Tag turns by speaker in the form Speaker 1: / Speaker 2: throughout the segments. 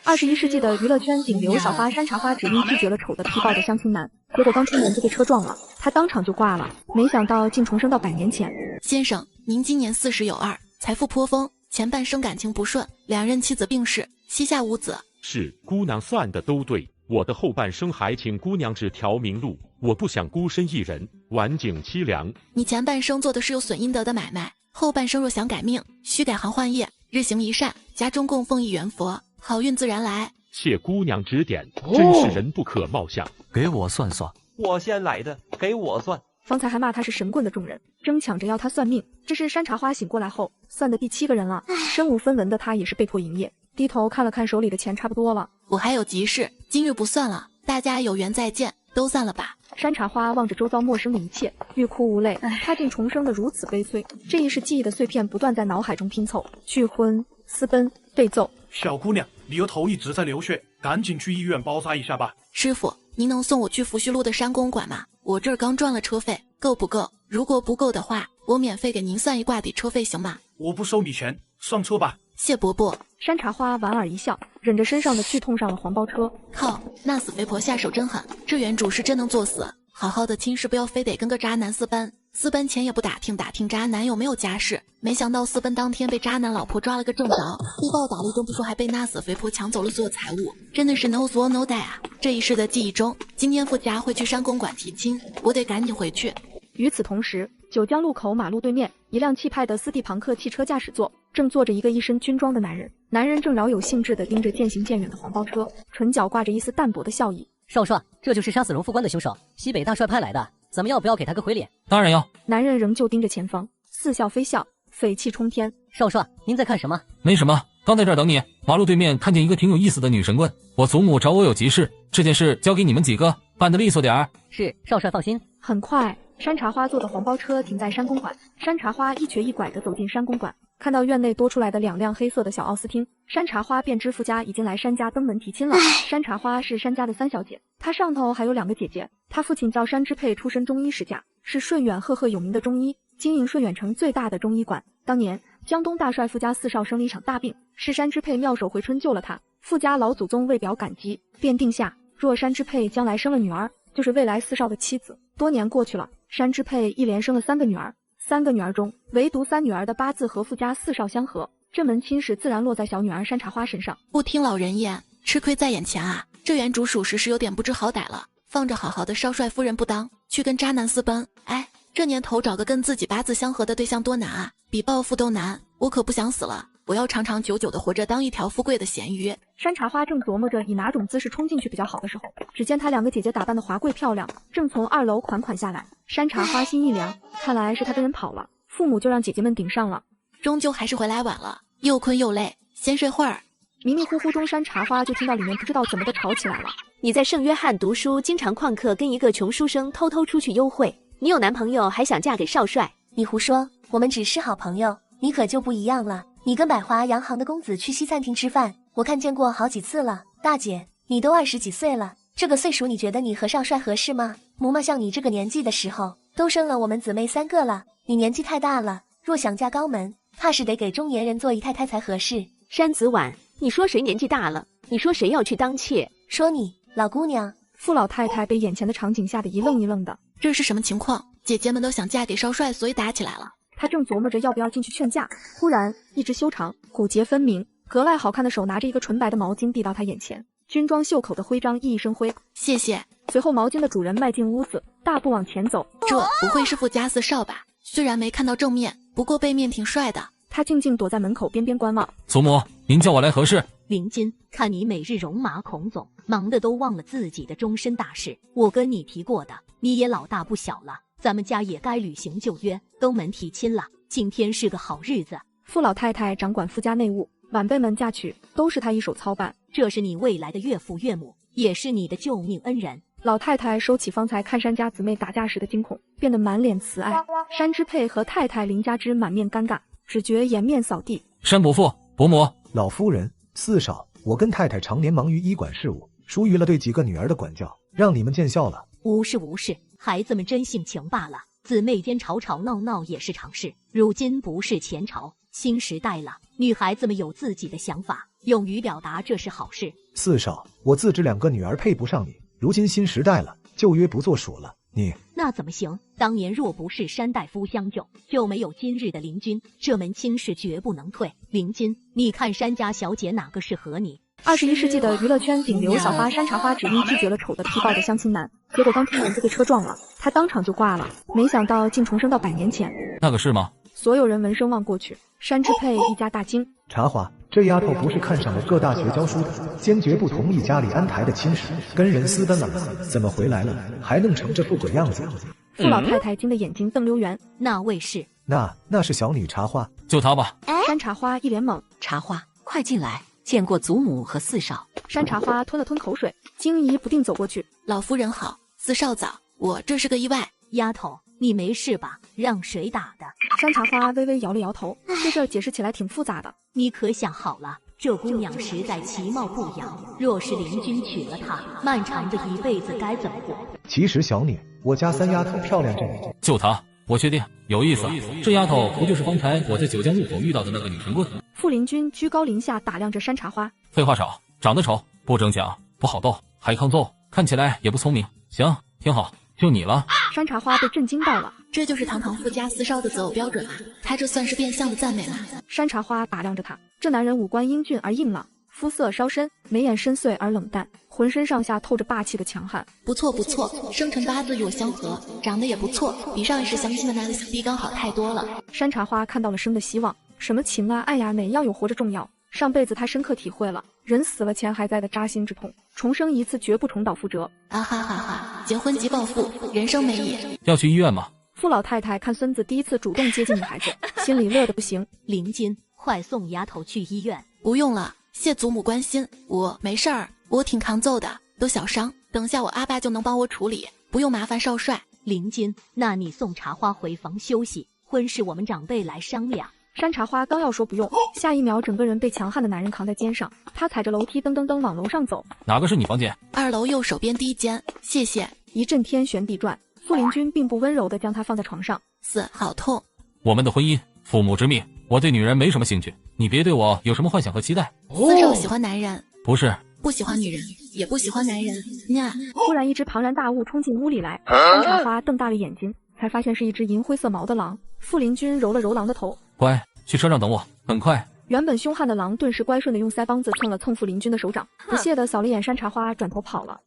Speaker 1: 21世纪的娱乐圈顶流小花山茶花只因拒绝了丑的皮爆的相亲男，结果刚出门就被车撞了，他当场就挂了。没想到竟重生到100年前。
Speaker 2: 先生，您今年40有2，财富颇丰，前半生感情不顺，2任妻子病逝，膝下无子。
Speaker 3: 是，姑娘算的都对，我的后半生还请姑娘指条明路，我不想孤身一人，晚景凄凉。
Speaker 2: 你前半生做的是有损阴德的买卖，后半生若想改命，需改行换业，日行一善，家中供奉一元佛，好运自然来。
Speaker 3: 谢姑娘指点，真是人不可貌相。
Speaker 4: 给我算算，
Speaker 5: 我先来的，给我算。
Speaker 1: 方才还骂他是神棍的众人，争抢着要他算命。这是山茶花醒过来后算的第7个人了，身无分文的他也是被迫营业。低头看了看手里的钱，差不多了。
Speaker 2: 我还有急事，今日不算了，大家有缘再见，都散了吧。
Speaker 1: 山茶花望着周遭陌生的一切，欲哭无泪。他竟重生的如此悲催，这一世记忆的碎片不断在脑海中拼凑，拒婚、私奔、被揍。
Speaker 6: 小姑娘，你额头一直在流血，赶紧去医院包扎一下吧。
Speaker 2: 师傅，您能送我去福煦路的山公馆吗？我这儿刚赚了车费，够不够？如果不够的话，我免费给您算一挂底车费行吗？
Speaker 6: 我不收你钱，上车吧。
Speaker 2: 谢伯伯。
Speaker 1: 山茶花莞尔一笑，忍着身上的剧痛上了黄包车。
Speaker 2: 靠，那死肥婆下手真狠，这原主是真能作死。好好的亲事不要非得跟个渣男私奔，私奔前也不打听渣男有没有家室，没想到私奔当天被渣男老婆抓了个正着，被暴打了一顿不说，还被那死肥婆抢走了所有财物，真的是 no 作 no die 啊！这一世的记忆中，今天傅家会去山公馆提亲，我得赶紧回去。
Speaker 1: 与此同时，九江路口马路对面，一辆气派的斯蒂庞克汽车驾驶座正坐着一个一身军装的男人。男人正饶有兴致地盯着渐行渐远的黄包车，唇角挂着一丝淡薄的笑意。
Speaker 7: 少帅，这就是杀死荣副官的凶手，西北大帅派来的，咱们要不要给他个回脸？
Speaker 8: 当然要。
Speaker 1: 男人仍旧盯着前方，似笑非笑，匪气冲天。
Speaker 7: 少帅，您在看什么？
Speaker 8: 没什么，刚在这儿等你。马路对面看见一个挺有意思的女神棍，我祖母找我有急事，这件事交给你们几个，办得利索点儿。
Speaker 7: 是，少帅放心。
Speaker 1: 很快，山茶花坐的黄包车停在山公馆，山茶花一瘸一拐地走进山公馆，看到院内多出来的2辆黑色的小奥斯汀，山茶花便知傅家已经来山家登门提亲了。山茶花是山家的3小姐，她上头还有2个姐姐。她父亲叫山之佩，出身中医世家，是顺远赫赫有名的中医，经营顺远城最大的中医馆。当年江东大帅傅家4少生了一场大病，是山之佩妙手回春救了他。傅家老祖宗为表感激，便定下若山之佩将来生了女儿，就是未来4少的妻子。多年过去了，山之佩一连生了3个女儿，3个女儿中唯独3女儿的八字和傅家4少相合，这门亲事自然落在小女儿山茶花身上。
Speaker 2: 不听老人言，吃亏在眼前啊！这原主属实是有点不知好歹了，放着好好的少帅夫人不当，去跟渣男私奔。哎，这年头找个跟自己八字相合的对象多难啊，比暴富都难。我可不想死了，我要长长久久的活着，当一条富贵的咸鱼。
Speaker 1: 山茶花正琢磨着以哪种姿势冲进去比较好的时候，只见她2个姐姐打扮的华贵漂亮，正从2楼款款下来。山茶花心一凉，看来是她跟人跑了，父母就让姐姐们顶上了。
Speaker 2: 终究还是回来晚了，又困又累，先睡会儿。
Speaker 1: 迷迷糊糊中，山茶花就听到里面不知道怎么的吵起来了。
Speaker 9: 你在圣约翰读书，经常旷课，跟一个穷书生偷偷出去幽会，你有男朋友还想嫁给少帅？
Speaker 10: 你胡说，我们只是好朋友，你可就不一样了。你跟百华洋行的公子去西餐厅吃饭，我看见过好几次了。大姐，你都20几岁了，这个岁数你觉得你和少帅合适吗？嬷嬷像你这个年纪的时候，都生了我们姊妹3个了，你年纪太大了，若想嫁高门，怕是得给中年人做姨太太才合适。
Speaker 9: 山子婉，你说谁年纪大了？你说谁要去当妾？
Speaker 10: 说你，老姑娘。
Speaker 1: 傅老太太被眼前的场景吓得一愣一愣的，
Speaker 2: 这是什么情况？姐姐们都想嫁给少帅，所以打起来了。
Speaker 1: 她正琢磨着要不要进去劝架，忽然一只修长、骨节分明、格外好看的手拿着一个纯白的毛巾递到她眼前，军装袖口的徽章熠熠生辉。
Speaker 2: 谢谢。
Speaker 1: 随后毛巾的主人迈进屋子，大步往前走。
Speaker 2: 这不会是傅家4少吧？虽然没看到正面，不过背面挺帅的。
Speaker 1: 他静静躲在门口边边观望。
Speaker 8: 祖母，您叫我来何事？
Speaker 11: 云金，看你每日戎马孔总，忙得都忘了自己的终身大事。我跟你提过的，你也老大不小了，咱们家也该履行旧约，登门提亲了。今天是个好日子。
Speaker 1: 傅老太太掌管傅家内务，晚辈们嫁娶都是她一手操办。
Speaker 11: 这是你未来的岳父岳母，也是你的救命恩人。
Speaker 1: 老太太收起方才看山家姊妹打架时的惊恐，变得满脸慈爱。山之佩和太太林家之满面尴尬，只觉颜面扫地。
Speaker 8: 山伯父、伯母，
Speaker 12: 老夫人、4少，我跟太太常年忙于医馆事务，疏于了对几个女儿的管教，让你们见笑了。
Speaker 11: 无事无事，孩子们真性情罢了，姊妹间吵吵闹闹也是常事。如今不是前朝，新时代了，女孩子们有自己的想法，勇于表达，这是好事。
Speaker 12: 四少，我自知2个女儿配不上你，如今新时代了，旧约不作数了。你
Speaker 11: 那怎么行？当年若不是山大夫相救，就没有今日的林君，这门亲事绝不能退。林君，你看山家小姐哪个适合你
Speaker 1: ？21世纪的娱乐圈顶流小花山茶花只因拒绝了丑的皮爆的相亲男，结果刚出门就被车撞了，他当场就挂了。没想到竟重生到100年前。
Speaker 8: 那个是吗？
Speaker 1: 所有人闻声望过去，山支配一家大惊。
Speaker 12: 茶花，这丫头不是看上了各大学教书的，坚决不同意家里安排的亲事，跟人私奔了吗？怎么回来了，还弄成这副鬼样子？
Speaker 1: 傅老太太惊得眼睛瞪溜圆。
Speaker 11: 那位是？
Speaker 12: 那是小女茶花，
Speaker 8: 就她吧。
Speaker 1: 山茶花一脸懵。
Speaker 4: 茶花，快进来，见过祖母和四少。
Speaker 1: 山茶花吞了吞口水，惊疑不定走过去。
Speaker 2: 老夫人好，四少早，我这是个意外。
Speaker 11: 丫头，你没事吧？让谁打的？
Speaker 1: 山茶花微微摇了摇头，这事儿解释起来挺复杂的。
Speaker 11: 你可想好了，这姑娘实在其貌不扬，若是林君娶了她，漫长的一辈子该怎么过？
Speaker 12: 其实小女，我家3丫头漂亮着呢。
Speaker 8: 就她，我确定有意思。这丫头不就是方才我在九江路口遇到的那个女神棍？
Speaker 1: 傅林君居高临下打量着山茶花。
Speaker 8: 废话少，长得丑，不争强，不好斗，还抗揍，看起来也不聪明。行，挺好，就你了。
Speaker 1: 山茶花被震惊到了，
Speaker 2: 这就是堂堂富家四少的择偶标准啊！他这算是变相的赞美吗？
Speaker 1: 山茶花打量着他，这男人五官英俊而硬朗，肤色稍深，眉眼深邃而冷淡，浑身上下透着霸气的强悍。
Speaker 2: 不错不错，生辰八字与我相合，长得也不错，比上一世相亲的那个小逼刚好太多了。
Speaker 1: 山茶花看到了生的希望，什么情啊爱呀，哪样有活着重要？上辈子他深刻体会了，人死了钱还在的扎心之痛，重生一次绝不重蹈覆辙。
Speaker 2: 啊哈哈哈！结婚即暴富，人生美也。
Speaker 8: 要去医院吗？
Speaker 1: 傅老太太看孙子第一次主动接近女孩子，心里乐得不行。
Speaker 11: 林君，快送丫头去医院。
Speaker 2: 不用了，谢祖母关心，我没事儿，我挺抗揍的，都小伤，等下我阿爸就能帮我处理，不用麻烦少帅。
Speaker 11: 林君，那你送茶花回房休息，婚事我们长辈来商量。
Speaker 1: 山茶花刚要说不用，下一秒整个人被强悍的男人扛在肩上，他踩着楼梯噔噔噔往楼上走。
Speaker 8: 哪个是你房间
Speaker 2: ？2楼右手边第一间，谢谢。
Speaker 1: 一阵天旋地转，傅林君并不温柔地将他放在床上。
Speaker 2: 死，好痛。
Speaker 8: 我们的婚姻，父母之命，我对女人没什么兴趣，你别对我有什么幻想和期待。
Speaker 2: 四少喜欢男人？
Speaker 8: 不是。
Speaker 2: 不喜欢女人，也不喜欢男人。呀！
Speaker 1: 忽然一只庞然大物冲进屋里来，山茶花瞪大了眼睛，才发现是一只银灰色毛的狼。傅林君揉了揉狼的头，
Speaker 8: 乖，去车上等我，很快。
Speaker 1: 原本凶悍的狼顿时乖顺的用腮帮子蹭了蹭傅林君的手掌，不屑的扫了眼山茶花，转头跑了。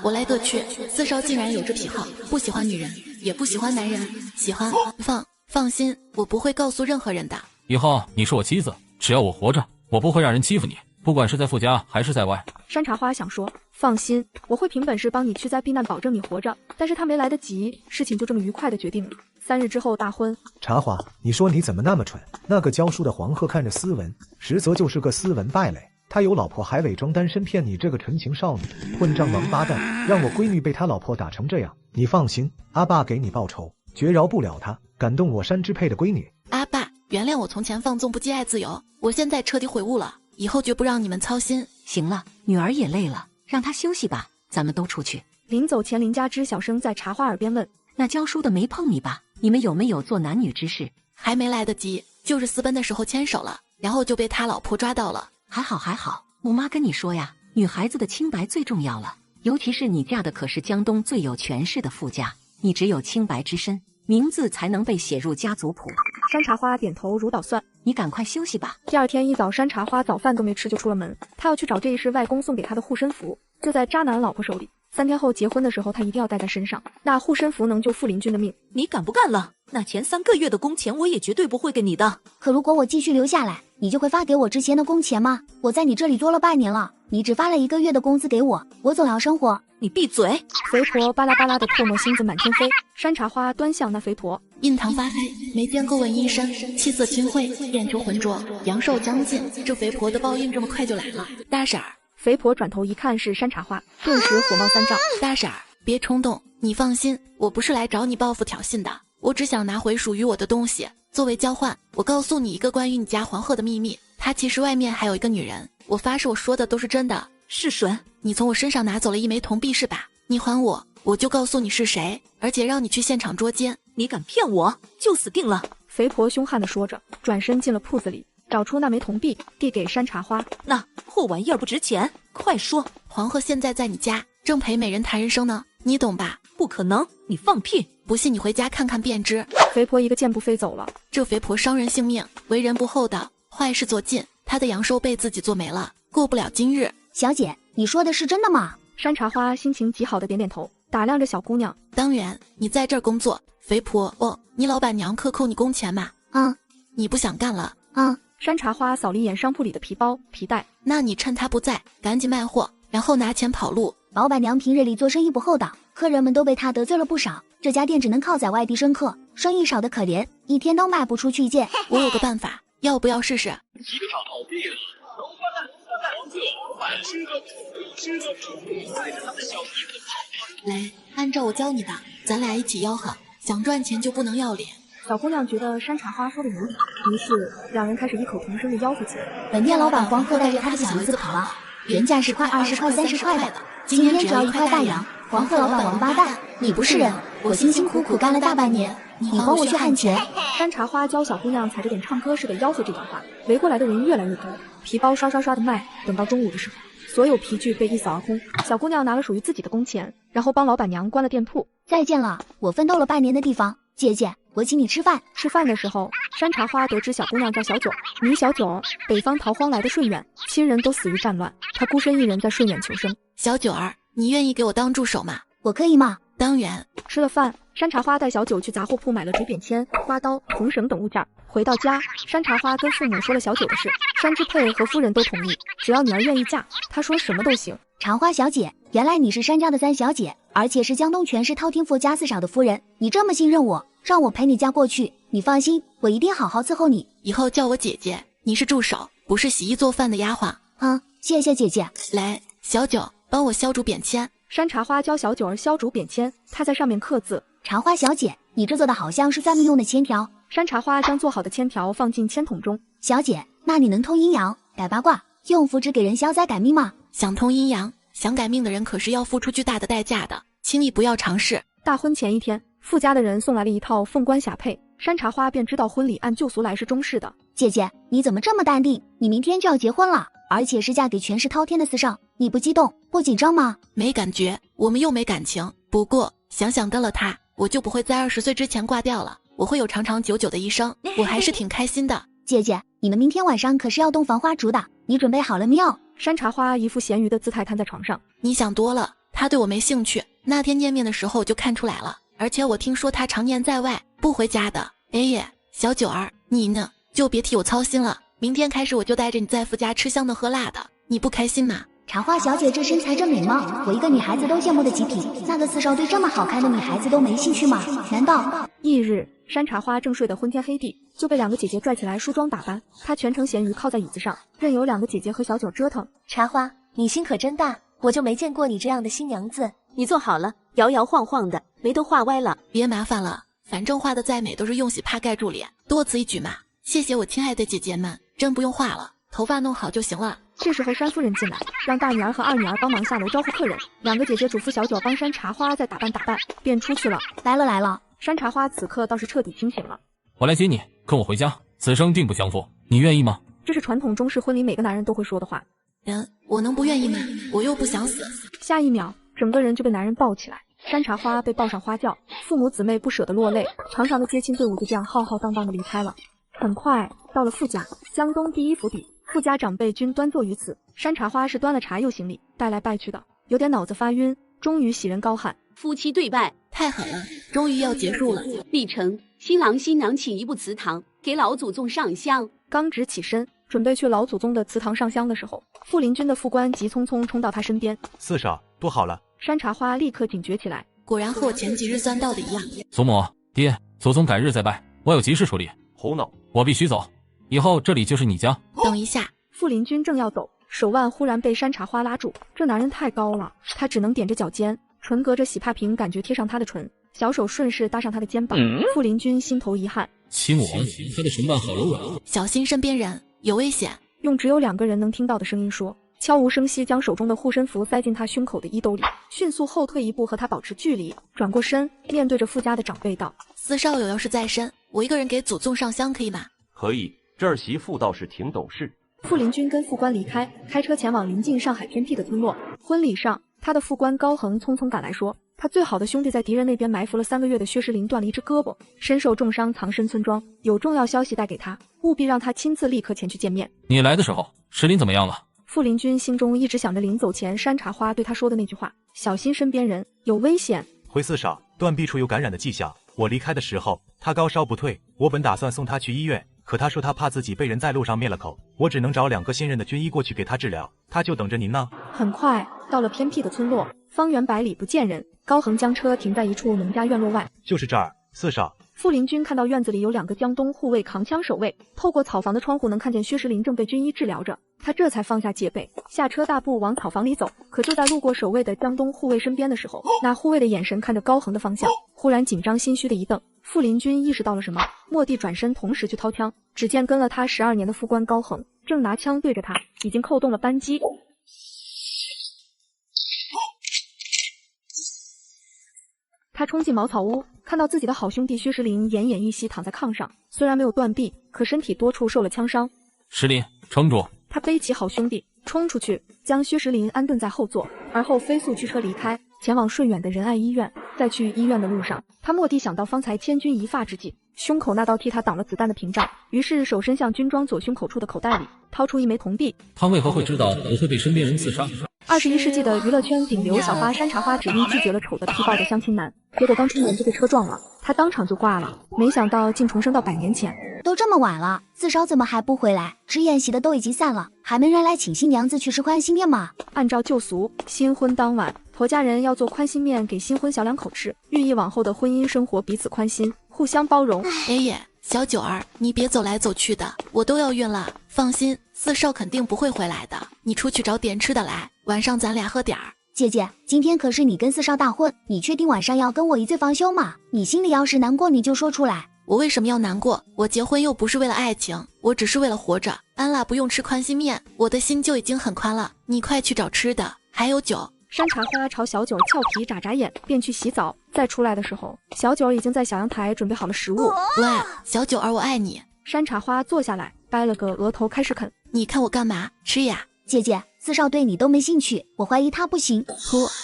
Speaker 2: 我来得去。四少竟然有这癖好，不喜欢女人，也不喜欢男人，喜欢放心，我不会告诉任何人的。
Speaker 8: 以后你是我妻子，只要我活着，我不会让人欺负你，不管是在傅家还是在外。
Speaker 1: 山茶花想说，放心，我会凭本事帮你驱灾避难，保证你活着。但是他没来得及，事情就这么愉快的决定了。3日之后大婚。
Speaker 12: 茶花，你说你怎么那么蠢？那个教书的黄鹤看着斯文，实则就是个斯文败类。他有老婆还伪装单身骗你这个纯情少女，混账王八蛋！让我闺女被他老婆打成这样，你放心，阿爸给你报仇，绝饶不了他。感动我山支配的闺女。
Speaker 2: 阿爸，原谅我从前放纵不羁爱自由，我现在彻底悔悟了，以后绝不让你们操心。
Speaker 4: 行了，女儿也累了，让她休息吧，咱们都出去。
Speaker 1: 临走前，林家芝小声在茶花耳边问：“
Speaker 4: 那教书的没碰你吧？你们有没有做男女之事？”
Speaker 2: 还没来得及，就是私奔的时候牵手了，然后就被他老婆抓到了。
Speaker 4: 还好还好，我妈跟你说呀，女孩子的清白最重要了，尤其是你嫁的可是江东最有权势的傅家，你只有清白之身，名字才能被写入家族谱。
Speaker 1: 山茶花点头如捣蒜，
Speaker 4: 你赶快休息吧。
Speaker 1: 第二天一早，山茶花早饭都没吃就出了门，他要去找这一世外公送给他的护身符，就在渣男老婆手里。3天后结婚的时候，他一定要带在身上，那护身符能救傅林君的命。
Speaker 13: 你敢不干了？那前3个月的工钱我也绝对不会给你的。
Speaker 14: 可如果我继续留下来，你就会发给我之前的工钱吗？我在你这里做了半年了，你只发了1个月的工资给我，我总要生活。
Speaker 13: 你闭嘴！
Speaker 1: 肥婆巴拉巴拉的唾沫星子满天飞，山茶花端向那肥婆，
Speaker 2: 印堂发黑，眉间勾纹阴深，气色清晦，眼球浑浊，阳寿将近。这肥婆的报应这么快就来了。大婶儿。
Speaker 1: 肥婆转头一看是山茶花，顿时火冒3丈。
Speaker 2: 大婶儿，别冲动，你放心，我不是来找你报复挑衅的，我只想拿回属于我的东西。作为交换，我告诉你一个关于你家黄鹤的秘密，他其实外面还有一个女人，我发誓我说的都是真的。
Speaker 13: 是谁？
Speaker 2: 你从我身上拿走了1枚铜币是吧？你还我，我就告诉你是谁，而且让你去现场捉奸。
Speaker 13: 你敢骗我，就死定了！
Speaker 1: 肥婆凶悍地说着，转身进了铺子里。找出那枚铜币，递给山茶花。
Speaker 13: 那破玩意儿不值钱，快说。
Speaker 2: 黄鹤现在在你家，正陪美人谈人生呢，你懂吧？
Speaker 13: 不可能，你放屁！
Speaker 2: 不信你回家看看便知。
Speaker 1: 肥婆一个箭步飞走了。
Speaker 2: 这肥婆伤人性命，为人不厚道，坏事做尽，她的阳寿被自己做没了，过不了今日。
Speaker 14: 小姐，你说的是真的吗？
Speaker 1: 山茶花心情极好的点点头，打量着小姑娘。
Speaker 2: 当然，你在这儿工作，肥婆哦，你老板娘克扣你工钱嘛？你不想干了？
Speaker 1: 山茶花扫了一眼商铺里的皮包、皮带，
Speaker 2: 那你趁她不在，赶紧卖货，然后拿钱跑路。
Speaker 14: 老板娘平日里做生意不厚道，客人们都被她得罪了不少，这家店只能靠在外地生客，生意少得可怜，一天都卖不出去一件。
Speaker 2: 我有个办法，要不要试试？来，按照我教你的，咱俩一起吆喝，想赚钱就不能要脸。
Speaker 1: 小姑娘觉得山茶花说的有理，于是两人开始异口同声的吆喝起来。
Speaker 14: 本店老板黄鹤带着他的小儿子跑了，原价10块、20块、30块的，今天只要1块大洋。黄鹤老板王八蛋，你不是人！我辛辛苦苦干了大半年，你还我去汉钱。
Speaker 1: 山茶花教小姑娘踩着点唱歌似的吆喝这段话，围过来的人越来越多，皮包刷刷刷的卖。等到中午的时候，所有皮具被一扫而空。小姑娘拿了属于自己的工钱，然后帮老板娘关了店铺。
Speaker 14: 再见了，我奋斗了半年的地方，姐姐，我请你吃饭。
Speaker 1: 吃饭的时候，山茶花得知小姑娘叫小九，女小九，北方逃荒来的顺远，亲人都死于战乱，她孤身一人在顺远求生。
Speaker 2: 小九儿，你愿意给我当助手吗？
Speaker 14: 我可以吗？
Speaker 2: 当然。
Speaker 1: 吃了饭，山茶花带小九去杂货铺买了竹扁签、刮刀、红绳等物件。回到家，山茶花跟父母说了小九的事，山之佩和夫人都同意，只要女儿愿意嫁，她说什么都行。
Speaker 14: 茶花小姐，原来你是山家的三小姐，而且是江东权势滔天富家四少的夫人，你这么信任我，让我陪你嫁过去，你放心，我一定好好伺候你。
Speaker 2: 以后叫我姐姐，你是助手，不是洗衣做饭的丫鬟。
Speaker 14: 谢谢姐姐。
Speaker 2: 来，小九，帮我削竹扁签。
Speaker 1: 山茶花教小九儿削竹扁签，她在上面刻字。
Speaker 14: 茶花小姐，你这做的好像是算命用的签条。
Speaker 1: 山茶花将做好的签条放进签筒中。
Speaker 14: 小姐，那你能通阴阳、改八卦、用符纸给人消灾改命吗？
Speaker 2: 想通阴阳、想改命的人可是要付出巨大的代价的，请你不要尝试。
Speaker 1: 大婚前一天，傅家的人送来了一套凤冠霞帔，山茶花便知道婚礼按旧俗来是中式的。
Speaker 14: 姐姐，你怎么这么淡定？你明天就要结婚了，而且是嫁给权势滔天的四少，你不激动不紧张吗？
Speaker 2: 没感觉，我们又没感情。不过想想跟了他，我就不会在20岁之前挂掉了，我会有长长久久的一生，我还是挺开心的。
Speaker 14: 姐姐，你们明天晚上可是要洞房花烛的，你准备好了没有？
Speaker 1: 山茶花一副咸鱼的姿态瘫在床上。
Speaker 2: 你想多了，他对我没兴趣，那天见面的时候就看出来了，而且我听说他常年在外，不回家的。哎耶，小九儿，你呢？就别替我操心了，明天开始我就带着你在傅家吃香的喝辣的，你不开心吗？
Speaker 14: 茶花小姐这身材这美貌，我一个女孩子都羡慕的极品，那个四少对这么好看的女孩子都没兴趣吗？难道？
Speaker 1: 翌日，山茶花正睡得昏天黑地，就被两个姐姐拽起来梳妆打扮，她全程咸鱼靠在椅子上，任由两个姐姐和小九折腾。
Speaker 9: 茶花，你心可真大，我就没见过你这样的新娘子。你坐好了，摇摇晃晃的，眉都画歪了。
Speaker 2: 别麻烦了，反正画的再美都是用洗帕盖住脸，多此一举嘛。谢谢我亲爱的姐姐们，真不用画了，头发弄好就行了。
Speaker 1: 这时候山夫人进来，让大女儿和二女儿帮忙下楼招呼客人。两个姐姐嘱咐小九帮山茶花再打扮打扮，便出去了。
Speaker 14: 来了。
Speaker 1: 山茶花此刻倒是彻底清醒了。
Speaker 8: 我来接你，跟我回家，此生定不相负，你愿意吗？
Speaker 1: 这是传统中式婚礼每个男人都会说的话。
Speaker 2: 我能不愿意吗？我又不想死。
Speaker 1: 下一秒，整个人就被男人抱起来。山茶花被抱上花轿，父母姊妹不舍得落泪，长长的接亲队伍就这样浩浩荡荡的离开了。很快到了傅家，江东第一府邸，傅家长辈均端坐于此。山茶花是端了茶又行礼，拜来拜去的，有点脑子发晕。终于喜人高喊：
Speaker 15: 夫妻对拜，
Speaker 2: 太狠了，终于要结束了。
Speaker 15: 立成，新郎新娘请移步祠堂，给老祖宗上香。
Speaker 1: 刚直起身，准备去老祖宗的祠堂上香的时候，傅林军的副官急匆匆冲到他身边。
Speaker 5: 四少，多好了。
Speaker 1: 山茶花立刻警觉起来，
Speaker 2: 果然和我前几日算到的一样。
Speaker 8: 祖母、爹，祖宗改日再拜，我有急事处理。
Speaker 5: 胡闹，
Speaker 8: 我必须走，以后这里就是你家。
Speaker 2: 等一下，
Speaker 1: 傅林军正要走，手腕忽然被山茶花拉住。这男人太高了，他只能踮着脚尖，唇隔着洗帕瓶，感觉贴上他的唇，小手顺势搭上他的肩膀。傅林军心头一汗，
Speaker 8: 亲我，他的唇瓣好柔软，
Speaker 2: 小心身边人，有危险。
Speaker 1: 用只有2个人能听到的声音说，悄无声息将手中的护身符塞进他胸口的衣兜里，迅速后退一步和他保持距离，转过身面对着傅家的长辈道：
Speaker 2: 四少有要事在身，我一个人给祖宗上香可以吗？
Speaker 5: 可以，这儿媳妇倒是挺懂事。
Speaker 1: 傅林军跟副官离开，开车前往临近上海偏僻的村落。婚礼上，他的副官高恒匆匆赶来说，他最好的兄弟在敌人那边埋伏了3个月的薛石林断了一只胳膊，身受重伤，藏身村庄，有重要消息带给他，务必让他亲自立刻前去见面。
Speaker 8: 你来的时候，石林怎么样了？
Speaker 1: 傅林军心中一直想着临走前山茶花对他说的那句话，小心身边人，有危险。
Speaker 16: 回四少，断臂处有感染的迹象。我离开的时候，他高烧不退，我本打算送他去医院，可他说他怕自己被人在路上灭了口，我只能找2个信任的军医过去给他治疗，他就等着您呢。
Speaker 1: 很快到了偏僻的村落，方圆百里不见人。高恒将车停在一处农家院落外，
Speaker 16: 就是这儿，四少。
Speaker 1: 傅林军看到院子里有2个江东护卫扛枪守卫，透过草房的窗户能看见薛石林正被军医治疗着，他这才放下戒备，下车大步往草房里走。可就在路过守卫的江东护卫身边的时候，那护卫的眼神看着高恒的方向，忽然紧张心虚的一瞪。傅林军意识到了什么，蓦地转身，同时去掏枪，只见跟了他12年的副官高恒正拿枪对着他，已经扣动了扳机。他冲进茅草屋，看到自己的好兄弟薛石林奄奄一息躺在炕上，虽然没有断臂，可身体多处受了枪伤。
Speaker 8: 石林，撑住！
Speaker 1: 他背起好兄弟，冲出去，将薛石林安顿在后座，而后飞速驱车离开，前往顺远的仁爱医院。在去医院的路上，他蓦地想到方才千钧一发之际，胸口那道替他挡了子弹的屏障，于是手伸向军装左胸口处的口袋里，掏出1枚铜币。
Speaker 8: 他为何会知道我会被身边人刺杀
Speaker 1: ？21世纪的娱乐圈顶流小花山茶花只因拒绝了丑的踢爆的相亲男，结果刚出门就被车撞了，他当场就挂了。没想到竟重生到100年前。
Speaker 14: 都这么晚了，四少怎么还不回来？吃宴席的都已经散了，还没人来请新娘子去吃宽心面吗？
Speaker 1: 按照旧俗，新婚当晚，婆家人要做宽心面给新婚小两口吃，寓意往后的婚姻生活彼此宽心，互相包容。
Speaker 2: 爷爷，小九儿，你别走来走去的，我都要孕了。放心，四少肯定不会回来的。你出去找点吃的来，晚上咱俩喝点儿。
Speaker 14: 姐姐，今天可是你跟四少大婚，你确定晚上要跟我一醉方休吗？你心里要是难过，你就说出来。
Speaker 2: 我为什么要难过？我结婚又不是为了爱情，我只是为了活着。安娜不用吃宽心面，我的心就已经很宽了。你快去找吃的，还有酒。
Speaker 1: 山茶花朝小九俏皮眨眨眼，便去洗澡。再出来的时候，小九已经在小阳台准备好了食物。
Speaker 2: 喂，小九儿，我爱你。
Speaker 1: 山茶花坐下来，掰了个额头开始啃。
Speaker 2: 你看我干嘛？吃呀。
Speaker 14: 姐姐，四少对你都没兴趣，我怀疑他不行。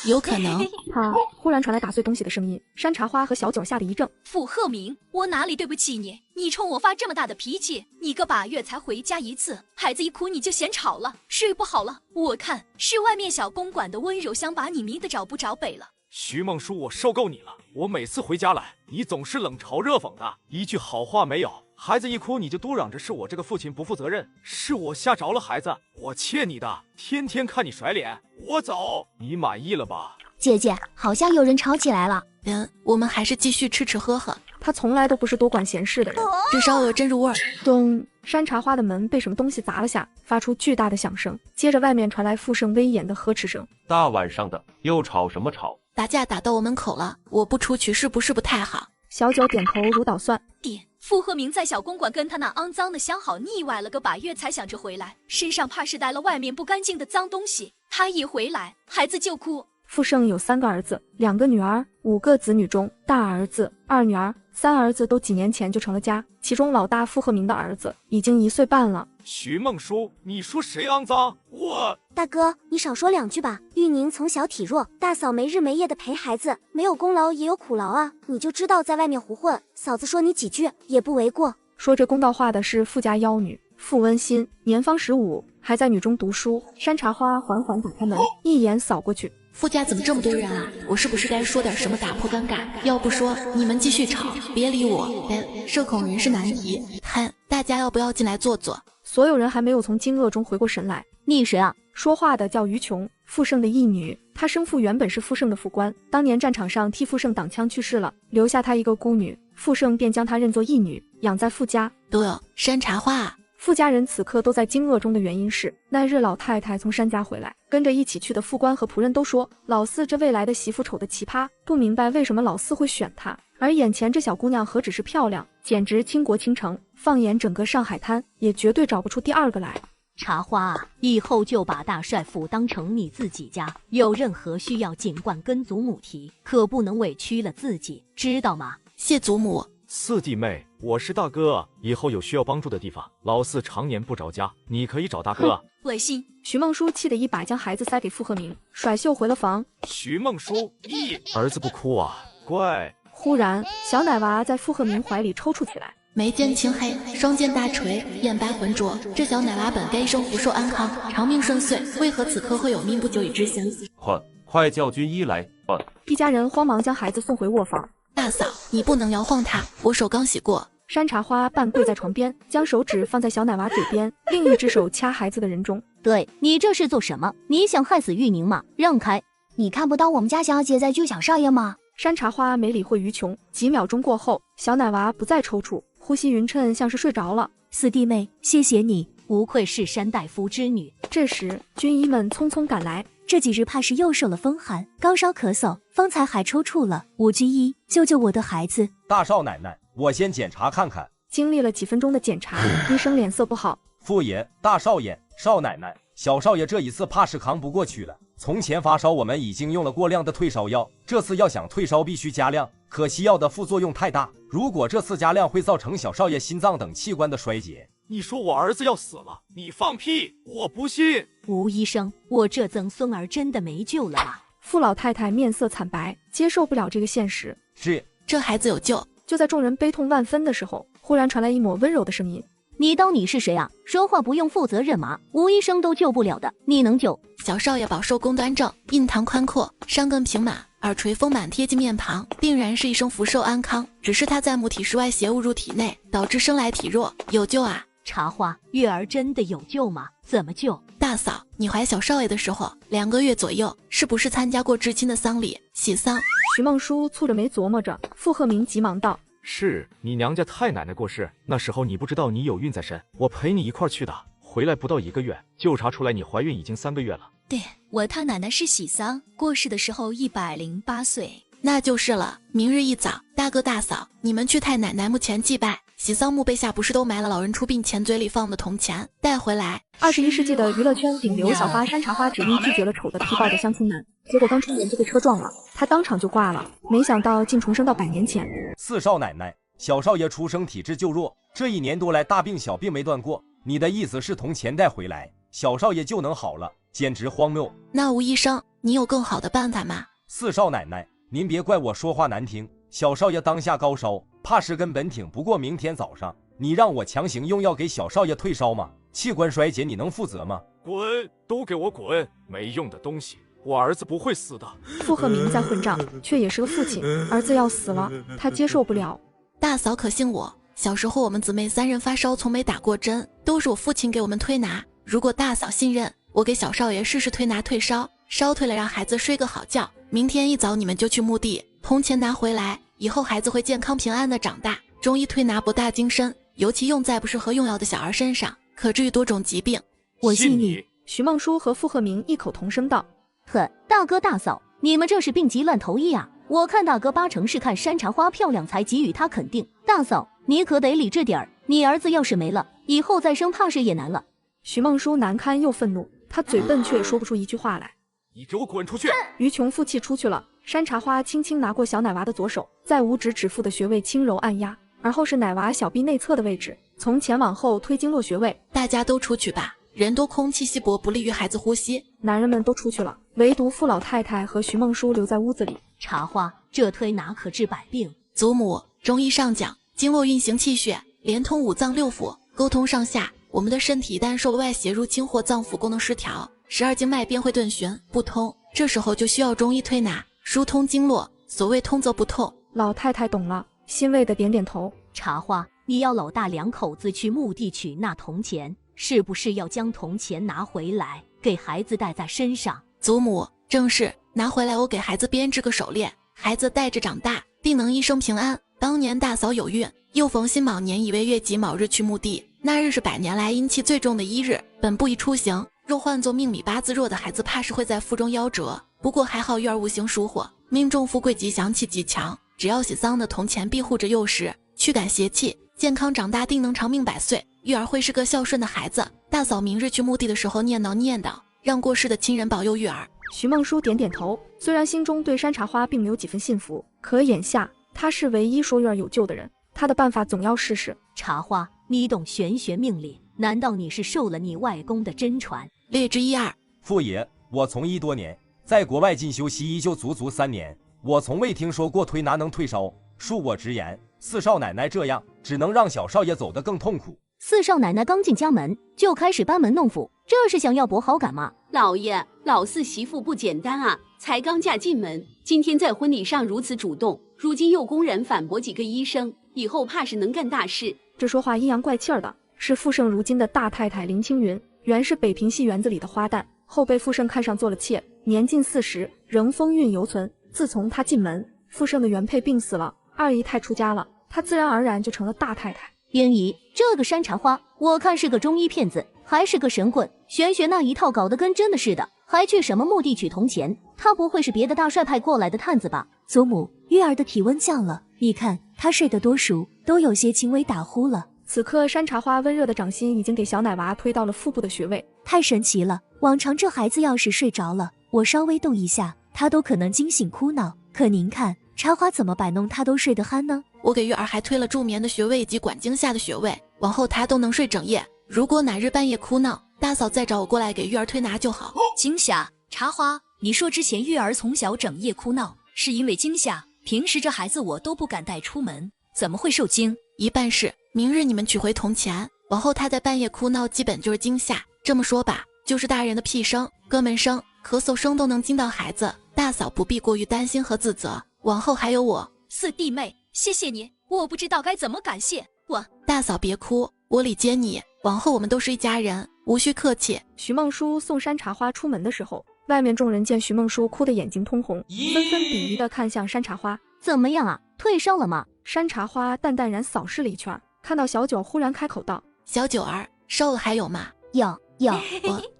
Speaker 2: 有可能。
Speaker 1: 他忽然传来打碎东西的声音，山茶花和小九吓得一怔。
Speaker 13: 傅鹤鸣，我哪里对不起你？你冲我发这么大的脾气，你个把月才回家一次，孩子一哭你就嫌吵了，睡不好了。我看是外面小公馆的温柔乡把你迷得找不着北了。
Speaker 17: 徐梦叔，我受够你了！我每次回家来，你总是冷嘲热讽的，一句好话没有。孩子一哭，你就嘟嚷着是我这个父亲不负责任，是我吓着了孩子，我欠你的，天天看你甩脸。我走，你满意了吧？
Speaker 14: 姐姐，好像有人吵起来了。
Speaker 2: 我们还是继续吃吃喝喝。
Speaker 1: 他从来都不是多管闲事的人，
Speaker 2: 至少我有真入味儿。
Speaker 1: 咚！山茶花的门被什么东西砸了下，发出巨大的响声，接着外面传来傅盛威严的呵斥声。
Speaker 5: 大晚上的又吵什么吵？
Speaker 2: 打架打到我门口了，我不出去是不是不太好？
Speaker 1: 小九点头如捣蒜。
Speaker 13: 爹，傅鹤鸣在小公馆跟他那肮脏的相好腻歪了个把月才想着回来，身上怕是带了外面不干净的脏东西。他一回来，孩子就哭。
Speaker 1: 傅盛有3个儿子，2个女儿，5个子女中，大儿子、2女儿、3儿子都几年前就成了家，其中老大傅鹤鸣的儿子已经1岁半了。
Speaker 17: 徐梦叔，你说谁肮脏？我
Speaker 14: 大哥，你少说2句吧。玉宁从小体弱，大嫂没日没夜的陪孩子，没有功劳也有苦劳啊，你就知道在外面胡混，嫂子说你几句也不为过。
Speaker 1: 说这公道话的是傅家妖女傅温馨，年方15，还在女中读书。山茶花缓缓打开门，一眼扫过去。
Speaker 2: 傅家怎么这么多人啊？我是不是该说点什么打破尴尬？要不说你们继续吵，别理我。社恐人是难题，大家要不要进来坐坐？
Speaker 1: 所有人还没有从惊愕中回过神来。
Speaker 9: 你谁啊？
Speaker 1: 说话的叫于琼，傅盛的义女。她生父原本是傅盛的副官，当年战场上替傅盛挡枪去世了，留下她一个孤女，傅盛便将她认作义女，养在傅家。
Speaker 2: 山茶花啊。
Speaker 1: 傅家人此刻都在惊愕中的原因是，那日老太太从山家回来，跟着一起去的副官和仆人都说，老四这未来的媳妇丑的奇葩，不明白为什么老四会选她。而眼前这小姑娘何止是漂亮，简直倾国倾城，放眼整个上海滩，也绝对找不出第2个来。
Speaker 11: 茶花啊，以后就把大帅府当成你自己家，有任何需要尽管跟祖母提，可不能委屈了自己，知道吗？
Speaker 2: 谢祖母。
Speaker 17: 四弟妹，我是大哥，以后有需要帮助的地方，老四常年不着家，你可以找大哥。
Speaker 13: 恶心！
Speaker 1: 徐梦书气得一把将孩子塞给傅鹤鸣，甩袖回了房。
Speaker 17: 徐梦书，儿子不哭啊，乖。
Speaker 1: 忽然，小奶娃在傅鹤鸣怀里抽搐起来。
Speaker 2: 眉间青黑，双肩大垂，眼白浑浊。这小奶娃本该一生福寿安康，长命顺遂，为何此刻会有命不久矣之相？
Speaker 5: 快叫军医来！
Speaker 1: 一家人慌忙将孩子送回卧房。
Speaker 2: 大嫂，你不能摇晃他，我手刚洗过。
Speaker 1: 山茶花半跪在床边，将手指放在小奶娃嘴边，另一只手掐孩子的人中。
Speaker 11: 对，你这是做什么？你想害死玉宁吗？让开！
Speaker 14: 你看不到我们家小姐在救小少爷吗？
Speaker 1: 山茶花没理会于琼，几秒钟过后，小奶娃不再抽搐，呼吸匀称，像是睡着了。
Speaker 11: 四弟妹，谢谢你，无愧是山大夫之女。
Speaker 1: 这时，军医们匆匆赶来。
Speaker 10: 这几日怕是又受了风寒，高烧咳嗽，方才还抽搐了。吴军医，救救我的孩子！
Speaker 18: 大少奶奶，我先检查看看。
Speaker 1: 经历了几分钟的检查，医生脸色不好。
Speaker 18: 父爷、大少爷、少奶奶，小少爷这一次怕是扛不过去了。从前发烧我们已经用了过量的退烧药，这次要想退烧必须加量，可惜药的副作用太大，如果这次加量会造成小少爷心脏等器官的衰竭。
Speaker 17: 你说我儿子要死了，你放屁！我不信。
Speaker 11: 吴医生，我这曾孙儿真的没救了吗？
Speaker 1: 傅老太太面色惨白，接受不了这个现实。
Speaker 2: 这孩子有救。
Speaker 1: 就在众人悲痛万分的时候，忽然传来一抹温柔的声音：“
Speaker 11: 你当你是谁啊？说话不用负责任吗？吴医生都救不了的，你能救？”
Speaker 2: 小少爷饱受宫端正，印堂宽阔，山根平满，耳垂丰满贴近面庞，定然是一生福寿安康。只是他在母体室外邪物入体内，导致生来体弱，有救啊！
Speaker 11: 茶花，月儿真的有救吗？怎么救？
Speaker 2: 大嫂，你怀小少爷的时候2个月左右，是不是参加过至亲的丧礼喜丧？
Speaker 1: 徐梦书蹙着眉琢磨着。傅鹤鸣急忙道：“
Speaker 17: 是你娘家太奶奶过世，那时候你不知道你有孕在身，我陪你一块去的。回来不到1个月，就查出来你怀孕已经3个月了。
Speaker 13: 对，我太奶奶是喜丧，过世的时候108岁。
Speaker 2: 那就是了。明日一早，大哥大嫂，你们去太奶奶墓前祭拜。喜丧墓碑下不是都埋了老人出殡前嘴里放的铜钱，带回来。
Speaker 1: 21世纪的娱乐圈顶流小花山茶花，只因拒绝了丑的皮豹的相亲男，结果刚出门就被车撞了，他当场就挂了。没想到竟重生到100年前。
Speaker 18: 四少奶奶，小少爷出生体质就弱，这1年多来大病小病没断过。你的意思是铜钱带回来，小少爷就能好了？简直荒谬！
Speaker 2: 那吴医生，你有更好的办法吗？
Speaker 18: 四少奶奶，您别怪我说话难听，小少爷当下高烧，怕是根本挺不过明天早上。你让我强行用药给小少爷退烧吗？器官衰竭你能负责吗？
Speaker 17: 滚！都给我滚！没用的东西，我儿子不会死的。
Speaker 1: 傅鹤鸣在混账，却也是个父亲，儿子要死了，他接受不了。
Speaker 2: 大嫂可信我，小时候我们姊妹3人发烧从没打过针，都是我父亲给我们推拿。如果大嫂信任，我给小少爷试试推拿退烧，烧退了让孩子睡个好觉。明天一早你们就去墓地，铜钱拿回来，以后孩子会健康平安的长大。中医推拿博大精深，尤其用在不适合用药的小儿身上，可治愈多种疾病。
Speaker 11: 我信你。
Speaker 1: 徐梦书和傅鹤鸣异口同声道：“
Speaker 11: 呵，大哥大嫂，你们这是病急乱投医啊！我看大哥8成是看山茶花漂亮才给予他肯定。大嫂，你可得理智点儿，你儿子要是没了，以后再生怕是也难了。”
Speaker 1: 徐梦书难堪又愤怒，他嘴笨却说不出一句话来。
Speaker 17: 你给我滚出去！
Speaker 1: 于琼负气出去了。山茶花轻轻拿过小奶娃的左手，在五指指腹的穴位轻柔按压，而后是奶娃小臂内侧的位置，从前往后推经络穴位。
Speaker 2: 大家都出去吧，人多空气稀薄，不利于孩子呼吸。
Speaker 1: 男人们都出去了，唯独傅老太太和徐梦书留在屋子里。
Speaker 11: 茶花，这推拿可治百病。
Speaker 2: 祖母，中医上讲，经络运行气血，连通5脏6腑，沟通上下。我们的身体一旦受了外邪入侵或脏腑功能失调，12经脉便会顿旋不通，这时候就需要中医推拿疏通经络。所谓通则不痛。
Speaker 1: 老太太懂了，欣慰的点点头。
Speaker 11: 茶花，你要老大2口子去墓地取那铜钱，是不是要将铜钱拿回来给孩子戴在身上？
Speaker 2: 祖母，正是，拿回来我给孩子编织个手链，孩子带着长大，定能一生平安。当年大嫂有孕，又逢辛卯年乙未月己卯日去墓地，那日是100年来阴气最重的1日，本不宜出行。若换作命里8字弱的孩子，怕是会在腹中夭折。不过还好育儿五行属火，命中富贵吉祥气极强，只要喜丧的铜钱庇护着幼时，驱赶邪气，健康长大，定能长命100岁，育儿会是个孝顺的孩子。大嫂明日去墓地的时候念叨，让过世的亲人保佑育儿。
Speaker 1: 徐梦书点点头，虽然心中对山茶花并没有几分信服，可眼下他是唯一说育儿有救的人。他的办法总要试试。
Speaker 11: 茶花，你懂玄学命理？难道你是受了你外公的真传？
Speaker 2: 列支一二。
Speaker 18: 父爷，我从医多年，在国外进修西医就足足3年，我从未听说过推拿能退烧。恕我直言，四少奶奶这样，只能让小少爷走得更痛苦。
Speaker 11: 四少奶奶刚进家门就开始班门弄斧，这是想要博好感吗？
Speaker 15: 老爷，老四媳妇不简单啊，才刚嫁进门，今天在婚礼上如此主动，如今又公然反驳几个医生，以后怕是能干大事。
Speaker 1: 这说话阴阳怪气儿的是傅盛如今的大太太林青云，原是北平戏园子里的花旦，后被傅盛看上做了妾，年近40，仍风韵犹存。自从她进门，傅盛的原配病死了，二姨太出家了，她自然而然就成了大太太。
Speaker 11: 英姨，这个山茶花，我看是个中医骗子，还是个神棍，玄学那一套搞得跟真的似的，还去什么墓地取铜钱，他不会是别的大帅派过来的探子吧？
Speaker 10: 祖母，玉儿的体温降了，你看她睡得多熟，都有些轻微打呼了。
Speaker 1: 此刻山茶花温热的掌心已经给小奶娃推到了腹部的穴位，
Speaker 10: 太神奇了！往常这孩子要是睡着了，我稍微动一下，他都可能惊醒哭闹，可您看茶花怎么摆弄他都睡得酣呢？
Speaker 2: 我给玉儿还推了助眠的穴位以及管惊吓的穴位，往后她都能睡整夜。如果哪日半夜哭闹，大嫂再找我过来给玉儿推拿就好。
Speaker 13: 惊吓？茶花，你说之前玉儿从小整夜哭闹是因为惊吓，平时这孩子我都不敢带出门，怎么会受惊？
Speaker 2: 一半是明日你们取回铜钱，往后她在半夜哭闹基本就是惊吓。这么说吧，就是大人的屁声、肛门声、咳嗽声都能惊到孩子，大嫂不必过于担心和自责。往后还有我。
Speaker 13: 四弟妹，谢谢你，我不知道该怎么感谢我。
Speaker 2: 大嫂别哭，我理接你，往后我们都是一家人，无需客气。
Speaker 1: 徐梦书送山茶花出门的时候，外面众人见徐梦书哭得眼睛通红，纷纷鄙夷地看向山茶花。
Speaker 11: 怎么样啊？退烧了吗？
Speaker 1: 山茶花淡淡然扫视了一圈，看到小九忽然开口道：
Speaker 2: 小九儿，烧了还有吗？
Speaker 10: 有。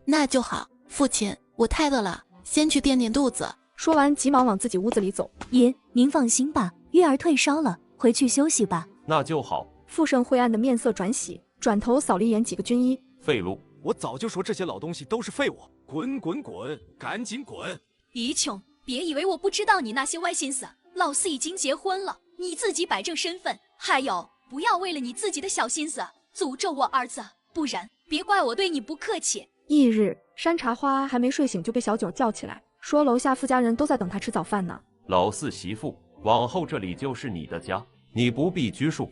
Speaker 2: 那就好。父亲，我太饿了，先去垫垫肚子。
Speaker 1: 说完急忙往自己屋子里走。
Speaker 10: 爷，您放心吧，玉儿退烧了，回去休息吧。
Speaker 5: 那就好。
Speaker 1: 傅盛晦暗的面色转喜，转头扫了一眼几个军医。
Speaker 5: 废物！
Speaker 17: 我早就说这些老东西都是废物，滚滚滚，赶紧滚！
Speaker 13: 姨琼，别以为我不知道你那些歪心思，老四已经结婚了，你自己摆正身份。还有，不要为了你自己的小心思诅咒我儿子，不然别怪我对你不客气。
Speaker 1: 翌日，山茶花还没睡醒就被小九叫起来，说楼下傅家人都在等他吃早饭呢。
Speaker 5: 老四媳妇，往后这里就是你的家，你不必拘束。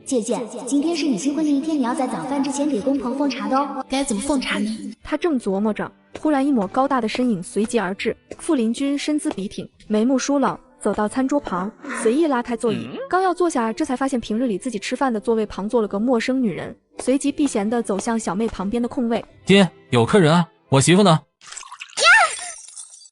Speaker 14: 姐姐，今天是你新婚的一天，你要在早饭之前给公婆奉茶的哦。
Speaker 2: 该怎么奉茶呢？
Speaker 1: 他正琢磨着，忽然一抹高大的身影随即而至。傅林君身姿笔挺，眉目疏冷，走到餐桌旁，随意拉开座椅，刚要坐下，这才发现平日里自己吃饭的座位旁坐了个陌生女人，随即避嫌地走向小妹旁边的空位。
Speaker 8: 爹，有客人啊，我媳妇呢？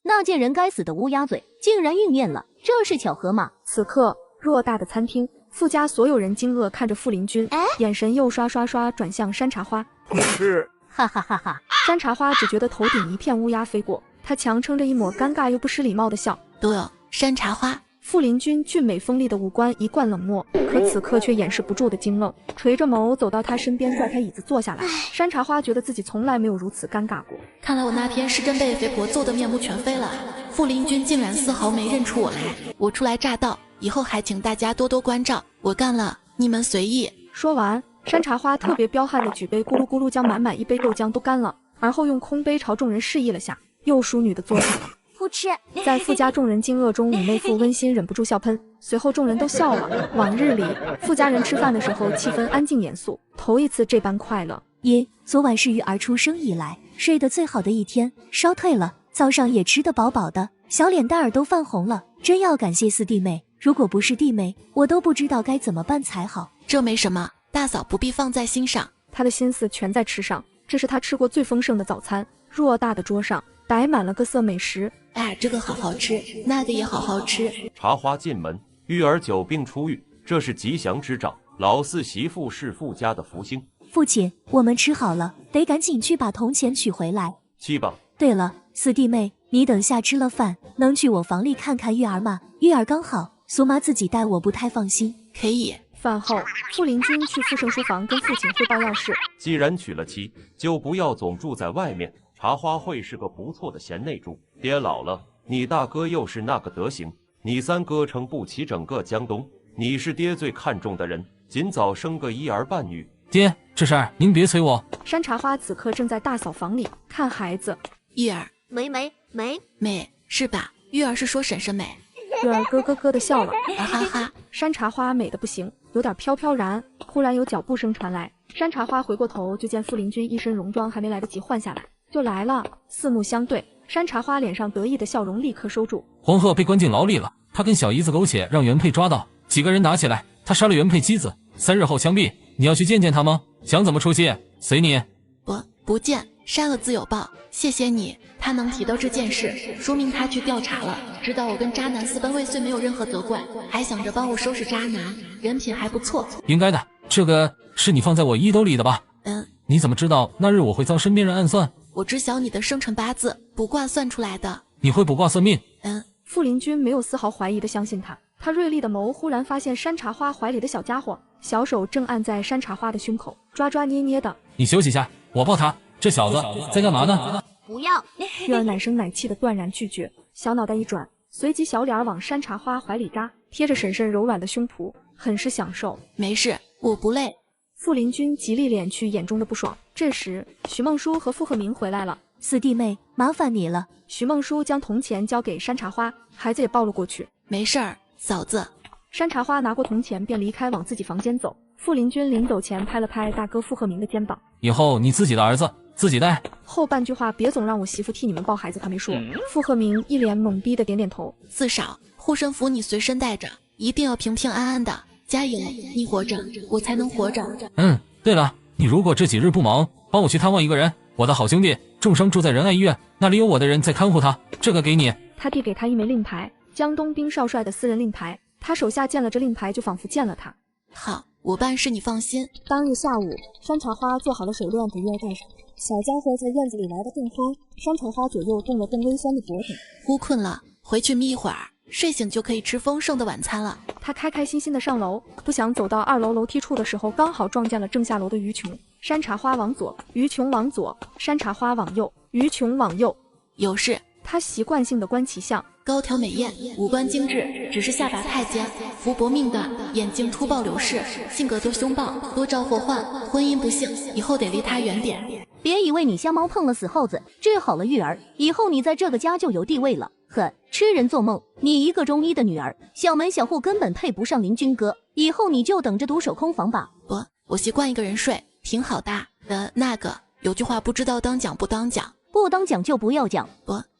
Speaker 11: 那贱人该死的乌鸦嘴，竟然应验了，这是巧合吗？
Speaker 1: 此刻，偌大的餐厅，傅家所有人惊愕看着傅林君，眼神又刷转向山茶花。
Speaker 17: 是，
Speaker 11: 哈哈哈哈！
Speaker 1: 山茶花只觉得头顶一片乌鸦飞过，他强撑着一抹尴尬又不失礼貌的笑。
Speaker 2: 对，山茶花。
Speaker 1: 傅林君俊美锋利的五官一贯冷漠，可此刻却掩饰不住的惊愣，垂着眸走到他身边，拽开椅子坐下来。山茶花觉得自己从来没有如此尴尬过。
Speaker 2: 看来我那天是真被肥婆揍得面目全非了。傅林君竟然丝毫没认出我来，我初来乍到，以后还请大家多多关照，我干了，你们随意。
Speaker 1: 说完，山茶花特别彪悍的举杯，咕噜咕噜将满满一杯豆浆都干了，而后用空杯朝众人示意了下，又淑女的坐下了。
Speaker 10: 不吃。
Speaker 1: 在傅家众人惊愕中，五妹夫温馨忍不住笑喷，随后众人都笑了。往日里，傅家人吃饭的时候气氛安静严肃，头一次这般快乐。
Speaker 10: 爷，昨晚是玉儿出生以来睡得最好的一天，烧退了，早上也吃得饱饱的，小脸蛋儿都泛红了，真要感谢四弟妹，如果不是弟妹，我都不知道该怎么办才好。
Speaker 2: 这没什么，大嫂不必放在心上，
Speaker 1: 她的心思全在吃上，这是她吃过最丰盛的早餐，偌大的桌上摆满了各色美食。
Speaker 2: 这个好好吃，那个也好好吃。
Speaker 5: 茶花进门，玉儿久病初愈，这是吉祥之兆。老四媳妇是傅家的福星。
Speaker 10: 父亲，我们吃好了，得赶紧去把铜钱取回来。
Speaker 5: 去吧。
Speaker 10: 对了，四弟妹，你等下吃了饭，能去我房里看看玉儿吗？玉儿刚好，苏妈自己带我不太放心。
Speaker 2: 可以。
Speaker 1: 饭后，傅林君去傅盛书房跟父亲汇报要事。
Speaker 5: 既然娶了妻，就不要总住在外面。茶花会是个不错的贤内助。爹老了，你大哥又是那个德行，你三哥撑不起整个江东，你是爹最看重的人，尽早生个一儿半女。
Speaker 8: 爹，这事儿您别催我。
Speaker 1: 山茶花此刻正在大嫂房里看孩子。
Speaker 2: 玉儿，美是吧？玉儿是说婶婶美。
Speaker 1: 玉儿咯咯咯的笑了，
Speaker 2: 哈哈哈。
Speaker 1: 山茶花美得不行，有点飘飘然。忽然有脚步声传来，山茶花回过头就见傅林君一身戎装还没来得及换下来，就来了。四目相对，山茶花脸上得意的笑容立刻收住。
Speaker 8: 黄鹤被关进牢里了，他跟小姨子苟且让原配抓到，几个人打起来，他杀了原配妻子，3日后枪毙。你要去见见他吗？想怎么出戏随你。
Speaker 2: 不见，杀了自有报。谢谢你。他能提到这件事，说明他去调查了，知道我跟渣男私奔未遂，没有任何责怪，还想着帮我收拾渣男，人品还不错。
Speaker 8: 应该的，这个是你放在我衣兜里的吧？你怎么知道那日我会遭身边人暗算？
Speaker 2: 我知晓你的生辰八字，卜卦算出来的。
Speaker 8: 你会卜卦算命？
Speaker 1: 傅林君没有丝毫怀疑的相信他，他锐利的眸忽然发现山茶花怀里的小家伙，小手正按在山茶花的胸口，抓抓捏捏的。
Speaker 8: 你休息一下，我抱他。这小子在干嘛呢？
Speaker 9: 不要！
Speaker 1: 玉儿奶声奶气的断然拒绝，小脑袋一转，随即小脸往山茶花怀里扎，贴着婶婶柔软的胸脯，很是享受。
Speaker 2: 没事，我不累。
Speaker 1: 傅林君极力敛去眼中的不爽。这时，徐梦书和傅鹤鸣回来了。
Speaker 11: 四弟妹，麻烦你了。
Speaker 1: 徐梦书将铜钱交给山茶花，孩子也抱了过去。
Speaker 2: 没事儿，嫂子。
Speaker 1: 山茶花拿过铜钱便离开，往自己房间走。傅林君临走前拍了拍大哥傅鹤鸣的肩膀，
Speaker 8: 以后你自己的儿子自己带。
Speaker 1: 后半句话别总让我媳妇替你们抱孩子，他没说。傅鹤鸣一脸懵逼的点点头。
Speaker 2: 四嫂，护身符你随身带着，一定要平平安安的，加油！你活着，我才能活着。
Speaker 8: 对了，你如果这几日不忙，帮我去探望一个人，我的好兄弟重伤住在仁爱医院，那里有我的人在看护他，这个给你。
Speaker 1: 他递给他一枚令牌，江东兵少帅的私人令牌。他手下见了这令牌，就仿佛见了他。
Speaker 2: 好，我办事你放心。
Speaker 1: 当日下午，山茶花做好了手链给玉儿戴上。小家伙在院子里玩得更欢，山茶花左右动了动微酸的脖子。
Speaker 2: 呼困了，回去眯一会儿，睡醒就可以吃丰盛的晚餐了。
Speaker 1: 他开开心心的上楼，不想走到2楼楼梯处的时候，刚好撞见了正下楼的于琼。山茶花往左，于琼往左，山茶花往右，于琼往右。
Speaker 2: 有事。
Speaker 1: 他习惯性的观其相，
Speaker 2: 高挑美艳，五官精致，只是下巴太尖，福薄命短，眼睛突暴流逝，性格多凶暴，多招祸患，婚姻不幸，以后得离他远点。
Speaker 11: 别以为你瞎猫碰了死耗子，治好了玉儿，以后你在这个家就有地位了。呵，痴人做梦！你一个中医的女儿，小门小户根本配不上林军哥，以后你就等着独守空房吧。
Speaker 2: 我习惯一个人睡，挺好的。那个有句话不知道当讲不当讲，
Speaker 11: 不当讲就不要讲。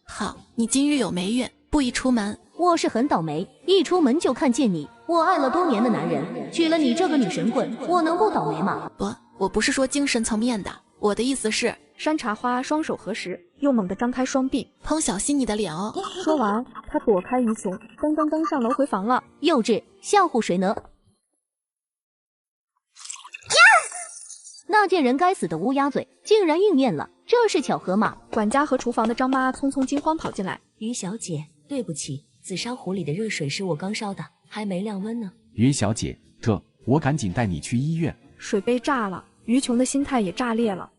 Speaker 2: 好，你今日有霉运，不宜出门。
Speaker 11: 我是很倒霉，一出门就看见你。我爱了多年的男人，娶了你这个女神棍，我能不倒霉吗？
Speaker 2: 我不是说精神层面的，我的意思是……
Speaker 1: 山茶花双手合十，又猛地张开双臂，
Speaker 2: 砰！小心你的脸哦！
Speaker 1: 说完，他躲开于琼，噔上楼回房了。
Speaker 11: 幼稚，吓唬谁呢？那贱人该死的乌鸦嘴，竟然应验了，这是巧合吗？
Speaker 1: 管家和厨房的张妈匆匆惊慌跑进来。
Speaker 4: 于小姐，对不起，紫砂壶里的热水是我刚烧的，还没晾温呢。
Speaker 19: 于小姐，我赶紧带你去医院。
Speaker 1: 水杯炸了，于琼的心态也炸裂了。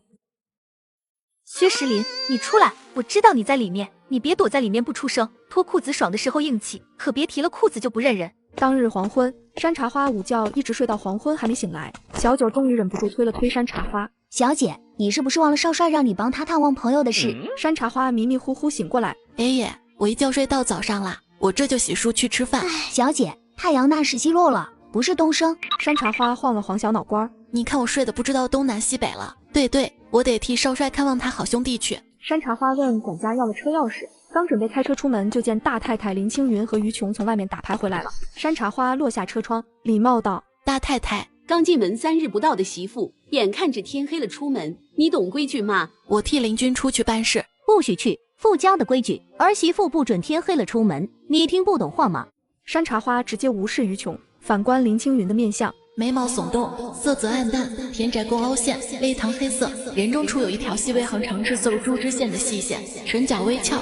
Speaker 13: 薛石林，你出来！我知道你在里面，你别躲在里面不出声。脱裤子爽的时候硬气，可别提了裤子就不认人。
Speaker 1: 当日黄昏，山茶花午觉一直睡到黄昏还没醒来，小九终于忍不住推了推山茶花。
Speaker 10: 小姐，你是不是忘了少帅让你帮他探望朋友的事？
Speaker 1: 山茶花迷迷糊糊醒过来。
Speaker 2: 爷，我一觉睡到早上了，我这就洗漱去吃饭。
Speaker 10: 小姐，太阳那是西落了，不是东升。
Speaker 1: 山茶花晃了晃小脑瓜，
Speaker 2: 你看我睡得不知道东南西北了。对，我得替少帅看望他好兄弟去。
Speaker 1: 山茶花问管家要了车钥匙，刚准备开车出门，就见大太太林青云和于琼从外面打牌回来了。山茶花落下车窗，礼貌道：
Speaker 15: 大太太，刚进门3日不到的媳妇，眼看着天黑了出门，你懂规矩吗？
Speaker 2: 我替林君出去办事。
Speaker 11: 不许去，傅家的规矩，儿媳妇不准天黑了出门，你听不懂话吗？
Speaker 1: 山茶花直接无视于琼，反观林青云的面相，
Speaker 2: 眉毛耸动，色泽暗淡，田窄共凹陷，微堂黑色，人中处有一条细微横长赤色如珠之线的细线，唇角微翘。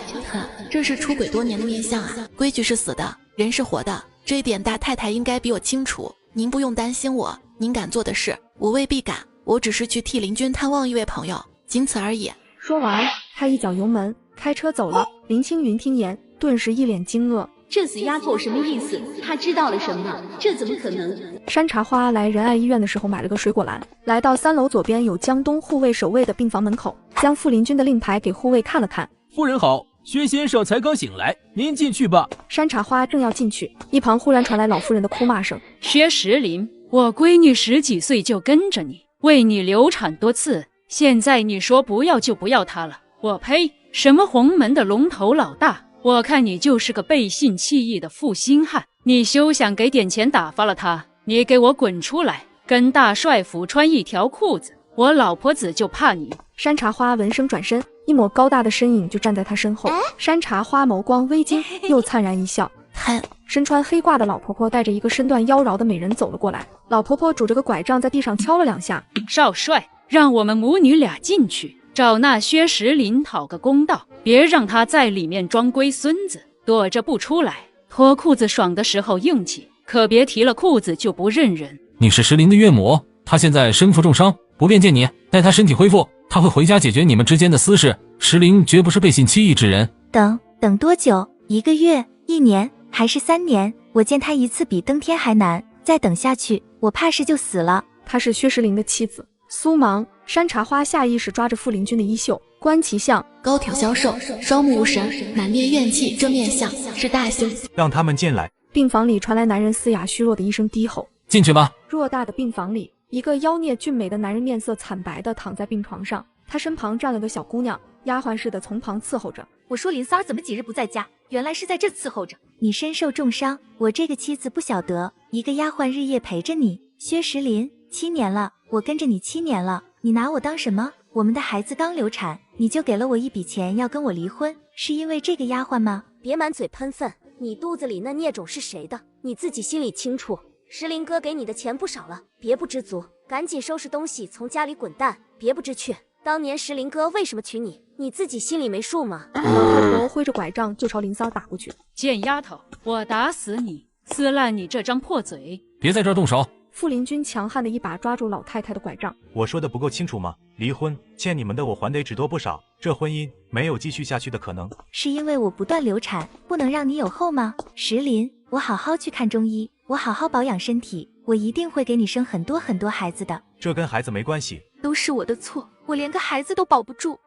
Speaker 2: 这是出轨多年的面相啊！规矩是死的，人是活的，这一点大太太应该比我清楚。您不用担心我，您敢做的事，我未必敢。我只是去替林君探望一位朋友，仅此而已。
Speaker 1: 说完，他一脚油门，开车走了。林青云听言，顿时一脸惊愕。
Speaker 15: 这死丫头什么意思？她知道了什么？这怎么可能？
Speaker 1: 山茶花来仁爱医院的时候买了个水果篮，来到3楼左边有江东护卫守卫的病房门口，将傅林军的令牌给护卫看了看。
Speaker 20: 夫人好，薛先生才刚醒来，您进去吧。
Speaker 1: 山茶花正要进去，一旁忽然传来老夫人的哭骂声。
Speaker 21: 薛石林，我闺女10几岁就跟着你，为你流产多次，现在你说不要就不要她了，我呸！什么洪门的龙头老大，我看你就是个背信弃义的负心汉，你休想给点钱打发了他，你给我滚出来，跟大帅府穿一条裤子，我老婆子就怕你。
Speaker 1: 山茶花闻声转身，一抹高大的身影就站在他身后。山茶花眸光微惊，又灿然一笑。身穿黑褂的老婆婆带着一个身段妖娆的美人走了过来，老婆婆拄着个拐杖在地上敲了2下。
Speaker 21: 少帅，让我们母女俩进去，找那薛石林讨个公道，别让他在里面装龟孙子，躲着不出来。脱裤子爽的时候硬气，可别提了裤子就不认人。
Speaker 8: 你是石林的岳母，他现在身负重伤，不便见你，待他身体恢复，他会回家解决你们之间的私事。石林绝不是背信弃义之人。
Speaker 22: 等多久？1个月、1年，还是3年？我见他一次比登天还难，再等下去，我怕是就死了。
Speaker 1: 她是薛石林的妻子苏芒。山茶花下意识抓着傅林军的衣袖，观其相，
Speaker 2: 高挑消瘦，双目无神，满面怨气，这面相是大凶。
Speaker 16: 让他们进来。
Speaker 1: 病房里传来男人嘶哑虚弱的一声低吼。
Speaker 8: 进去吧。
Speaker 1: 偌大的病房里，一个妖孽俊美的男人面色惨白的躺在病床上，他身旁站了个小姑娘，丫鬟似的从旁伺候着。
Speaker 22: 我说林三儿怎么几日不在家，原来是在这伺候着。你身受重伤，我这个妻子不晓得，一个丫鬟日夜陪着你。薛石林，7年了，我跟着你7年了，你拿我当什么？我们的孩子刚流产，你就给了我一笔钱要跟我离婚，是因为这个丫鬟吗？
Speaker 9: 别满嘴喷粪，你肚子里那孽种是谁的？你自己心里清楚。石林哥给你的钱不少了，别不知足，赶紧收拾东西从家里滚蛋，别不知趣。当年石林哥为什么娶你，你自己心里没数吗？
Speaker 1: 老太婆挥着拐杖就朝林三打过去。
Speaker 21: 贱丫头，我打死你，撕烂你这张破嘴！
Speaker 8: 别在这儿动手！
Speaker 1: 傅林军强悍的一把抓住老太太的拐杖。
Speaker 16: 我说的不够清楚吗？离婚欠你们的我还得只多不少，这婚姻没有继续下去的可能。
Speaker 22: 是因为我不断流产，不能让你有后吗？石林，我好好去看中医，我好好保养身体，我一定会给你生很多很多孩子的。
Speaker 16: 这跟孩子没关系，
Speaker 22: 都是我的错，我连个孩子都保不住。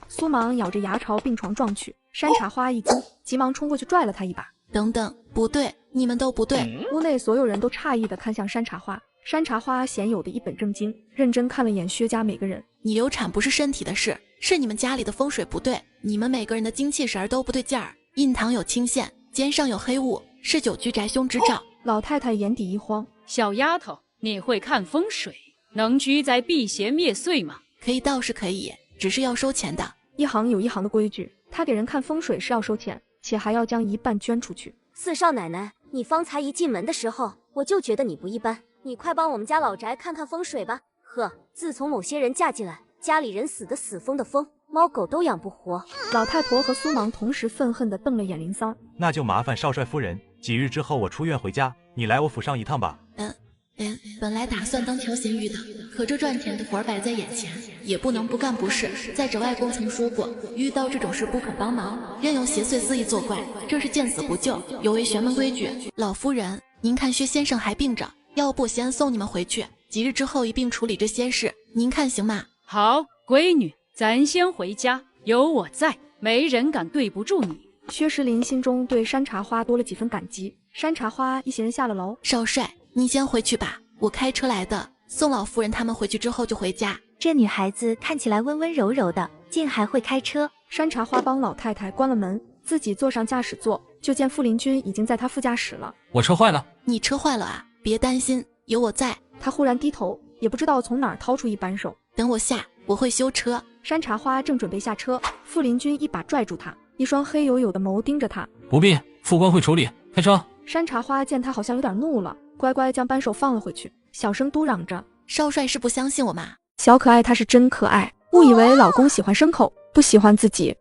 Speaker 1: 苏芒咬着牙朝病床撞去，山茶花一惊，急忙冲过去拽了他一把。
Speaker 2: 等等，不对，你们都不对。
Speaker 1: 屋内所有人都诧异地看向山茶花，山茶花鲜有的一本正经，认真看了眼薛家每个人。
Speaker 2: 你流产不是身体的事，是你们家里的风水不对，你们每个人的精气神都不对劲儿。印堂有青线，肩上有黑雾，是久居宅凶之兆。
Speaker 1: 老太太眼底一慌，
Speaker 21: 小丫头，你会看风水，能居在辟邪灭祟吗？
Speaker 2: 可以，倒是可以，只是要收钱的。
Speaker 1: 一行有一行的规矩，他给人看风水是要收钱，且还要将一半捐出去。
Speaker 9: 四少奶奶，你方才一进门的时候，我就觉得你不一般，你快帮我们家老宅看看风水吧。呵，自从某些人嫁进来，家里人死的死，疯的疯，猫狗都养不活。
Speaker 1: 老太婆和苏芒同时愤恨地瞪了眼林三儿。
Speaker 16: 那就麻烦少帅夫人，几日之后我出院回家，你来我府上一趟吧。
Speaker 2: 本来打算当条咸鱼的，可这赚钱的活儿摆在眼前，也不能不干不是。再者外公曾说过，遇到这种事不可帮忙，任由邪祟肆意作怪，这是见死不救，有违玄门规矩。老夫人，您看薛先生还病着，要不先送你们回去，几日之后一并处理这些事，您看行吗？
Speaker 21: 好，闺女，咱先回家，有我在，没人敢对不住你。
Speaker 1: 薛石林心中对山茶花多了几分感激。山茶花一行人下了楼。
Speaker 2: 少帅，你先回去吧，我开车来的，送老夫人他们回去之后就回家。
Speaker 22: 这女孩子看起来温温柔柔的，竟还会开车。
Speaker 1: 山茶花帮老太太关了门，自己坐上驾驶座，就见傅林军已经在他副驾驶了。
Speaker 8: 我车坏了。
Speaker 2: 你车坏了啊？别担心，有我在。
Speaker 1: 他忽然低头，也不知道从哪儿掏出一扳手。
Speaker 2: 等我下，我会修车。
Speaker 1: 山茶花正准备下车，傅林军一把拽住他，一双黑黝黝的眸盯着他。
Speaker 8: 不必，副官会处理，开车。
Speaker 1: 山茶花见他好像有点怒了，乖乖将扳手放了回去，小声嘟嚷着：
Speaker 2: 少帅是不相信我吗？
Speaker 1: 小可爱他是真可爱，误以为老公喜欢牲口，不喜欢自己。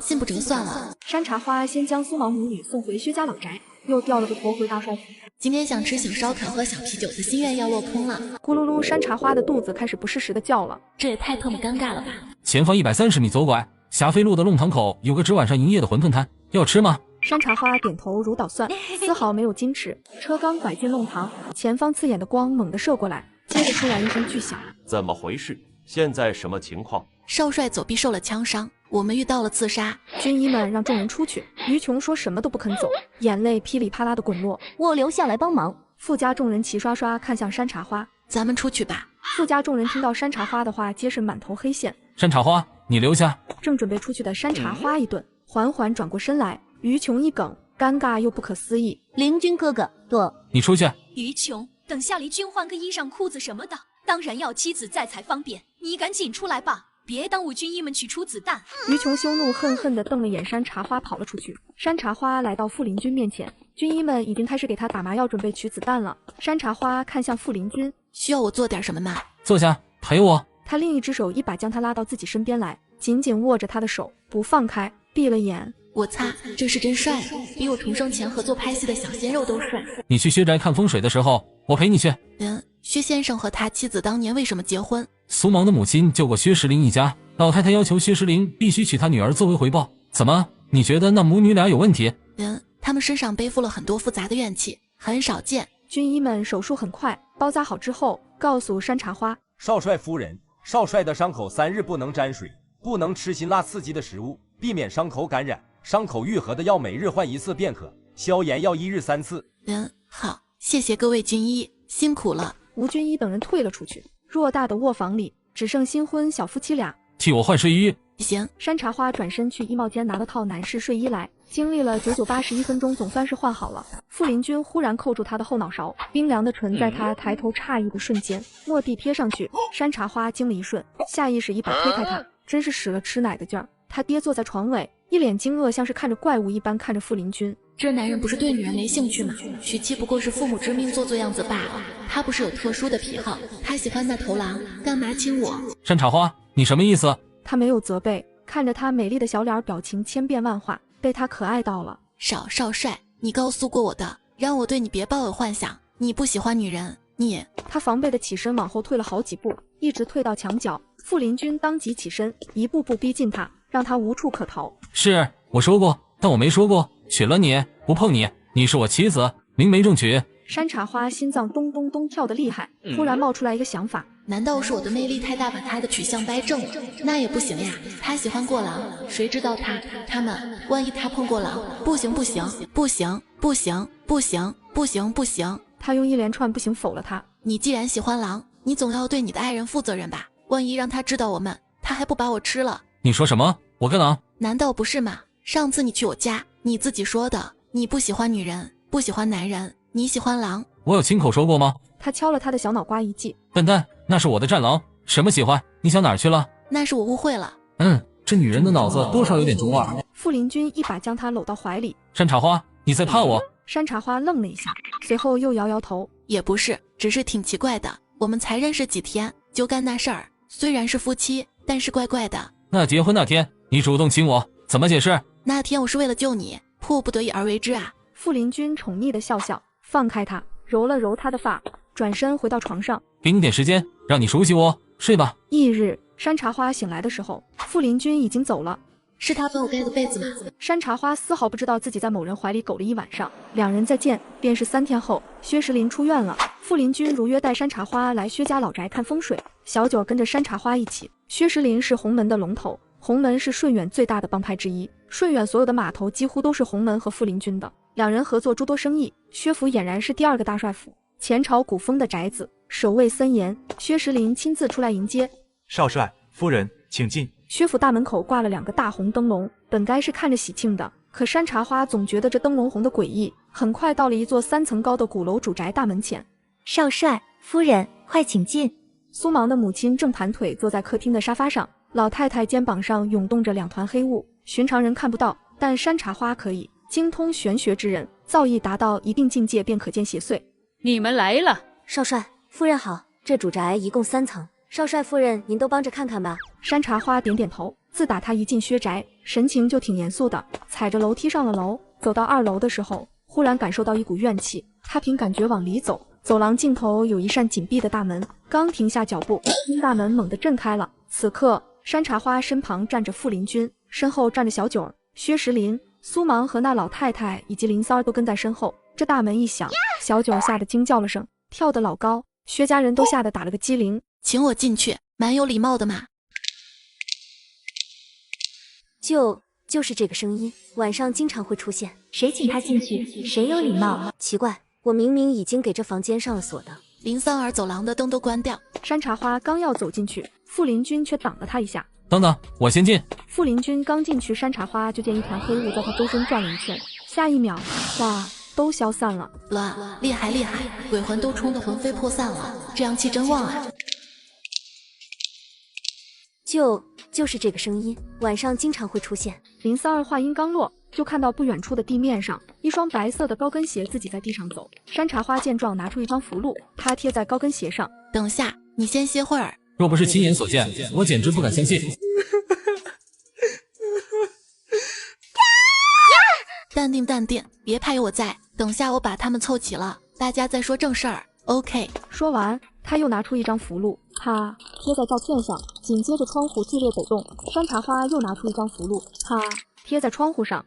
Speaker 2: 信不准算了。
Speaker 1: 山茶花先将苏芒母女送回薛家老宅，又调了个头回大帅府。
Speaker 2: 今天想吃醒烧烤喝小啤酒的心愿要落空了。
Speaker 1: 咕噜噜，山茶花的肚子开始不适时的叫了。
Speaker 2: 这也太特么尴尬了吧。
Speaker 8: 前方130米左拐，霞飞路的弄堂口有个只晚上营业的馄饨摊，要吃吗？
Speaker 1: 山茶花点头如捣蒜，丝毫没有矜持。车刚拐进弄堂，前方刺眼的光猛地射过来，接着突然一声巨响。
Speaker 5: 怎么回事？现在什么情况？
Speaker 2: 少帅左臂受了枪伤，我们遇到了刺杀。
Speaker 1: 军医们让众人出去，于琼说什么都不肯走，眼泪噼里啪啦的滚落。
Speaker 22: 我留下来帮忙。
Speaker 1: 傅家众人齐刷刷看向山茶花，
Speaker 2: 咱们出去吧。
Speaker 1: 傅家众人听到山茶花的话，皆是满头黑线。
Speaker 8: 山茶花，你留下。
Speaker 1: 正准备出去的山茶花一顿，缓缓转过身来，于琼一梗，尴尬又不可思议。
Speaker 22: 灵君哥哥，
Speaker 8: 你出去。
Speaker 13: 于琼，等下离君换个衣裳裤子什么的，当然要妻子在才方便。你赶紧出来吧，别耽误军医们取出子弹。
Speaker 1: 于琼羞怒恨恨地瞪了眼山茶花，跑了出去。山茶花来到傅林军面前，军医们已经开始给他打麻药，准备取子弹了。山茶花看向傅林军，
Speaker 2: 需要我做点什么吗？
Speaker 8: 坐下，陪我。
Speaker 1: 他另一只手一把将他拉到自己身边来，紧紧握着他的手不放开，闭了眼。
Speaker 2: 我擦，这是真帅，比我重生前合作拍戏的小鲜肉都帅。
Speaker 8: 你去薛宅看风水的时候，我陪你去。
Speaker 2: 薛先生和他妻子当年为什么结婚？
Speaker 8: 苏芒的母亲救过薛石林一家，老太太要求薛石林必须娶她女儿作为回报。怎么？你觉得那母女俩有问题？
Speaker 2: 他们身上背负了很多复杂的怨气，很少见。
Speaker 1: 军医们手术很快，包扎好之后，告诉山茶花，
Speaker 18: 少帅夫人，少帅的伤口3日不能沾水，不能吃辛辣刺激的食物，避免伤口感染。伤口愈合的药每日换1次便可，消炎药1日3次。
Speaker 2: 好，谢谢各位军医，辛苦了。
Speaker 1: 吴军医等人退了出去，偌大的卧房里只剩新婚小夫妻俩。
Speaker 8: 替我换睡衣。
Speaker 2: 行。
Speaker 1: 山茶花转身去衣帽间拿了套男士睡衣来，经历了9981分钟，总算是换好了。傅林军忽然扣住他的后脑勺，冰凉的唇在他抬头诧异的瞬间蓦地贴上去。山茶花惊了一瞬，下意识一把推开他，真是使了吃奶的劲儿。他跌坐在床尾，一脸惊愕，像是看着怪物一般看着傅林军。
Speaker 2: 这男人不是对女人没兴趣吗？娶妻不过是父母之命，做做样子罢了。他不是有特殊的癖好，他喜欢那头狼，干嘛亲我？
Speaker 8: 山茶花，你什么意思？
Speaker 1: 他没有责备，看着他美丽的小脸，表情千变万化，被他可爱到了。
Speaker 2: 少帅，你告诉过我的，让我对你别抱有幻想。你不喜欢女人，你……
Speaker 1: 他防备的起身往后退了好几步，一直退到墙角。傅林军当即起身，一步步逼近他，让他无处可逃。
Speaker 8: 是我说过，但我没说过娶了你不碰你，你是我妻子，明媒正娶。
Speaker 1: 山茶花心脏咚咚咚跳得厉害，忽然冒出来一个想法，
Speaker 2: 难道是我的魅力太大，把他的取向掰正了？那也不行呀，他喜欢过狼，谁知道他们万一他碰过狼，不行。
Speaker 1: 他用一连串不行否了他。
Speaker 2: 你既然喜欢狼，你总要对你的爱人负责任吧？万一让他知道我们，他还不把我吃了？
Speaker 8: 你说什么？我跟狼？
Speaker 2: 难道不是吗？上次你去我家，你自己说的，你不喜欢女人，不喜欢男人，你喜欢狼。
Speaker 8: 我有亲口说过吗？
Speaker 1: 他敲了他的小脑瓜一记。
Speaker 8: 笨蛋，那是我的战狼，什么喜欢？你想哪儿去了？
Speaker 2: 那是我误会了。
Speaker 8: 这女人的脑子多少有点中二。
Speaker 1: 傅林军一把将他搂到怀里。
Speaker 8: 山茶花，你在怕我？
Speaker 1: 山茶花愣了一下，随后又摇摇头。
Speaker 2: 也不是，只是挺奇怪的，我们才认识几天就干那事儿，虽然是夫妻，但是怪怪的。
Speaker 8: 那结婚那天你主动亲我，怎么解释？
Speaker 2: 那天我是为了救你，迫不得已而为之啊。
Speaker 1: 傅林军宠溺的笑笑，放开他，揉了揉他的发，转身回到床上。
Speaker 8: 给你点时间，让你熟悉我，睡吧。
Speaker 1: 翌日，山茶花醒来的时候，傅林军已经走了。
Speaker 2: 是他帮我盖的被子吗？
Speaker 1: 山茶花丝毫不知道自己在某人怀里苟了一晚上。两人再见便是3天后，薛石林出院了。傅林军如约带山茶花来薛家老宅看风水，小九跟着山茶花一起。薛石林是洪门的龙头，洪门是顺远最大的帮派之一，顺远所有的码头几乎都是洪门和傅林军的，两人合作诸多生意。薛府俨然是第2个大帅府，前朝古风的宅子，守卫森严。薛石林亲自出来迎接。
Speaker 16: 少帅夫人请进。
Speaker 1: 薛府大门口挂了2个大红灯笼，本该是看着喜庆的，可山茶花总觉得这灯笼红的诡异。很快到了一座3层高的鼓楼主宅大门前。
Speaker 22: 少帅夫人，快请进。
Speaker 1: 苏芒的母亲正盘腿坐在客厅的沙发上，老太太肩膀上涌动着2团黑雾，寻常人看不到，但山茶花可以。精通玄学之人，造诣达到一定境界便可见邪祟。
Speaker 21: 你们来了。
Speaker 9: 少帅夫人好，这主宅一共3层，少帅夫人您都帮着看看吧。
Speaker 1: 山茶花点点头。自打他一进薛宅，神情就挺严肃的，踩着楼梯上了楼。走到2楼的时候，忽然感受到一股怨气，他凭感觉往里走。走廊尽头有一扇紧闭的大门，刚停下脚步，大门猛地震开了。此刻山茶花身旁站着傅林军，身后站着小九、薛石林、苏芒和那老太太以及林三儿都跟在身后。这大门一响，小九吓得惊叫了声，跳得老高，薛家人都吓得打了个激灵。
Speaker 2: 请我进去，蛮有礼貌的嘛。
Speaker 9: 就是这个声音，晚上经常会出现。
Speaker 22: 谁请他进去？谁有礼貌？
Speaker 9: 奇怪，我明明已经给这房间上了锁的。
Speaker 2: 林三儿走廊的灯都关掉。
Speaker 1: 山茶花刚要走进去，傅林君却挡了他一下。
Speaker 8: 等等，我先进。
Speaker 1: 傅林君刚进去，山茶花就见一团黑雾在他周身转了一圈，下一秒，哇，都消散了。
Speaker 2: 乱，厉害厉害，鬼魂都冲得魂飞魄散了，这阳气真旺啊！
Speaker 9: 就是这个声音，晚上经常会出现。
Speaker 1: 林三儿话音刚落，就看到不远处的地面上一双白色的高跟鞋自己在地上走。山茶花见状，拿出一张符箓，他贴在高跟鞋上。
Speaker 2: 等下，你先歇会儿。
Speaker 8: 若不是亲眼所见，我简直不敢相信。
Speaker 2: 淡定淡定，别怕有我在。等下我把他们凑齐了，大家再说正事儿。OK。
Speaker 1: 说完，他又拿出一张符箓，啪贴在照片上，紧接着窗户剧烈抖动。山茶花又拿出一张符箓，啪贴在窗户上。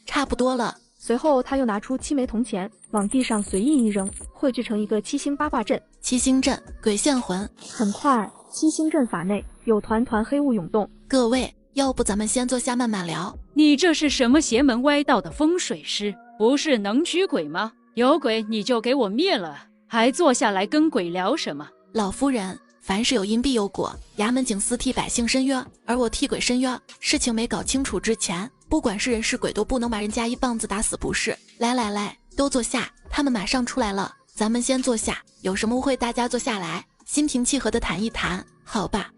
Speaker 2: 差不多了。
Speaker 1: 随后他又拿出7枚铜钱，往地上随意一扔，汇聚成一个7星八卦阵。
Speaker 2: 7星阵，鬼现魂。
Speaker 1: 很快，7星阵法内有团团黑雾涌动。
Speaker 2: 各位，要不咱们先坐下慢慢聊。
Speaker 21: 你这是什么邪门歪道的风水师？不是能驱鬼吗？有鬼你就给我灭了，还坐下来跟鬼聊什么？
Speaker 2: 老夫人，凡事有因必有果，衙门警司替百姓申冤，而我替鬼申冤。事情没搞清楚之前，不管是人是鬼都不能把人家一棒子打死，不是？来，都坐下，他们马上出来了，咱们先坐下，有什么误会大家坐下来，心平气和的谈一谈，好吧？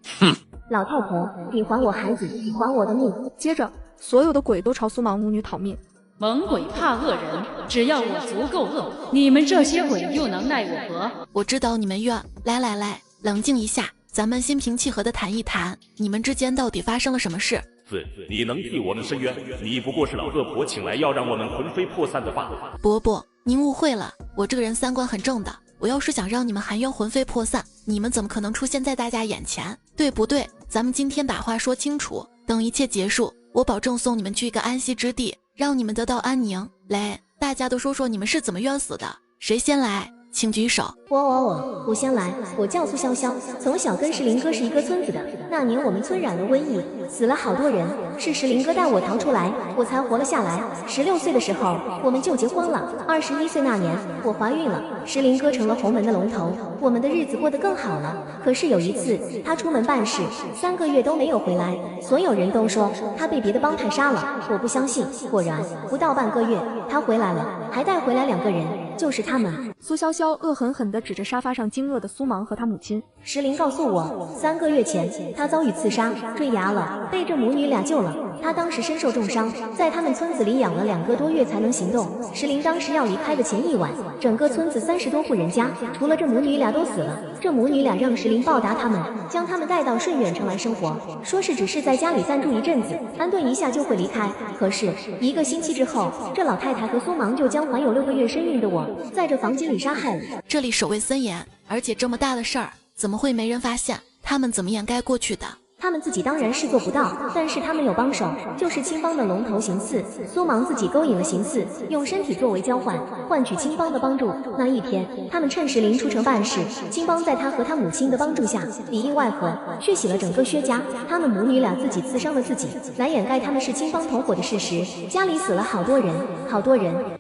Speaker 9: 老太婆，你还我孩子，还我的命！
Speaker 1: 接着，所有的鬼都朝苏芒母女讨命。
Speaker 21: 猛鬼怕恶人，只要我足够恶，你们这些鬼又能奈我何？
Speaker 2: 我知道你们怨，来，冷静一下，咱们心平气和的谈一谈，你们之间到底发生了什么事？
Speaker 3: 你能替我们申冤？你不过是老恶婆请来要让我们魂飞魄散的罢了。
Speaker 2: 伯伯，您误会了，我这个人三观很正的，我要是想让你们含冤魂飞魄散，你们怎么可能出现在大家眼前？对不对？咱们今天把话说清楚，等一切结束，我保证送你们去一个安息之地，让你们得到安宁。来，大家都说说你们是怎么冤死的，谁先来？请举手。
Speaker 9: 我先来。我叫苏潇潇，从小跟石林哥是一个村子的。那年我们村染了瘟疫，死了好多人，是石林哥带我逃出来，我才活了下来。16岁的时候我们就结婚了，21岁那年我怀孕了，石林哥成了洪门的龙头，我们的日子过得更好了。可是有一次他出门办事，3个月都没有回来，所有人都说他被别的帮派杀了，我不相信。果然不到半个月他回来了，还带回来2个人，就是他们。
Speaker 1: 苏潇潇恶狠狠地指着沙发上惊愕的苏芒和他母亲。
Speaker 9: 石林告诉我，3个月前他遭遇刺杀，坠崖了，被这母女俩救了。他当时身受重伤，在他们村子里养了2个多月才能行动。石林当时要离开的前一晚，整个村子30多户人家，除了这母女俩都死了。这母女俩让石林报答他们，将他们带到顺远城来生活，说是只是在家里暂住一阵子，安顿一下就会离开。可是1个星期之后，这老太太和苏芒就将怀有6个月身孕的我在这房间里杀害了。
Speaker 2: 这里守卫森严，而且这么大的事儿，怎么会没人发现？他们怎么掩盖过去的？
Speaker 9: 他们自己当然是做不到，但是他们有帮手，就是青帮的龙头邢四。苏芒自己勾引了邢四，用身体作为交换，换取青帮的帮助。那一天，他们趁石林出城办事，青帮在他和他母亲的帮助下，里应外合，血洗了整个薛家。他们母女俩自己刺伤了自己，来掩盖他们是青帮同伙的事实。家里死了好多人。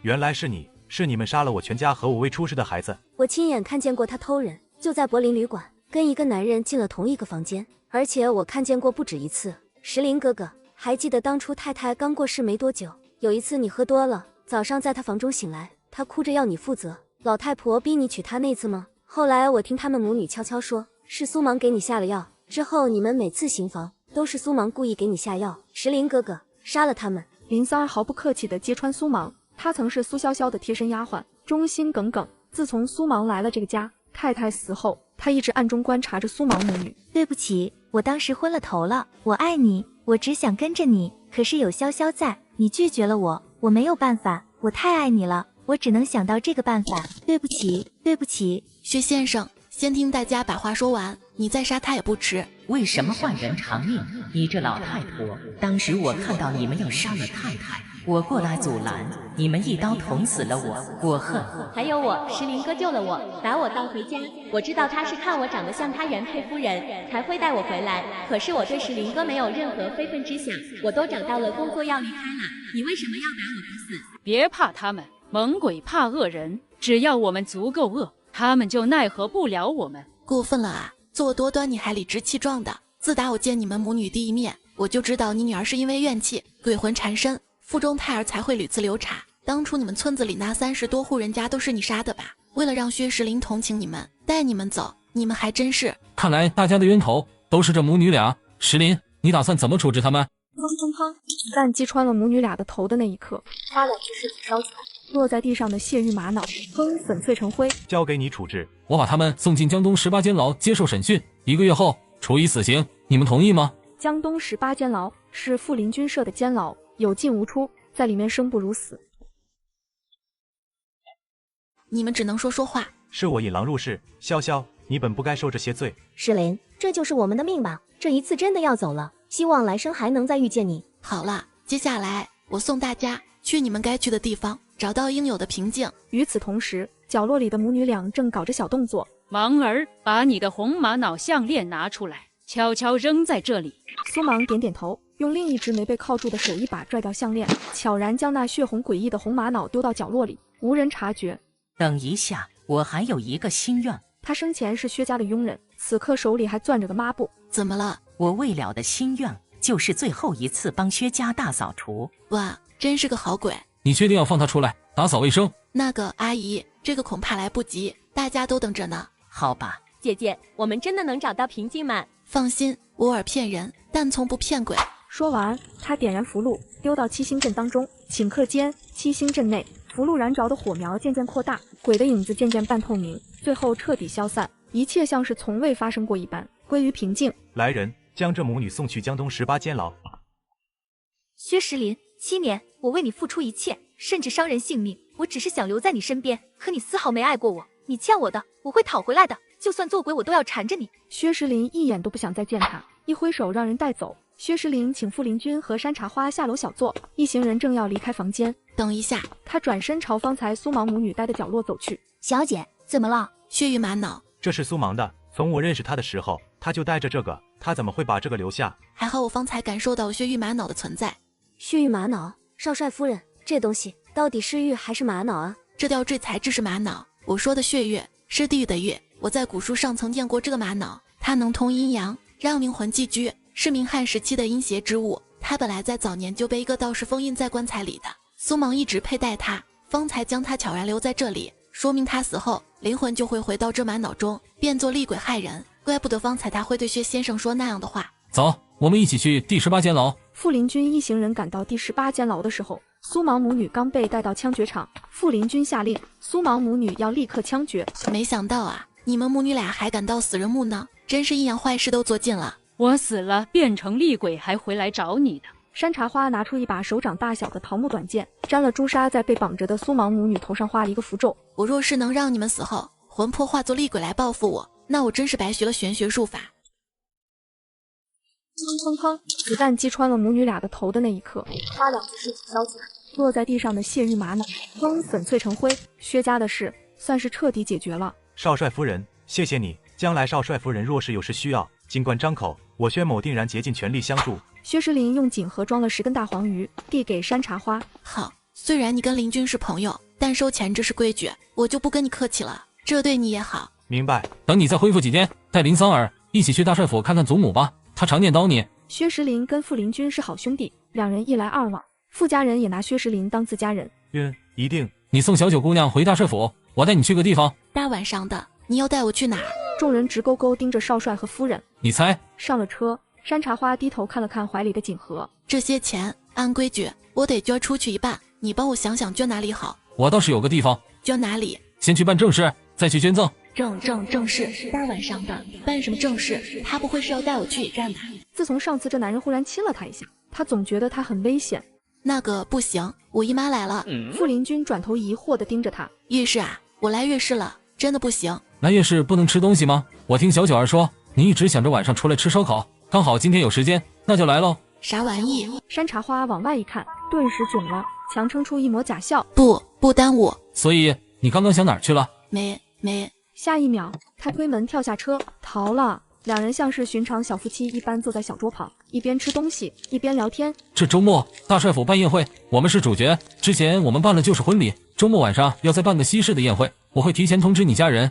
Speaker 16: 原来是你，是你们杀了我全家和我未出世的孩子。
Speaker 9: 我亲眼看见过他偷人，就在柏林旅馆跟一个男人进了同一个房间。而且我看见过不止一次。石林哥哥，还记得当初太太刚过世没多久，有一次你喝多了，早上在她房中醒来，她哭着要你负责，老太婆逼你娶她那次吗？后来我听他们母女悄悄说，是苏芒给你下了药，之后你们每次行房都是苏芒故意给你下药。石林哥哥，杀了他们。
Speaker 1: 林三儿毫不客气地揭穿苏芒，他曾是苏潇潇的贴身丫鬟，忠心耿耿。自从苏芒来了这个家，太太死后，他一直暗中观察着苏芒母女。
Speaker 22: 对不起，我当时昏了头了。我爱你，我只想跟着你，可是有潇潇在，你拒绝了我，我没有办法，我太爱你了，我只能想到这个办法。对不起。
Speaker 2: 薛先生，先听大家把话说完。你再杀他也不迟。
Speaker 4: 为什么换人偿命？你这老太婆，当时我看到你们要杀了太太，我过来阻拦，你们一刀捅死了我，我恨。
Speaker 6: 还有我，石林哥救了我，把我带回家。我知道他是看我长得像他原配夫人，才会带我回来。可是我对石林哥没有任何非分之想，我都找到了工作要离开了。你为什么要把我毒死？
Speaker 21: 别怕他们，猛鬼怕恶人，只要我们足够恶，他们就奈何不了我们。
Speaker 2: 过分了啊！做多端你还理直气壮的。自打我见你们母女第一面，我就知道你女儿是因为怨气、鬼魂缠身，腹中胎儿才会屡次流产。当初你们村子里那30多户人家都是你杀的吧？为了让薛石林同情你们，带你们走，你们还真是……
Speaker 8: 看来大家的冤头都是这母女俩。石林，你打算怎么处置他们？
Speaker 1: 砰砰砰！子弹击穿了母女俩的头的那一刻，2具尸体烧起来，落在地上的血玉玛瑙砰粉碎成灰。
Speaker 16: 交给你处置。
Speaker 8: 我把他们送进江东18监牢接受审讯，1个月后处以死刑，你们同意吗？
Speaker 1: 江东18监牢是富林军设的监牢，有进无出，在里面生不如死。
Speaker 2: 你们只能说话。
Speaker 16: 是我引狼入室，潇潇，你本不该受这些罪。
Speaker 9: 石林，这就是我们的命吧？这一次真的要走了，希望来生还能再遇见你。
Speaker 2: 好了，接下来我送大家去你们该去的地方，找到应有的平静。
Speaker 1: 与此同时，角落里的母女俩正搞着小动作。
Speaker 21: 芒儿，把你的红玛瑙项链拿出来，悄悄扔在这里。
Speaker 1: 苏芒点点头，用另一只没被铐住的手一把拽掉项链，悄然将那血红诡异的红玛瑙丢到角落里，无人察觉。
Speaker 4: 等一下，我还有一个心愿。
Speaker 1: 他生前是薛家的佣人，此刻手里还攥着个抹布。
Speaker 2: 怎么了？
Speaker 4: 我未了的心愿就是最后一次帮薛家大扫除。
Speaker 2: 哇，真是个好鬼！
Speaker 8: 你确定要放他出来打扫卫生？
Speaker 2: 那个阿姨，这个恐怕来不及，大家都等着呢。
Speaker 4: 好吧，
Speaker 6: 姐姐，我们真的能找到平静吗？
Speaker 2: 放心，我耳骗人，但从不骗鬼。
Speaker 1: 说完，他点燃符箓，丢到七星阵当中。顷刻间，七星阵内符箓燃着的火苗渐渐扩大，鬼的影子渐渐半透明，最后彻底消散，一切像是从未发生过一般，归于平静。
Speaker 16: 来人，将这母女送去江东18监牢。
Speaker 22: 薛石林，7年，我为你付出一切，甚至伤人性命，我只是想留在你身边，可你丝毫没爱过我。你欠我的，我会讨回来的，就算做鬼我都要缠着你。
Speaker 1: 薛石林一眼都不想再见他，一挥手让人带走。薛石林请傅林君和山茶花下楼小坐，一行人正要离开房间。
Speaker 2: 等一下，
Speaker 1: 他转身朝方才苏芒母女待的角落走去。
Speaker 22: 小姐，怎么了？
Speaker 2: 血玉玛瑙，
Speaker 16: 这是苏芒的，从我认识他的时候，他就带着这个，他怎么会把这个留下？
Speaker 2: 还好我方才感受到血玉玛瑙的存在。
Speaker 9: 血玉玛瑙，少帅夫人，这东西到底是玉还是玛瑙啊？
Speaker 2: 这吊坠材质是玛瑙，我说的血玉是地狱的狱。我在古书上曾见过这个玛瑙，它能通阴阳，让灵魂寄居，是明汉时期的阴邪之物。它本来在早年就被一个道士封印在棺材里的，苏芒一直佩戴它，方才将它悄然留在这里，说明他死后灵魂就会回到这玛瑙中，变作厉鬼害人。怪不得方才他会对薛先生说那样的话。
Speaker 8: 走，我们一起去第18监牢。
Speaker 1: 傅林君一行人赶到第18监牢的时候，苏芒母女刚被带到枪决场，傅林君下令苏芒母女要立刻枪决。
Speaker 2: 没想到啊，你们母女俩还敢到死人墓呢，真是阴阳坏事都做尽了。
Speaker 21: 我死了变成厉鬼还回来找你的。
Speaker 1: 山茶花拿出一把手掌大小的桃木短剑，沾了朱砂，在被绑着的苏芒母女头上画了一个符咒。
Speaker 2: 我若是能让你们死后魂魄化作厉鬼来报复我，那我真是白学了玄学术法。
Speaker 1: 砰砰砰！子弹击穿了母女俩的头的那一刻，2具尸体烧起来，落在地上的血玉玛瑙砰粉碎成灰。薛家的事算是彻底解决了。
Speaker 16: 少帅夫人，谢谢你。将来少帅夫人若是有事需要，尽管张口，我薛某定然竭尽全力相助。
Speaker 1: 薛石林用锦盒装了10根大黄鱼，递给山茶花。
Speaker 2: 好，虽然你跟林君是朋友，但收钱这是规矩，我就不跟你客气了，这对你也好。
Speaker 16: 明白。
Speaker 8: 等你再恢复几天，带林桑儿一起去大帅府看看祖母吧，他常念叨你。
Speaker 1: 薛石林跟傅林君是好兄弟，两人一来二往，傅家人也拿薛石林当自家人。
Speaker 16: 一定。
Speaker 8: 你送小九姑娘回大帅府，我带你去个地方。
Speaker 2: 大晚上的，你要带我去哪儿？
Speaker 1: 众人直勾勾盯着少帅和夫人。
Speaker 8: 你猜？
Speaker 1: 上了车，山茶花低头看了看怀里的锦盒。
Speaker 2: 这些钱按规矩我得捐出去一半，你帮我想想捐哪里好。
Speaker 8: 我倒是有个地方。
Speaker 2: 捐哪里？
Speaker 8: 先去办正事，再去捐赠。
Speaker 2: 正事，大晚上的办什么正事？他不会是要带我去野战吧？
Speaker 1: 自从上次这男人忽然亲了他一下，他总觉得他很危险。
Speaker 2: 那个不行，我姨妈来了。
Speaker 1: 傅林君转头疑惑地盯着他。
Speaker 2: 月事啊，我来月事了，真的不行。
Speaker 8: 来月事不能吃东西吗？我听小九儿说，你一直想着晚上出来吃烧烤，刚好今天有时间，那就来喽。
Speaker 2: 啥玩意？
Speaker 1: 山茶花往外一看，顿时囧了，强撑出一抹假笑。
Speaker 2: 不耽误。
Speaker 8: 所以你刚刚想哪儿去了？
Speaker 2: 没。
Speaker 1: 下一秒，他推门跳下车逃了。两人像是寻常小夫妻一般坐在小桌旁，一边吃东西一边聊天。
Speaker 8: 这周末大帅府办宴会，我们是主角。之前我们办了就是婚礼，周末晚上要再办个西式的宴会，我会提前通知你家人。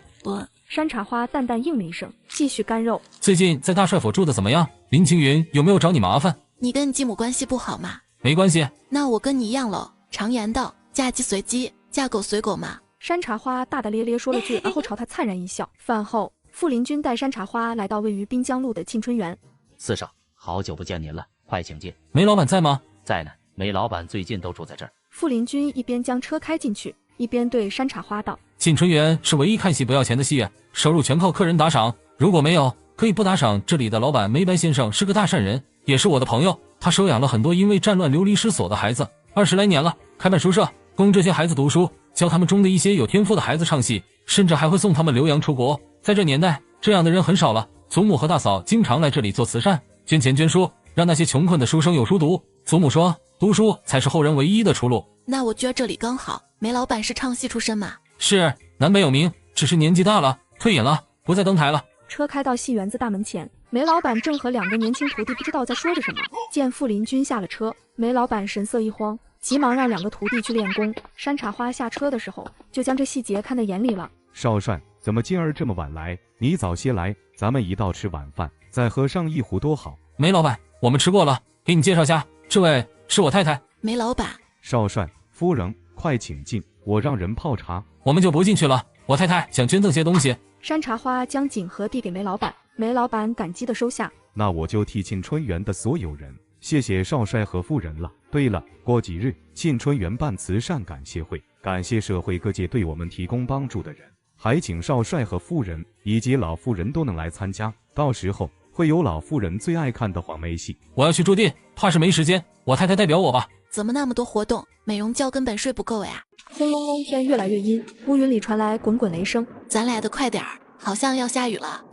Speaker 1: 山茶花淡淡应了一声，继续干肉。
Speaker 8: 最近在大帅府住的怎么样？林青云有没有找你麻烦？
Speaker 2: 你跟你继母关系不好吗？
Speaker 8: 没关系。
Speaker 2: 那我跟你一样喽。常言道，嫁鸡随鸡，嫁狗随狗嘛。
Speaker 1: 山茶花大大咧咧说了句，然后朝他灿然一笑。饭后，傅林军带山茶花来到位于滨江路的沁春园。
Speaker 7: 四少，好久不见您了，快请进。
Speaker 8: 梅老板在吗？
Speaker 7: 在呢，梅老板最近都住在这儿。
Speaker 1: 傅林军一边将车开进去，一边对山茶花道：
Speaker 8: 沁春园是唯一看戏不要钱的戏院，收入全靠客人打赏，如果没有可以不打赏。这里的老板梅白先生是个大善人，也是我的朋友，他收养了很多因为战乱流离失所的孩子，20来年了，开办书社供这些孩子读书，教他们中的一些有天赋的孩子唱戏，甚至还会送他们留洋出国。在这年代，这样的人很少了。祖母和大嫂经常来这里做慈善，捐钱捐书，让那些穷困的书生有书读。祖母说，读书才是后人唯一的出路。
Speaker 2: 那我觉得这里刚好。梅老板是唱戏出身吗？
Speaker 8: 是，南北有名，只是年纪大了，退隐了，不再登台了。
Speaker 1: 车开到戏园子大门前，梅老板正和2个年轻徒弟不知道在说着什么。见傅林军下了车，梅老板神色一慌，急忙让2个徒弟去练功。山茶花下车的时候，就将这细节看在眼里了。
Speaker 12: 少帅，怎么今儿这么晚来？你早些来，咱们一道吃晚饭，再喝上一壶多好。
Speaker 8: 梅老板，我们吃过了，给你介绍下，这位是我太太。
Speaker 2: 梅老板。
Speaker 12: 少帅，夫人，快请进，我让人泡茶。
Speaker 8: 我们就不进去了，我太太想捐赠些东西。
Speaker 1: 山茶花将锦盒递给梅老板，梅老板感激地收下。
Speaker 12: 那我就替沁春园的所有人谢谢少帅和夫人了。对了，过几日沁春园办慈善感谢会，感谢社会各界对我们提供帮助的人，还请少帅和夫人以及老夫人都能来参加，到时候会有老夫人最爱看的黄梅戏。
Speaker 8: 我要去驻地，怕是没时间，我太太代表我吧。
Speaker 2: 怎么那么多活动？美容觉根本睡不够呀！
Speaker 1: 轰隆隆，天越来越阴，乌云里传来滚滚雷声。
Speaker 2: 咱俩的快点儿，好像要下雨了。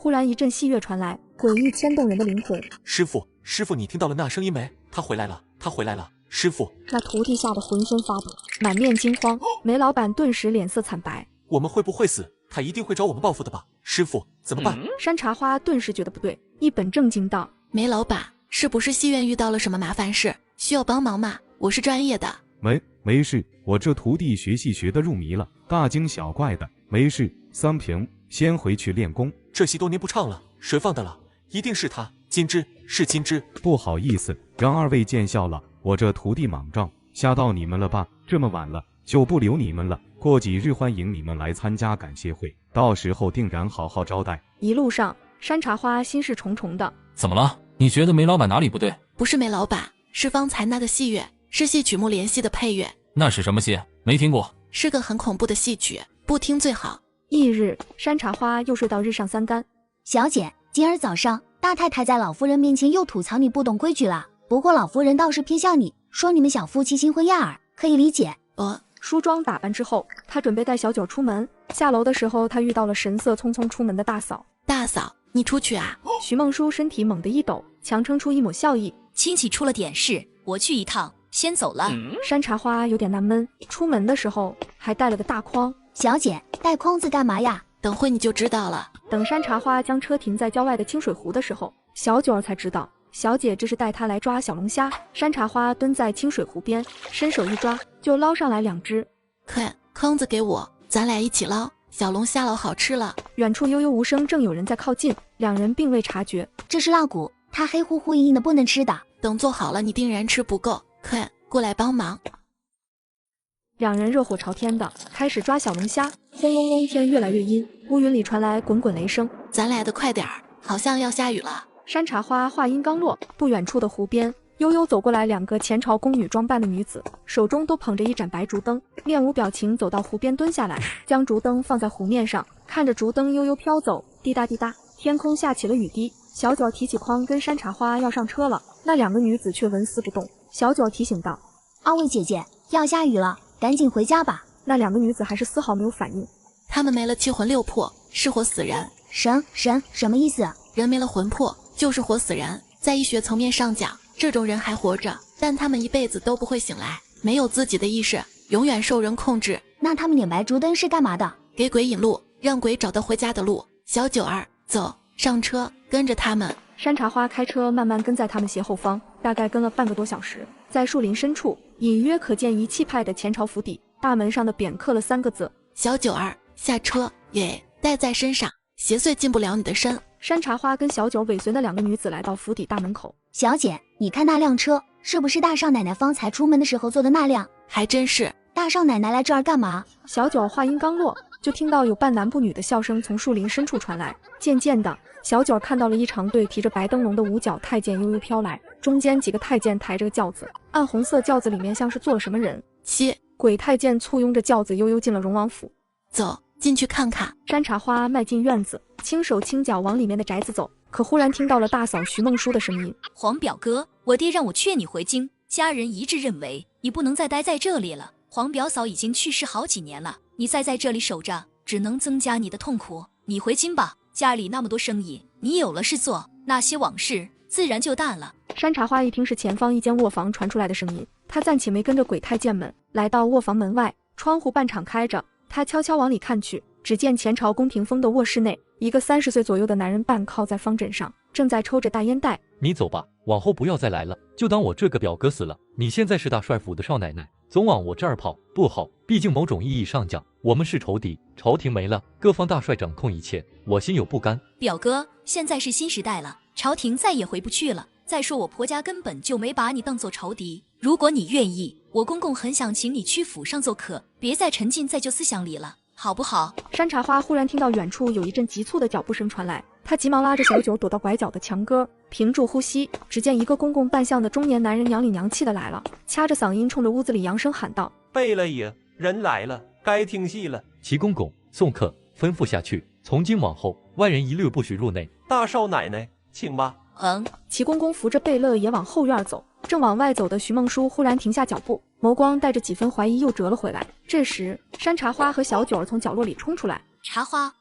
Speaker 1: 忽然一阵戏乐传来，诡异牵动人的灵魂。
Speaker 17: 师傅，你听到了那声音没？他回来了！师傅！
Speaker 1: 那徒弟吓得浑身发抖，满面惊慌。梅老板顿时脸色惨白。
Speaker 17: 我们会不会死？他一定会找我们报复的吧？师傅，怎么办？
Speaker 1: 山茶花顿时觉得不对，一本正经道：
Speaker 2: 梅老板，是不是戏院遇到了什么麻烦事，需要帮忙吗？我是专业的。
Speaker 12: 没事，我这徒弟学戏学得入迷了，大惊小怪的，没事。三平，先回去练功。
Speaker 17: 这戏多年不唱了，谁放的了？一定是他，金枝，是金枝。
Speaker 12: 不好意思，让2位见笑了，我这徒弟莽撞，吓到你们了吧？这么晚了，就不留你们了。过几日欢迎你们来参加感谢会，到时候定然好好招待。
Speaker 1: 一路上，山茶花心事重重的。
Speaker 8: 怎么了？你觉得梅老板哪里不对？
Speaker 2: 不是梅老板，是方才那个戏乐，是戏曲目联戏的配乐。
Speaker 8: 那是什么戏？没听过。
Speaker 2: 是个很恐怖的戏曲，不听最好。
Speaker 1: 翌日，山茶花又睡到日上3竿。
Speaker 22: 小姐，今儿早上大太太在老夫人面前又吐槽你不懂规矩了，不过老夫人倒是偏向你，说你们小夫妻新婚燕尔，可以理解。
Speaker 1: 梳妆打扮之后，他准备带小九出门。下楼的时候，他遇到了神色匆匆出门的大嫂。
Speaker 2: 大嫂，你出去啊？
Speaker 1: 徐梦舒身体猛地一抖，强撑出一抹笑意。
Speaker 13: 亲戚出了点事，我去一趟，先走了。
Speaker 1: 山茶花有点纳闷，出门的时候还带了个大筐。
Speaker 22: 小姐，带筐子干嘛呀？
Speaker 2: 等会你就知道了。
Speaker 1: 等山茶花将车停在郊外的清水湖的时候，小九儿才知道，小姐这是带他来抓小龙虾。山茶花蹲在清水湖边，伸手一抓，就捞上来2只。
Speaker 2: 快，筐子给我，咱俩一起捞。小龙虾老好吃了。
Speaker 1: 远处悠悠无声，正有人在靠近，2人并未察觉。
Speaker 22: 这是辣骨，它黑乎乎硬硬的，不能吃的。
Speaker 2: 等做好了，你定然吃不够。快过来帮忙。
Speaker 1: 2人热火朝天的开始抓小龙虾，轰隆隆，天越来越阴，乌云里传来滚滚雷声。
Speaker 2: 咱俩的快点儿，好像要下雨了。
Speaker 1: 山茶花话音刚落，不远处的湖边，悠悠走过来2个前朝宫女装扮的女子，手中都捧着一盏白烛灯，面无表情走到湖边蹲下来，将烛灯放在湖面上，看着烛灯悠悠飘走，滴答滴答，天空下起了雨滴。小九提起筐跟山茶花要上车了，那2个女子却纹丝不动。小九提醒道：“
Speaker 22: 二位姐姐，要下雨了。” 赶紧回家吧！
Speaker 1: 那2个女子还是丝毫没有反应。
Speaker 2: 他们没了七魂六魄，是活死人。
Speaker 9: 什么意思啊？
Speaker 2: 人没了魂魄，就是活死人。在医学层面上讲，这种人还活着，但他们一辈子都不会醒来，没有自己的意识，永远受人控制。
Speaker 9: 那他们点白烛灯是干嘛的？
Speaker 2: 给鬼引路，让鬼找到回家的路。小九儿，走，上车，跟着他们。
Speaker 1: 山茶花开车慢慢跟在他们斜后方，大概跟了半个多小时，在树林深处，隐约可见一气派的前朝府邸，大门上的匾刻了3个字：
Speaker 2: 小九儿，下车。耶，带在身上，邪祟进不了你的身。
Speaker 1: 山茶花跟小九尾随的2个女子来到府邸大门口。
Speaker 9: 小姐，你看那辆车，是不是大少奶奶方才出门的时候坐的那辆？
Speaker 2: 还真是。
Speaker 9: 大少奶奶来这儿干嘛？
Speaker 1: 小九话音刚落，就听到有半男不女的笑声从树林深处传来。渐渐的，小九看到了一长队提着白灯笼的五角太监悠悠飘来，中间几个太监抬着个轿子，暗红色轿子里面像是坐了什么人。鬼太监簇拥着轿子悠悠进了荣王府。
Speaker 2: 走，进去看看。
Speaker 1: 山茶花迈进院子，轻手轻脚往里面的宅子走，可忽然听到了大嫂徐梦书的声音：
Speaker 13: 黄表哥，我爹让我劝你回京，家人一致认为你不能再待在这里了。黄表嫂已经去世好几年了，你再在这里守着，只能增加你的痛苦。你回京吧，家里那么多生意，你有了事做，那些往事自然就淡了。
Speaker 1: 山茶花一听是前方一间卧房传出来的声音，他暂且没跟着鬼太监们来到卧房门外，窗户半敞开着，他悄悄往里看去，只见前朝宫廷风的卧室内，一个30岁左右的男人半靠在方枕上，正在抽着大烟袋。
Speaker 14: 你走吧，往后不要再来了，就当我这个表哥死了。你现在是大帅府的少奶奶，总往我这儿跑不好，毕竟某种意义上讲，我们是仇敌，朝廷没了，各方大帅掌控一切，我心有不甘。
Speaker 13: 表哥，现在是新时代了，朝廷再也回不去了。再说我婆家根本就没把你当做仇敌，如果你愿意，我公公很想请你去府上做客，别再沉浸在旧思想里了，好不好？
Speaker 1: 山茶花忽然听到远处有一阵急促的脚步声传来，他急忙拉着小九躲到拐角的墙根，屏住呼吸。只见一个公公扮相的中年男人娘里娘气的来了，掐着嗓音冲着屋子里扬声喊道：
Speaker 5: 贝勒爷，人来了，该听戏了。
Speaker 14: 齐公公，送客，吩咐下去，从今往后，外人一律不许入内。
Speaker 5: 大少奶奶，请吧。
Speaker 1: 齐公公扶着贝勒爷往后院走，正往外走的徐梦书忽然停下脚步，眸光带着几分怀疑又折了回来。这时，山茶花和小九儿从角落里冲出来。
Speaker 13: 茶花，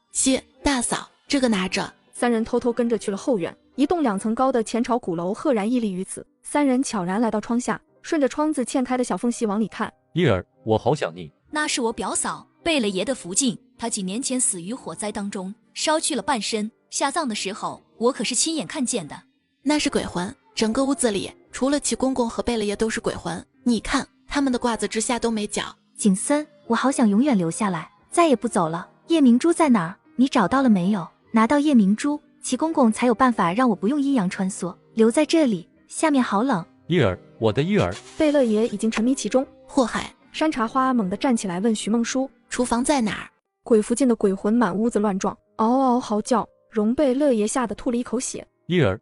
Speaker 2: 大嫂，这个拿着。
Speaker 1: 3人偷偷跟着去了后院，一栋2层高的前朝鼓楼赫然屹立于此。3人悄然来到窗下，顺着窗子嵌开的小缝隙往里看。
Speaker 14: 一儿，我好想你。
Speaker 13: 那是我表嫂贝勒爷的福晋，他几年前死于火灾当中，烧去了半身，下葬的时候我可是亲眼看见的。
Speaker 2: 那是鬼魂，整个屋子里除了齐公公和贝勒爷都是鬼魂。你看他们的褂子之下都没脚。
Speaker 22: 景森，我好想永远留下来，再也不走了。夜明珠在哪儿？你找到了没有？拿到夜明珠，齐公公才有办法让我不用阴阳穿梭，留在这里，下面好冷。
Speaker 14: 一儿，我的一儿。
Speaker 1: 贝勒爷已经沉迷其中。
Speaker 2: 祸害！
Speaker 1: 山茶花猛地站起来问徐梦书：
Speaker 2: 厨房在哪儿？
Speaker 1: 鬼符近的鬼魂满屋子乱撞，嗷嗷嚎叫，容贝勒爷吓得吐了一口血。
Speaker 14: 一儿，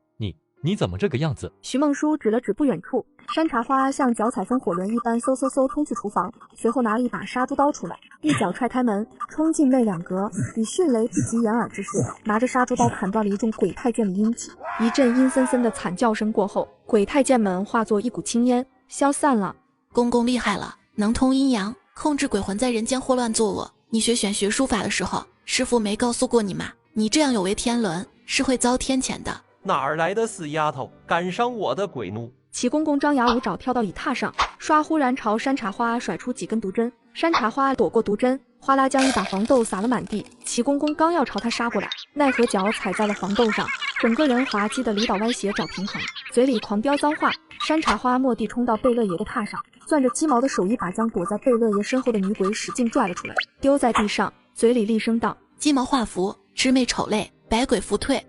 Speaker 14: 你怎么这个样子？
Speaker 1: 徐梦书指了指不远处，山茶花像脚踩风火轮一般嗖嗖嗖冲去厨房，随后拿了一把杀猪刀出来，一脚踹开门，冲进内2格，以迅雷不及掩耳之势，拿着杀猪刀砍断了一众鬼太监的阴气。一阵阴森森的惨叫声过后，鬼太监们化作一股青烟消散了。
Speaker 2: 公公厉害了，能通阴阳，控制鬼魂在人间祸乱作恶。你学玄学术法的时候，师傅没告诉过你吗？你这样有违天伦，是会遭天谴的。
Speaker 5: 哪儿来的死丫头，敢伤我的鬼怒！
Speaker 1: 齐公公张牙舞爪跳到椅榻上，唰忽然朝山茶花甩出几根毒针。山茶花躲过毒针，哗啦将一把黄豆撒了满地。齐公公刚要朝他杀过来，奈何脚踩在了黄豆上，整个人滑稽的离倒歪斜找平衡，嘴里狂飙脏话。山茶花蓦地冲到贝勒爷的榻上，攥着鸡毛的手一把将躲在贝勒爷身后的女鬼使劲拽了出来，丢在地上，嘴里厉声道：
Speaker 2: 鸡毛画符，魑魅丑类，百鬼伏退。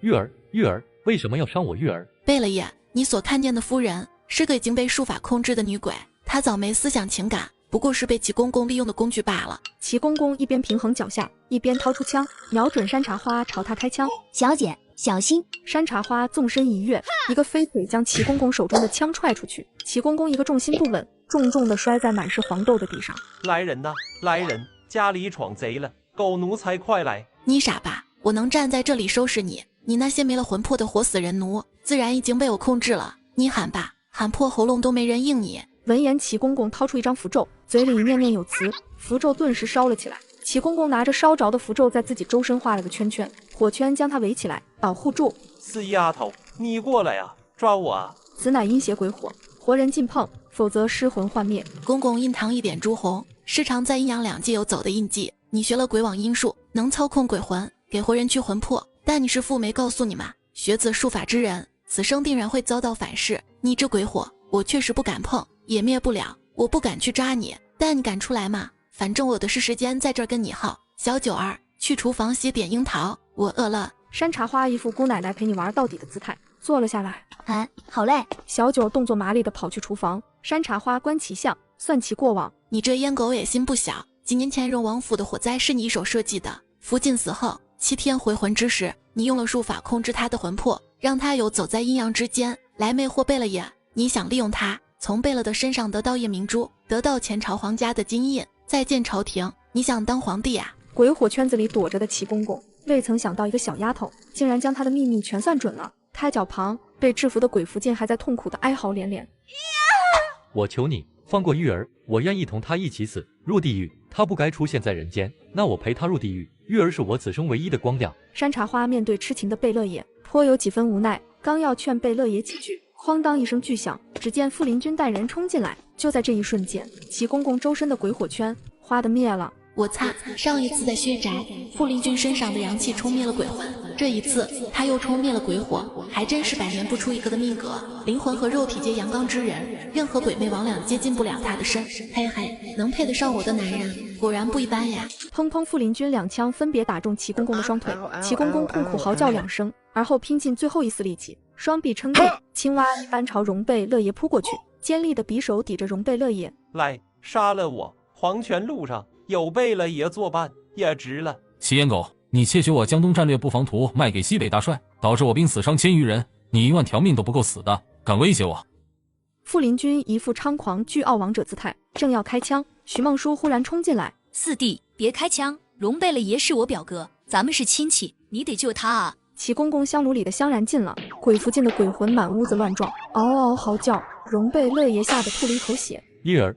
Speaker 14: 玉儿，为什么要伤我玉儿？
Speaker 2: 贝勒爷，你所看见的夫人是个已经被术法控制的女鬼，她早没思想情感，不过是被齐公公利用的工具罢了。
Speaker 1: 齐公公一边平衡脚下，一边掏出枪，瞄准山茶花朝他开枪。
Speaker 9: 小姐小心！
Speaker 1: 山茶花纵身一跃，一个飞腿将齐公公手中的枪踹出去。齐公公一个重心不稳，重重地摔在满是黄豆的地上。
Speaker 5: 来人呐，来人！家里闯贼了，狗奴才快来！
Speaker 2: 你傻吧，我能站在这里收拾你。你那些没了魂魄的活死人奴，自然已经被我控制了。你喊吧，喊破喉咙都没人应你。
Speaker 1: 闻言，齐公公掏出一张符咒，嘴里念念有词，符咒顿时烧了起来。齐公公拿着烧着的符咒在自己周身画了个圈圈，火圈将他围起来，保护住。
Speaker 5: 死丫头，你过来呀，抓我啊！
Speaker 1: 此乃阴邪鬼火，活人禁碰，否则失魂幻灭。
Speaker 2: 公公印堂一点朱红，时常在阴阳两界游走的印记。你学了鬼网阴术，能操控鬼魂，给活人去魂魄。但你师父没告诉你吗？学子术法之人，此生定然会遭到反噬。你这鬼火，我确实不敢碰，也灭不了。我不敢去抓你，但你敢出来吗？反正我的是时间在这儿跟你耗。小九儿，去厨房洗点樱桃，我饿了。
Speaker 1: 山茶花一副姑奶奶陪你玩到底的姿态，坐了下来。
Speaker 22: 好嘞。
Speaker 1: 小九动作麻利地跑去厨房。山茶花观其相，算其过往。
Speaker 2: 你这烟狗也心不小。几年前荣王府的火灾是你一手设计的。福晋死后7天回魂之时，你用了术法控制他的魂魄，让他游走在阴阳之间，来魅惑贝勒爷。你想利用他，从贝勒的身上得到夜明珠，得到前朝皇家的金印，再建朝廷。你想当皇帝啊？
Speaker 1: 鬼火圈子里躲着的齐公公未曾想到一个小丫头竟然将他的秘密全算准了。胎脚旁被制服的鬼福晋还在痛苦的哀嚎连连。
Speaker 14: 我求你放过玉儿，我愿意同他一起死，入地狱。他不该出现在人间，那我陪他入地狱。玉儿是我此生唯一的光亮。
Speaker 1: 山茶花面对痴情的贝勒爷，颇有几分无奈，刚要劝贝勒爷几句，哐当一声巨响，只见傅林军带人冲进来。就在这一瞬间，齐公公周身的鬼火圈哗的灭了。
Speaker 2: 我擦！上一次在薛宅，傅林军身上的阳气冲灭了鬼魂，这一次他又冲灭了鬼火，还真是百年不出一个的命格。灵魂和肉体皆阳刚之人，任何鬼魅魍魉接近不了他的身。嘿嘿，能配得上我的男人，果然不一般呀！
Speaker 1: 砰砰，傅林军2枪分别打中齐公公的双腿，齐公公痛苦嚎叫2声，而后拼尽最后一丝力气，双臂撑地，青蛙一般朝荣贝勒爷扑过去，尖利的匕首抵着荣贝勒爷。
Speaker 5: 来，杀了我！黄泉路上有贝勒爷作伴，也值了。
Speaker 8: 齐烟狗，你窃取我江东战略布防图卖给西北大帅，导致我兵死伤1000余人，你1万条命都不够死的，敢威胁我？
Speaker 1: 傅林军一副猖狂巨傲王者姿态，正要开枪，徐梦书忽然冲进来。
Speaker 13: 四弟，别开枪，荣贝勒爷是我表哥，咱们是亲戚，你得救他啊！
Speaker 1: 齐公公香炉里的香燃尽了，鬼福晋的鬼魂满屋子乱撞，嗷嗷嚎叫，荣贝勒爷吓得吐了一口血。
Speaker 14: 叶儿，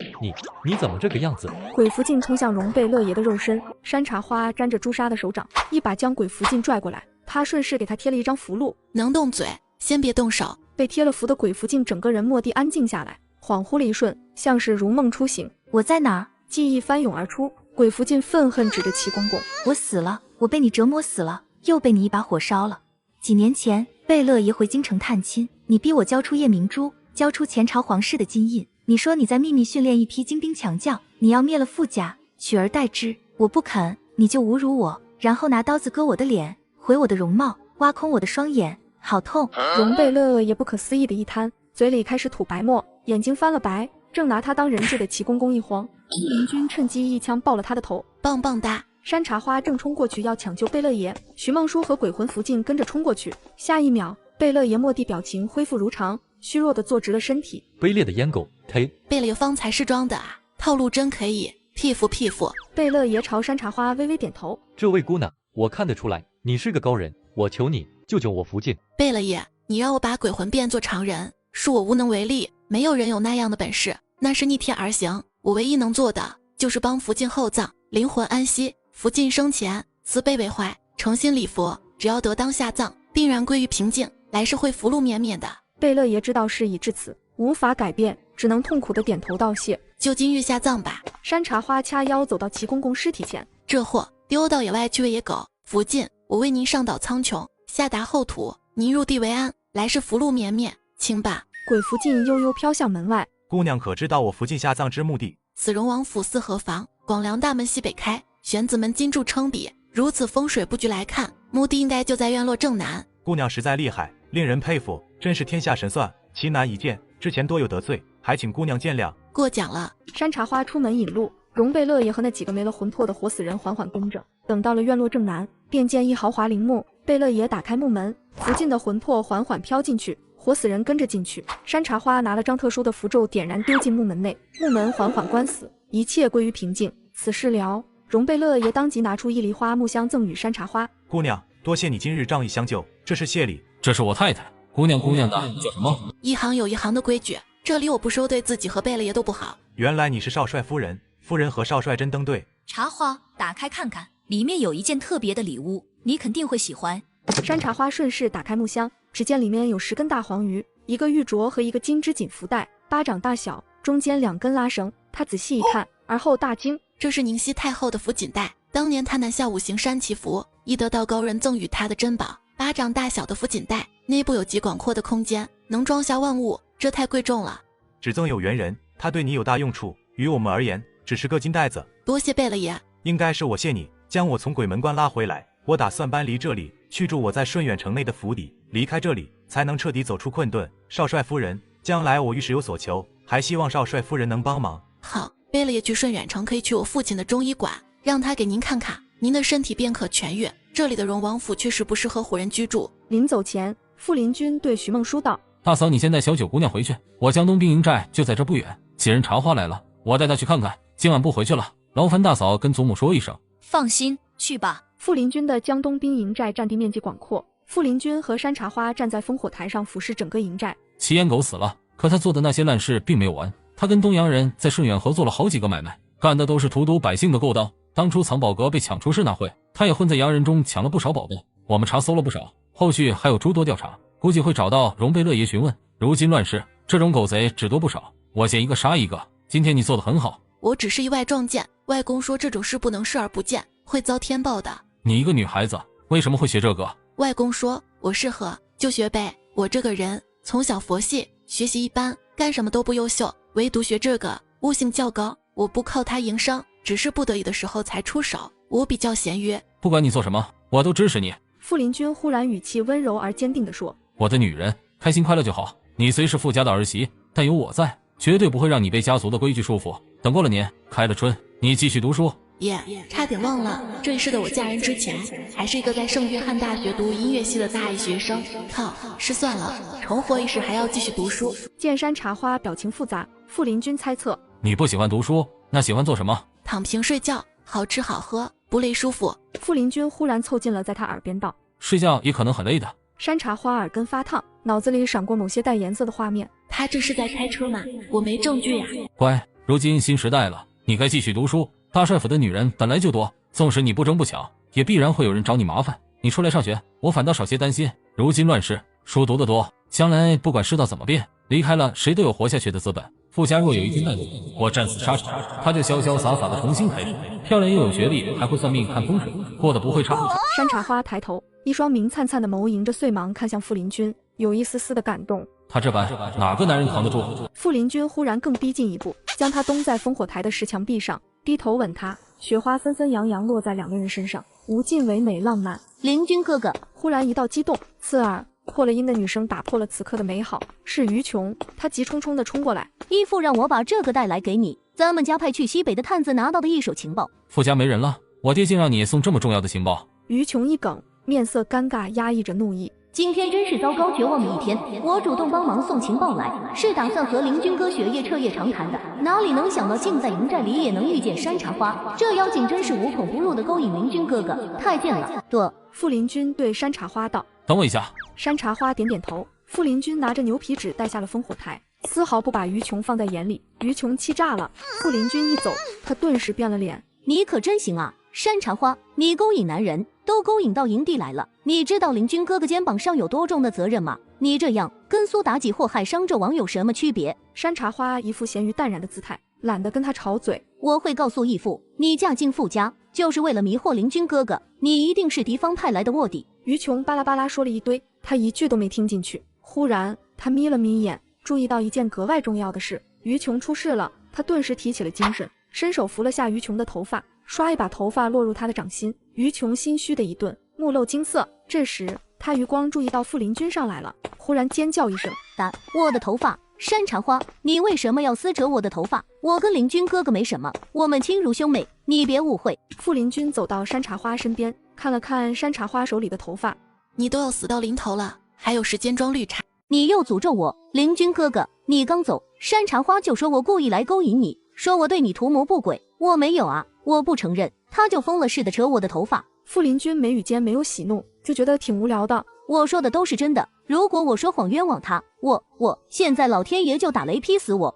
Speaker 14: 你怎么这个样子？
Speaker 1: 鬼福晋冲向荣贝勒爷的肉身，山茶花沾着朱砂的手掌一把将鬼福晋拽过来，他顺势给他贴了一张符箓。
Speaker 2: 能动嘴，先别动手。
Speaker 1: 被贴了符的鬼福晋整个人蓦地安静下来，恍惚了一瞬，像是如梦初醒。
Speaker 22: 我在哪儿？
Speaker 1: 记忆翻涌而出，鬼福晋愤恨指着齐公公：
Speaker 22: 我死了，我被你折磨死了，又被你一把火烧了。几年前贝勒爷回京城探亲，你逼我交出夜明珠，交出前朝皇室的金印。你说你在秘密训练一批精兵强将，你要灭了傅家，取而代之。我不肯，你就侮辱我，然后拿刀子割我的脸，毁我的容貌，挖空我的双眼，好痛！
Speaker 1: 荣贝勒也不可思议的一摊，嘴里开始吐白沫，眼睛翻了白，正拿他当人质的齐公公一慌，林军趁机一枪爆了他的头，
Speaker 2: 棒棒哒！
Speaker 1: 山茶花正冲过去要抢救贝勒爷，徐梦书和鬼魂福晋跟着冲过去，下一秒，贝勒爷蓦地表情恢复如常，虚弱的坐直了身体。
Speaker 14: 卑劣的烟狗，忒！
Speaker 2: 贝勒爷方才是装的啊，套路真可以，屁服屁服。
Speaker 1: 贝勒爷朝山茶花微微点头，
Speaker 14: 这位姑娘，我看得出来你是个高人，我求你救救我福晋。
Speaker 2: 贝勒爷，你让我把鬼魂变作常人，恕我无能为力，没有人有那样的本事，那是逆天而行。我唯一能做的就是帮福晋厚葬，灵魂安息。福晋生前慈悲为怀，诚心礼佛，只要得当下葬，定然归于平静，来世会福禄绵绵的。
Speaker 1: 贝勒爷知道事已至此，无法改变，只能痛苦的点头道谢。
Speaker 2: 就今日下葬吧。
Speaker 1: 山茶花掐腰走到齐公公尸体前，
Speaker 2: 这货丢到野外去喂野狗。福晋，我为您上岛苍穹，下达后土，您入地为安，来世福禄绵绵，请吧。
Speaker 1: 鬼福晋悠悠飘向门外。
Speaker 16: 姑娘可知道我福晋下葬之目的？
Speaker 2: 此荣王府四合房，广梁大门西北开，玄子门金柱撑底，如此风水布局来看，目的应该就在院落正南。
Speaker 16: 姑娘实在厉害，令人佩服，真是天下神算，奇难一见。之前多有得罪，还请姑娘见谅。
Speaker 2: 过奖了。
Speaker 1: 山茶花出门引路，荣贝勒也和那几个没了魂魄的活死人缓缓跟着。等到了院落正南，便见一豪华陵墓，贝勒爷打开木门，福晋的魂魄缓缓飘进去，活死人跟着进去。山茶花拿了张特殊的符咒点燃，丢进木门内，木门缓缓关死，一切归于平静。此事了，荣贝勒爷当即拿出1梨花木香赠与山茶花。
Speaker 16: 姑娘，多谢你今日仗义相救，这是谢礼。
Speaker 8: 这是我太太，姑娘的叫什么？
Speaker 2: 一行有一行的规矩，这里我不收对自己和贝勒爷都不好。
Speaker 16: 原来你是少帅夫人，夫人和少帅真登对。
Speaker 13: 茶花，打开看看，里面有一件特别的礼物，你肯定会喜欢。
Speaker 1: 山茶花顺势打开木箱，只见里面有10根大黄鱼，一个玉镯和一个金织锦福袋，巴掌大小，中间2根拉绳。他仔细一看，而后大惊，
Speaker 2: 这是宁熙太后的福锦带，当年他南下5行山祈福，亦得到高人赠予他的珍宝。巴掌大小的福锦带，内部有极广阔的空间，能装下万物，这太贵重了。
Speaker 16: 只赠有缘人，他对你有大用处，于我们而言只是个金袋子。
Speaker 2: 多谢贝勒爷。
Speaker 16: 应该是我谢你，将我从鬼门关拉回来。我打算搬离这里，去住我在顺远城内的府邸，离开这里才能彻底走出困顿。少帅夫人，将来我遇事有所求，还希望少帅夫人能帮忙。
Speaker 2: 好，贝勒爷去顺远城可以去我父亲的中医馆，让他给您看看，您的身体便可痊愈。这里的荣王府确实不适合唬人居住。
Speaker 1: 临走前，傅林君对徐梦书道：
Speaker 8: 大嫂，你先带小九姑娘回去，我江东兵营寨就在这不远，几人茶花来了，我带她去看看。今晚不回去了，劳烦大嫂跟祖母说一声。
Speaker 13: 放心，去吧。
Speaker 1: 傅林军的江东兵营寨占地面积广阔，傅林军和山茶花站在烽火台上俯视整个营寨。
Speaker 8: 齐烟狗死了，可他做的那些烂事并没有完，他跟东洋人在顺远合作了好几个买卖，干的都是荼毒百姓的勾当。当初藏宝阁被抢出事那会，他也混在洋人中抢了不少宝贝，我们查搜了不少，后续还有诸多调查，估计会找到容贝勒爷询问。如今乱世，这种狗贼只多不少，我见一个杀一个。今天你做得很好。
Speaker 2: 我只是意外撞见，外公说这种事不能视而不见，会遭天报的。
Speaker 8: 你一个女孩子为什么会学这个？
Speaker 2: 外公说我适合，就学呗。我这个人从小佛系，学习一般，干什么都不优秀，唯独学这个悟性较高。我不靠它营生，只是不得已的时候才出手。我比较闲约，
Speaker 8: 不管你做什么，我都支持你。
Speaker 1: 傅林君忽然语气温柔而坚定地说：
Speaker 8: 我的女人开心快乐就好，你虽是傅家的儿媳，但有我在，绝对不会让你被家族的规矩束缚。等过了年，开了春，你继续读书。
Speaker 2: 耶，差点忘了，这一世的我嫁人之前，还是一个在圣约翰大学读音乐系的大一学生。靠，失算了，重活一世还要继续读书。
Speaker 1: 见山茶花表情复杂，傅林君猜测：
Speaker 8: 你不喜欢读书，那喜欢做什么？
Speaker 2: 躺平睡觉，好吃好喝，不累舒服。
Speaker 1: 傅林君忽然凑近了，在他耳边道：
Speaker 8: 睡觉也可能很累的。
Speaker 1: 山茶花耳根发烫，脑子里闪过某些带颜色的画面。
Speaker 2: 他这是在开车吗？我没证据呀。
Speaker 8: 乖，如今新时代了，你该继续读书。大帅府的女人本来就多，纵使你不争不抢，也必然会有人找你麻烦。你出来上学，我反倒少些担心。如今乱世，书读得多，将来不管世道怎么变，离开了谁都有活下去的资本。傅家若有一军带路，我战死沙场，他就潇潇洒洒的重新开始。漂亮又有学历，还会算命看风水，过得不会差。
Speaker 1: 山茶花抬头，一双明灿灿的眸迎着碎芒看向傅林君，有一丝丝的感动。
Speaker 8: 他这般哪个男人扛得住？
Speaker 1: 傅林君忽然更逼近一步，将他东在烽火台的石墙壁上，低头吻他，雪花纷纷扬扬落在两个人身上，无尽唯美浪漫。
Speaker 9: 林君哥哥，
Speaker 1: 忽然一道激动刺耳破了音的女声打破了此刻的美好，是于琼。她急冲冲地冲过来，
Speaker 9: 义父让我把这个带来给你，咱们家派去西北的探子拿到的一手情报。
Speaker 8: 傅家没人了，我爹竟让你送这么重要的情报。
Speaker 1: 于琼一梗，面色尴尬，压抑着怒意。
Speaker 9: 今天真是糟糕绝望的一天，我主动帮忙送情报来，是打算和林君哥学业彻夜长谈的，哪里能想到竟在营寨里也能遇见山茶花，这妖精真是无孔不入的勾引林君哥哥，太贱了。对，
Speaker 1: 傅林君对山茶花道：
Speaker 8: 等我一下。
Speaker 1: 山茶花点点头。傅林君拿着牛皮纸带下了烽火台，丝毫不把于琼放在眼里。于琼气炸了，傅林君一走，他顿时变了脸。
Speaker 9: 你可真行啊，山茶花，你勾引男人都勾引到营地来了，你知道林君哥哥肩膀上有多重的责任吗？你这样跟苏妲己祸害商纣王有什么区别？
Speaker 1: 山茶花一副咸鱼淡然的姿态，懒得跟他吵嘴。
Speaker 9: 我会告诉义父，你嫁进傅家就是为了迷惑林君哥哥，你一定是敌方派来的卧底。
Speaker 1: 于琼巴拉巴拉说了一堆，他一句都没听进去。忽然他眯了眯眼，注意到一件格外重要的事，于琼出事了。他顿时提起了精神，伸手扶了下于琼的头发，刷一把头发落入他的掌心。于琼心虚的一顿，目露惊色。这时他余光注意到傅林君上来了，忽然尖叫一声：
Speaker 9: 打我的头发！山茶花，你为什么要撕折我的头发？我跟林君哥哥没什么，我们亲如兄妹，你别误会。
Speaker 1: 傅林君走到山茶花身边，看了看山茶花手里的头发，
Speaker 2: 你都要死到临头了，还有时间装绿茶？
Speaker 9: 你又诅咒我，林君哥哥，你刚走，山茶花就说我故意来勾引你，说我对你图谋不轨，我没有啊，我不承认，他就疯了似的扯我的头发。
Speaker 1: 傅林君眉宇间没有喜怒，就觉得挺无聊的。
Speaker 9: 我说的都是真的，
Speaker 11: 如果我说谎冤枉他，我现在老天爷就打雷劈死我！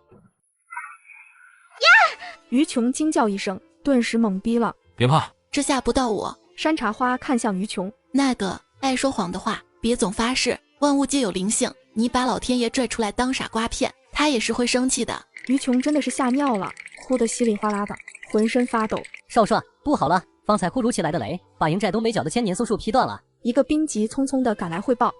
Speaker 1: 于琼惊叫一声，顿时懵逼了。
Speaker 8: 别怕，
Speaker 2: 这下不到我。
Speaker 1: 山茶花看向于琼，
Speaker 2: 那个爱说谎的话，别总发誓。万物皆有灵性，你把老天爷拽出来当傻瓜骗，他也是会生气的。
Speaker 1: 于琼真的是吓尿了，哭得稀里哗啦的，浑身发抖。
Speaker 10: 少帅，不好了！方才忽如其来的雷，把营寨东北角的千年松树劈断了。
Speaker 1: 一个兵急匆匆地赶来汇报。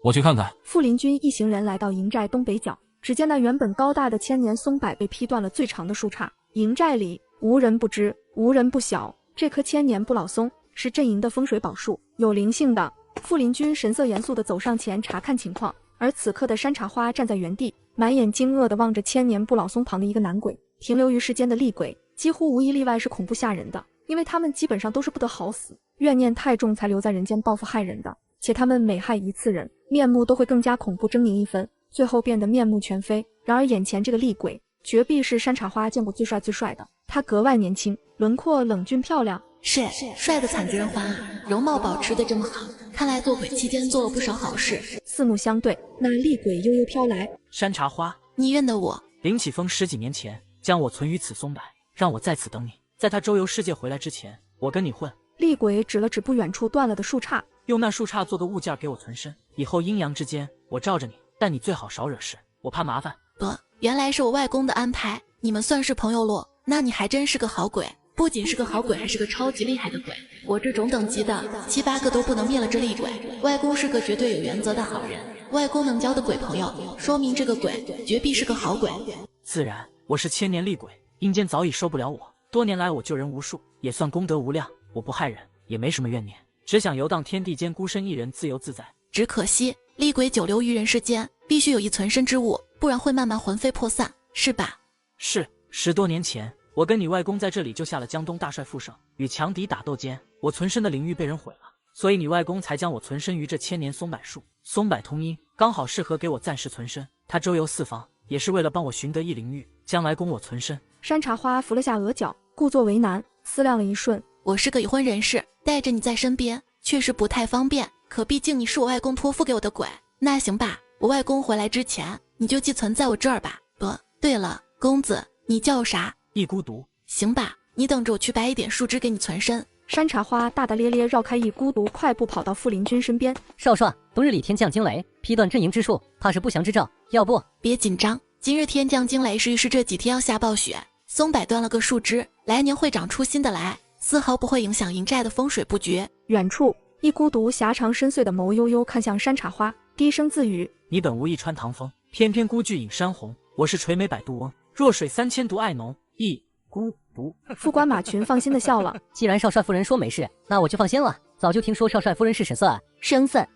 Speaker 8: 我去看看。
Speaker 1: 傅林军一行人来到营寨东北角，只见那原本高大的千年松柏被劈断了最长的树杈。营寨里无人不知，无人不晓，这棵千年不老松是阵营的风水宝树，有灵性的。傅林军神色严肃地走上前查看情况，而此刻的山茶花站在原地，满眼惊愕地望着千年不老松旁的一个男鬼。停留于世间的厉鬼几乎无一例外是恐怖吓人的，因为他们基本上都是不得好死，怨念太重才留在人间报复害人的，且他们每害一次人，面目都会更加恐怖狰狞一分，最后变得面目全非。然而眼前这个厉鬼绝壁是山茶花见过最帅的，他格外年轻，轮廓冷峻漂亮，
Speaker 2: 是帅的惨绝人寰啊！容貌保持的这么好，看来做鬼期间做了不少好事。
Speaker 1: 四目相对，那厉鬼悠悠飘来。
Speaker 19: 山茶花，
Speaker 2: 你认得我？
Speaker 19: 林启峰10几年前将我存于此松柏，让我在此等你，在他周游世界回来之前，我跟你混。
Speaker 1: 厉鬼指了指不远处断了的树杈，
Speaker 19: 用那树杈做个物件给我存身，以后阴阳之间我罩着你，但你最好少惹事，我怕麻烦。
Speaker 2: 不，原来是我外公的安排，你们算是朋友咯。那你还真是个好鬼，不仅是个好鬼，还是个超级厉害的鬼。我这种等级的7、8个都不能灭了这厉鬼。外公是个绝对有原则的好人，外公能交的鬼朋友，说明这个鬼绝必是个好鬼。
Speaker 19: 自然，我是千年厉鬼，阴间早已受不了我。多年来我救人无数，也算功德无量。我不害人，也没什么怨念，只想游荡天地间，孤身一人，自由自在。
Speaker 2: 只可惜厉鬼久留于人世间，必须有一存身之物，不然会慢慢魂飞魄散，是吧？
Speaker 19: 是，10多年前，我跟你外公在这里救下了江东大帅傅盛，与强敌打斗间，我存身的灵域被人毁了，所以你外公才将我存身于这千年松柏树。松柏通阴，刚好适合给我暂时存身。他周游四方，也是为了帮我寻得一灵域，将来供我存身。
Speaker 1: 山茶花扶了下额角，故作为难，思量了一瞬。
Speaker 2: 我是个已婚人士，带着你在身边确实不太方便，可毕竟你是我外公托付给我的鬼。那行吧，我外公回来之前，你就寄存在我这儿吧。对了，公子，你叫啥？
Speaker 19: 一孤独。
Speaker 2: 行吧，你等着我去掰一点树枝给你存身。
Speaker 1: 山茶花大大咧咧绕开一孤独，快步跑到傅林军身边。
Speaker 10: 少帅，冬日里天降惊雷，劈断阵营之树，怕是不祥之兆，要不……
Speaker 2: 别紧张，今日天降惊雷是预示这几天要下暴雪，松柏断了个树枝，来年会长出新的来，丝毫不会影响营寨的风水布局。
Speaker 1: 远处，一孤独狭长深邃的眸悠悠看向山茶花，低声自语：
Speaker 19: 你本无意穿堂风，偏偏孤具引山红。我是垂眉百度翁，弱水3000毒爱浓，一孤独。
Speaker 1: 副官马群放心的笑了。
Speaker 10: 既然少帅夫人说没事，那我就放心了。早就听说少帅夫人是神算，
Speaker 11: 生分，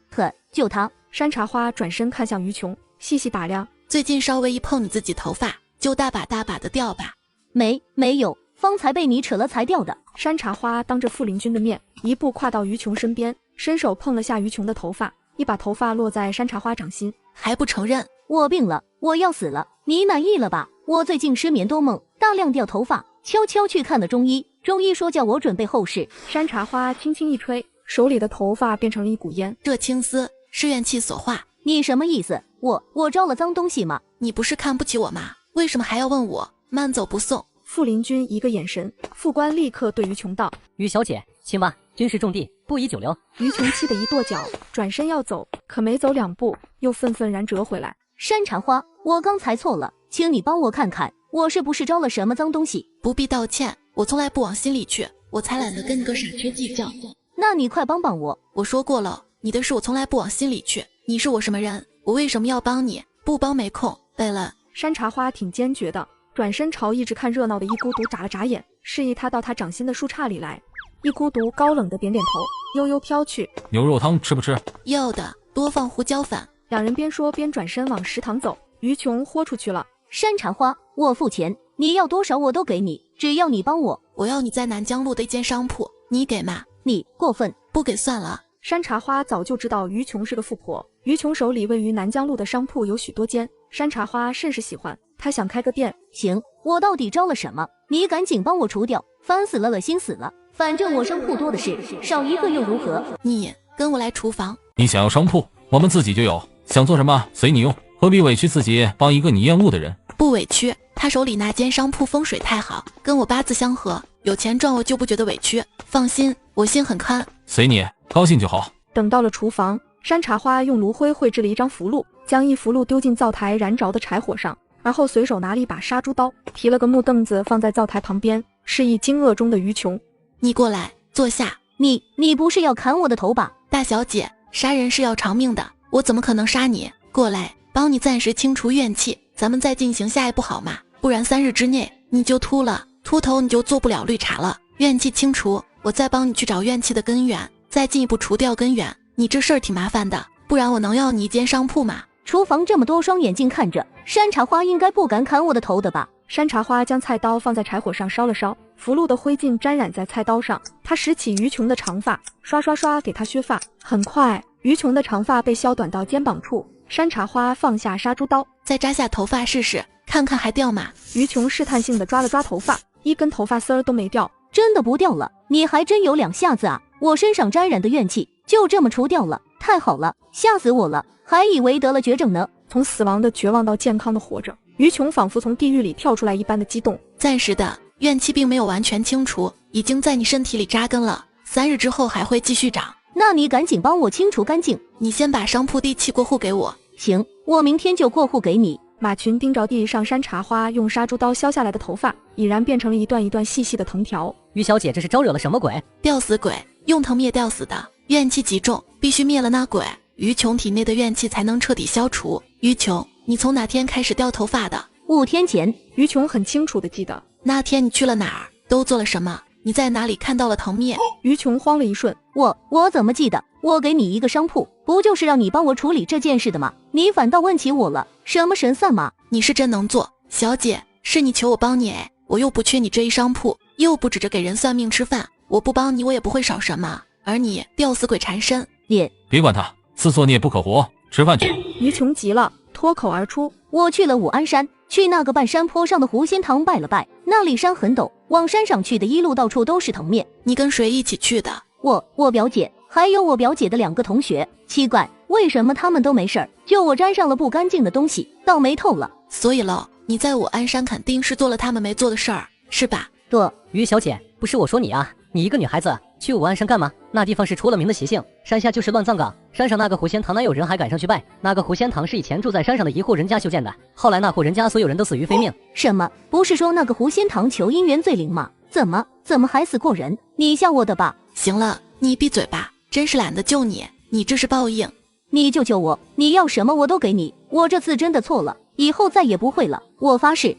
Speaker 11: 就他。
Speaker 1: 山茶花转身看向于琼，细细打量。
Speaker 2: 最近稍微一碰你自己头发，就大把的掉吧？
Speaker 11: 没有，方才被你扯了才掉的。
Speaker 1: 山茶花当着傅林军的面，一步跨到于琼身边，伸手碰了下于琼的头发，一把头发落在山茶花掌心。
Speaker 2: 还不承认？
Speaker 11: 我病了，我要死了，你满意了吧？我最近失眠多梦，大量掉头发，悄悄去看了中医，中医说叫我准备后事。
Speaker 1: 山茶花轻轻一吹，手里的头发变成了一股烟。
Speaker 2: 这青丝是怨气所化。
Speaker 11: 你什么意思？我招了脏东西吗？
Speaker 2: 你不是看不起我吗？为什么还要问我？慢走不送。
Speaker 1: 傅林军一个眼神，副官立刻对于琼道：
Speaker 10: 于小姐，请吧，军事重地，不宜久留。
Speaker 1: 于琼气得一跺脚，转身要走，可没走2步，又愤然折回来。
Speaker 11: 山茶花，我刚才错了，请你帮我看看，我是不是招了什么脏东西？
Speaker 2: 不必道歉，我从来不往心里去，我才懒得跟你个傻缺计较。
Speaker 11: 那你快帮帮我。
Speaker 2: 我说过了，你的事我从来不往心里去。你是我什么人？我为什么要帮你？不帮没空。对了，
Speaker 1: 山茶花挺坚决的，转身朝一直看热闹的一孤独眨了眨眼，示意他到他掌心的树杈里来。一孤独高冷的点点头，悠悠飘去。
Speaker 8: 牛肉汤吃不吃？
Speaker 2: 要的，多放胡椒粉。
Speaker 1: 两人边说边转身往食堂走。于琼豁出去了。
Speaker 11: 山茶花，我付钱，你要多少我都给你，只要你帮我。
Speaker 2: 我要你在南江路的一间商铺，你给吗？
Speaker 11: 你过分，
Speaker 2: 不给算了。
Speaker 1: 山茶花早就知道于琼是个富婆，于琼手里位于南江路的商铺有许多间，山茶花甚是喜欢，她想开个店。
Speaker 11: 行，我到底招了什么？你赶紧帮我除掉，烦死了，恶心死了。反正我商铺多的是，少一个又如何？
Speaker 2: 你跟我来厨房。
Speaker 8: 你想要商铺？我们自己就有，想做什么随你用，何必委屈自己帮一个你厌恶的人？
Speaker 2: 不委屈，他手里那间商铺风水太好，跟我八字相合，有钱赚我就不觉得委屈。放心，我心很宽。
Speaker 8: 随你，高兴就好。
Speaker 1: 等到了厨房，山茶花用炉灰绘制了一张符箓，将一符箓丢进灶台燃着的柴火上，而后随手拿了一把杀猪刀，提了个木凳子放在灶台旁边，示意惊愕中的于琼：
Speaker 2: 你过来坐下。
Speaker 9: 你不是要砍我的头吧？
Speaker 2: 大小姐，杀人是要偿命的，我怎么可能杀你？过来，帮你暂时清除怨气，咱们再进行下一步好吗？不然3日之内你就秃了，秃头你就做不了绿茶了。怨气清除，我再帮你去找怨气的根源，再进一步除掉根源。你这事儿挺麻烦的，不然我能要你一间商铺吗？
Speaker 9: 厨房这么多双眼睛看着，山茶花应该不敢砍我的头的吧？
Speaker 1: 山茶花将菜刀放在柴火上烧了烧，符箓的灰烬沾染在菜刀上，他拾起于琼的长发，刷刷刷给她削发。很快，于琼的长发被削短到肩膀处。山茶花放下杀猪刀，
Speaker 2: 再扎下头发试试，看看还掉吗？
Speaker 1: 于琼试探性地抓了抓头发，一根头发丝儿都没掉。
Speaker 9: 真的不掉了？你还真有两下子啊！我身上沾染的怨气就这么除掉了，太好了，吓死我了，还以为得了绝症呢。
Speaker 1: 从死亡的绝望到健康的活着，于琼仿佛从地狱里跳出来一般的激动。
Speaker 2: 暂时的怨气并没有完全清除，已经在你身体里扎根了，3日之后还会继续长。
Speaker 9: 那你赶紧帮我清除干净。
Speaker 2: 你先把商铺地契过户给我。
Speaker 9: 行，我明天就过户给你。
Speaker 1: 马群盯着地上山茶花用杀猪刀削下来的头发，已然变成了一段一段细细的藤条。
Speaker 10: 于小姐这是招惹了什么鬼？
Speaker 2: 吊死鬼，用藤灭吊死的，怨气极重，必须灭了那鬼，于琼体内的怨气才能彻底消除。于琼，你从哪天开始掉头发的
Speaker 9: ？5天前。
Speaker 1: 于琼很清楚地记得
Speaker 2: 那天你去了哪儿，都做了什么，你在哪里看到了藤灭？
Speaker 1: 于琼慌了一瞬，
Speaker 9: 我怎么记得？我给你一个商铺，不就是让你帮我处理这件事的吗？你反倒问起我了，什么神算吗？
Speaker 2: 你是真能做，小姐，是你求我帮你哎，我又不缺你这一商铺，又不指着给人算命吃饭，我不帮你我也不会少什么，而你吊死鬼缠身，
Speaker 8: 别管他，自作孽不可活，吃饭去。
Speaker 1: 于琼急了，脱口而出：
Speaker 9: 我去了武安山，去那个半山坡上的狐仙堂拜了拜，那里山很陡，往山上去的一路到处都是藤面。
Speaker 2: 你跟谁一起去的？
Speaker 9: 我表姐，还有我表姐的2个同学。奇怪，为什么他们都没事儿，就我沾上了不干净的东西，倒霉透了。
Speaker 2: 所以喽，你在武安山肯定是做了他们没做的事儿，是吧？
Speaker 9: 对。
Speaker 10: 于小姐，不是我说你啊，你一个女孩子去武安山干嘛？那地方是出了名的邪性，山下就是乱葬岗，山上那个狐仙堂哪有人还敢上去拜？那个狐仙堂是以前住在山上的一户人家修建的，后来那户人家所有人都死于非命。
Speaker 9: 什么？不是说那个狐仙堂求姻缘最灵吗？怎么还死过人？你吓我的吧？
Speaker 2: 行了，你闭嘴吧，真是懒得救你，你这是报应。
Speaker 9: 你就救我，你要什么我都给你，我这次真的错了，以后再也不会了，我发誓。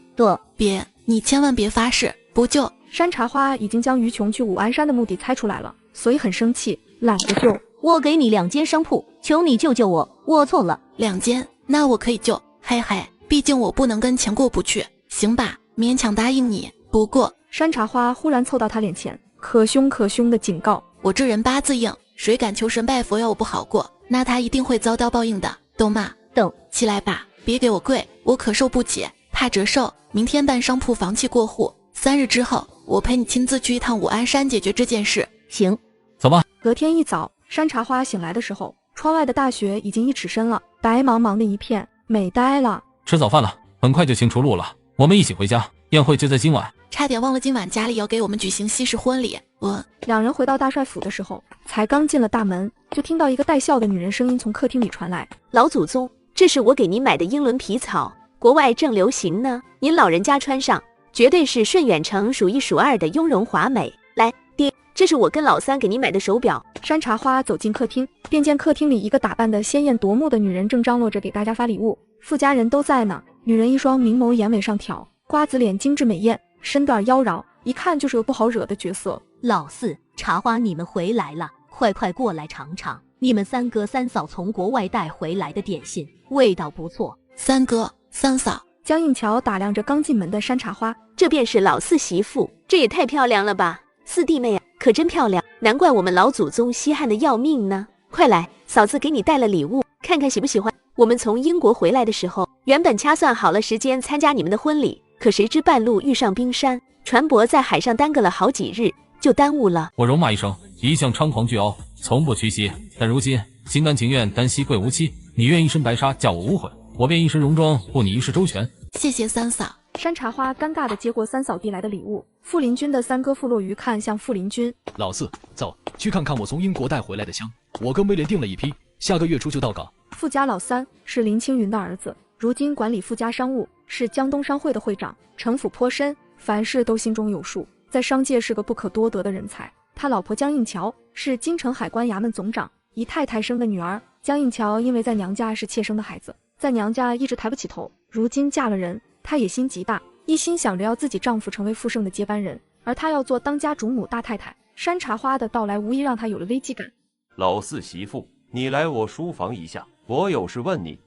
Speaker 2: 别，你千万别发誓，不救。
Speaker 1: 山茶花已经将于琼去武安山的目的猜出来了，所以很生气，懒得救。
Speaker 9: 我给你2间商铺，求你救救我，我错了。
Speaker 2: 2间，那我可以救，嘿嘿，毕竟我不能跟钱过不去，行吧，勉强答应你。不过，
Speaker 1: 山茶花忽然凑到他脸前，可凶可凶的警告：
Speaker 2: 我这人八字硬，谁敢求神拜佛要我不好过，那他一定会遭到报应的，懂吗？
Speaker 9: 懂。
Speaker 2: 起来吧，别给我跪，我可受不起，怕折寿。明天办商铺房契过户，3日之后我陪你亲自去一趟武安山解决这件事。
Speaker 9: 行，
Speaker 8: 走吧。
Speaker 1: 隔天一早，山茶花醒来的时候，窗外的大雪已经1尺深了，白茫茫的一片，美呆了。
Speaker 8: 吃早饭了，很快就清除路了，我们一起回家，宴会就在今晚。
Speaker 2: 差点忘了，今晚家里要给我们举行西式婚礼。
Speaker 1: 2人回到大帅府的时候，才刚进了大门，就听到一个带笑的女人声音从客厅里传来：
Speaker 15: 老祖宗，这是我给您买的英伦皮草，国外正流行呢，您老人家穿上绝对是顺远城数1数2的雍容华美。来，爹，这是我跟老三给您买的手表。
Speaker 1: 山茶花走进客厅，便见客厅里一个打扮得鲜艳夺目的女人正张罗着给大家发礼物，富家人都在呢。女人一双明眸眼尾上挑，瓜子脸精致美艳，身段妖娆，一看就是个不好惹的角色。
Speaker 11: 老四，茶花你们回来了，快过来尝尝你们3哥3嫂从国外带回来的点心，味道不错。
Speaker 2: 3哥3嫂，
Speaker 1: 江映桥打量着刚进门的山茶花，
Speaker 15: 这便是老四媳妇，这也太漂亮了吧，四弟妹啊，可真漂亮，难怪我们老祖宗稀罕的要命呢。快来，嫂子给你带了礼物，看看喜不喜欢。我们从英国回来的时候，原本掐算好了时间参加你们的婚礼，可谁知半路遇上冰山，船舶在海上耽搁了好几日，就耽误了。
Speaker 8: 我戎骂一声，一向猖狂巨傲，从不屈膝，但如今心甘情愿单膝跪无期。你愿一身白纱叫我无悔，我便一身戎装护你一世周全。
Speaker 2: 谢谢三嫂。
Speaker 1: 山茶花尴尬地接过三嫂递来的礼物。傅林军的三哥傅洛鱼看向傅林军，
Speaker 18: 老四，走去看看我从英国带回来的枪，我跟威廉订了一批，下个月初就到港。
Speaker 1: 傅家老三是林青云的儿子，如今管理傅家商务，是江东商会的会长，城府颇深，凡事都心中有数，在商界是个不可多得的人才。他老婆江映桥是京城海关衙门总长姨太太生的女儿。江映桥因为在娘家是妾生的孩子，在娘家一直抬不起头，如今嫁了人，她野心极大，一心想着要自己丈夫成为傅盛的接班人，而她要做当家主母大太太。山茶花的到来无疑让她有了危机感。
Speaker 5: 老四媳妇，你来我书房一下，我有事问你。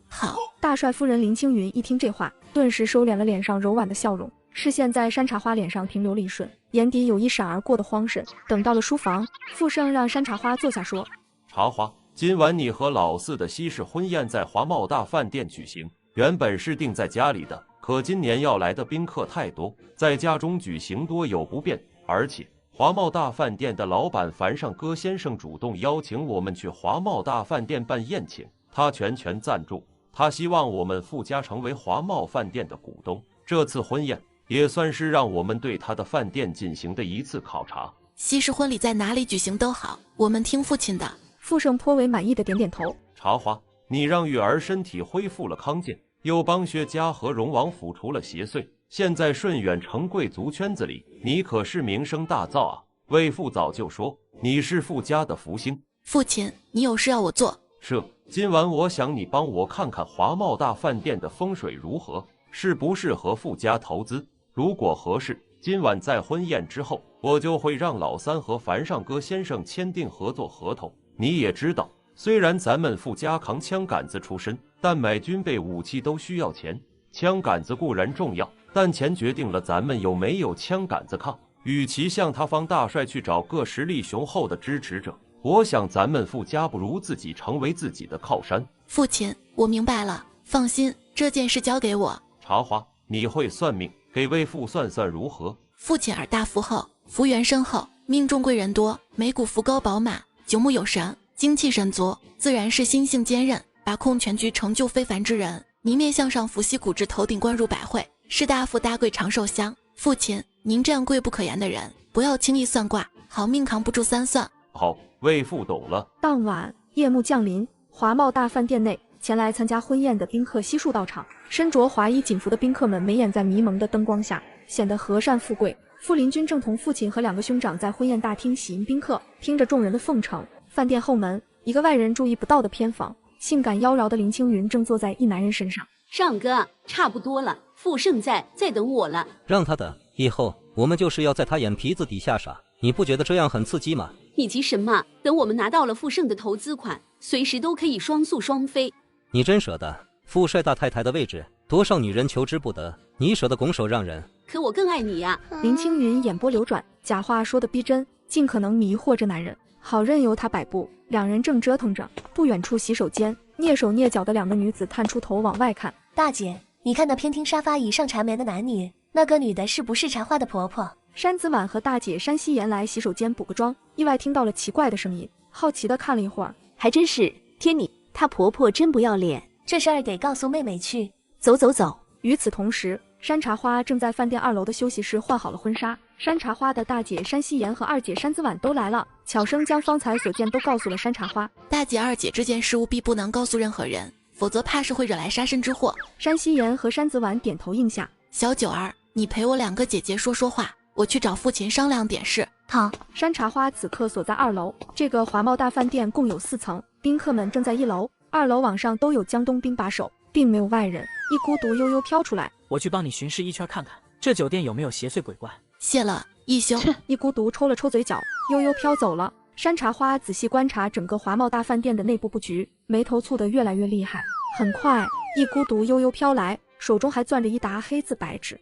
Speaker 2: 好。
Speaker 1: 大帅夫人林青云一听这话，顿时收敛了脸上柔婉的笑容，视线在山茶花脸上停留了一瞬，眼底有一闪而过的慌神。等到了书房，傅盛让山茶花坐下说：
Speaker 5: 茶花，今晚你和老四的西式婚宴在华茂大饭店举行，原本是定在家里的，可今年要来的宾客太多，在家中举行多有不便，而且华茂大饭店的老板樊尚歌先生主动邀请我们去华茂大饭店办宴请，他全权赞助，他希望我们傅家成为华茂饭店的股东。这次婚宴也算是让我们对他的饭店进行的一次考察。
Speaker 2: 西式婚礼在哪里举行都好，我们听父亲的。
Speaker 1: 傅盛颇为满意的点点头。
Speaker 5: 茶花，你让玉儿身体恢复了康健，又帮薛家和荣王府除了邪祟，现在顺远城贵族圈子里，你可是名声大噪啊！魏父早就说你是傅家的福星。
Speaker 2: 父亲，你有事要我做？
Speaker 5: 是，今晚我想你帮我看看华茂大饭店的风水如何，适不适合傅家投资。如果合适，今晚在婚宴之后，我就会让老三和樊尚歌先生签订合作合同。你也知道，虽然咱们傅家扛枪杆子出身，但买军备武器都需要钱。枪杆子固然重要，但钱决定了咱们有没有枪杆子抗。与其向他方大帅去找个实力雄厚的支持者，我想咱们傅家不如自己成为自己的靠山。
Speaker 2: 父亲，我明白了，放心，这件事交给我。
Speaker 5: 茶花，你会算命，给魏父算算如何？
Speaker 2: 父亲耳大福厚，福源深厚，命中贵人多，眉骨福高宝马，九牧有神，精气神足，自然是心性坚韧，把控全局成就非凡之人。明面向上，伏羲骨至头顶，冠入百会，士大夫大贵长寿乡。父亲，您这样贵不可言的人，不要轻易算卦，好命扛不住三算。
Speaker 5: 好，魏父懂了。
Speaker 1: 当晚夜幕降临，华茂大饭店内，前来参加婚宴的宾客悉数到场。身着华衣锦服的宾客们眉眼在迷蒙的灯光下显得和善富贵。傅林军正同父亲和两个兄长在婚宴大厅喜迎宾客，听着众人的奉承。饭店后门，一个外人注意不到的偏房，性感妖娆的林青云正坐在一男人身上。
Speaker 20: 尚哥，差不多了，傅盛在等我了。
Speaker 23: 让他等，以后我们就是要在他眼皮子底下耍，你不觉得这样很刺激吗？
Speaker 20: 你急什么？等我们拿到了傅盛的投资款，随时都可以双宿双飞。
Speaker 23: 你真舍得？傅帅大太太的位置，多少女人求之不得，你舍得拱手让人？
Speaker 20: 可我更爱你呀！
Speaker 1: 林青云眼波流转，假话说得逼真，尽可能迷惑着男人，好任由他摆布。两人正折腾着，不远处洗手间，蹑手蹑脚的两个女子探出头往外看。
Speaker 9: 大姐，你看那偏厅沙发椅上缠绵的男女，那个女的是不是茶花的婆婆？
Speaker 1: 山子婉和大姐山希言来洗手间补个妆，意外听到了奇怪的声音，好奇的看了一会儿，
Speaker 15: 还真是，天你，她婆婆真不要脸，
Speaker 9: 这事儿得告诉妹妹去。
Speaker 15: 走走走。
Speaker 1: 与此同时，山茶花正在饭店2楼的休息室换好了婚纱。山茶花的大姐山希言和二姐山子婉都来了，巧生将方才所见都告诉了山茶花。
Speaker 2: 大姐二姐这件事务必不能告诉任何人，否则怕是会惹来杀身之祸。
Speaker 1: 山希言和山子婉点头应下。
Speaker 2: 小九儿，你陪我两个姐姐说说话，我去找父亲商量点事。
Speaker 1: 好。山茶花此刻所在2楼，这个华茂大饭店共有4层，宾客们正在1楼、2楼往上都有江东兵把守，并没有外人。一孤独悠悠飘出来，
Speaker 19: 我去帮你巡视一圈看看，这酒店有没有邪祟鬼怪。
Speaker 2: 谢了，义兄。
Speaker 1: 一孤独抽了抽嘴角，悠悠飘走了。山茶花仔细观察整个华茂大饭店的内部布局，眉头蹙得越来越厉害。很快，一孤独悠悠飘来，手中还攥着一沓黑字白纸。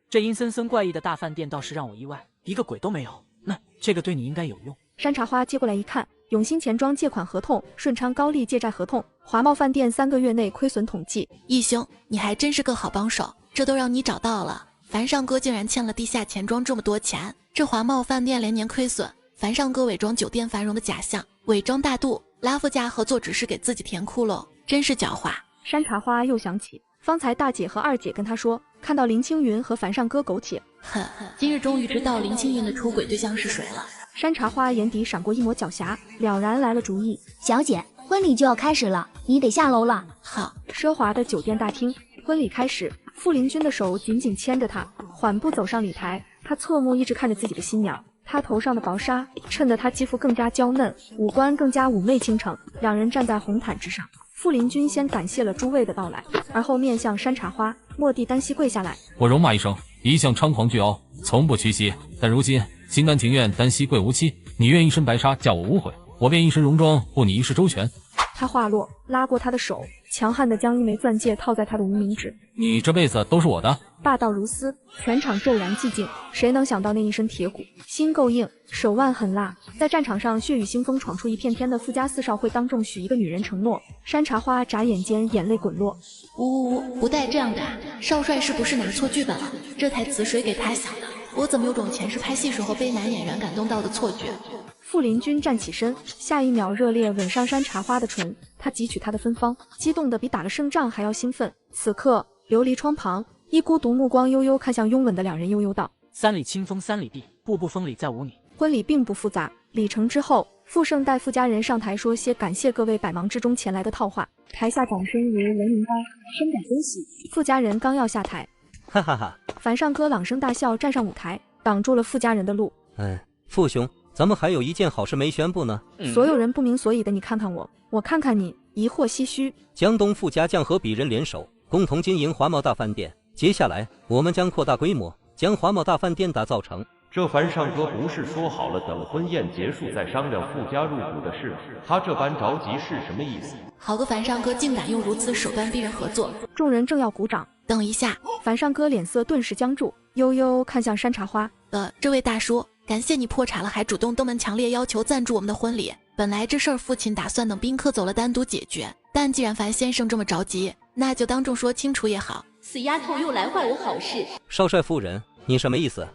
Speaker 19: 这阴森森怪异的大饭店倒是让我意外，一个鬼都没有。那这个对你应该有用。
Speaker 1: 山茶花接过来一看，永兴钱庄借款合同，顺昌高丽借债合同，华茂饭店3个月内亏损统计。
Speaker 2: 义兄，你还真是个好帮手，这都让你找到了。樊尚哥竟然欠了地下钱庄这么多钱，这华茂饭店连年亏损，樊尚哥伪装酒店繁荣的假象，伪装大度，拉夫家合作只是给自己填窟窿，真是狡猾。
Speaker 1: 山茶花又想起方才大姐和二姐跟她说，看到林青云和樊尚哥苟且，
Speaker 2: 今日终于知道林青云的出轨对象是谁了。
Speaker 1: 山茶花眼底闪过一抹狡黠，了然来了主意。
Speaker 9: 小姐，婚礼就要开始了，你得下楼了。
Speaker 2: 好。
Speaker 1: 奢华的酒店大厅，婚礼开始，傅林君的手紧紧牵着她，缓步走上礼台。他侧目一直看着自己的新娘，她头上的薄纱衬得她肌肤更加娇嫩，五官更加妩媚倾城。两人站在红毯之上，傅林君先感谢了诸位的到来，而后面向山茶花、蓦地单膝跪下来。
Speaker 8: 我戎马一生，一向猖狂倨傲，从不屈膝，但如今心甘情愿单膝跪无期。你愿一身白纱嫁我无悔，我便一身戎装护你一世周全。
Speaker 1: 他话落，拉过他的手，强悍地将一枚钻戒套在他的无名指。
Speaker 8: 你这辈子都是我的。
Speaker 1: 霸道如斯，全场骤然寂静。谁能想到那一身铁骨，心够硬，手腕狠辣，在战场上血雨腥风闯出一片天的富家四少会当众许一个女人承诺。山茶花眨眼间眼泪滚落。
Speaker 2: 呜，不带这样的，少帅是不是拿错剧本了？这台词谁给他想的？我怎么有种前世拍戏时候被男演员感动到的错觉？
Speaker 1: 傅林君站起身，下一秒热烈吻上山茶花的唇，他汲取她的芬芳，激动得比打了胜仗还要兴奋。此刻，琉璃窗旁，一孤独目光悠悠看向拥吻的两人，悠悠道：“
Speaker 19: 三里清风三里地，步步风里再无你。”
Speaker 1: 婚礼并不复杂，礼成之后，傅盛带傅家人上台说些感谢各位百忙之中前来的套话，台下掌声如雷鸣般，深感欣喜。傅家人刚要下台，
Speaker 23: 哈哈哈！
Speaker 1: 樊尚哥朗声大笑，站上舞台，挡住了傅家人的路。
Speaker 23: 傅兄，咱们还有一件好事没宣布呢。
Speaker 1: 所有人不明所以的，你看看我，我看看你，疑惑唏嘘。
Speaker 23: 江东傅家将和鄙人联手，共同经营华茂大饭店。接下来，我们将扩大规模，将华茂大饭店打造成。
Speaker 5: 这樊尚哥不是说好了等婚宴结束再商量傅家入股的事吗？他这般着急是什么意思？
Speaker 2: 好个樊尚哥，竟敢用如此手段逼人合作！
Speaker 1: 众人正要鼓掌，
Speaker 2: 等一下，
Speaker 1: 樊尚哥脸色顿时僵住，悠悠看向山茶花。
Speaker 2: 这位大叔，感谢你破产了还主动登门强烈要求赞助我们的婚礼。本来这事儿父亲打算等宾客走了单独解决，但既然樊先生这么着急，那就当众说清楚也好。
Speaker 20: 死丫头又来坏我好事！
Speaker 23: 少帅夫人，你什么意思？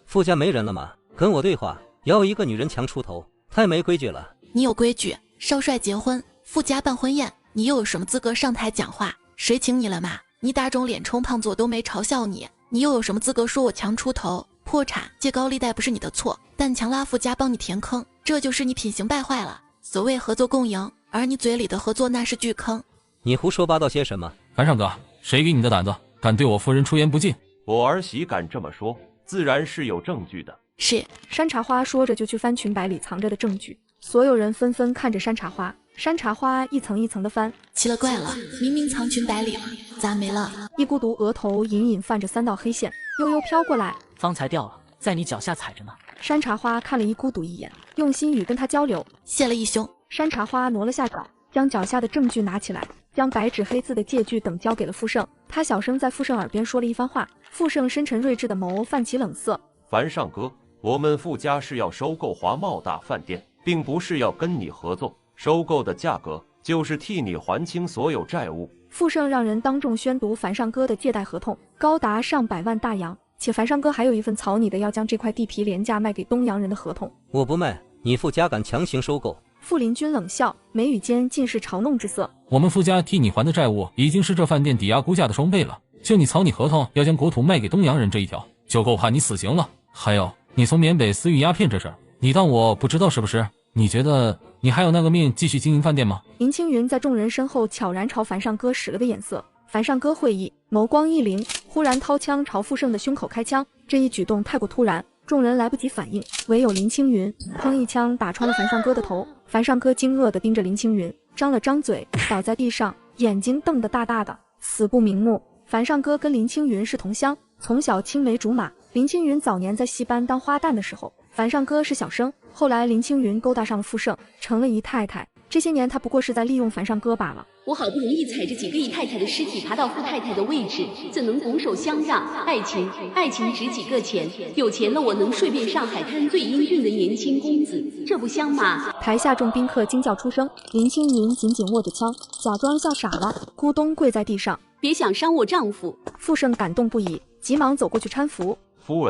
Speaker 23: 傅家没人了吗？跟我对话，要一个女人强出头，太没规矩了。
Speaker 2: 你有规矩，少帅结婚，傅家办婚宴，你又有什么资格上台讲话？谁请你了嘛？你打肿脸充胖子我都没嘲笑你，你又有什么资格说我强出头？破产借高利贷不是你的错，但强拉傅家帮你填坑，这就是你品行败坏了。所谓合作共赢，而你嘴里的合作那是巨坑。
Speaker 23: 你胡说八道些什么？
Speaker 8: 樊尚哥，谁给你的胆子，敢对我夫人出言不敬？
Speaker 5: 我儿媳敢这么说，自然是有证据的。
Speaker 2: 是。
Speaker 1: 山茶花说着就去翻裙摆里藏着的证据，所有人纷纷看着山茶花。山茶花一层一层的翻，
Speaker 2: 奇了怪了，明明藏裙摆里了，咋没了？
Speaker 1: 一孤独额头隐隐泛着3道黑线，悠悠飘过来。
Speaker 19: 方才掉了，在你脚下踩着呢。
Speaker 1: 山茶花看了一孤独一眼，用心语跟他交流，
Speaker 2: 谢了一兄。
Speaker 1: 山茶花挪了下脚，将脚下的证据拿起来，将白纸黑字的借据等交给了傅盛。他小声在傅盛耳边说了一番话，傅盛深沉睿智的眸泛起冷色。
Speaker 5: 樊尚哥，我们傅家是要收购华茂大饭店，并不是要跟你合作，收购的价格就是替你还清所有债务。
Speaker 1: 傅盛让人当众宣读樊尚哥的借贷合同，高达上百万大洋，且樊尚哥还有一份草拟的要将这块地皮廉价卖给东洋人的合同。
Speaker 23: 我不卖，你傅家敢强行收购？
Speaker 1: 傅林君冷笑，眉宇间尽是嘲弄之色。
Speaker 8: 我们傅家替你还的债务已经是这饭店抵押估价的双倍了，就你草拟合同要将国土卖给东洋人这一条，就够判你死刑了。还有你从缅北私运鸦片这事儿，你当我不知道是不是？你觉得你还有那个命继续经营饭店吗？
Speaker 1: 林青云在众人身后悄然朝樊尚哥使了个眼色，樊尚哥会意，眸光一凌，忽然掏枪朝傅盛的胸口开枪。这一举动太过突然，众人来不及反应，唯有林青云砰一枪打穿了樊尚哥的头。樊尚哥惊愕地盯着林青云，张了张嘴，倒在地上，眼睛瞪得大大的，死不瞑目。樊尚哥跟林青云是同乡，从小青梅竹马。林青云早年在戏班当花旦的时候，樊尚哥是小生，后来林青云勾搭上了傅盛，成了姨太太。这些年他不过是在利用樊尚哥罢了。
Speaker 20: 我好不容易踩着几个姨太太的尸体爬到傅太太的位置，怎能拱手相让？爱情值几个钱？有钱了我能睡遍上海滩最英俊的年轻公子，这不香吗？
Speaker 1: 台下众宾客惊叫出声，林青云紧紧握着枪，假装笑傻了，咕咚跪在地上。
Speaker 20: 别想伤我丈夫。
Speaker 1: 傅盛感动不已，急忙走过去搀扶。
Speaker 5: 夫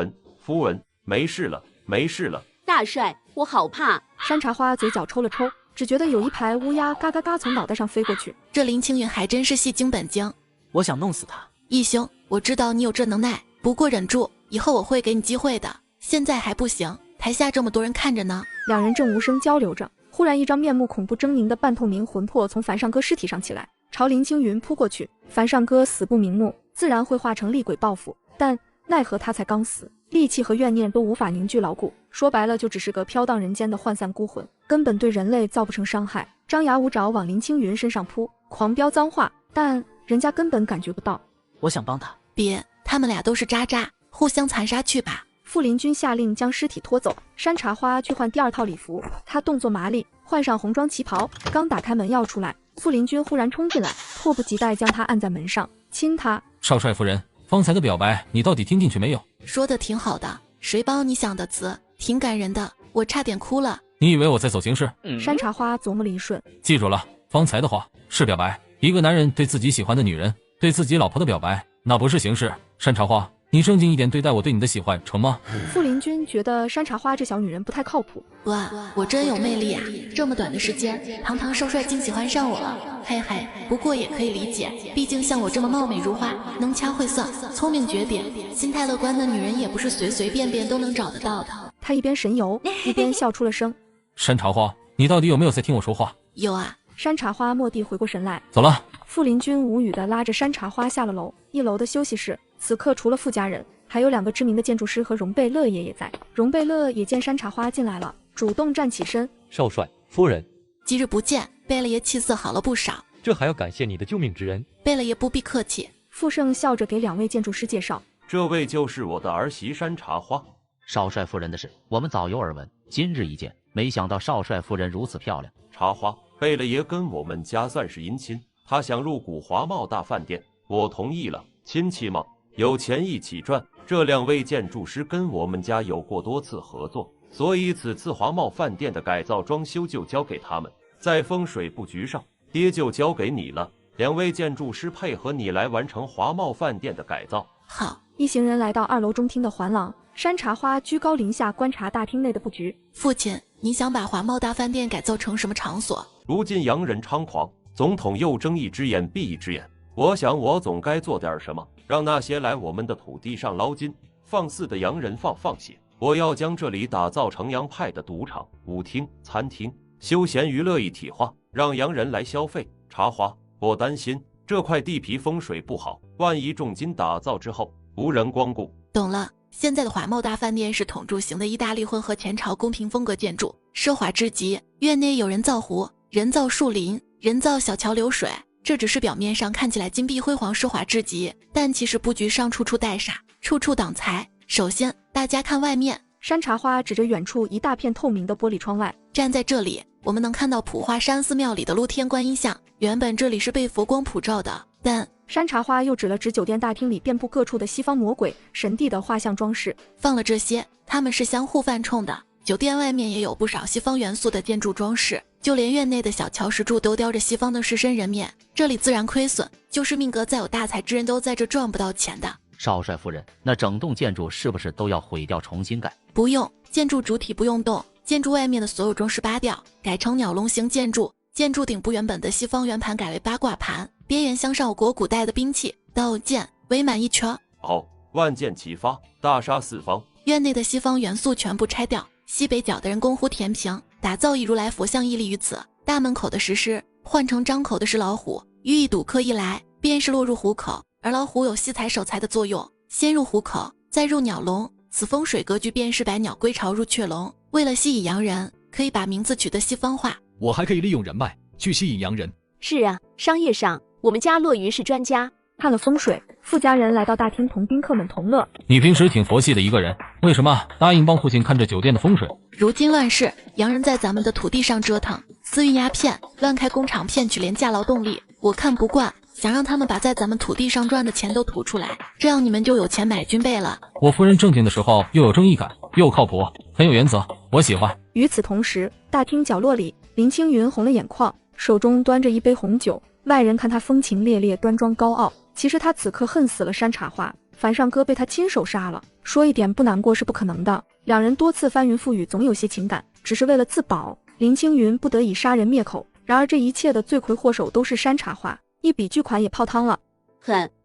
Speaker 5: 人，没事了，没事了。
Speaker 20: 大帅，我好怕。
Speaker 1: 山茶花嘴角抽了抽，只觉得有一排乌鸦嘎嘎嘎从脑袋上飞过去。
Speaker 2: 这林青云还真是戏精本精。
Speaker 19: 我想弄死他。
Speaker 2: 义兄，我知道你有这能耐，不过忍住，以后我会给你机会的。现在还不行，台下这么多人看着呢。
Speaker 1: 两人正无声交流着，忽然一张面目恐怖狰狞的半透明魂魄从樊上哥尸体上起来，朝林青云扑过去。樊上哥死不瞑目，自然会化成厉鬼报复，但奈何他才刚死，戾气和怨念都无法凝聚牢固，说白了就只是个飘荡人间的涣散孤魂，根本对人类造不成伤害。张牙舞爪往林青云身上扑，狂飙脏话，但人家根本感觉不到。
Speaker 19: 我想帮他。
Speaker 2: 别，他们俩都是渣渣，互相残杀去吧。
Speaker 1: 傅林军下令将尸体拖走，山茶花去换第二套礼服，他动作麻利，换上红装旗袍，刚打开门要出来，傅林军忽然冲进来，迫不及待将他按在门上，亲他。
Speaker 8: 少帅夫人，方才的表白你到底听进去没有？
Speaker 2: 说的挺好的，谁帮你想的词，挺感人的，我差点哭了。
Speaker 8: 你以为我在走形式？
Speaker 1: 山茶花琢磨了一瞬，
Speaker 8: 记住了，方才的话是表白，一个男人对自己喜欢的女人，对自己老婆的表白，那不是形式。山茶花，你正经一点对待我对你的喜欢，成吗？
Speaker 1: 傅林军觉得山茶花这小女人不太靠谱。
Speaker 2: 哇，我真有魅力啊！这么短的时间，堂堂少帅竟喜欢上我了，嘿嘿。不过也可以理解，毕竟像我这么貌美如花，能掐会算，聪明绝顶，心态乐观的女人也不是随随便便都能找得到的。
Speaker 1: 他一边神游，一边笑出了声。
Speaker 8: 山茶花，你到底有没有在听我说话？
Speaker 2: 有啊。
Speaker 1: 山茶花蓦地回过神来，
Speaker 8: 走了。
Speaker 1: 傅林军无语地拉着山茶花下了楼。一楼的休息室，此刻除了傅家人，还有2个知名的建筑师和荣贝勒爷也在。荣贝勒也见山茶花进来了，主动站起身。
Speaker 14: 少帅夫人，
Speaker 2: 即日不见，贝勒爷气色好了不少。
Speaker 14: 这还要感谢你的救命之恩。
Speaker 2: 贝勒爷不必客气。
Speaker 1: 傅盛笑着给2位建筑师介绍，
Speaker 5: 这位就是我的儿媳山茶花。
Speaker 7: 少帅夫人的事，我们早有耳闻，今日一见，没想到少帅夫人如此漂亮。
Speaker 5: 茶花，贝勒爷跟我们家算是姻亲，他想入股华茂大饭店，我同意了。亲戚嘛，有钱一起赚。这2位建筑师跟我们家有过多次合作，所以此次华茂饭店的改造装修就交给他们。在风水布局上，爹就交给你了。2位建筑师配合你来完成华茂饭店的改造。
Speaker 2: 好。
Speaker 1: 一行人来到2楼中厅的环廊，山茶花居高临下观察大厅内的布局。
Speaker 2: 父亲，你想把华茂大饭店改造成什么场所？
Speaker 5: 如今洋人猖狂，总统又睁一只眼闭一只眼，我想我总该做点什么，让那些来我们的土地上捞金放肆的洋人放血。我要将这里打造成洋派的赌场、舞厅、餐厅、休闲娱乐一体化，让洋人来消费。茶花，我担心这块地皮风水不好，万一重金打造之后无人光顾。
Speaker 2: 懂了，现在的华茂大饭店是筒柱形的意大利混合前朝宫廷风格建筑，奢华至极。院内有人造湖、人造树林、人造小桥流水，这只是表面上看起来金碧辉煌奢华至极，但其实布局上处处带煞，处处挡财。首先大家看外面，
Speaker 1: 山茶花指着远处一大片透明的玻璃窗外，
Speaker 2: 站在这里我们能看到普化山寺庙里的露天观音像。原本这里是被佛光普照的，但
Speaker 1: 山茶花又指了指酒店大厅里遍布各处的西方魔鬼、神帝的画像装饰，
Speaker 2: 放了这些，它们是相互犯冲的。酒店外面也有不少西方元素的建筑装饰，就连院内的小桥石柱都雕着西方的狮身人面，这里自然亏损，就是命格再有大才之人都在这赚不到钱的。
Speaker 7: 少帅夫人，那整栋建筑是不是都要毁掉重新盖？
Speaker 2: 不用，建筑主体不用动，建筑外面的所有装饰扒掉，改成鸟笼型建筑。建筑顶部原本的西方圆盘改为八卦盘，边缘镶上我国古代的兵器刀剑，围满一圈。
Speaker 5: 好，万箭齐发，大杀四方。
Speaker 2: 院内的西方元素全部拆掉，西北角的人工湖填平，打造一如来佛像屹立于此。大门口的石狮换成张口的是老虎，寓意赌客一来便是落入虎口，而老虎有吸财守财的作用，先入虎口，再入鸟笼。此风水格局便是百鸟归巢入雀笼。为了吸引洋人，可以把名字取得西方化。
Speaker 18: 我还可以利用人脉去吸引洋人。
Speaker 15: 是啊，商业上我们家落云是专家。
Speaker 1: 看了风水，傅家人来到大厅同宾客们同乐。
Speaker 8: 你平时挺佛系的一个人，为什么答应帮父亲看这酒店的风水？
Speaker 2: 如今乱世，洋人在咱们的土地上折腾，私运鸦片，乱开工厂骗取廉价劳动力，我看不惯，想让他们把在咱们土地上赚的钱都吐出来，这样你们就有钱买军备了。
Speaker 8: 我夫人正经的时候又有正义感，又靠谱，很有原则，我喜欢。
Speaker 1: 与此同时，大厅角落里，林青云红了眼眶，手中端着一杯红酒。外人看他风情烈烈、端庄高傲，其实他此刻恨死了山茶花，樊上哥被他亲手杀了，说一点不难过是不可能的。两人多次翻云覆雨，总有些情感，只是为了自保，林青云不得已杀人灭口。然而这一切的罪魁祸首都是山茶花，一笔巨款也泡汤了。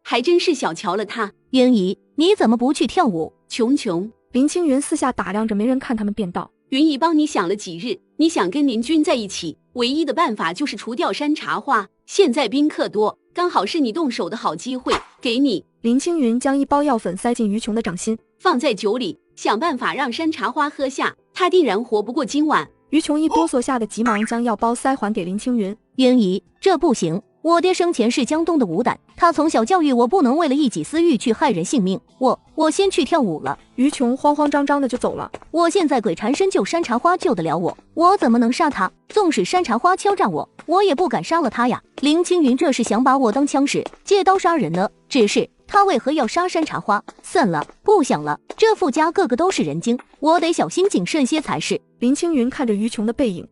Speaker 20: 还真是小瞧了他。
Speaker 11: 英姨，你怎么不去跳舞？
Speaker 20: 琼，
Speaker 1: 林青云四下打量着没人看他们，便道：
Speaker 20: 云姨帮你想了几日，你想跟林君在一起，唯一的办法就是除掉山茶花。现在宾客多，刚好是你动手的好机会，给你。
Speaker 1: 林青云将一包药粉塞进于琼的掌心，
Speaker 20: 放在酒里，想办法让山茶花喝下，他定然活不过今晚。
Speaker 1: 于琼一哆嗦，吓得急忙将药包塞还给林青云。
Speaker 11: 英姨，这不行，我爹生前是江东的武胆，他从小教育我不能为了一己私欲去害人性命。我先去跳舞了。
Speaker 1: 于琼慌慌张张的就走了。
Speaker 11: 我现在鬼缠身救山茶花救得了我，我怎么能杀他？纵使山茶花敲诈我也不敢杀了他呀。林青云这是想把我当枪使，借刀杀人呢。只是他为何要杀山茶花？算了，不想了。这富家个个都是人精，我得小心谨慎些才是。
Speaker 1: 林青云看着于琼的背影，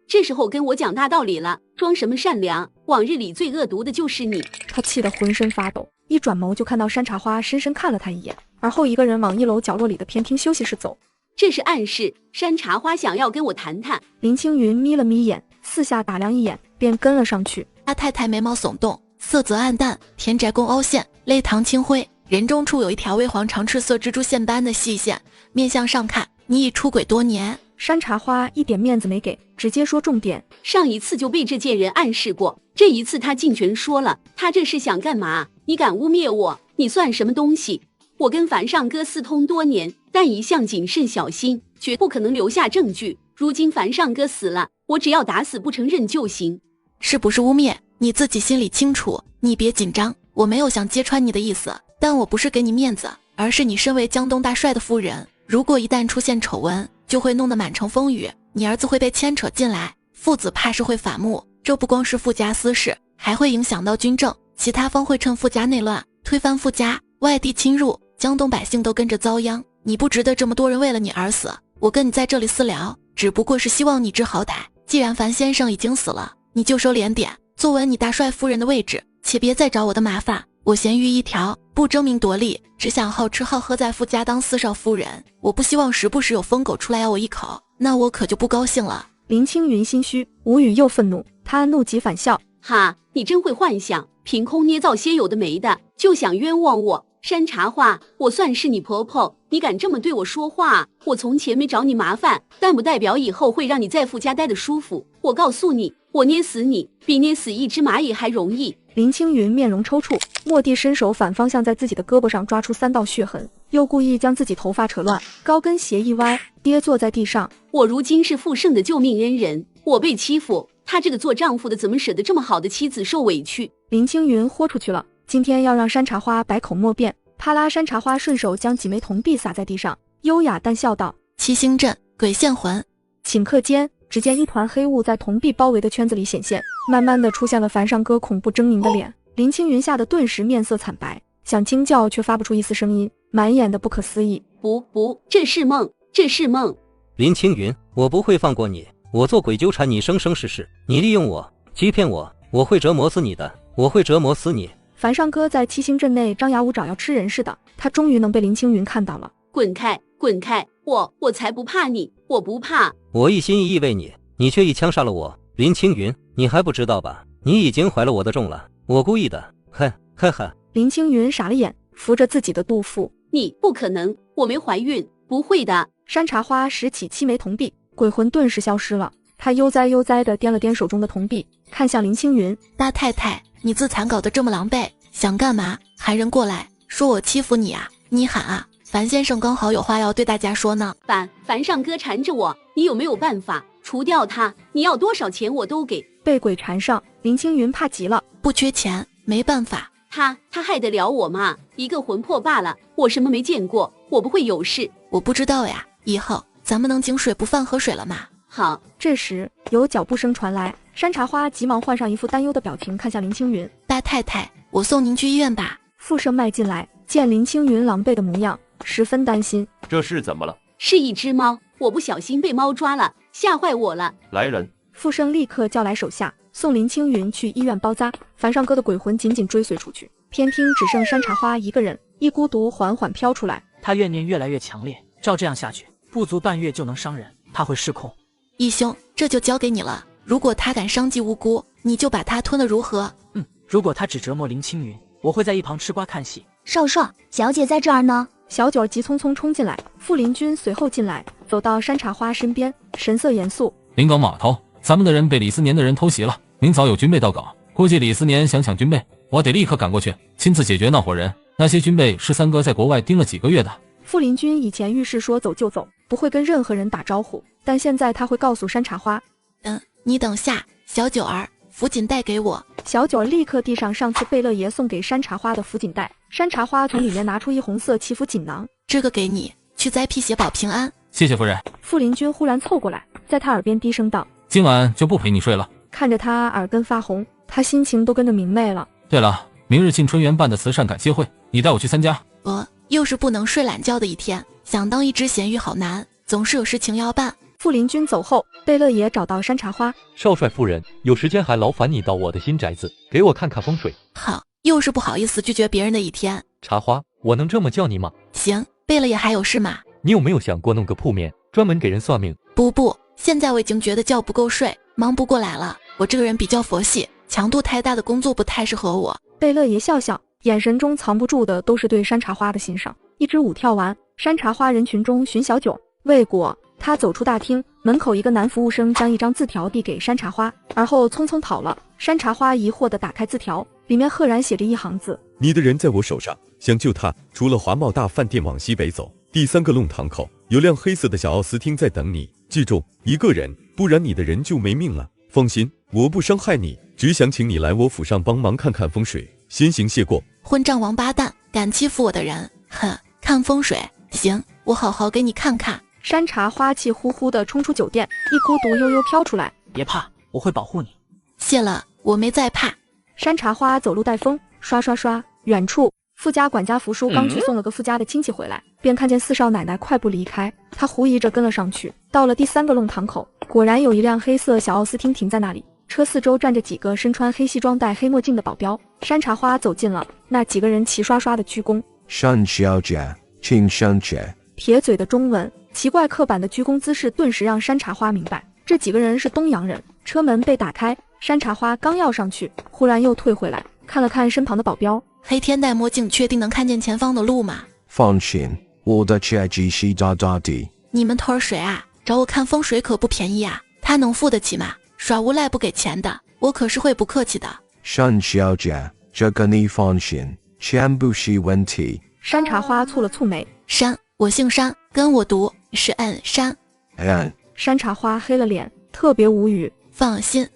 Speaker 20: 这时候跟我讲大道理了，装什么善良？往日里最恶毒的就是你。
Speaker 1: 他气得浑身发抖，一转眸就看到山茶花深深看了他一眼，而后一个人往1楼角落里的偏厅休息室走。
Speaker 20: 这是暗示山茶花想要跟我谈谈。
Speaker 1: 林青云眯了眯眼，四下打量一眼，便跟了上去。
Speaker 2: 大太太眉毛耸动，色泽暗淡，田宅宫凹陷，泪堂清辉，人中处有一条微黄长赤色蜘蛛线般的细线，面向上看，你已出轨多年。
Speaker 1: 山茶花一点面子没给，直接说重点。
Speaker 20: 上一次就被这贱人暗示过，这一次他尽全说了，他这是想干嘛？你敢污蔑我，你算什么东西？我跟樊上哥私通多年，但一向谨慎小心，绝不可能留下证据。如今樊上哥死了，我只要打死不承认就行。
Speaker 2: 是不是污蔑，你自己心里清楚，你别紧张，我没有想揭穿你的意思，但我不是给你面子，而是你身为江东大帅的夫人，如果一旦出现丑闻，就会弄得满城风雨，你儿子会被牵扯进来，父子怕是会反目，这不光是富家私事，还会影响到军政，其他方会趁富家内乱推翻富家，外地侵入，江东百姓都跟着遭殃。你不值得这么多人为了你而死，我跟你在这里私聊，只不过是希望你知好歹。既然樊先生已经死了，你就收敛点，坐稳你大帅夫人的位置，且别再找我的麻烦。我咸鱼一条，不争名夺利，只想好吃好喝在富家当四少夫人，我不希望时不时有疯狗出来咬我一口，那我可就不高兴了。
Speaker 1: 林青云心虚，无语又愤怒，他怒极反笑。
Speaker 20: 哈，你真会幻想，凭空捏造些有的没的，就想冤枉我。山茶花，我算是你婆婆，你敢这么对我说话？我从前没找你麻烦，但不代表以后会让你在富家待得舒服。我告诉你，我捏死你，比捏死一只蚂蚁还容易。
Speaker 1: 林青云面容抽搐，蓦地伸手反方向在自己的胳膊上抓出3道血痕，又故意将自己头发扯乱，高跟鞋一歪，跌坐在地上。
Speaker 20: 我如今是富盛的救命恩人，我被欺负，他这个做丈夫的怎么舍得这么好的妻子受委屈？
Speaker 1: 林青云豁出去了，今天要让山茶花百口莫辩。啪啦，山茶花顺手将几枚铜币撒在地上，优雅淡笑道：
Speaker 2: 七星阵，鬼现魂。
Speaker 1: 顷刻间，只见一团黑雾在铜币包围的圈子里显现，慢慢的出现了樊上哥恐怖狰狞的脸。林青云吓得顿时面色惨白，想惊叫却发不出一丝声音，满眼的不可思议。
Speaker 20: 不，这是梦，这是梦。
Speaker 23: 林青云，我不会放过你，我做鬼纠缠你生生世世，你利用我，欺骗我，我会折磨死你的，我会折磨死你。
Speaker 1: 樊上哥在七星阵内张牙舞爪要吃人似的，他终于能被林青云看到了。
Speaker 20: 滚开，滚开！我才不怕你，我不怕。
Speaker 23: 我一心一意为你，你却一枪杀了我。林青云，你还不知道吧？你已经怀了我的重了，我故意的。嗨。
Speaker 1: 林青云傻了眼，扶着自己的肚腹。
Speaker 20: 你不可能，我没怀孕，不会的。
Speaker 1: 山茶花拾起7枚铜币，鬼魂顿时消失了。他悠哉悠哉地掂了掂手中的铜币，看向林青云：
Speaker 2: 大太太，你自残搞得这么狼狈，想干嘛？喊人过来，说我欺负你啊！你喊啊！樊先生刚好有话要对大家说呢。
Speaker 20: 樊上哥缠着我，你有没有办法除掉他？你要多少钱我都给。
Speaker 1: 被鬼缠上，林青云怕极了，
Speaker 2: 不缺钱，没办法。
Speaker 20: 他害得了我吗？一个魂魄罢了，我什么没见过，我不会有事。
Speaker 2: 我不知道呀，以后咱们能井水不犯河水了吗？
Speaker 20: 好。
Speaker 1: 这时有脚步声传来，山茶花急忙换上一副担忧的表情，看向林青云：
Speaker 2: 大太太，我送您去医院吧。
Speaker 1: 傅盛迈进来，见林青云狼狈的模样，十分担心。
Speaker 5: 这是怎么了？
Speaker 20: 是一只猫，我不小心被猫抓了，吓坏我了。
Speaker 5: 来人！
Speaker 1: 傅盛立刻叫来手下，送林青云去医院包扎。樊上哥的鬼魂紧紧追随出去。偏厅只剩山茶花一个人，一孤独缓缓飘出来。
Speaker 19: 他怨念越来越强烈，照这样下去，不足半月就能伤人，他会失控。
Speaker 2: 义兄，这就交给你了。如果他敢伤及无辜，你就把他吞了如何？
Speaker 19: 如果他只折磨林青云，我会在一旁吃瓜看戏。
Speaker 9: 少帅，小姐在这儿呢。
Speaker 1: 小九急匆匆冲进来，傅林军随后进来，走到山茶花身边，神色严肃。
Speaker 8: 临港码头，咱们的人被李思年的人偷袭了，明早有军备到港，估计李思年想抢军备，我得立刻赶过去，亲自解决那伙人。那些军备是三哥在国外盯了几个月的。
Speaker 1: 傅林军以前遇事说走就走，不会跟任何人打招呼，但现在他会告诉山茶花。
Speaker 2: 你等下，小九儿，福锦带给我。
Speaker 1: 小九立刻递上上次贝勒爷送给山茶花的福锦带，山茶花从里面拿出一红色祈福锦囊，
Speaker 2: 这个给你，去栽辟邪保平安。
Speaker 8: 谢谢夫人。
Speaker 1: 傅林军忽然凑过来，在他耳边低声道：
Speaker 8: 今晚就不陪你睡了。
Speaker 1: 看着他耳根发红，他心情都跟着明媚了。
Speaker 8: 对了，明日沁春园办的慈善感谢会，你带我去参加。
Speaker 2: 又是不能睡懒觉的一天，想当一只咸鱼好难，总是有事情要办。
Speaker 1: 傅林军走后，贝勒爷找到山茶花。
Speaker 14: 少帅夫人，有时间还劳烦你到我的新宅子，给我看看风水。
Speaker 2: 好，又是不好意思拒绝别人的一天。
Speaker 14: 茶花，我能这么叫你吗？
Speaker 2: 行，贝勒爷还有事吗？
Speaker 14: 你有没有想过弄个铺面，专门给人算命？
Speaker 2: 不，现在我已经觉得觉不够睡，忙不过来了。我这个人比较佛系，强度太大的工作不太适合我。
Speaker 1: 贝勒爷笑笑，眼神中藏不住的都是对山茶花的欣赏。一支舞跳完，山茶花人群中寻小九，未果他走出大厅，门口一个男服务生将一张字条递给山茶花，而后匆匆跑了。山茶花疑惑地打开字条，里面赫然写着一行字：
Speaker 3: 你的人在我手上，想救他，除了华茂大饭店往西北走，第3个弄堂口有辆黑色的小奥斯汀在等你，记住一个人，不然你的人就没命了。放心，我不伤害你，只想请你来我府上帮忙看看风水，先行谢过。
Speaker 2: 混账王八蛋，敢欺负我的人，哼！看风水，行，我好好给你看看。
Speaker 1: 山茶花气呼呼地冲出酒店，一孤独悠悠飘出来。
Speaker 19: 别怕，我会保护你。
Speaker 2: 谢了，我没在怕。
Speaker 1: 山茶花走路带风，刷刷刷。远处，傅家管家福叔刚去送了个傅家的亲戚回来，便看见四少奶奶快步离开，他狐疑着跟了上去。到了第3个弄堂口，果然有一辆黑色小奥斯汀停在那里，车四周站着几个身穿黑西装戴黑墨镜的保镖。山茶花走近了，那几个人齐刷刷的鞠躬。
Speaker 4: 山小姐，请上去。
Speaker 1: 铁嘴的中文，奇怪刻板的鞠躬姿势顿时让山茶花明白，这几个人是东洋人。车门被打开，山茶花刚要上去，忽然又退回来，看了看身旁的保镖。
Speaker 2: 黑天戴墨镜，确定能看见前方的路吗？
Speaker 4: 放心，我的车技是大大的。
Speaker 2: 你们偷水啊？找我看风水可不便宜啊，他能付得起吗？耍无赖不给钱的，我可是会不客气的。
Speaker 4: 山小姐，这个你放心，钱不是问题。
Speaker 1: 山茶花蹙了蹙眉。
Speaker 2: 山，我姓山，跟我读是山。
Speaker 1: 山茶花黑了脸，特别无语。
Speaker 2: 放心。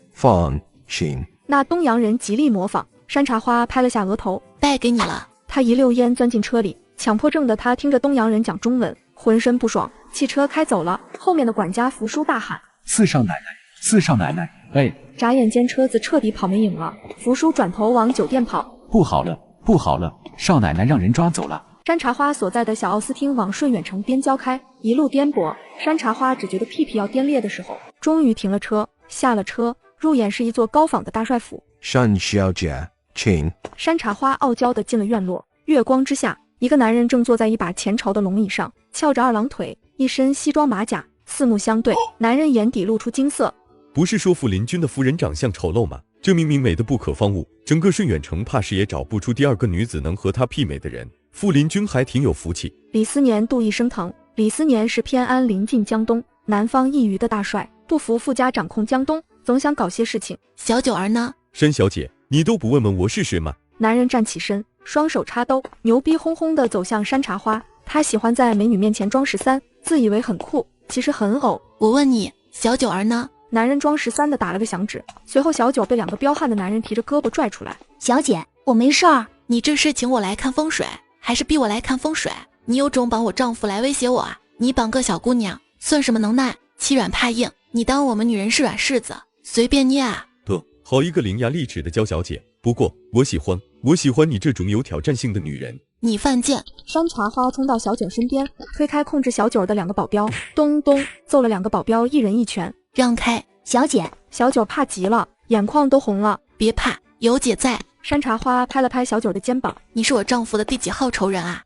Speaker 1: 那东洋人极力模仿，山茶花拍了下额头，
Speaker 2: 败给你了。
Speaker 1: 他一溜烟钻进车里，强迫症的他听着东洋人讲中文，浑身不爽。汽车开走了，后面的管家福叔大喊：
Speaker 6: 四少奶奶，四少奶奶！哎！
Speaker 1: 眨眼间车子彻底跑没影了。福叔转头往酒店跑。
Speaker 6: 不好了，不好了，少奶奶让人抓走了。
Speaker 1: 山茶花所在的小奥斯汀往顺远城边郊开，一路颠簸。山茶花只觉得屁屁要颠裂的时候，终于停了车，下了车，入眼是一座高仿的大帅府。
Speaker 4: 山小姐，请。
Speaker 1: 山茶花傲娇地进了院落，月光之下，一个男人正坐在一把前朝的龙椅上，翘着2郎腿，一身西装马甲，四目相对，男人眼底露出金色。
Speaker 3: 不是说傅林军的夫人长相丑陋吗？这明明美得不可方物，整个顺远城怕是也找不出第2个女子能和她媲美的人。傅林军还挺有福气。
Speaker 1: 李思年妒意升腾。李思年是偏安临近江东，南方一隅的大帅，不服傅家掌控江东，总想搞些事情。
Speaker 2: 小九儿呢？
Speaker 3: 山小姐，你都不问问我是谁吗？
Speaker 1: 男人站起身，双手插兜，牛逼哄哄地走向山茶花。他喜欢在美女面前装13，自以为很酷，其实很呕。
Speaker 2: 我问你，小九儿呢？
Speaker 1: 男人装13的打了个响指，随后小九被2个彪悍的男人提着胳膊拽出来。
Speaker 9: 小姐，我没事儿。
Speaker 2: 你这是请我来看风水，还是逼我来看风水？你有种绑我丈夫来威胁我啊！你绑个小姑娘算什么能耐？欺软怕硬，你当我们女人是软柿子，随便捏啊！
Speaker 3: 得，好一个伶牙俐齿的娇小姐。不过我喜欢你这种有挑战性的女人。
Speaker 2: 你犯贱！
Speaker 1: 山茶花冲到小九身边，推开控制小九的2个保镖，咚咚揍了2个保镖1人1拳。
Speaker 2: 让开！
Speaker 9: 小姐！
Speaker 1: 小九怕极了，眼眶都红了。
Speaker 2: 别怕，有姐在。
Speaker 1: 山茶花拍了拍小九的肩膀，
Speaker 2: 你是我丈夫的第几号仇人啊？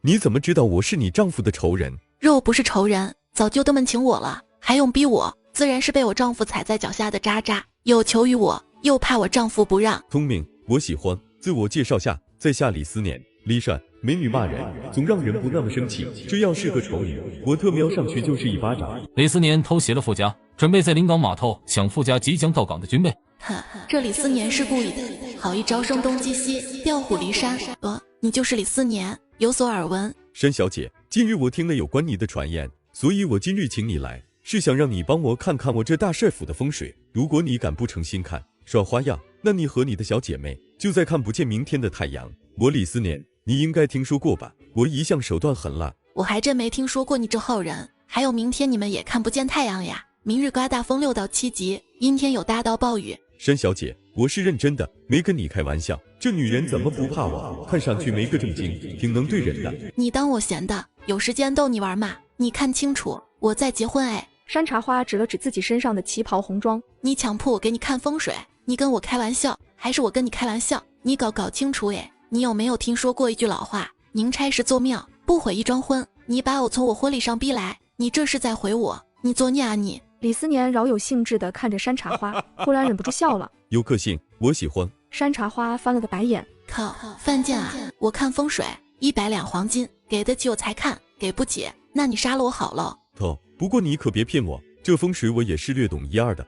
Speaker 3: 你怎么知道我是你丈夫的仇人？
Speaker 2: 若我不是仇人，早就登门请我了，还用逼我？自然是被我丈夫踩在脚下的渣渣，有求于我，又怕我丈夫不让。
Speaker 3: 聪明，我喜欢。自我介绍下，在下李思年。李帅，美女骂人总让人不那么生气，这要是个丑女，我特瞄上去就是一巴掌。
Speaker 8: 李思年偷袭了傅家，准备在临港码头抢傅家即将到港的军备。
Speaker 2: 这李思年是故意的，好一招声东击西，调虎离山。你就是李思年，有所耳闻。
Speaker 3: 山小姐，近日我听了有关你的传言，所以我今日请你来，是想让你帮我看看我这大帅府的风水。如果你敢不诚心看，耍花样，那你和你的小姐妹就再看不见明天的太阳。我李思年，你应该听说过吧？我一向手段狠辣。
Speaker 2: 我还真没听说过你这号人。还有明天你们也看不见太阳呀。明日刮大风6到7级，阴天有大到暴雨。
Speaker 3: 山小姐，我是认真的，没跟你开玩笑。这女人怎么不怕我？看上去没个正经，挺能对人的。
Speaker 2: 你当我闲的？有时间逗你玩嘛？你看清楚，我在结婚哎。
Speaker 1: 山茶花指了指自己身上的旗袍红装，
Speaker 2: 你强迫我给你看风水，你跟我开玩笑，还是我跟你开玩笑？你搞清楚哎！你有没有听说过一句老话？宁拆十座庙，不毁一桩婚。你把我从我婚礼上逼来，你这是在毁我，你作孽啊你！
Speaker 1: 李思年饶有兴致地看着山茶花，忽然忍不住笑了。
Speaker 3: 有个性，我喜欢。
Speaker 1: 山茶花翻了个白眼，
Speaker 2: 靠，犯贱啊！我看风水，100两黄金，给得起我才看，给不起，那你杀了我好了。
Speaker 3: 不过你可别骗我，这风水我也是略懂一二的。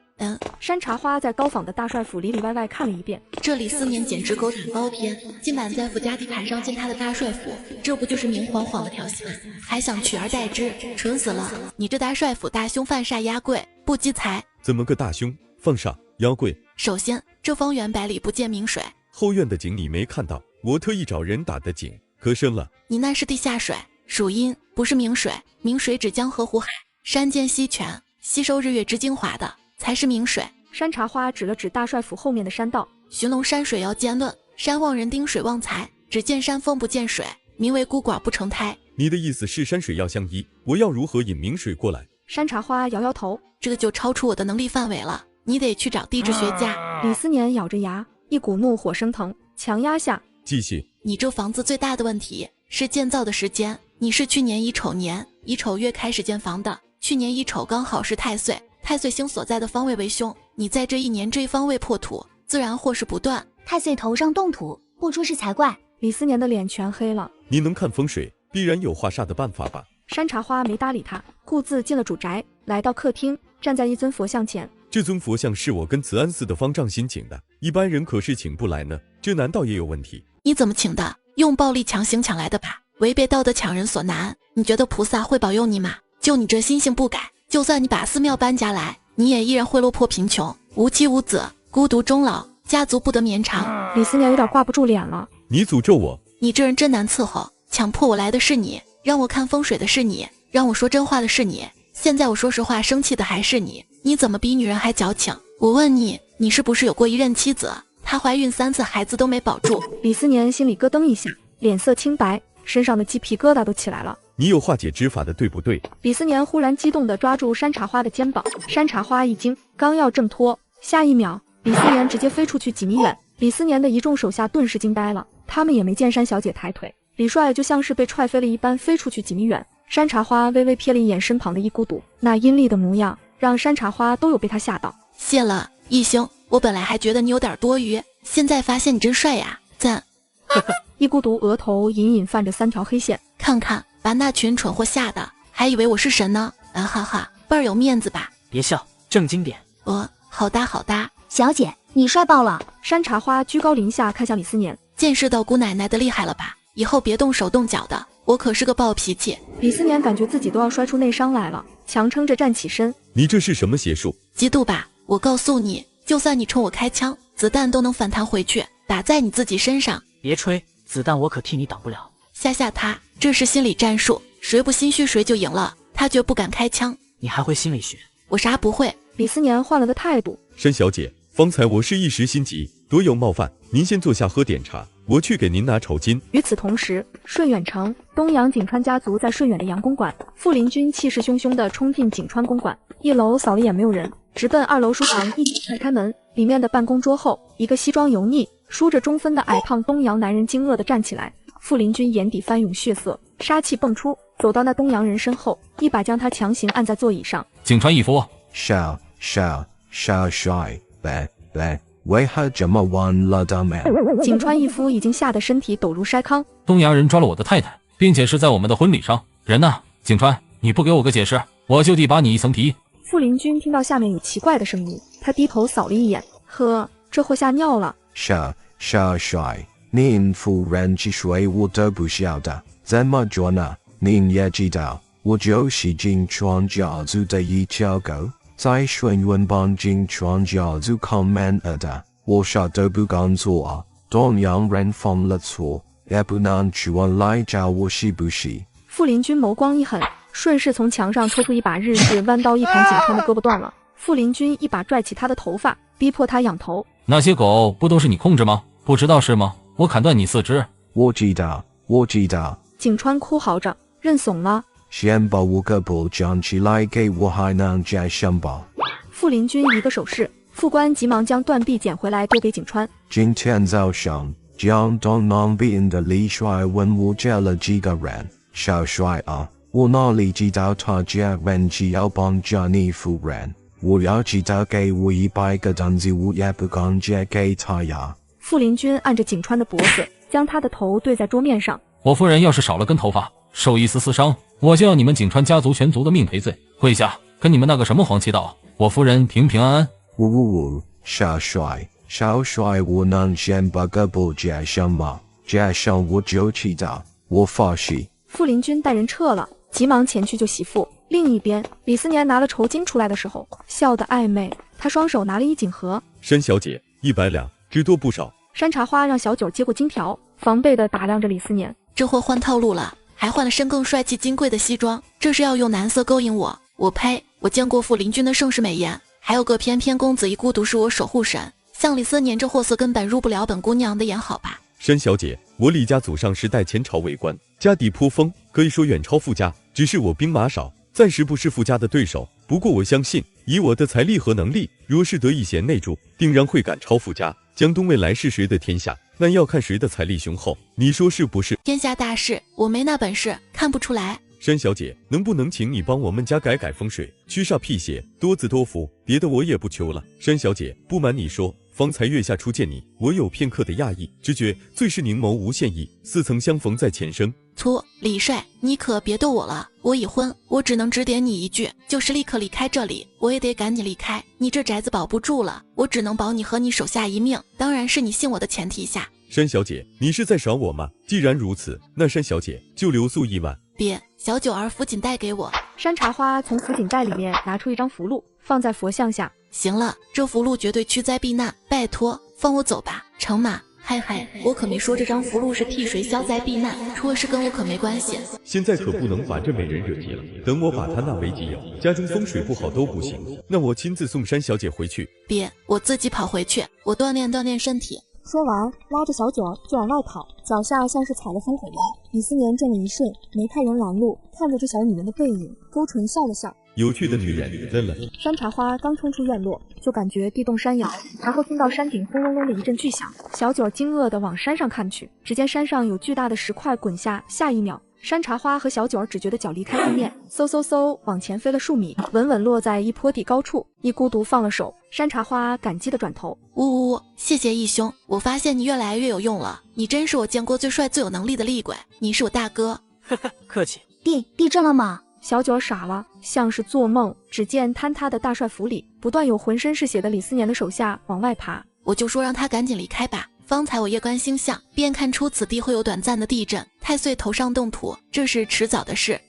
Speaker 1: 山茶花在高仿的大帅府里里外外看了一遍，
Speaker 2: 这李思年简直狗胆包天，今晚在傅家地盘上见他的大帅府，这不就是明晃晃的调戏吗？还想取而代之，蠢死了！你这大帅府大凶犯煞压柜，不积财。
Speaker 3: 怎么个大凶放煞压柜？
Speaker 2: 首先，这方圆百里不见明水，
Speaker 3: 后院的井你没看到，我特意找人打的井，可深了。
Speaker 2: 你那是地下水，属阴，不是明水。明水指江河湖海，山涧溪泉，吸收日月之精华的才是明水。
Speaker 1: 山茶花指了指大帅府后面的山道，
Speaker 2: 寻龙山水要见论，山望人丁水旺财，只见山峰不见水，名为孤寡不成胎。
Speaker 3: 你的意思是山水要相依，我要如何引明水过来？
Speaker 1: 山茶花摇摇头，
Speaker 2: 这个就超出我的能力范围了，你得去找地质学家。
Speaker 1: 李思年咬着牙，一股怒火升腾，强压下。
Speaker 3: 继续。
Speaker 2: 你这房子最大的问题是建造的时间，你是去年乙丑年乙丑月开始建房的，去年乙丑刚好是太岁，太岁星所在的方位为凶，你在这一年这一方位破土，自然祸事不断。
Speaker 9: 太岁头上动土，不出事才怪。
Speaker 1: 李思年的脸全黑了。
Speaker 3: 你能看风水，必然有化煞的办法吧？
Speaker 1: 山茶花没搭理他，顾自进了主宅，来到客厅，站在一尊佛像前。
Speaker 3: 这尊佛像是我跟慈安寺的方丈新请的，一般人可是请不来呢，这难道也有问题？
Speaker 2: 你怎么请的？用暴力强行抢来的吧？违背道德强人所难，你觉得菩萨会保佑你吗？就你这心性不改，就算你把寺庙搬家来，你也依然会落魄贫穷，无妻无子，孤独终老，家族不得绵长。
Speaker 1: 李思年有点挂不住脸了。
Speaker 3: 你诅咒我？
Speaker 2: 你这人真难伺候，强迫我来的是你，让我看风水的是你，让我说真话的是你，现在我说实话生气的还是你，你怎么比女人还矫情？我问你，你是不是有过一任妻子？她怀孕3次孩子都没保住。
Speaker 1: 李思年心里咯噔一下，脸色青白，身上的鸡皮疙瘩都起来了。
Speaker 3: 你有化解之法的对不对？
Speaker 1: 李思年忽然激动地抓住山茶花的肩膀，山茶花一惊，刚要挣脱，下一秒李思年直接飞出去几米远。李思年的一众手下顿时惊呆了，他们也没见山小姐抬腿，李帅就像是被踹飞了一般飞出去几米远。山茶花微微瞥了一眼身旁的一孤独，那阴厉的模样让山茶花都有被他吓到。
Speaker 2: 谢了，义兄，我本来还觉得你有点多余，现在发现你真帅呀，赞。
Speaker 1: 一孤独额头隐隐泛着3条黑线，
Speaker 2: 看看把那群蠢货吓得还以为我是神呢，啊哈哈，倍儿有面子吧？
Speaker 19: 别笑，正经点。
Speaker 2: 好搭好搭。
Speaker 9: 小姐，你帅爆了！
Speaker 1: 山茶花居高临下看向李思年，
Speaker 2: 见识到姑奶奶的厉害了吧？以后别动手动脚的，我可是个暴脾气。
Speaker 1: 李思年感觉自己都要摔出内伤来了，强撑着站起身。
Speaker 3: 你这是什么邪术？
Speaker 2: 嫉妒吧？我告诉你，就算你冲我开枪，子弹都能反弹回去，打在你自己身上。
Speaker 19: 别吹，子弹我可替你挡不了。
Speaker 2: 吓他，这是心理战术，谁不心虚谁就赢了，他绝不敢开枪。
Speaker 19: 你还会心理学？
Speaker 2: 我啥不会。
Speaker 1: 李思年换了个态度。
Speaker 3: 山小姐，方才我是一时心急，多有冒犯，您先坐下喝点茶，我去给您拿酬金。
Speaker 1: 与此同时，顺远城东阳景川家族在顺远的阳公馆，傅林军气势汹汹地冲进景川公馆，一楼扫了眼没有人，直奔2楼书房，一脚踹开门，里面的办公桌后，一个西装油腻、梳着中分的矮胖东洋男人惊愕地站起来，傅林军眼底翻涌血色，杀气迸出，走到那东洋人身后，一把将他强行按在座椅上。
Speaker 8: 景川义夫，
Speaker 4: 少帅，别，为何这么晚了的man？
Speaker 1: 景川义夫已经吓得身体抖如筛糠。
Speaker 8: 东洋人抓了我的太太，并且是在我们的婚礼上。人呢？景川，你不给我个解释，我就地把你一层皮。
Speaker 1: 傅林军听到下面有奇怪的声音，他低头扫了一眼，呵，这货吓尿了。
Speaker 4: 少帅，您夫人之水我都不晓得，怎么做呢？您也知道，我就是金川家族的一条狗，在水源帮金川家族看门儿的，我啥都不敢做啊。东洋人犯了错，也不能去我来找我是不是？
Speaker 1: 傅林军眸光一狠，顺势从墙上抽出一把日式弯刀，一砍景川的胳膊断了。傅林军一把拽起他的头发，逼迫他仰头。
Speaker 8: 那些狗不都是你控制吗？不知道是吗？我砍断你4只。
Speaker 4: 我知道。
Speaker 1: 景川哭嚎着，认怂了。
Speaker 4: 先把我胳膊站起来给我，还能再上吧。
Speaker 1: 傅林军一个手势，副官急忙将断臂捡回来丢给景川。
Speaker 4: 今天早上，江东南边的李帅问我叫了几个人。少帅啊，我哪里知道他家人只要帮着你夫人？我要知道给我100个单子，我也不敢借给他呀。
Speaker 1: 傅林军按着景川的脖子，将他的头对在桌面上。
Speaker 8: 我夫人要是少了根头发，受一丝丝伤，我就要你们景川家族全族的命赔罪。跪下，跟你们那个什么黄祈祷，我夫人平平安安。
Speaker 4: 少帅，我能先把胳膊加上吗？加上我就知道，我发誓。
Speaker 1: 傅林军带人撤了，急忙前去救媳妇。另一边，李思年拿了酬金出来的时候，笑得暧昧。他双手拿了一锦盒。
Speaker 3: 山小姐，100两，只多不少。
Speaker 1: 山茶花让小九接过金条，防备地打量着李思年。
Speaker 2: 这货换套路了，还换了身更帅气金贵的西装，这是要用男色勾引我？我呸！我见过傅林军的盛世美颜，还有个翩翩公子一孤独是我守护神。像李思年这货色根本入不了本姑娘的眼，好吧？
Speaker 3: 山小姐，我李家祖上时代前朝为官，家底颇丰，可以说远超傅家，只是我兵马少，暂时不是傅家的对手。不过我相信，以我的财力和能力，若是得一贤内助，定然会赶超傅家。江东未来是谁的天下，那要看谁的财力雄厚，你说是不是？
Speaker 2: 天下大事，我没那本事，看不出来。
Speaker 3: 山小姐，能不能请你帮我们家改改风水，驱煞辟邪，多子多福，别的我也不求了。山小姐，不瞒你说，方才月下初见你，我有片刻的讶异，只觉最是凝眸无限意，似曾相逢在前生。
Speaker 2: 李帅，你可别逗我了，我已婚，我只能指点你一句，就是立刻离开这里，我也得赶紧离开，你这宅子保不住了，我只能保你和你手下一命，当然是你信我的前提下。
Speaker 3: 山小姐，你是在耍我吗？既然如此，那山小姐就留宿1晚。
Speaker 2: 别，小九儿福锦带给我。
Speaker 1: 山茶花从福锦袋里面拿出一张符箓，放在佛像下。
Speaker 2: 行了，这符箓绝对驱灾避难，拜托，放我走吧，成吗？嗨，我可没说这张符箓是替谁消灾避难，出了事跟我可没关系。
Speaker 3: 现在可不能把这美人惹急了，等我把她纳为己有，家中风水不好都不行。那我亲自送山小姐回去。
Speaker 2: 别，我自己跑回去，我锻炼身体。
Speaker 1: 说完，拉着小九就往外跑，脚下像是踩了风火轮。李思年怔了一瞬，没派人拦路，看着这小女人的背影，勾唇笑了笑。
Speaker 3: 有趣的女人，真了。
Speaker 1: 山茶花刚冲出院落，就感觉地动山摇，然后听到山顶轰隆隆的一阵巨响。小九惊愕地往山上看去，只见山上有巨大的石块滚下，下一秒，山茶花和小九只觉得脚离开地面，嗖往前飞了数米，稳稳落在一坡地高处。一孤独放了手，山茶花感激地转头，
Speaker 2: 呜，谢谢义兄，我发现你越来越有用了，你真是我见过最帅最有能力的厉鬼，你是我大哥。
Speaker 19: 呵呵，客气。
Speaker 22: 地震了吗？
Speaker 1: 小九傻了，像是做梦。只见坍塌的大帅府里，不断有浑身是血的李思年的手下往外爬。
Speaker 2: 我就说让他赶紧离开吧。方才我夜观星象，便看出此地会有短暂的地震，太岁头上动土，这是迟早的事。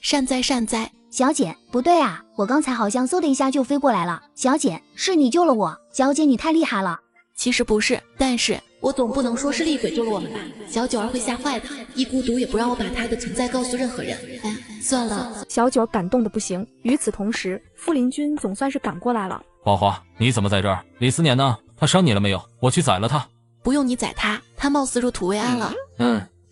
Speaker 2: 善哉。
Speaker 22: 小姐，不对啊，我刚才好像嗖的一下就飞过来了。小姐，是你救了我。小姐，你太厉害了。
Speaker 2: 其实不是，但是我总不能说是厉鬼救了我们吧？小九儿会吓坏的，一孤独也不让我把他的存在告诉任何人。算了。
Speaker 1: 小九感动的不行。与此同时，傅林军总算是赶过来了。
Speaker 8: 花花，你怎么在这儿？李思年呢？他伤你了没有？我去宰了他。
Speaker 2: 不用你宰他，他貌似入土为安了。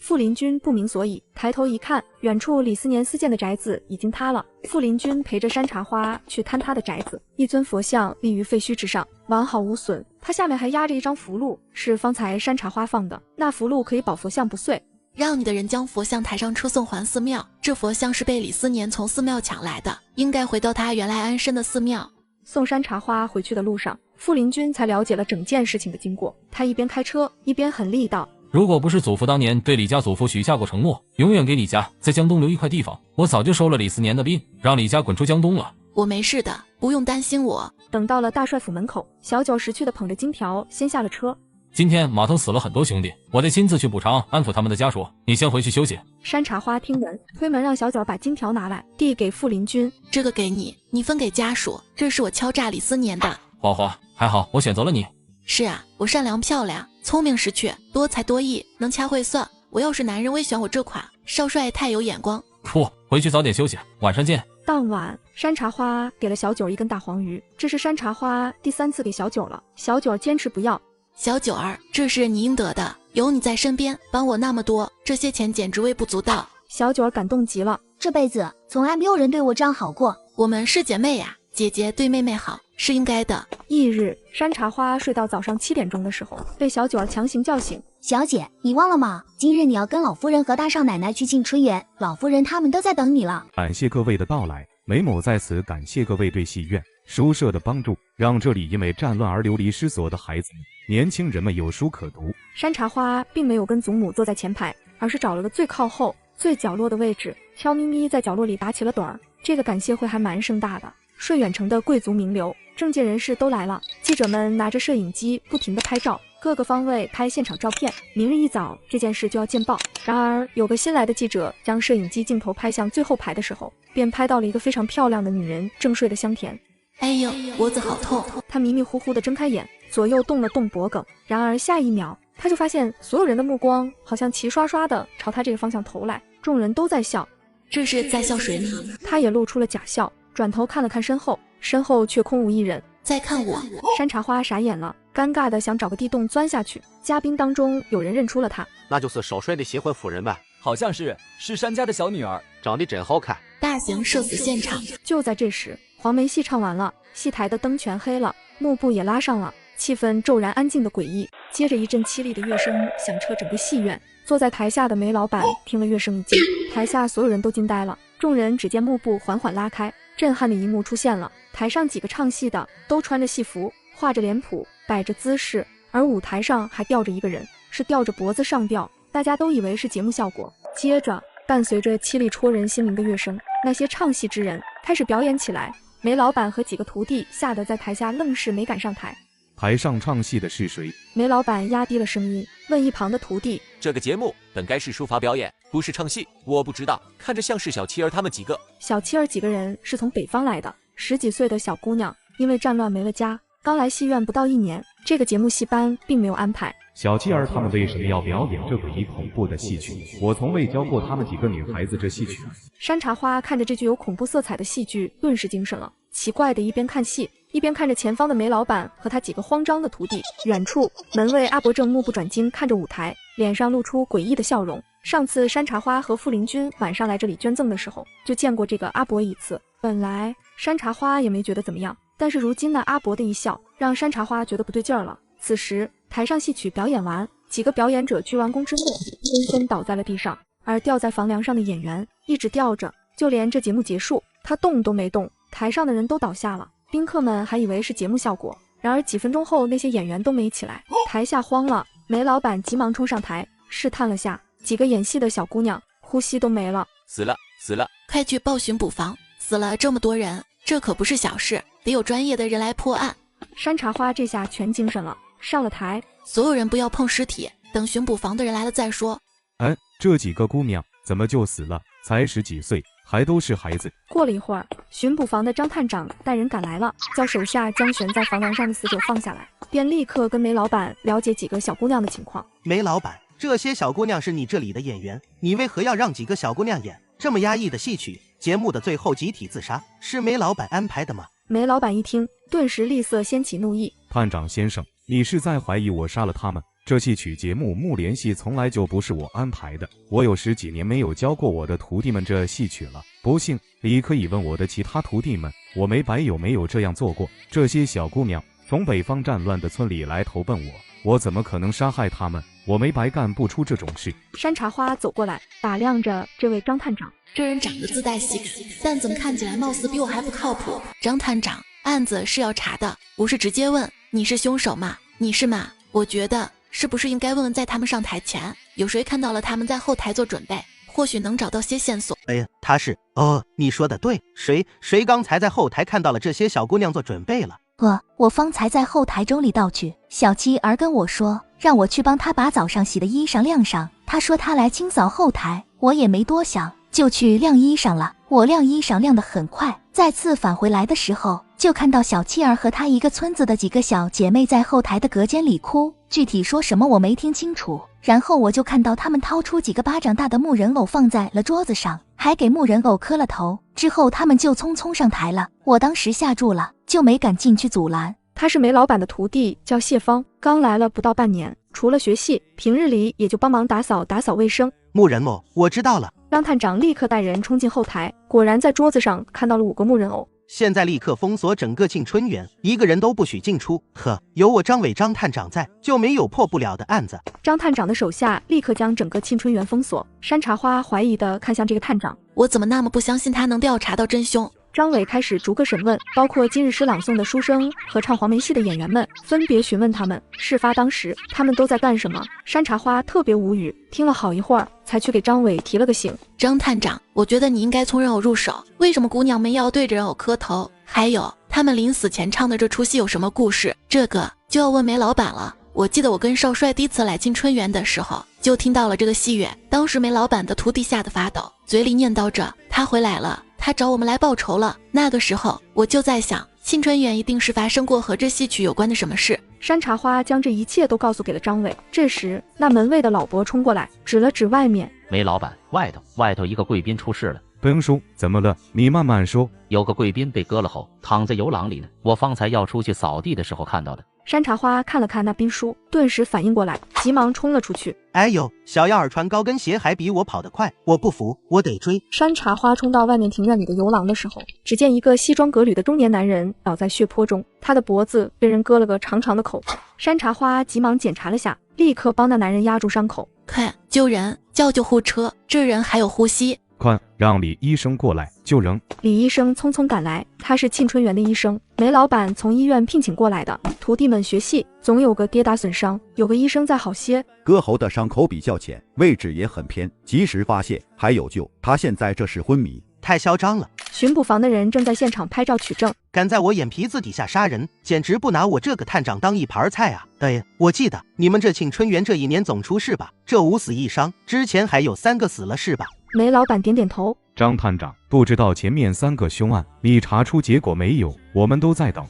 Speaker 1: 傅林军不明所以，抬头一看，远处李思年私建的宅子已经塌了。傅林军陪着山茶花去坍塌的宅子，一尊佛像立于废墟之上，完好无损。它下面还压着一张符箓，是方才山茶花放的。那符箓可以保佛像不碎。
Speaker 2: 让你的人将佛像抬上车送还寺庙，这佛像是被李思年从寺庙抢来的，应该回到他原来安身的寺庙。
Speaker 1: 送山茶花回去的路上，傅林军才了解了整件事情的经过。他一边开车一边狠厉道：
Speaker 8: 如果不是祖父当年对李家祖父许下过承诺，永远给李家在江东留一块地方，我早就收了李思年的兵，让李家滚出江东了。
Speaker 2: 我没事的，不用担心我。
Speaker 1: 等到了大帅府门口，小九识趣的捧着金条先下了车。
Speaker 8: 今天码头死了很多兄弟，我得亲自去补偿安抚他们的家属，你先回去休息。
Speaker 1: 山茶花听闻，推门让小九把金条拿来，递给傅林军。
Speaker 2: 这个给你，你分给家属，这是我敲诈李思年的。
Speaker 8: 花花，还好我选择了你。
Speaker 2: 是啊，我善良漂亮，聪明识趣，多才多艺，能掐会算。我要是男人，我也选我这款。少帅太有眼光。
Speaker 8: 不，回去早点休息，晚上见。
Speaker 1: 当晚，山茶花给了小九一根大黄鱼，这是山茶花第3次给小九了。小九坚持不要。
Speaker 2: 小九儿，这是你应得的，有你在身边，帮我那么多，这些钱简直微不足道。
Speaker 1: 小九儿感动极了，
Speaker 9: 这辈子从来没有人对我这样好过。
Speaker 2: 我们是姐妹呀，姐姐对妹妹好是应该的。
Speaker 1: 翌日，山茶花睡到早上7点钟的时候，被小九儿强行叫醒。
Speaker 9: 小姐，你忘了吗？今日你要跟老夫人和大少奶奶去进春园，老夫人他们都在等你了。
Speaker 12: 感谢各位的到来，梅某在此感谢各位对戏院书社的帮助，让这里因为战乱而流离失所的孩子们、年轻人们有书可读。
Speaker 1: 山茶花并没有跟祖母坐在前排，而是找了个最靠后、最角落的位置，悄咪咪在角落里打起了盹儿。这个感谢会还蛮盛大的，顺远城的贵族名流、政界人士都来了，记者们拿着摄影机不停地拍照，各个方位拍现场照片。明日一早，这件事就要见报。然而，有个新来的记者将摄影机镜头拍向最后排的时候，便拍到了一个非常漂亮的女人正睡得香甜。
Speaker 2: 哎呦，脖子好痛！
Speaker 1: 他迷迷糊糊地睁开眼，左右动了动脖颈。然而下一秒，他就发现所有人的目光好像齐刷刷地朝他这个方向投来，众人都在笑。
Speaker 2: 这是在笑谁呢？
Speaker 1: 他也露出了假笑，转头看了看身后，身后却空无一人。
Speaker 2: 在看我。
Speaker 1: 山茶花傻眼了，尴尬地想找个地洞钻下去。嘉宾当中有人认出了他，
Speaker 17: 那就是少帅的结婚夫人呗。
Speaker 21: 好像是山家的小女儿，
Speaker 17: 长得真好看。
Speaker 2: 大型社死现场。
Speaker 1: 就在这时，黄梅戏唱完了，戏台的灯全黑了，幕布也拉上了，气氛骤然安静的诡异。接着一阵凄厉的乐声响彻整个戏院。坐在台下的梅老板听了乐声一惊，台下所有人都惊呆了。众人只见幕布缓缓拉开，震撼的一幕出现了。台上几个唱戏的都穿着戏服，画着脸谱，摆着姿势，而舞台上还吊着一个人，是吊着脖子上吊。大家都以为是节目效果。接着伴随着凄厉戳人心灵的乐声，那些唱戏之人开始表演起来。梅老板和几个徒弟吓得在台下愣是没敢上台。
Speaker 12: 台上唱戏的是谁？
Speaker 1: 梅老板压低了声音问一旁的徒弟：
Speaker 21: 这个节目本该是书法表演，不是唱戏，我不知道，看着像是小七儿他们几个。
Speaker 1: 小七儿几个人是从北方来的，10几岁的小姑娘，因为战乱没了家，刚来戏院不到1年。这个节目戏班并没有安排。
Speaker 12: 小七儿他们为什么要表演这诡异恐怖的戏曲？我从未教过他们几个女孩子这戏曲。
Speaker 1: 山茶花看着这具有恐怖色彩的戏剧，顿时精神了，奇怪的一边看戏，一边看着前方的梅老板和他几个慌张的徒弟。远处，门卫阿伯正目不转睛看着舞台，脸上露出诡异的笑容。上次山茶花和傅林军晚上来这里捐赠的时候，就见过这个阿伯一次。本来山茶花也没觉得怎么样，但是如今那阿伯的一笑，让山茶花觉得不对劲儿了。此时台上戏曲表演完，几个表演者鞠完躬之后，纷纷倒在了地上，而吊在房梁上的演员一直吊着，就连这节目结束，他动都没动，台上的人都倒下了。宾客们还以为是节目效果，然而几分钟后，那些演员都没起来，台下慌了。梅老板急忙冲上台试探了下，几个演戏的小姑娘呼吸都没了。
Speaker 21: 死了，
Speaker 2: 快去报巡捕房，死了这么多人，这可不是小事，得有专业的人来破案。
Speaker 1: 山茶花这下全精神了，上了台。
Speaker 2: 所有人不要碰尸体，等巡捕房的人来了再说。
Speaker 12: 这几个姑娘怎么就死了？才10几岁，还都是孩子。
Speaker 1: 过了一会儿，巡捕房的张探长带人赶来了，叫手下将悬在房梁上的死者放下来，便立刻跟梅老板了解几个小姑娘的情况。
Speaker 24: 梅老板，这些小姑娘是你这里的演员，你为何要让几个小姑娘演这么压抑的戏曲？节目的最后集体自杀，是梅老板安排的吗？
Speaker 1: 梅老板一听，顿时厉色掀起怒意。
Speaker 12: 探长先生，你是在怀疑我杀了他们？这戏曲节目木莲戏从来就不是我安排的，我有10几年没有教过我的徒弟们这戏曲了。不信，你可以问我的其他徒弟们，我没白有没有这样做过。这些小姑娘从北方战乱的村里来投奔我怎么可能杀害她们？我没白干不出这种事。
Speaker 1: 山茶花走过来，打量着这位张探长。
Speaker 2: 这人长得自带喜感，但怎么看起来貌似比我还不靠谱？张探长，案子是要查的，不是直接问你是凶手吗？你是吗？我觉得是不是应该问问在他们上台前，有谁看到了他们在后台做准备，或许能找到些线索。
Speaker 24: 哎呀，他是你说的对，谁刚才在后台看到了这些小姑娘做准备了？
Speaker 22: 我方才在后台整理道具，小妻儿跟我说，让我去帮他把早上洗的衣裳晾上。他说他来清扫后台，我也没多想，就去晾衣裳了。我晾衣裳晾得很快，再次返回来的时候，就看到小妻儿和他一个村子的几个小姐妹在后台的隔间里哭，具体说什么我没听清楚。然后我就看到他们掏出几个巴掌大的木人偶放在了桌子上，还给木人偶磕了头，之后他们就匆匆上台了。我当时吓住了，就没敢进去阻拦。
Speaker 1: 他是梅老板的徒弟，叫谢芳，刚来了不到半年，除了学戏，平日里也就帮忙打扫卫生。
Speaker 24: 木人偶，我知道了。
Speaker 1: 张探长立刻带人冲进后台，果然在桌子上看到了5个木人偶。
Speaker 24: 现在立刻封锁整个庆春园，一个人都不许进出。有我张伟张探长在，就没有破不了的案子。
Speaker 1: 张探长的手下立刻将整个庆春园封锁。山茶花怀疑地看向这个探长，
Speaker 2: 我怎么那么不相信他能调查到真凶？
Speaker 1: 张伟开始逐个审问，包括今日诗朗诵的书生和唱黄梅戏的演员们，分别询问他们事发当时他们都在干什么。山茶花特别无语，听了好一会儿才去给张伟提了个醒。
Speaker 2: 张探长，我觉得你应该从人偶入手，为什么姑娘们要对着人偶磕头？还有他们临死前唱的这出戏有什么故事？这个就要问梅老板了。我记得我跟少帅第一次来进春园的时候，就听到了这个戏乐，当时梅老板的徒弟吓得发抖，嘴里念叨着他回来了，他找我们来报仇了。那个时候我就在想，庆春园一定是发生过和这戏曲有关的什么事。
Speaker 1: 山茶花将这一切都告诉给了张伟。这时那门卫的老伯冲过来，指了指外面。
Speaker 7: 梅老板，外头一个贵宾出事了。
Speaker 12: 本叔，怎么了？你慢慢说。
Speaker 7: 有个贵宾被割了喉，躺在油廊里呢，我方才要出去扫地的时候看到的。
Speaker 1: 山茶花看了看那兵书，顿时反应过来，急忙冲了出去。
Speaker 24: 哎呦，小样儿穿高跟鞋还比我跑得快，我不服，我得追。
Speaker 1: 山茶花冲到外面庭院里的游廊的时候，只见一个西装革履的中年男人倒在血泊中，他的脖子被人割了个长长的口。山茶花急忙检查了下，立刻帮那男人压住伤口。
Speaker 2: 快救人，叫救护车，这人还有呼吸。
Speaker 12: 快让李医生过来救人。
Speaker 1: 李医生匆匆赶来，他是庆春园的医生，梅老板从医院聘请过来的。徒弟们学戏，总有个跌打损伤，有个医生在好些。
Speaker 10: 割喉的伤口比较浅，位置也很偏，及时发现还有救。他现在这是昏迷。
Speaker 24: 太嚣张了！
Speaker 1: 巡捕房的人正在现场拍照取证。
Speaker 24: 敢在我眼皮子底下杀人，简直不拿我这个探长当一盘菜啊！我记得你们这庆春园这一年总出事吧？这5死1伤，之前还有3个死了是吧？
Speaker 1: 梅老板点点头。
Speaker 12: 张探长，不知道前面3个凶案你查出结果没有？我们都在等。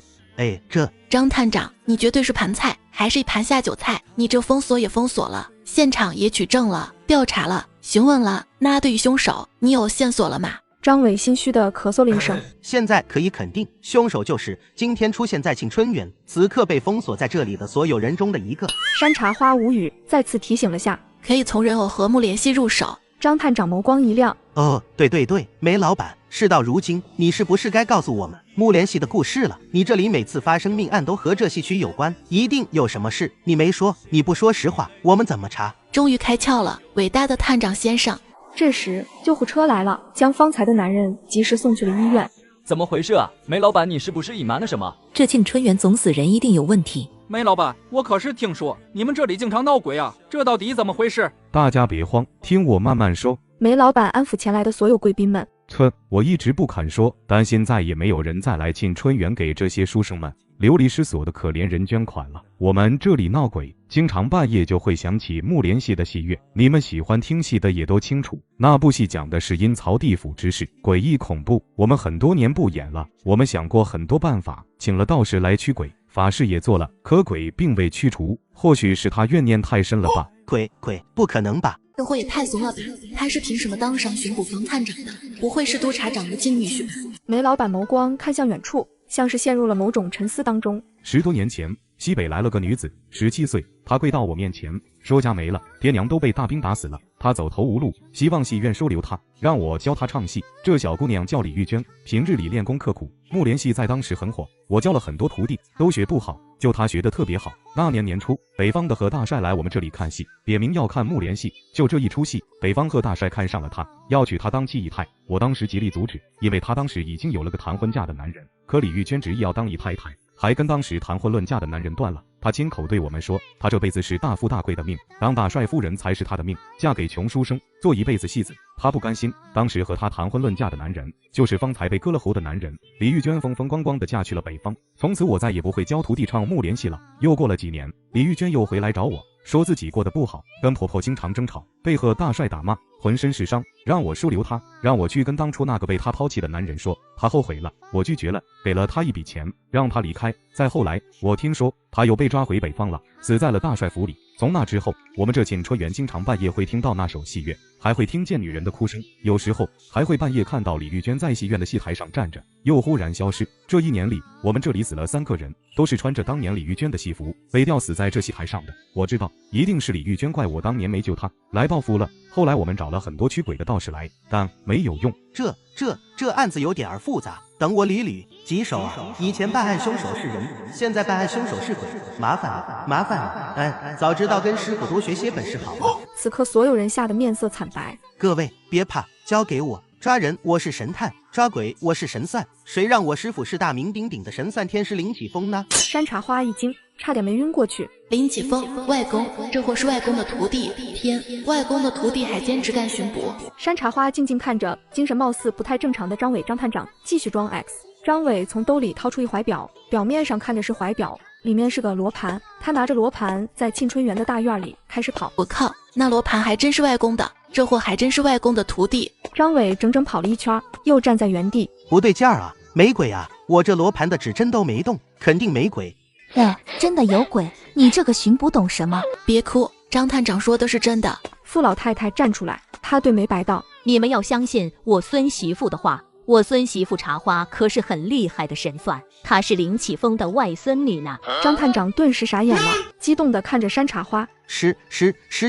Speaker 2: 张探长，你绝对是盘菜，还是一盘下酒菜？你这封锁也封锁了，现场也取证了，调查了，询问了，那对于凶手，你有线索了吗？
Speaker 1: 张伟心虚地咳嗽了一声。
Speaker 24: 现在可以肯定，凶手就是今天出现在庆春园，此刻被封锁在这里的所有人中的一个。
Speaker 1: 山茶花无语，再次提醒了下，
Speaker 2: 可以从人偶和木联系入手。
Speaker 1: 张探长眸光一亮。
Speaker 24: 对，梅老板，事到如今，你是不是该告诉我们木联系的故事了？你这里每次发生命案都和这戏曲有关，一定有什么事，你没说，你不说实话，我们怎么查？
Speaker 2: 终于开窍了，伟大的探长先生。
Speaker 1: 这时救护车来了，将方才的男人及时送去了医院。
Speaker 13: 怎么回事啊？梅老板，你是不是隐瞒了什么？
Speaker 16: 这庆春园总死人一定有问题。
Speaker 13: 梅老板，我可是听说你们这里经常闹鬼啊，这到底怎么回事？
Speaker 12: 大家别慌，听我慢慢说。
Speaker 1: 梅老板安抚前来的所有贵宾们。
Speaker 12: 我一直不肯说，担心再也没有人再来庆春园给这些书生们、流离失所的可怜人捐款了。我们这里闹鬼，经常半夜就会响起木联戏的戏乐，你们喜欢听戏的也都清楚，那部戏讲的是阴曹地府之事，诡异恐怖。我们很多年不演了，我们想过很多办法，请了道士来驱鬼，法事也做了，可鬼并未驱除，或许是他怨念太深了吧。
Speaker 24: 鬼，不可能吧？
Speaker 2: 这货也太怂了吧！他是凭什么当上巡捕房探长的？不会是督察长的金女婿吧？
Speaker 1: 梅老板眸光看向远处，像是陷入了某种沉思当中。
Speaker 12: 10多年前，西北来了个女子，17岁，她跪到我面前，说家没了，爹娘都被大兵打死了，她走投无路，希望戏院收留她，让我教她唱戏。这小姑娘叫李玉娟，平日里练功刻苦，木莲戏在当时很火，我教了很多徒弟，都学不好，就她学得特别好。那年年初，北方的贺大帅来我们这里看戏，点名要看木莲戏，就这一出戏，北方贺大帅看上了她，要娶她当妻姨太。我当时极力阻止，因为她当时已经有了个谈婚嫁的男人，可李玉娟执意要当姨太太，还跟当时谈婚论嫁的男人断了。她亲口对我们说，她这辈子是大富大贵的命，当大帅夫人才是她的命，嫁给穷书生，做一辈子戏子，她不甘心。当时和她谈婚论嫁的男人，就是方才被割了喉的男人。李玉娟风风光光的嫁去了北方，从此我再也不会教徒弟唱木莲戏了。又过了几年，李玉娟又回来找我，说自己过得不好，跟婆婆经常争吵，被贺大帅打骂，浑身是伤，让我收留她，让我去跟当初那个被她抛弃的男人说，她后悔了。我拒绝了，给了她一笔钱，让她离开。再后来，我听说她又被抓回北方了，死在了大帅府里。从那之后，我们这沁春园经常半夜会听到那首戏乐，还会听见女人的哭声，有时候还会半夜看到李玉娟在戏院的戏台上站着，又忽然消失。这1年里，我们这里死了3个人，都是穿着当年李玉娟的戏服被吊死在这戏台上的。我知道一定是李玉娟怪我当年没救她，来报复了。后来我们找了很多驱鬼的道士来，但没有用。
Speaker 24: 这案子有点复杂，等我捋捋。棘手啊，以前办案凶手是人，现在办案凶手是鬼，麻烦了。早知道跟师傅多学些本事好了。
Speaker 1: 此刻所有人吓得面色惨白。
Speaker 24: 各位别怕，交给我。抓人我是神探，抓鬼我是神算，谁让我师傅是大名鼎鼎的神算天师林启峰呢？
Speaker 1: 山茶花一惊，差点没晕过去。
Speaker 2: 林启峰，外公，这货是外公的徒弟。天，外公的徒弟还兼职干巡捕。
Speaker 1: 山茶花静静看着精神貌似不太正常的张伟张探长，继续装 X。张伟从兜里掏出一怀表，表面上看着是怀表，里面是个罗盘。他拿着罗盘在沁春园的大院里开始跑。
Speaker 2: 我靠，那罗盘还真是外公的，这货还真是外公的徒弟。
Speaker 1: 张伟整整跑了一圈，又站在原地。
Speaker 24: 不对劲儿啊，没鬼啊！我这罗盘的指针都没动，肯定没鬼。
Speaker 22: 真的有鬼！你这个巡捕懂什么？
Speaker 2: 别哭，张探长说的是真的。
Speaker 1: 傅老太太站出来，她对梅白道：“
Speaker 11: 你们要相信我孙媳妇的话。我孙媳妇茶花可是很厉害的神算，她是林启峰的外孙女呢。”
Speaker 1: 张探长顿时傻眼了，激动地看着山茶花：“
Speaker 24: 师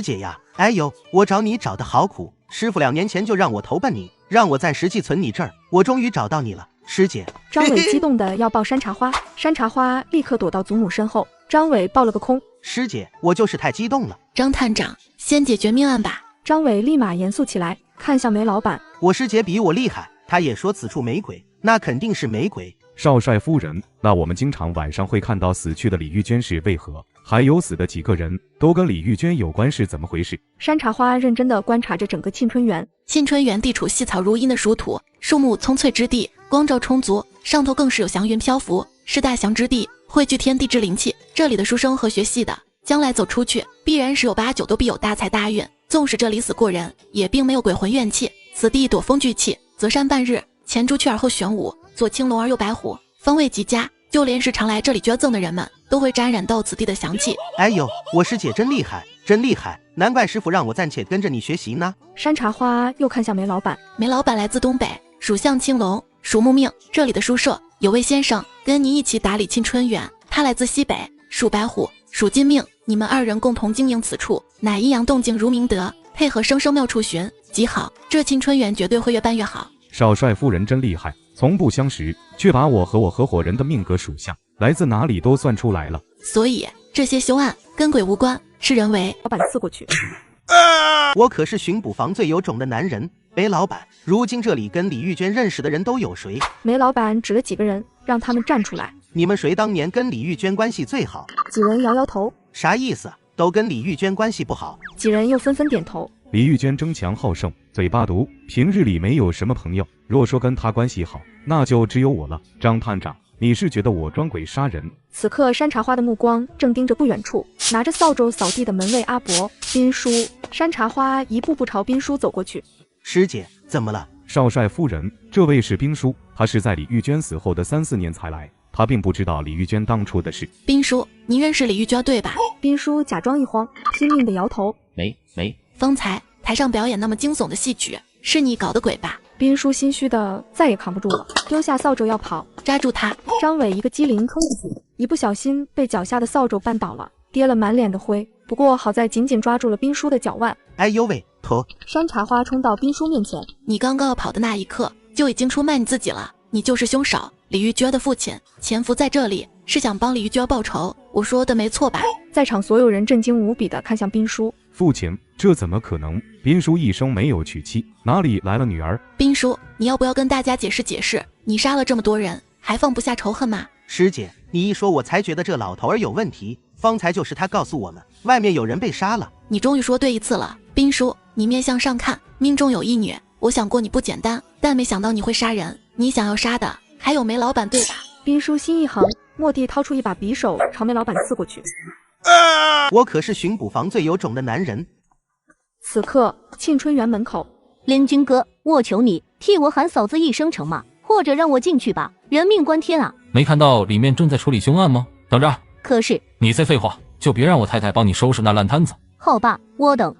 Speaker 24: 姐呀，哎呦，我找你找得好苦，师傅2年前就让我投奔你，让我暂时寄存你这儿，我终于找到你了，师姐。”
Speaker 1: 张伟激动地要抱山茶花，山茶花立刻躲到祖母身后，张伟抱了个空。
Speaker 24: 师姐，我就是太激动了。
Speaker 2: 张探长，先解决命案吧。
Speaker 1: 张伟立马严肃起来，看向梅老板：“
Speaker 24: 我师姐比我厉害。他也说此处没鬼，那肯定是没鬼。
Speaker 12: 少帅夫人，那我们经常晚上会看到死去的李玉娟是为何？还有死的几个人都跟李玉娟有关，是怎么回事？”
Speaker 1: 山茶花认真地观察着整个沁春园。
Speaker 2: 沁春园地处细草如茵的熟土，树木葱翠之地，光照充足，上头更是有祥云漂浮，是大祥之地，汇聚天地之灵气。这里的书生和学戏的，将来走出去，必然10有8九都必有大财大运。纵使这里死过人，也并没有鬼魂怨气。此地躲风聚气，择山半日，前朱雀而后玄武，左青龙而右白虎，方位极佳。就连是常来这里捐赠的人们，都会沾染到此地的祥气。
Speaker 24: 哎呦，我师姐真厉害，真厉害！难怪师傅让我暂且跟着你学习呢。
Speaker 1: 山茶花又看向梅老板，
Speaker 2: 梅老板来自东北，属相青龙，属木命。这里的书舍有位先生跟你一起打理沁春园，他来自西北，属白虎，属金命。你们2人共同经营此处，乃阴阳动静如明德，配合生生妙处寻，极好。这沁春园绝对会越办越好。
Speaker 12: 少帅夫人真厉害，从不相识，却把我和我合伙人的命格属相来自哪里都算出来了。
Speaker 2: 所以这些凶案跟鬼无关，是人为。
Speaker 1: 老板刺过去。
Speaker 24: 我可是巡捕房最有种的男人。梅老板，如今这里跟李玉娟认识的人都有谁？
Speaker 1: 梅老板指了几个人，让他们站出来。
Speaker 24: 你们谁当年跟李玉娟关系最好？
Speaker 1: 几人摇摇头。
Speaker 24: 啥意思？都跟李玉娟关系不好？
Speaker 1: 几人又纷纷点头。
Speaker 12: 李玉娟争强好胜，嘴巴毒，平日里没有什么朋友。若说跟她关系好，那就只有我了。张探长，你是觉得我装鬼杀人？
Speaker 1: 此刻山茶花的目光正盯着不远处拿着扫帚扫地的门卫阿伯宾叔。山茶花一步步朝宾叔走过去。
Speaker 24: 师姐，怎么了？
Speaker 12: 少帅夫人，这位是宾叔，他是在李玉娟死后的3、4年才来，他并不知道李玉娟当初的事。
Speaker 2: 宾叔，您认识李玉娟对吧？
Speaker 1: 宾叔假装一慌，拼命的摇头。
Speaker 17: 没。
Speaker 2: 方才台上表演那么惊悚的戏曲，是你搞的鬼吧？
Speaker 1: 宾叔心虚的再也扛不住了，丢下扫帚要跑。
Speaker 2: 抓住他！
Speaker 1: 张伟一个机灵冲过去，一不小心被脚下的扫帚绊倒了，跌了满脸的灰。不过好在紧紧抓住了兵叔的脚腕。
Speaker 24: 哎呦喂，头！
Speaker 1: 山茶花冲到兵叔面前，
Speaker 2: 你刚刚要跑的那一刻就已经出卖你自己了，你就是凶手，李玉娟的父亲，潜伏在这里，是想帮李玉娟报仇，我说的没错吧？
Speaker 1: 在场所有人震惊无比地看向兵叔。
Speaker 12: 父亲，这怎么可能？兵叔一生没有娶妻，哪里来了女儿？
Speaker 2: 兵叔，你要不要跟大家解释解释？你杀了这么多人，还放不下仇恨吗？
Speaker 24: 师姐，你一说我才觉得这老头儿有问题。方才就是他告诉我们，外面有人被杀了。
Speaker 2: 你终于说对一次了，兵叔，你面向上看，命中有一女。我想过你不简单，但没想到你会杀人。你想要杀的还有梅老板，对吧？
Speaker 1: 兵叔心一横，蓦地掏出一把匕首朝梅老板刺过去。
Speaker 24: 我可是巡捕房最有种的男人。
Speaker 1: 此刻，沁春园门口，
Speaker 11: 林军哥，我求你替我喊嫂子一声成嘛，或者让我进去吧，人命关天啊！
Speaker 8: 没看到里面正在处理凶案吗？等着。
Speaker 11: 可是
Speaker 8: 你再废话，就别让我太太帮你收拾那烂摊子。
Speaker 11: 好吧，我等。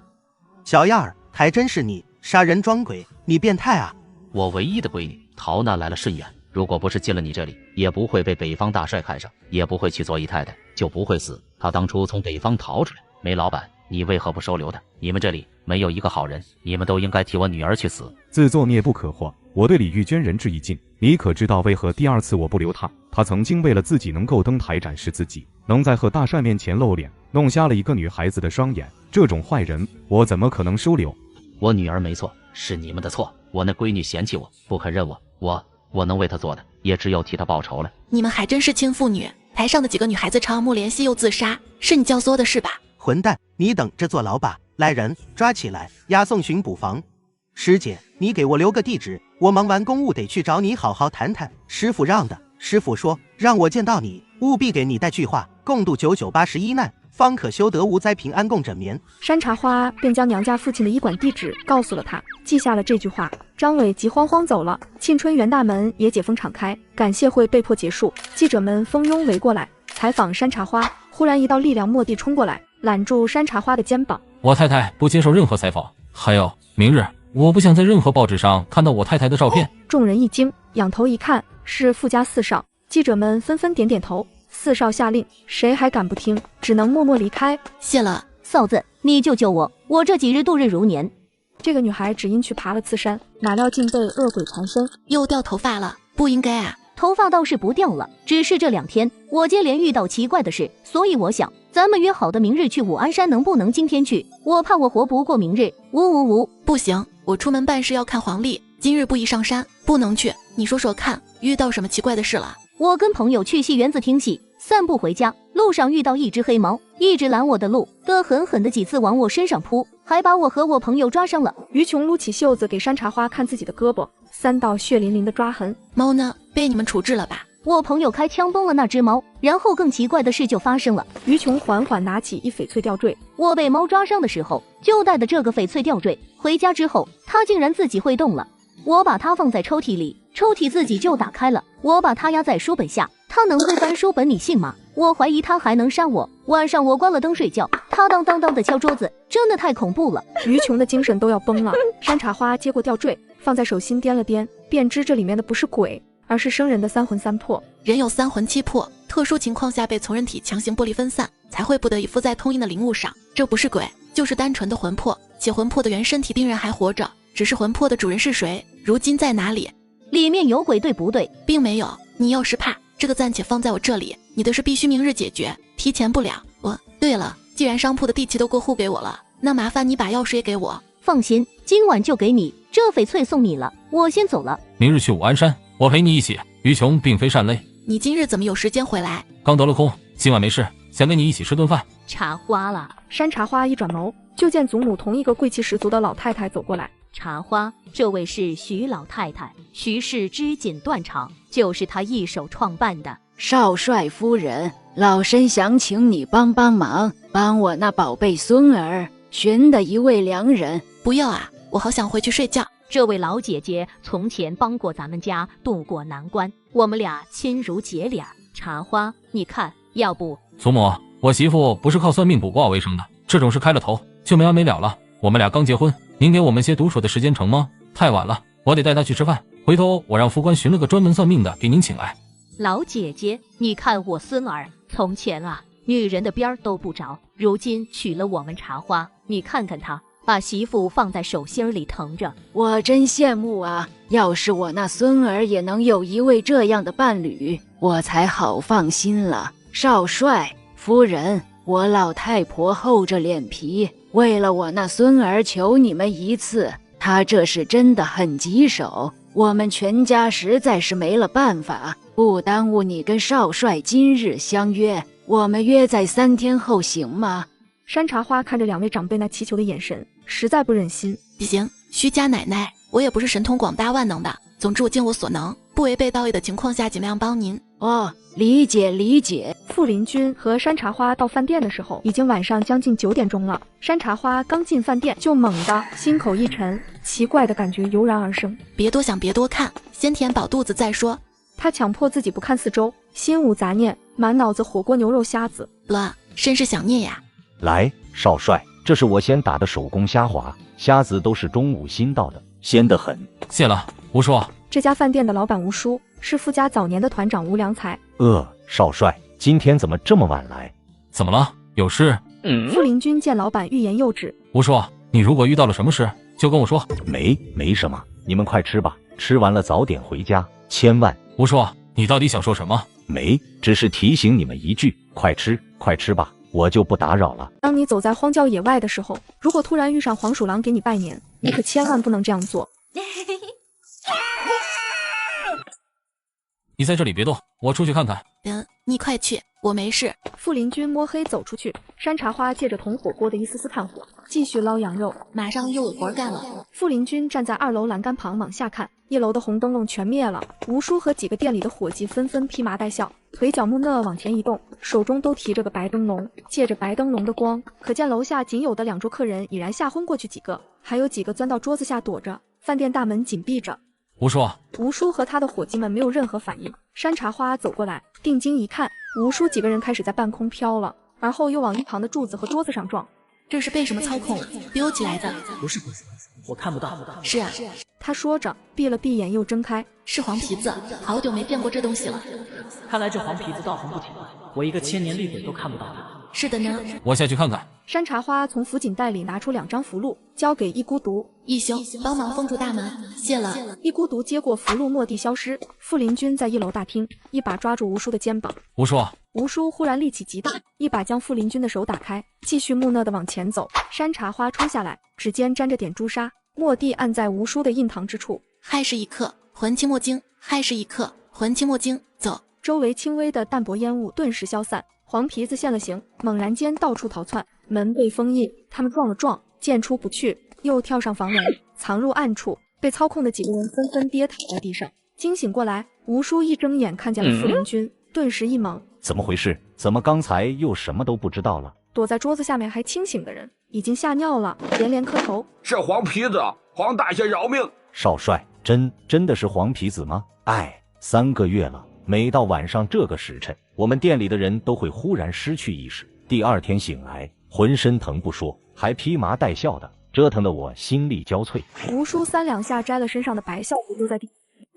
Speaker 24: 小样儿，还真是你，杀人装鬼，你变态啊！
Speaker 7: 我唯一的闺女逃难来了顺远，如果不是进了你这里，也不会被北方大帅看上，也不会去做姨太太，就不会死。她当初从北方逃出来，梅老板，你为何不收留她？你们这里没有一个好人，你们都应该替我女儿去死。
Speaker 12: 自作孽不可活，我对李玉娟仁至义尽，你可知道为何第二次我不留她？她曾经为了自己能够登台展示自己，能在贺大帅面前露脸，弄瞎了一个女孩子的双眼，这种坏人我怎么可能收留？
Speaker 7: 我女儿没错，是你们的错。我那闺女嫌弃我，不肯认我能为她做的也只有替她报仇了。
Speaker 2: 你们还真是亲父女，台上的几个女孩子朝慕联系又自杀，是你教唆的是吧？
Speaker 24: 混蛋，你等着坐牢吧！来人，抓起来，押送巡捕房。师姐，你给我留个地址，我忙完公务得去找你好好谈谈。师傅让的，师傅说让我见到你，务必给你带句话，共度9981难，方可修得无灾平安共枕眠。
Speaker 1: 山茶花便将娘家父亲的医馆地址告诉了他，记下了这句话。张伟急慌慌走了，沁春园大门也解封敞开，感谢会被迫结束，记者们蜂拥围过来采访山茶花。忽然一道力量蓦地冲过来，揽住山茶花的肩膀。
Speaker 8: 我太太不接受任何采访，还有明日我不想在任何报纸上看到我太太的照片。
Speaker 1: 众人一惊，仰头一看，是富家四少。记者们纷纷点点头。四少下令，谁还敢不听，只能默默离开。
Speaker 2: 谢了，
Speaker 11: 嫂子，你救救我，我这几日度日如年。
Speaker 1: 这个女孩只因去爬了次山，哪料竟被恶鬼缠身，
Speaker 2: 又掉头发了，不应该啊。
Speaker 11: 头发倒是不掉了，只是这2天我接连遇到奇怪的事，所以我想咱们约好的明日去武安山，能不能今天去？我怕我活不过明日。
Speaker 2: 不行，我出门办事要看黄历，今日不宜上山，不能去。你说说看，遇到什么奇怪的事了？
Speaker 11: 我跟朋友去戏园子听戏，散步回家，路上遇到一只黑猫，一直拦我的路，得狠狠的几次往我身上扑，还把我和我朋友抓伤了。
Speaker 1: 于琼撸起袖子给山茶花看自己的胳膊，3道血淋淋的抓痕。
Speaker 2: 猫呢？被你们处置了吧？
Speaker 11: 我朋友开枪崩了那只猫，然后更奇怪的事就发生了。
Speaker 1: 于琼缓缓拿起一翡翠吊坠，
Speaker 11: 我被猫抓伤的时候就带的这个翡翠吊坠，回家之后它竟然自己会动了。我把它放在抽屉里，抽屉自己就打开了。我把它压在书本下，它能推翻书本，你信吗？我怀疑它还能杀我。晚上我关了灯睡觉，它当当当的敲桌子，真的太恐怖了。
Speaker 1: 于琼的精神都要崩了。山茶花接过吊坠，放在手心掂了掂，便知这里面的不是鬼，而是生人的3魂3魄。
Speaker 2: 人有3魂7魄，特殊情况下被从人体强行剥离分散，才会不得已附在通阴的灵物上。这不是鬼，就是单纯的魂魄，且魂魄的原身体病人还活着，只是魂魄的主人是谁，如今在哪里？
Speaker 11: 里面有鬼对不对？
Speaker 2: 并没有，你要是怕，这个暂且放在我这里，你的事必须明日解决，提前不了。对了，既然商铺的地契都过户给我了，那麻烦你把钥匙也给我。
Speaker 11: 放心，今晚就给你，这翡翠送你了，我先走了。
Speaker 8: 明日去武安山，我陪你一起。于琼并非善类。
Speaker 2: 你今日怎么有时间回来？
Speaker 8: 刚得了空，今晚没事，想跟你一起吃顿饭。
Speaker 11: 茶花了。
Speaker 1: 山茶花一转眸，就见祖母同一个贵气十足的老太太走过来。
Speaker 11: 茶花，这位是徐老太太，徐氏织锦缎厂，就是她一手创办的。
Speaker 15: 少帅夫人，老身想请你帮帮忙，帮我那宝贝孙儿寻的一位良人。
Speaker 2: 不要啊，我好想回去睡觉。
Speaker 11: 这位老姐姐从前帮过咱们家渡过难关，我们俩亲如姐俩。茶花，你看，要不……
Speaker 8: 祖母，我媳妇不是靠算命卜卦为生的，这种事开了头就没完没了了。我们俩刚结婚，您给我们些独处的时间成吗？太晚了，我得带她去吃饭。回头我让副官寻了个专门算命的给您请来。
Speaker 11: 老姐姐，你看我孙儿，从前啊，女人的边儿都不着，如今娶了我们茶花，你看看他，把媳妇放在手心里疼着。
Speaker 15: 我真羡慕啊！要是我那孙儿也能有一位这样的伴侣，我才好放心了。少帅夫人，我老太婆厚着脸皮，为了我那孙儿求你们一次，他这是真的很棘手，我们全家实在是没了办法，不耽误你跟少帅今日相约，我们约在3天后行吗？
Speaker 1: 山茶花看着2位长辈那祈求的眼神，实在不忍心。
Speaker 2: 行，徐家奶奶，我也不是神通广大万能的，总之我尽我所能，不违背道义的情况下尽量帮您。
Speaker 15: 哦，理解理解。
Speaker 1: 傅林君和山茶花到饭店的时候，已经晚上将近9点钟了。山茶花刚进饭店，就猛地心口一沉，奇怪的感觉油然而生。
Speaker 2: 别多想，别多看，先填饱肚子再说。
Speaker 1: 他强迫自己不看四周，心无杂念，满脑子火锅牛肉虾子。
Speaker 2: 了，甚是想念呀。
Speaker 5: 来，少帅，这是我先打的手工虾滑，虾子都是中午新到的，鲜得很。
Speaker 8: 谢了，吴叔。
Speaker 1: 这家饭店的老板吴叔是傅家早年的团长吴良才。
Speaker 5: 少帅，今天怎么这么晚来？
Speaker 8: 怎么了？有事？
Speaker 1: 傅林君见老板欲言又止。
Speaker 8: 吴叔，你如果遇到了什么事，就跟我说。
Speaker 5: 没什么，你们快吃吧，吃完了早点回家，千万。
Speaker 8: 吴叔，你到底想说什么？
Speaker 5: 只是提醒你们一句，快吃吧，我就不打扰了。
Speaker 1: 当你走在荒郊野外的时候，如果突然遇上黄鼠狼给你拜年，你可千万不能这样做。
Speaker 8: 你在这里别动，我出去看看。
Speaker 2: 你快去，我没事。
Speaker 1: 傅林君摸黑走出去，山茶花借着同火锅的一丝丝炭火，继续捞羊肉，
Speaker 2: 马上又有活干了。
Speaker 1: 傅林君站在2楼栏杆旁往下看，1楼的红灯笼全灭了，吴叔和几个店里的伙计纷纷披麻戴孝，腿脚木讷往前移动，手中都提着个白灯笼，借着白灯笼的光，可见楼下仅有的2桌客人已然吓昏过去几个，还有几个钻到桌子下躲着，饭店大门紧闭着。
Speaker 8: 吴
Speaker 1: 叔和他的伙计们没有任何反应。山茶花走过来，定睛一看，吴叔几个人开始在半空飘了，而后又往一旁的柱子和桌子上撞。
Speaker 2: 这是被什么操控丢起来的？
Speaker 19: 不是，我看不到。
Speaker 2: 是啊，
Speaker 1: 他说着，闭了闭眼又睁开。
Speaker 2: 是黄皮子，好久没见过这东西了。
Speaker 19: 看来这黄皮子倒红不停，我一个千年厉鬼都看不到它。
Speaker 2: 是的呢，
Speaker 8: 我下去看看。
Speaker 1: 山茶花从福锦袋里拿出2张符箓，交给一孤独。
Speaker 2: 义兄，帮忙封住大门，谢了。
Speaker 1: 一孤独接过符箓，落地消失。傅林君在1楼大厅，一把抓住吴叔的肩膀。吴叔忽然力气极大，一把将傅林君的手打开，继续木讷地往前走。山茶花冲下来，指尖沾着点朱砂，蓦地按在吴叔的印堂之处。
Speaker 2: 亥时一刻，魂清墨精；亥时一刻，魂清墨精。走。
Speaker 1: 周围轻微的淡薄烟雾顿时消散。黄皮子现了形，猛然间到处逃窜，门被封印，他们撞了撞，见出不去，又跳上房梁，藏入暗处。被操控的几个人纷纷跌躺在地上。惊醒过来，吴叔一睁眼看见了傅林君，顿时一懵，
Speaker 5: 怎么回事？怎么刚才又什么都不知道了？
Speaker 1: 躲在桌子下面还清醒的人已经吓尿了，连连磕头。
Speaker 18: 是黄皮子，黄大仙饶命！
Speaker 5: 少帅，真的是黄皮子吗？3个月了，每到晚上这个时辰，我们店里的人都会忽然失去意识，第2天醒来浑身疼不说，还披麻戴孝的，折腾得我心力交瘁。
Speaker 1: 吴叔3两下摘了身上的白孝符丢在地，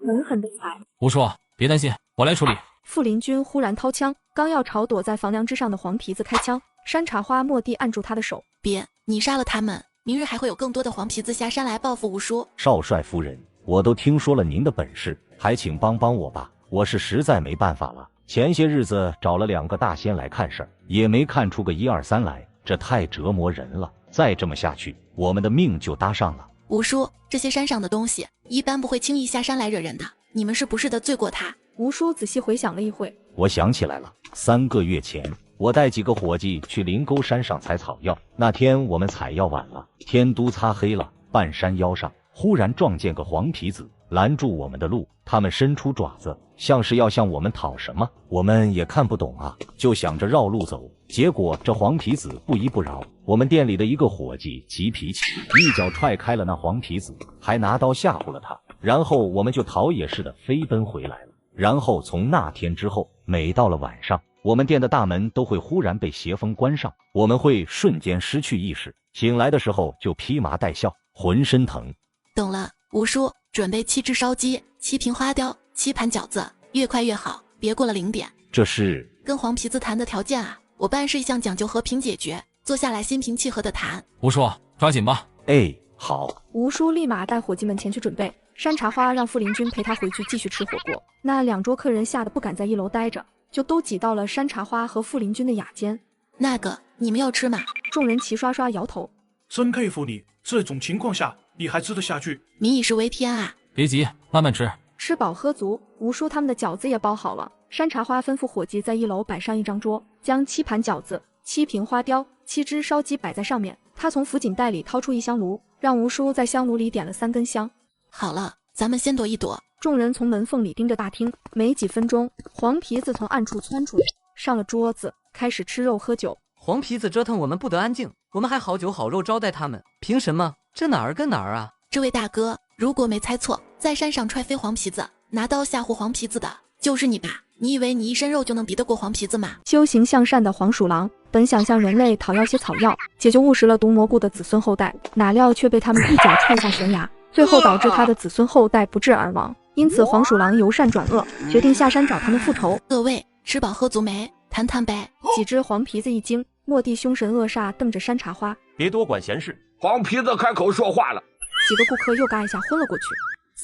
Speaker 1: 狠狠地踩。
Speaker 8: 吴叔，别担心，我来处理。
Speaker 1: 傅林君忽然掏枪，刚要朝躲在房梁之上的黄皮子开枪，山茶花蓦地按住他的手。
Speaker 2: 别，你杀了他们，明日还会有更多的黄皮子下山来报复吴叔。
Speaker 5: 少帅夫人，我都听说了您的本事，还请帮帮我吧，我是实在没办法了。前些日子找了2个大仙来看事儿，也没看出个1、2、3来，这太折磨人了。再这么下去，我们的命就搭上了。
Speaker 2: 吴叔，这些山上的东西一般不会轻易下山来惹人的，你们是不是得罪过他？
Speaker 1: 吴叔仔细回想了一会，
Speaker 5: 我想起来了，3个月前，我带几个伙计去灵沟山上采草药，那天我们采药晚了，天都擦黑了，半山腰上忽然撞见个黄皮子，拦住我们的路，他们伸出爪子，像是要向我们讨什么，我们也看不懂啊，就想着绕路走，结果这黄皮子不依不饶，我们店里的一个伙计急脾气，一脚踹开了那黄皮子，还拿刀吓唬了他，然后我们就逃也似的飞奔回来了。然后从那天之后，每到了晚上，我们店的大门都会忽然被邪风关上，我们会瞬间失去意识，醒来的时候就披麻戴孝，浑身疼。
Speaker 2: 懂了，吴叔，准备7只烧鸡、7瓶花雕、7盘饺子，越快越好，别别过了0点。
Speaker 5: 这是
Speaker 2: 跟黄皮子谈的条件啊，我办事一向讲究和平解决，坐下来心平气和的谈。
Speaker 8: 吴叔，抓紧吧。
Speaker 5: 哎，好。
Speaker 1: 吴叔立马带伙计们前去准备。山茶花让傅林军陪他回去继续吃火锅。那2桌客人吓得不敢在1楼待着，就都挤到了山茶花和傅林军的雅间。
Speaker 2: 那个，你们要吃吗？
Speaker 1: 众人齐刷刷摇头。
Speaker 6: 真佩服你，这种情况下你还吃得下去。
Speaker 2: 民以食为天啊！
Speaker 8: 别急，慢慢吃。
Speaker 1: 吃饱喝足，吴叔他们的饺子也包好了。山茶花吩咐伙计在1楼摆上一张桌，将7盘饺子、7瓶花雕、7只烧鸡摆在上面。他从福锦袋里掏出一香炉，让吴叔在香炉里点了3根香。
Speaker 2: 好了，咱们先躲一躲。
Speaker 1: 众人从门缝里盯着大厅。没几分钟，黄皮子从暗处窜出来，上了桌子，开始吃肉喝酒。
Speaker 14: 黄皮子折腾我们不得安静，我们还好酒好肉招待他们，凭什么？这哪儿跟哪儿啊？
Speaker 2: 这位大哥，如果没猜错，在山上踹飞黄皮子，拿刀吓唬黄皮子的就是你吧？你以为你一身肉就能敌得过黄皮子吗？
Speaker 1: 修行向善的黄鼠狼本想向人类讨要些草药，解救误食了毒蘑菇的子孙后代，哪料却被他们一脚踹下悬崖，最后导致他的子孙后代不治而亡。因此黄鼠狼由善转恶，决定下山找他们复仇。
Speaker 2: 各位吃饱喝足没？谈谈呗。
Speaker 1: 几只黄皮子一惊，蓦地凶神恶煞瞪着山茶花。
Speaker 21: 别多管闲事。
Speaker 18: 黄皮子开口说话了。
Speaker 1: 几个顾客又嘎一下昏了过去。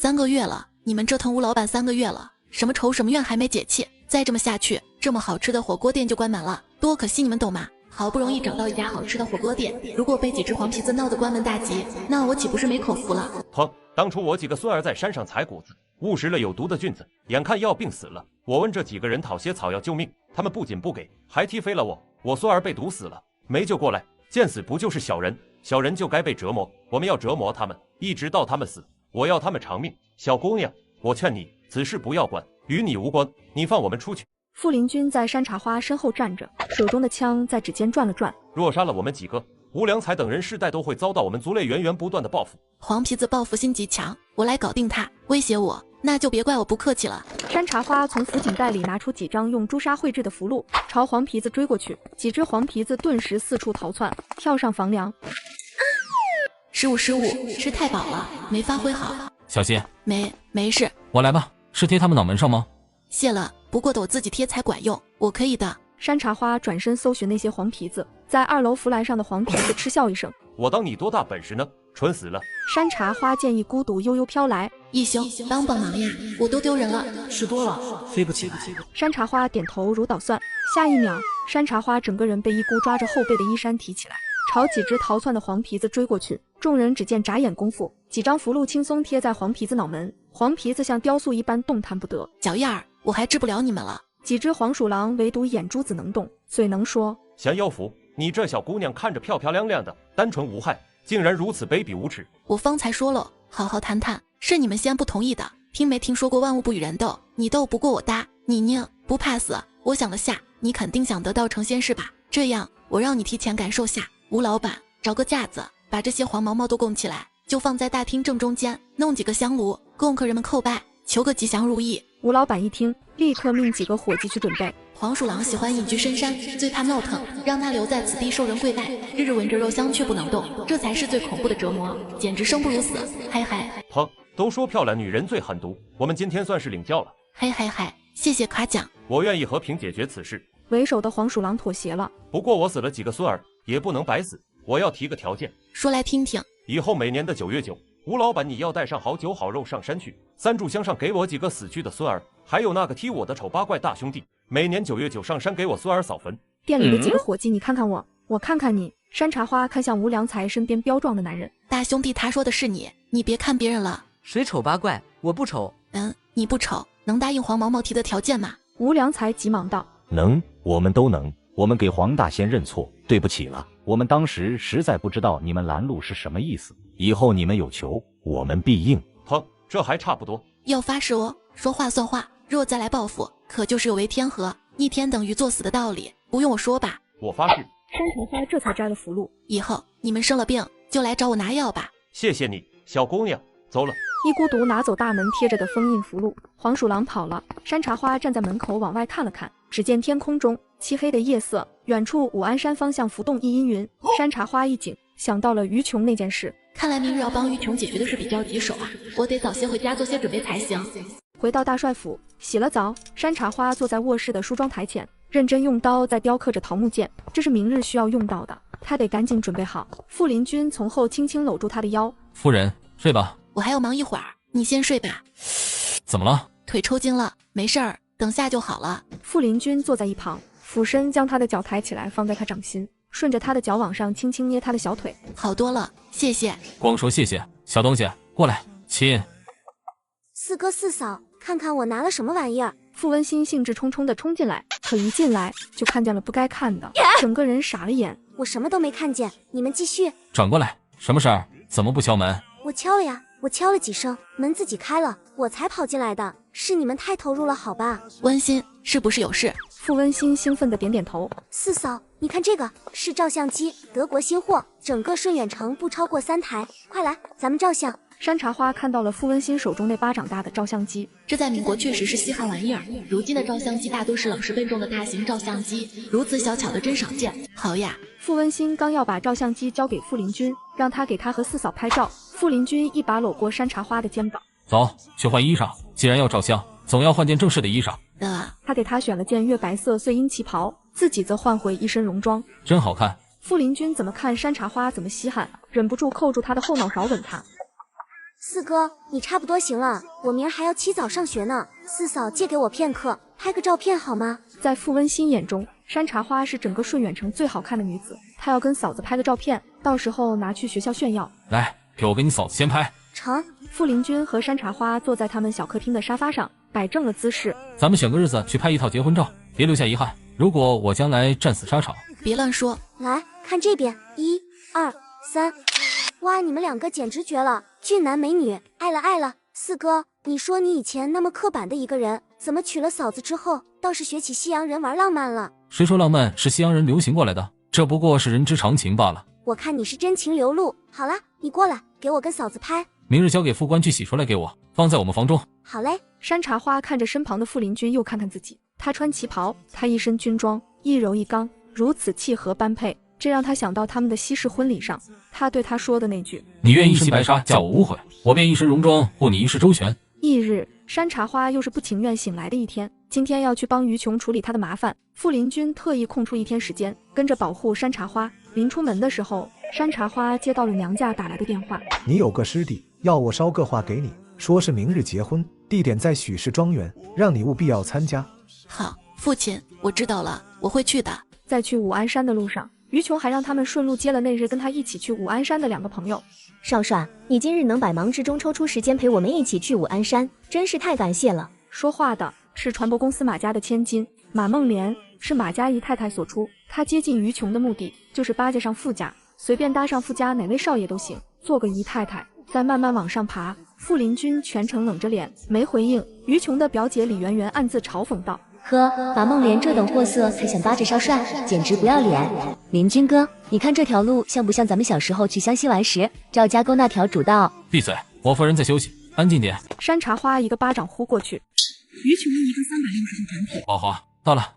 Speaker 2: 3个月了，你们折腾吴老板3个月了，什么仇什么怨还没解气，再这么下去，这么好吃的火锅店就关门了，多可惜，你们懂吗？好不容易找到一家好吃的火锅店，如果被几只黄皮子闹得关门大吉，那我岂不是没口福了？
Speaker 21: 砰！当初我几个孙儿在山上采谷子，误食了有毒的菌子，眼看要病死了，我问这几个人讨些草药救命，他们不仅不给，还踢飞了我孙儿被毒死了，没救过来，见死不就是小人？小人就该被折磨，我们要折磨他们，一直到他们死，我要他们偿命。小姑娘，我劝你此事不要管，与你无关，你放我们出去。
Speaker 1: 傅林军在山茶花身后站着，手中的枪在指尖转了转。
Speaker 21: 若杀了我们几个，吴良才等人世代都会遭到我们族类源源不断的报复。
Speaker 2: 黄皮子报复心极强，我来搞定他，威胁我，那就别怪我不客气了。
Speaker 1: 山茶花从福锦袋里拿出几张用朱砂绘制的符箓，朝黄皮子追过去。几只黄皮子顿时四处逃窜，跳上房梁。
Speaker 2: 失误，吃太饱了，没发挥好。
Speaker 8: 小心。
Speaker 2: 没事。
Speaker 8: 我来吧。是贴他们脑门上吗？
Speaker 2: 谢了，不过我自己贴才管用，我可以的。
Speaker 1: 山茶花转身搜寻那些黄皮子，在2楼扶栏上的黄皮子嗤笑一声：“
Speaker 21: 我当你多大本事呢？蠢死了！”
Speaker 1: 山茶花见一孤独悠悠飘来，
Speaker 2: 义兄帮帮忙呀，我都丢人了，
Speaker 19: 吃多了飞不起来。
Speaker 1: 山茶花点头如捣蒜，下一秒，山茶花整个人被一股抓着后背的衣衫提起来，朝几只逃窜的黄皮子追过去。众人只见眨眼功夫，几张符箓轻松贴在黄皮子脑门，黄皮子像雕塑一般动弹不得。
Speaker 2: 脚印儿，我还治不了你们了。
Speaker 1: 几只黄鼠狼唯独眼珠子能动，嘴能说。
Speaker 21: 降妖符，你这小姑娘看着漂漂亮亮的，单纯无害，竟然如此卑鄙无耻。
Speaker 2: 我方才说了，好好谈谈，是你们先不同意的。听没听说过万物不与人斗，你斗不过我搭，你宁不怕死。我想了下，你肯定想得道成仙是吧？这样，我让你提前感受下。吴老板，找个架子，把这些黄毛毛都供起来，就放在大厅正中间，弄几个香炉，供客人们叩拜，求个吉祥如意。
Speaker 1: 吴老板一听，立刻命几个伙计去准备。
Speaker 2: 黄鼠狼喜欢隐居深山，最怕闹腾，让他留在此地受人跪拜，日日闻着肉香却不能动，这才是最恐怖的折磨，简直生不如死。嗨嗨！
Speaker 21: 砰！都说漂亮女人最狠毒，我们今天算是领教了。
Speaker 2: 嗨嗨嗨！谢谢夸奖，
Speaker 21: 我愿意和平解决此事。
Speaker 1: 为首的黄鼠狼妥协了，
Speaker 21: 不过我死了几个孙儿，也不能白死，我要提个条件。
Speaker 2: 说来听听。
Speaker 21: 以后每年的9月9，吴老板你要带上好酒好肉上山去，3炷香上给我几个死去的孙儿，还有那个踢我的丑八怪大兄弟，每年9月9上山给我孙儿扫坟。
Speaker 1: 店里的几个伙计，你看看我，我看看你。山茶花看向吴良才身边彪壮的男人，
Speaker 2: 大兄弟他说的是你，你别看别人了。
Speaker 14: 谁丑八怪？我不丑。
Speaker 2: 你不丑，能答应黄毛毛提的条件吗？
Speaker 1: 吴良才急忙道：
Speaker 5: 能，我们都能。我们给黄大仙认错，对不起了，我们当时实在不知道你们拦路是什么意思，以后你们有求，我们必应。
Speaker 21: 砰，这还差不多。
Speaker 2: 要发誓哦，说话算话，若再来报复，可就是有违天和，逆天等于作死的道理，不用我说吧？
Speaker 21: 我发誓。
Speaker 1: 山茶花这才摘了符箓，
Speaker 2: 以后你们生了病就来找我拿药吧。
Speaker 21: 谢谢你，小姑娘，走了。
Speaker 1: 一孤独拿走大门贴着的封印符箓，黄鼠狼跑了。山茶花站在门口往外看了看，只见天空中漆黑的夜色，远处武安山方向浮动一阴云。山茶花一紧，想到了于琼那件事，
Speaker 2: 看来明日要帮于琼解决的事比较棘手啊，我得早些回家做些准备才行。
Speaker 1: 回到大帅府，洗了澡，山茶花坐在卧室的梳妆台前，认真用刀在雕刻着桃木剑，这是明日需要用到的，他得赶紧准备好。傅林君从后轻轻搂住他的腰，
Speaker 8: 夫人，睡吧。
Speaker 2: 我还要忙一会儿，你先睡吧。
Speaker 8: 怎么了？
Speaker 2: 腿抽筋了，没事儿，等下就好了。
Speaker 1: 傅林君坐在一旁，俯身将他的脚抬起来，放在他掌心，顺着他的脚往上轻轻捏他的小腿。
Speaker 2: 好多了，谢谢。
Speaker 8: 光说谢谢，小东西过来亲。
Speaker 9: 四哥四嫂，看看我拿了什么玩意儿。
Speaker 1: 傅温馨兴致冲冲地冲进来，可一进来就看见了不该看的，整个人傻了眼。
Speaker 9: 我什么都没看见，你们继续。
Speaker 8: 转过来，什么事儿？怎么不敲门？
Speaker 9: 我敲了呀，我敲了几声，门自己开了，我才跑进来的。是你们太投入了，好吧？
Speaker 2: 温馨，是不是有事？
Speaker 1: 傅温馨兴奋地点点头。
Speaker 9: 四嫂，你看这个是照相机，德国新货，整个顺远城不超过3台，快来，咱们照相。
Speaker 1: 山茶花看到了傅温馨手中那巴掌大的照相机，
Speaker 2: 这在民国确实是稀罕玩意儿。如今的照相机大都是老式笨重的大型照相机，如此小巧的真少见。好呀！
Speaker 1: 傅温馨刚要把照相机交给傅林君，让他给他和四嫂拍照，傅林君一把搂过山茶花的肩膀，
Speaker 8: 走，去换衣裳。既然要照相，总要换件正式的衣裳。
Speaker 1: 他给他选了件月白色碎鹰旗袍，自己则换回一身戎装，
Speaker 8: 真好看。
Speaker 1: 傅林君怎么看山茶花怎么稀罕，忍不住扣住他的后脑勺吻他。
Speaker 9: 四哥，你差不多行了，我明儿还要起早上学呢。四嫂，借给我片刻，拍个照片好吗？
Speaker 1: 在傅温馨眼中，山茶花是整个顺远城最好看的女子，她要跟嫂子拍个照片，到时候拿去学校炫耀。
Speaker 8: 来，给我跟你嫂子先拍。
Speaker 9: 成。
Speaker 1: 傅林君和山茶花坐在他们小客厅的沙发上，摆正了姿势。
Speaker 8: 咱们选个日子去拍一套结婚照，别留下遗憾。如果我将来战死沙场，
Speaker 2: 别乱说。
Speaker 9: 来看这边，1、2、3。哇，你们两个简直绝了，俊男美女，爱了爱了。四哥，你说你以前那么刻板的一个人，怎么娶了嫂子之后，倒是学起西洋人玩浪漫了？
Speaker 8: 谁说浪漫是西洋人流行过来的？这不过是人之常情罢了。
Speaker 9: 我看你是真情流露。好啦，你过来，给我跟嫂子拍。
Speaker 8: 明日交给副官去洗出来给我，放在我们房中。
Speaker 9: 好嘞。
Speaker 1: 山茶花看着身旁的傅林君，又看看自己，他穿旗袍，他一身军装，一柔一刚，如此契合般配。这让他想到他们的西式婚礼上，他对他说的那句：“
Speaker 8: 你愿一袭白纱嫁我污秽，我便一身戎装护你一世周全。”
Speaker 1: 翌日，山茶花又是不情愿醒来的一天，今天要去帮于琼处理他的麻烦。傅林君特意空出一天时间，跟着保护山茶花。临出门的时候，山茶花接到了娘家打来的电话：“
Speaker 3: 你有个师弟要我捎个话给你，说是明日结婚，地点在许氏庄园，让你务必要参加。”
Speaker 2: 好，父亲，我知道了，我会去的。
Speaker 1: 在去武安山的路上，于琼还让他们顺路接了那日跟他一起去武安山的2个朋友。
Speaker 9: 少帅，你今日能百忙之中抽出时间陪我们一起去武安山，真是太感谢了。
Speaker 1: 说话的是传播公司马家的千金马梦莲，是马家姨太太所出。她接近于琼的目的就是巴结上傅家，随便搭上傅家哪位少爷都行，做个姨太太，再慢慢往上爬。傅林君全程冷着脸没回应。于琼的表姐李圆圆暗自嘲讽道：“
Speaker 9: 呵，马梦莲这等货色才想巴着少帅，简直不要脸。林君哥，你看这条路像不像咱们小时候去湘西玩时赵家沟那条主道？”
Speaker 8: 闭嘴，我夫人在休息，安静点。
Speaker 1: 山茶花一个巴掌呼过去，
Speaker 2: 于琼一个360度转体。
Speaker 8: 宝华到了。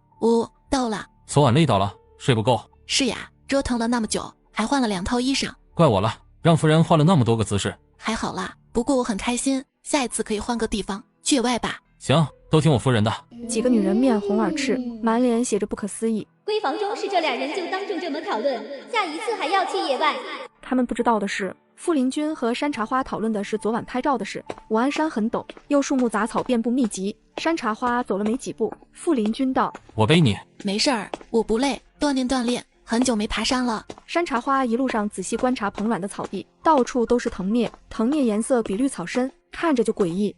Speaker 2: 到了。
Speaker 8: 昨晚累到了，睡不够。
Speaker 2: 是呀，折腾了那么久，还换了2套衣裳。
Speaker 8: 怪我了，让夫人换了那么多个姿势。
Speaker 2: 还好啦，不过我很开心，下一次可以换个地方，去野外吧。
Speaker 8: 行，都听我夫人的。
Speaker 1: 几个女人面红耳赤，满脸写着不可思议。
Speaker 4: 闺房中是这2人就当众这么讨论，下一次还要去野外。
Speaker 1: 他们不知道的是，傅林君和山茶花讨论的是昨晚拍照的事。武安山很陡，又树木杂草遍布密集。山茶花走了没几步，傅林君道：“
Speaker 8: 我背你。”
Speaker 2: 没事儿，我不累，锻炼，很久没爬山了。
Speaker 1: 山茶花一路上仔细观察蓬软的草地，到处都是藤篾，藤篾颜色比绿草深，看着就诡异。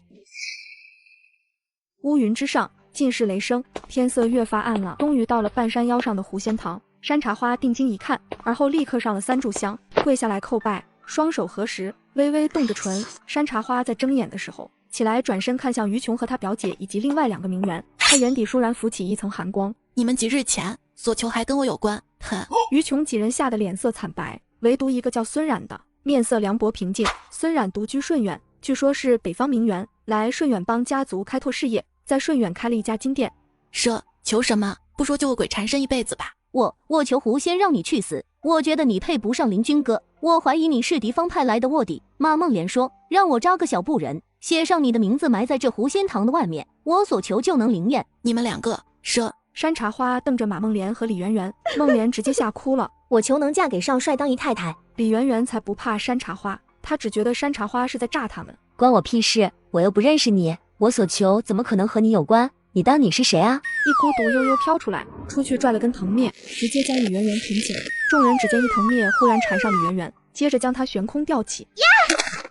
Speaker 1: 乌云之上尽是雷声，天色越发暗了。终于到了半山腰上的狐仙堂，山茶花定睛一看，而后立刻上了3炷香，跪下来叩拜，双手合十，微微动着唇。山茶花在睁眼的时候起来，转身看向于琼和他表姐以及另外2个名媛，他眼底倏然浮起一层寒光。
Speaker 2: 你们几日前所求还跟我有关？哼！
Speaker 1: 于琼几人吓得脸色惨白，唯独一个叫孙冉的面色凉薄平静。孙冉独居顺远，据说是北方名媛，来顺远帮家族开拓事业，在顺远开了一家金店。
Speaker 2: 求什么？不说就恶鬼缠身一辈子吧。
Speaker 11: 我求狐仙让你去死！我觉得你配不上林君哥，我怀疑你是敌方派来的卧底。马梦莲说让我招个小布人，写上你的名字，埋在这狐仙堂的外面，我所求就能灵验。
Speaker 2: 你们两个是？
Speaker 1: 山茶花瞪着马梦莲和李圆圆，梦莲直接吓哭了。
Speaker 9: 我求能嫁给少帅当姨太太。
Speaker 1: 李圆圆才不怕山茶花，她只觉得山茶花是在炸他们。
Speaker 9: 关我屁事，我又不认识你，我所求怎么可能和你有关？你当你是谁啊？
Speaker 1: 一股毒悠悠飘出来，出去拽了根藤篾，直接将李圆圆挺起来。众人只见一藤篾忽然缠上李圆圆，接着将她悬空吊起。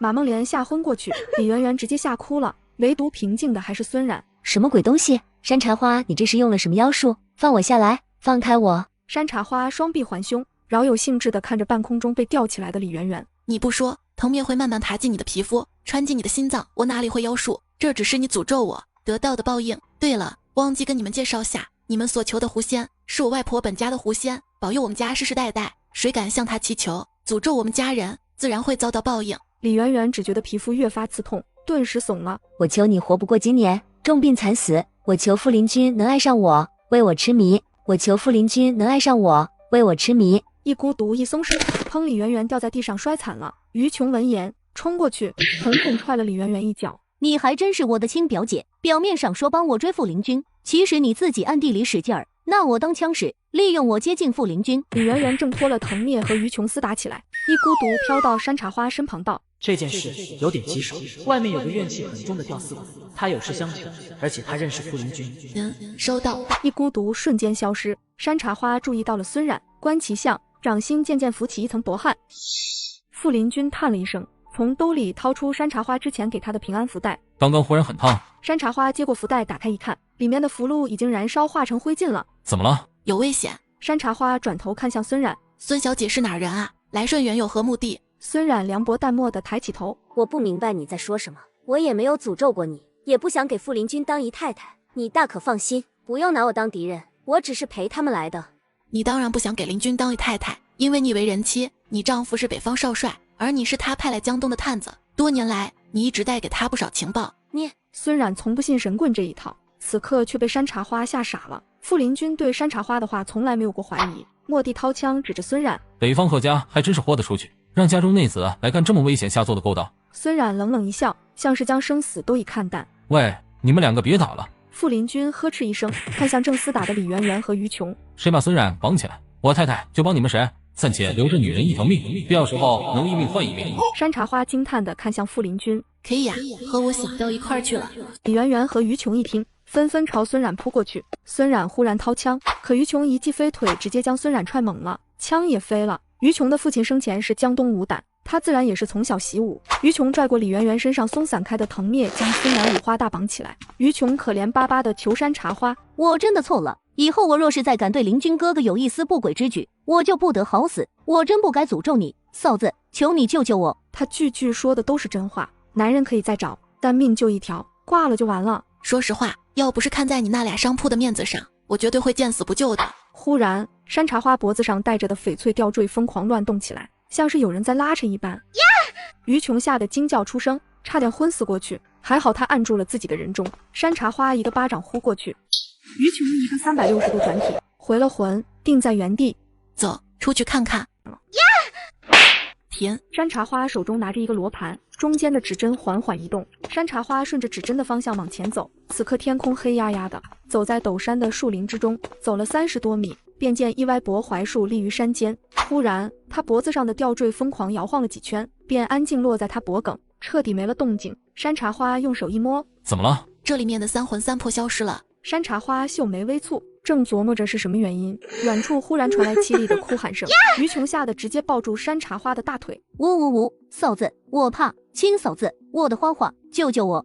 Speaker 1: 马梦莲吓昏过去，李圆圆直接吓哭了，唯独平静的还是孙冉。
Speaker 9: 什么鬼东西？山茶花，你这是用了什么妖术？放我下来，放开我！
Speaker 1: 山茶花双臂环胸，饶有兴致地看着半空中被吊起来的李圆圆。
Speaker 2: 你不说，藤篾会慢慢爬进你的皮肤，穿进你的心脏，我哪里会妖术？这只是你诅咒我得到的报应。对了，忘记跟你们介绍下，你们所求的狐仙是我外婆本家的狐仙，保佑我们家世世代代。谁敢向他祈求，诅咒我们家人，自然会遭到报应。
Speaker 1: 李圆圆只觉得皮肤越发刺痛，顿时怂了。
Speaker 9: 我求你活不过今年，重病惨死。我求傅林君能爱上我，为我痴迷。我求傅林君能爱上我，为我痴迷。
Speaker 1: 一股毒一松手，砰！李圆圆掉在地上摔惨了。于琼闻言冲过去，狠狠踹了李圆圆一脚。
Speaker 11: 你还真是我的亲表姐，表面上说帮我追傅林君，其实你自己暗地里使劲儿，拿我当枪使，利用我接近傅林君。
Speaker 1: 李圆圆挣脱了藤篾和于琼厮打起来，一股毒飘到山茶花身旁道：
Speaker 19: 这件事有点棘手，外面有个怨气很重的吊死鬼，他有事相求，而且他认识傅林君。
Speaker 2: 收到。
Speaker 1: 一股毒瞬间消失。山茶花注意到了孙冉，观其相，掌心渐渐浮起一层薄汗。傅林君叹了一声，从兜里掏出山茶花之前给他的平安符袋。
Speaker 8: 刚刚忽然很烫。
Speaker 1: 山茶花接过符袋打开一看，里面的符箓已经燃烧化成灰烬了。
Speaker 8: 怎么了？
Speaker 2: 有危险。
Speaker 1: 山茶花转头看向孙冉，
Speaker 2: 孙小姐是哪人啊？来顺源有何目的？
Speaker 1: 孙冉凉薄淡漠地抬起头，
Speaker 9: 我不明白你在说什么，我也没有诅咒过你，也不想给傅林君当姨太太，你大可放心，不用拿我当敌人，我只是陪他们来的。
Speaker 2: 你当然不想给林君当姨太太，因为你为人妻，你丈夫是北方少帅，而你是他派来江东的探子，多年来你一直带给他不少情报。
Speaker 1: 孙冉从不信神棍这一套，此刻却被山茶花吓傻了。傅林君对山茶花的话从来没有过怀疑，蓦地掏枪指着孙冉，
Speaker 8: 北方贺家还真是豁得出去，让家中内子来干这么危险下作的勾当。
Speaker 1: 孙冉冷冷一笑，像是将生死都已看淡。
Speaker 8: 喂，你们两个别打了。
Speaker 1: 傅林君呵斥一声，看向正厮打的李圆圆和于琼，
Speaker 8: 谁把孙冉绑起来，我太太就帮你们谁，暂且留着女人一条命，必要时候能一命换一命。
Speaker 1: 山茶花惊叹地看向傅林君，
Speaker 2: 可以呀，和我想到一块儿去了。
Speaker 1: 李圆圆和于琼一听，纷纷朝孙冉扑过去。孙冉忽然掏枪，可于琼一记飞腿直接将孙冉踹懵了，枪也飞了。于琼的父亲生前是江东武胆，他自然也是从小习武。于琼拽过李圆圆身上松散开的藤篾，将孙冉五花大绑起来。于琼可怜巴巴地求山茶花，
Speaker 11: 我真的错了，以后我若是再敢对林君哥哥有一丝不轨之举，我就不得好死，我真不该诅咒你，嫂子，求你救救我。
Speaker 1: 他句句说的都是真话，男人可以再找，但命就一条，挂了就完了。
Speaker 2: 说实话，要不是看在你那俩商铺的面子上，我绝对会见死不救的。
Speaker 1: 忽然，山茶花脖子上戴着的翡翠吊坠疯狂乱动起来，像是有人在拉扯一般。于琼吓得惊叫出声，差点昏死过去，还好他按住了自己的人中。山茶花一个巴掌呼过去，于琼一个360度转体，回了魂，定在原地。
Speaker 2: 走，出去看看。停！
Speaker 1: 山茶花手中拿着一个罗盘，中间的指针缓缓移动。山茶花顺着指针的方向往前走，此刻天空黑压压的，走在陡山的树林之中，走了30多米，便见一歪脖槐树立于山间。忽然，他脖子上的吊坠疯狂摇晃了几圈，便安静落在他脖颈，彻底没了动静。山茶花用手一摸，
Speaker 8: 怎么了？
Speaker 2: 这里面的3魂3魄消失了。
Speaker 1: 山茶花秀眉微蹙，正琢磨着是什么原因，远处忽然传来凄厉的哭喊声。于琼吓得直接抱住山茶花的大腿，
Speaker 11: 呜呜呜，嫂子，我怕，亲嫂子，我的花花，救救我！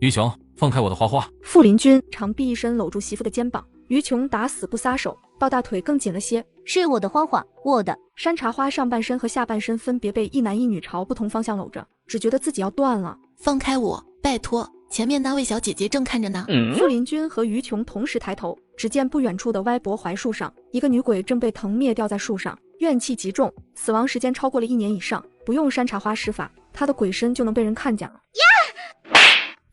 Speaker 8: 于琼，放开我的花花！
Speaker 1: 傅林君长臂一伸搂住媳妇的肩膀，于琼打死不撒手，抱大腿更紧了些。
Speaker 11: 是我的花花，我的。
Speaker 1: 山茶花上半身和下半身分别被一男一女朝不同方向搂着，只觉得自己要断了。
Speaker 2: 放开我，拜托！前面那位小姐姐正看着呢。
Speaker 1: 傅林君和于琼同时抬头，只见不远处的歪脖槐树上，一个女鬼正被藤篾吊在树上，怨气极重，死亡时间超过了1年以上。不用山茶花施法，她的鬼身就能被人看见了。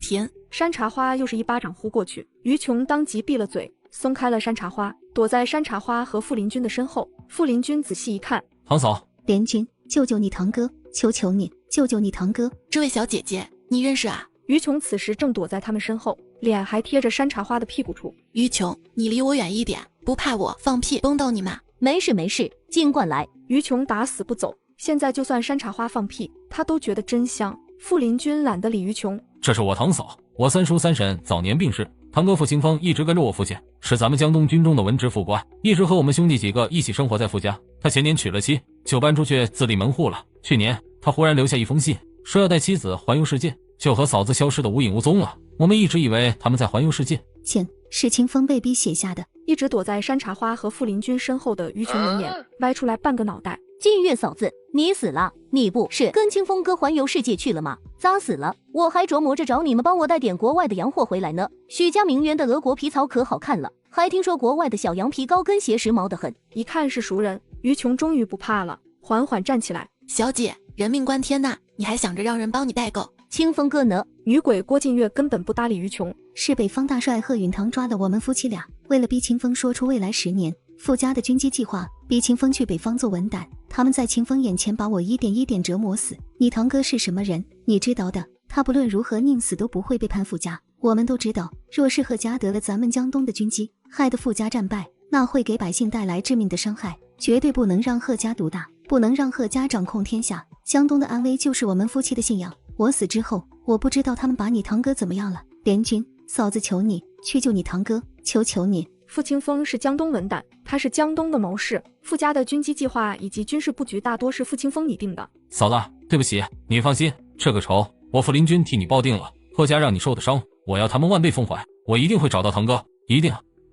Speaker 2: 停！
Speaker 1: 山茶花又是一巴掌呼过去，于琼当即闭了嘴，松开了山茶花，躲在山茶花和傅林君的身后。傅林君仔细一看，
Speaker 8: 堂嫂，
Speaker 22: 连君，救救你堂哥，求求你，
Speaker 11: 救救你堂哥！
Speaker 2: 这位小姐姐，你认识啊？
Speaker 1: 于琼此时正躲在他们身后，脸还贴着山茶花的屁股处。
Speaker 2: 于琼，你离我远一点，不怕我放屁崩到你吗？
Speaker 11: 没事没事，尽管来。
Speaker 1: 于琼打死不走，现在就算山茶花放屁，他都觉得真香。傅林君懒得理于琼。
Speaker 8: 这是我堂嫂，我三叔三婶早年病逝，堂哥傅清风一直跟着我父亲，是咱们江东军中的文职副官，一直和我们兄弟几个一起生活在傅家。他前年娶了妻，就搬出去自立门户了。去年他忽然留下一封信，说要带妻子环游世界，就和嫂子消失的无影无踪了。我们一直以为他们在环游世界。
Speaker 11: 请，是清风被逼写下的。
Speaker 1: 一直躲在山茶花和傅林君身后的于琼闻言歪出来半个脑袋。
Speaker 11: 靳月嫂子，你死了！你不是跟清风哥环游世界去了吗？咋死了？我还琢磨着找你们帮我带点国外的洋货回来呢。许家名媛的俄国皮草可好看了，还听说国外的小羊皮高跟鞋时髦得很。
Speaker 1: 一看是熟人，于琼终于不怕了，缓缓站起来。
Speaker 2: 小姐，人命关天呐，你还想着让人帮你代购？
Speaker 11: 清风哥呢？
Speaker 1: 女鬼郭晋月根本不搭理于琼。
Speaker 11: 是北方大帅贺允堂抓了我们夫妻俩，为了逼清风说出未来10年傅家的军机计划，逼清风去北方做文胆。他们在清风眼前把我一点一点折磨死。你堂哥是什么人？你知道的，他不论如何宁死都不会背叛傅家。我们都知道，若是贺家得了咱们江东的军机，害得傅家战败，那会给百姓带来致命的伤害，绝对不能让贺家独大，不能让贺家掌控天下。江东的安危就是我们夫妻的信仰。我死之后，我不知道他们把你堂哥怎么样了。联军，嫂子求你去救你堂哥，求求你。
Speaker 1: 傅清风是江东文胆，他是江东的谋士，傅家的军机计划以及军事布局大多是傅清风拟定的。
Speaker 8: 嫂子，对不起，你放心，这个仇我傅林君替你报定了。贺家让你受的伤，我要他们万倍奉还，我一定会找到堂哥，一定。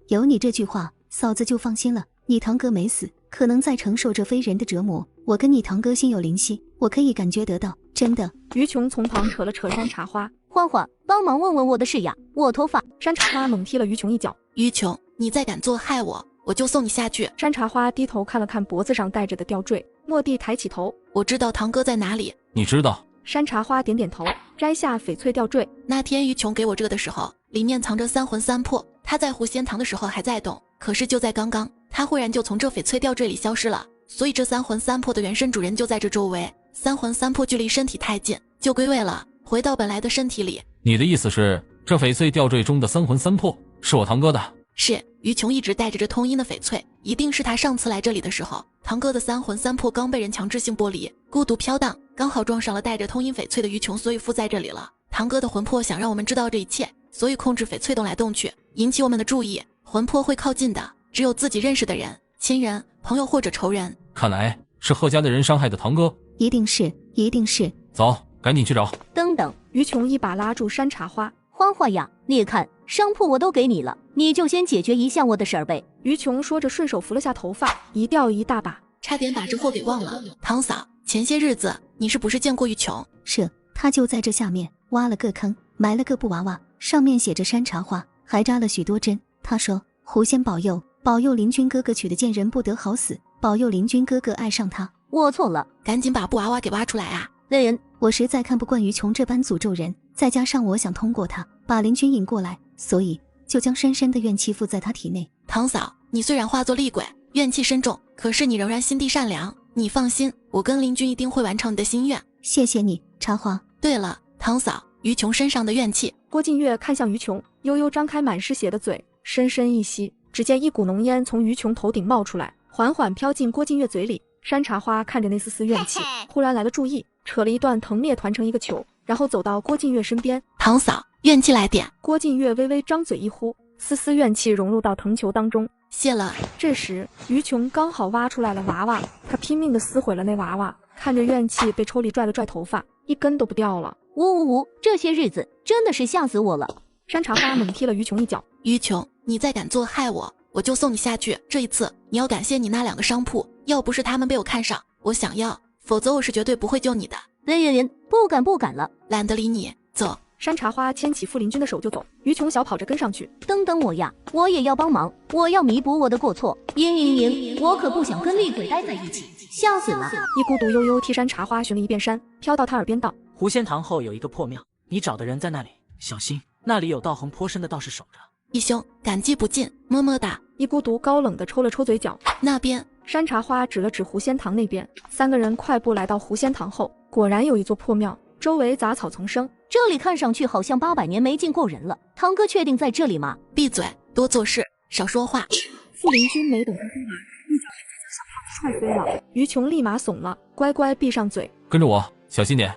Speaker 11: 有你这句话，嫂子就放心了。你堂哥没死，可能在承受着非人的折磨。我跟你堂哥心有灵犀，我可以感觉得到，真的。
Speaker 1: 于琼从旁扯了扯山茶花，
Speaker 11: 花花，帮忙问问我的事呀，我脱发。
Speaker 1: 山茶花猛踢了于琼一脚。
Speaker 2: 于琼，你再敢做害我，我就送你下去。
Speaker 1: 山茶花低头看了看脖子上戴着的吊坠，蓦地抬起头，
Speaker 2: 我知道堂哥在哪里。
Speaker 8: 你知道？
Speaker 1: 山茶花点点头，摘下翡翠吊坠。
Speaker 2: 那天于琼给我这个的时候，里面藏着三魂三魄，他在狐仙堂的时候还在动，可是就在刚刚，他忽然就从这翡翠吊坠里消失了。所以这三魂三魄的原生主人就在这周围，三魂三魄距离身体太近，就归位了，回到本来的身体里。
Speaker 8: 你的意思是，这翡翠吊坠中的三魂三魄是我堂哥的？
Speaker 2: 是，于琼一直带着这通阴的翡翠，一定是他上次来这里的时候，堂哥的三魂三魄刚被人强制性剥离，孤独飘荡，刚好撞上了带着通阴翡翠的于琼，所以附在这里了。堂哥的魂魄想让我们知道这一切，所以控制翡翠动来动去，引起我们的注意。魂魄会靠近的，只有自己认识的人、亲人、朋友或者仇人。
Speaker 8: 看来是贺家的人伤害的堂哥。
Speaker 11: 一定是，一定是。
Speaker 8: 走，赶紧去找。
Speaker 11: 等等，
Speaker 1: 于琼一把拉住山茶花。
Speaker 11: 花花呀，你看商铺我都给你了，你就先解决一下我的事儿呗。
Speaker 1: 于琼说着顺手扶了下头发，一掉一大把，
Speaker 2: 差点把这货给忘了。堂嫂，前些日子你是不是见过于琼？
Speaker 11: 是，他就在这下面挖了个坑，埋了个布娃娃，上面写着山茶花，还扎了许多针。他说狐仙保佑，保佑林君哥哥娶的贱人不得好死，保佑林君哥哥爱上他。我错了，
Speaker 2: 赶紧把布娃娃给挖出来啊！
Speaker 11: 雷人，我实在看不惯于琼这般诅咒人，再加上我想通过他把林君引过来，所以就将深深的怨气附在他体内。
Speaker 2: 堂嫂，你虽然化作厉鬼，怨气深重，可是你仍然心地善良，你放心，我跟林君一定会完成你的心愿。
Speaker 11: 谢谢你，茶花。
Speaker 2: 对了，堂嫂，于琼身上的怨气。
Speaker 1: 郭晋月看向于琼，悠悠张开满是血的嘴，深深一吸，只见一股浓烟从于琼头顶冒出来，缓缓飘进郭晋月嘴里。山茶花看着那丝丝怨气，忽然来了注意，扯了一段藤篾团成一个球，然后走到郭晋月身边。
Speaker 2: 堂嫂，怨气来点。
Speaker 1: 郭晋月微微张嘴一呼，丝丝怨气融入到藤球当中。
Speaker 2: 谢了。
Speaker 1: 这时于琼刚好挖出来了娃娃，他拼命地撕毁了那娃娃，看着怨气被抽离，拽了拽头发，一根都不掉了。
Speaker 11: 呜呜呜，这些日子真的是吓死我了。
Speaker 1: 山茶花猛踢了于琼一脚。
Speaker 2: 于琼，你再敢做害我，我就送你下去。这一次你要感谢你那2个商铺，要不是他们被我看上，我想要，否则我是绝对不会救你的。
Speaker 11: 人，不敢了，
Speaker 2: 懒得理你，走。
Speaker 1: 山茶花牵起傅林君的手就走，于琼小跑着跟上去。
Speaker 11: 等等我呀，我也要帮忙，我要弥补我的过错。赢，我可不想跟厉鬼待在一起，吓死了。
Speaker 1: 一孤独悠悠替山茶花寻了一遍山，飘到他耳边道：
Speaker 19: 狐仙堂后有一个破庙，你找的人在那里，小心，那里有道行颇深的道士守着。
Speaker 2: 义兄，感激不尽，么么哒。
Speaker 1: 一孤独高冷地抽了抽嘴角。
Speaker 2: 那边，
Speaker 1: 山茶花指了指狐仙堂那边，3个人快步来到狐仙堂后，果然有一座破庙，周围杂草丛生。
Speaker 11: 这里看上去好像800年没见过人了。堂哥确定在这里吗？
Speaker 2: 闭嘴，多做事，少说话。
Speaker 1: 傅林君没等他说完，一脚直接将小胖子踹飞了。于琼立马怂了，乖乖闭上嘴，
Speaker 8: 跟着我，小心点。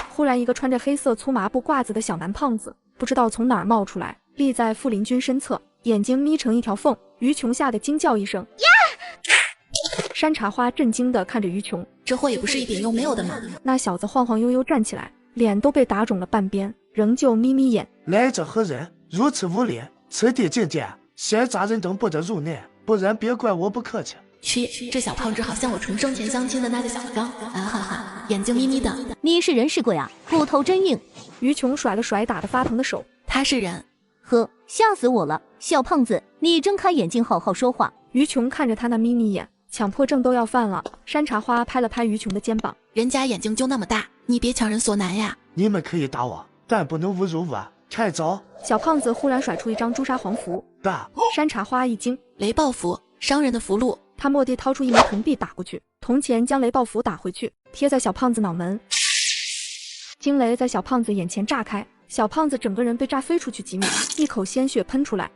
Speaker 1: 忽然，一个穿着黑色粗麻布褂子的小男胖子，不知道从哪儿冒出来，立在傅林君身侧，眼睛眯成一条缝。于琼吓得惊叫一声呀！山茶花震惊地看着于琼，
Speaker 2: 这货也不是一点用没有的嘛。
Speaker 1: 那小子晃晃悠悠站起来，脸都被打肿了半边，仍旧眯眯眼。
Speaker 10: 来者何人？如此无礼！此地禁见，闲杂人等不得入内，不然别怪我不客气。
Speaker 2: 去，这小胖子好像我重生前相亲的那个小刚，啊哈哈，眼睛眯眯的。
Speaker 11: 你是人是鬼啊？骨头真硬。
Speaker 1: 于琼甩了甩打得发疼的手，
Speaker 2: 他是人。
Speaker 11: 呵，吓死我了！小胖子，你睁开眼睛好好说话。
Speaker 1: 于琼看着他那眯眯眼，强迫症都要犯了。山茶花拍了拍于琼的肩膀，
Speaker 2: 人家眼睛就那么大，你别强人所难呀。
Speaker 10: 你们可以打我，但不能侮辱我。开走！
Speaker 1: 小胖子忽然甩出一张朱砂黄符，
Speaker 10: 打！
Speaker 1: 山茶花一惊，
Speaker 2: 雷暴符，商人的符箓。
Speaker 1: 他蓦地掏出一枚铜币打过去，铜钱将雷暴符打回去，贴在小胖子脑门。惊雷在小胖子眼前炸开，小胖子整个人被炸飞出去几米，一口鲜血喷出来。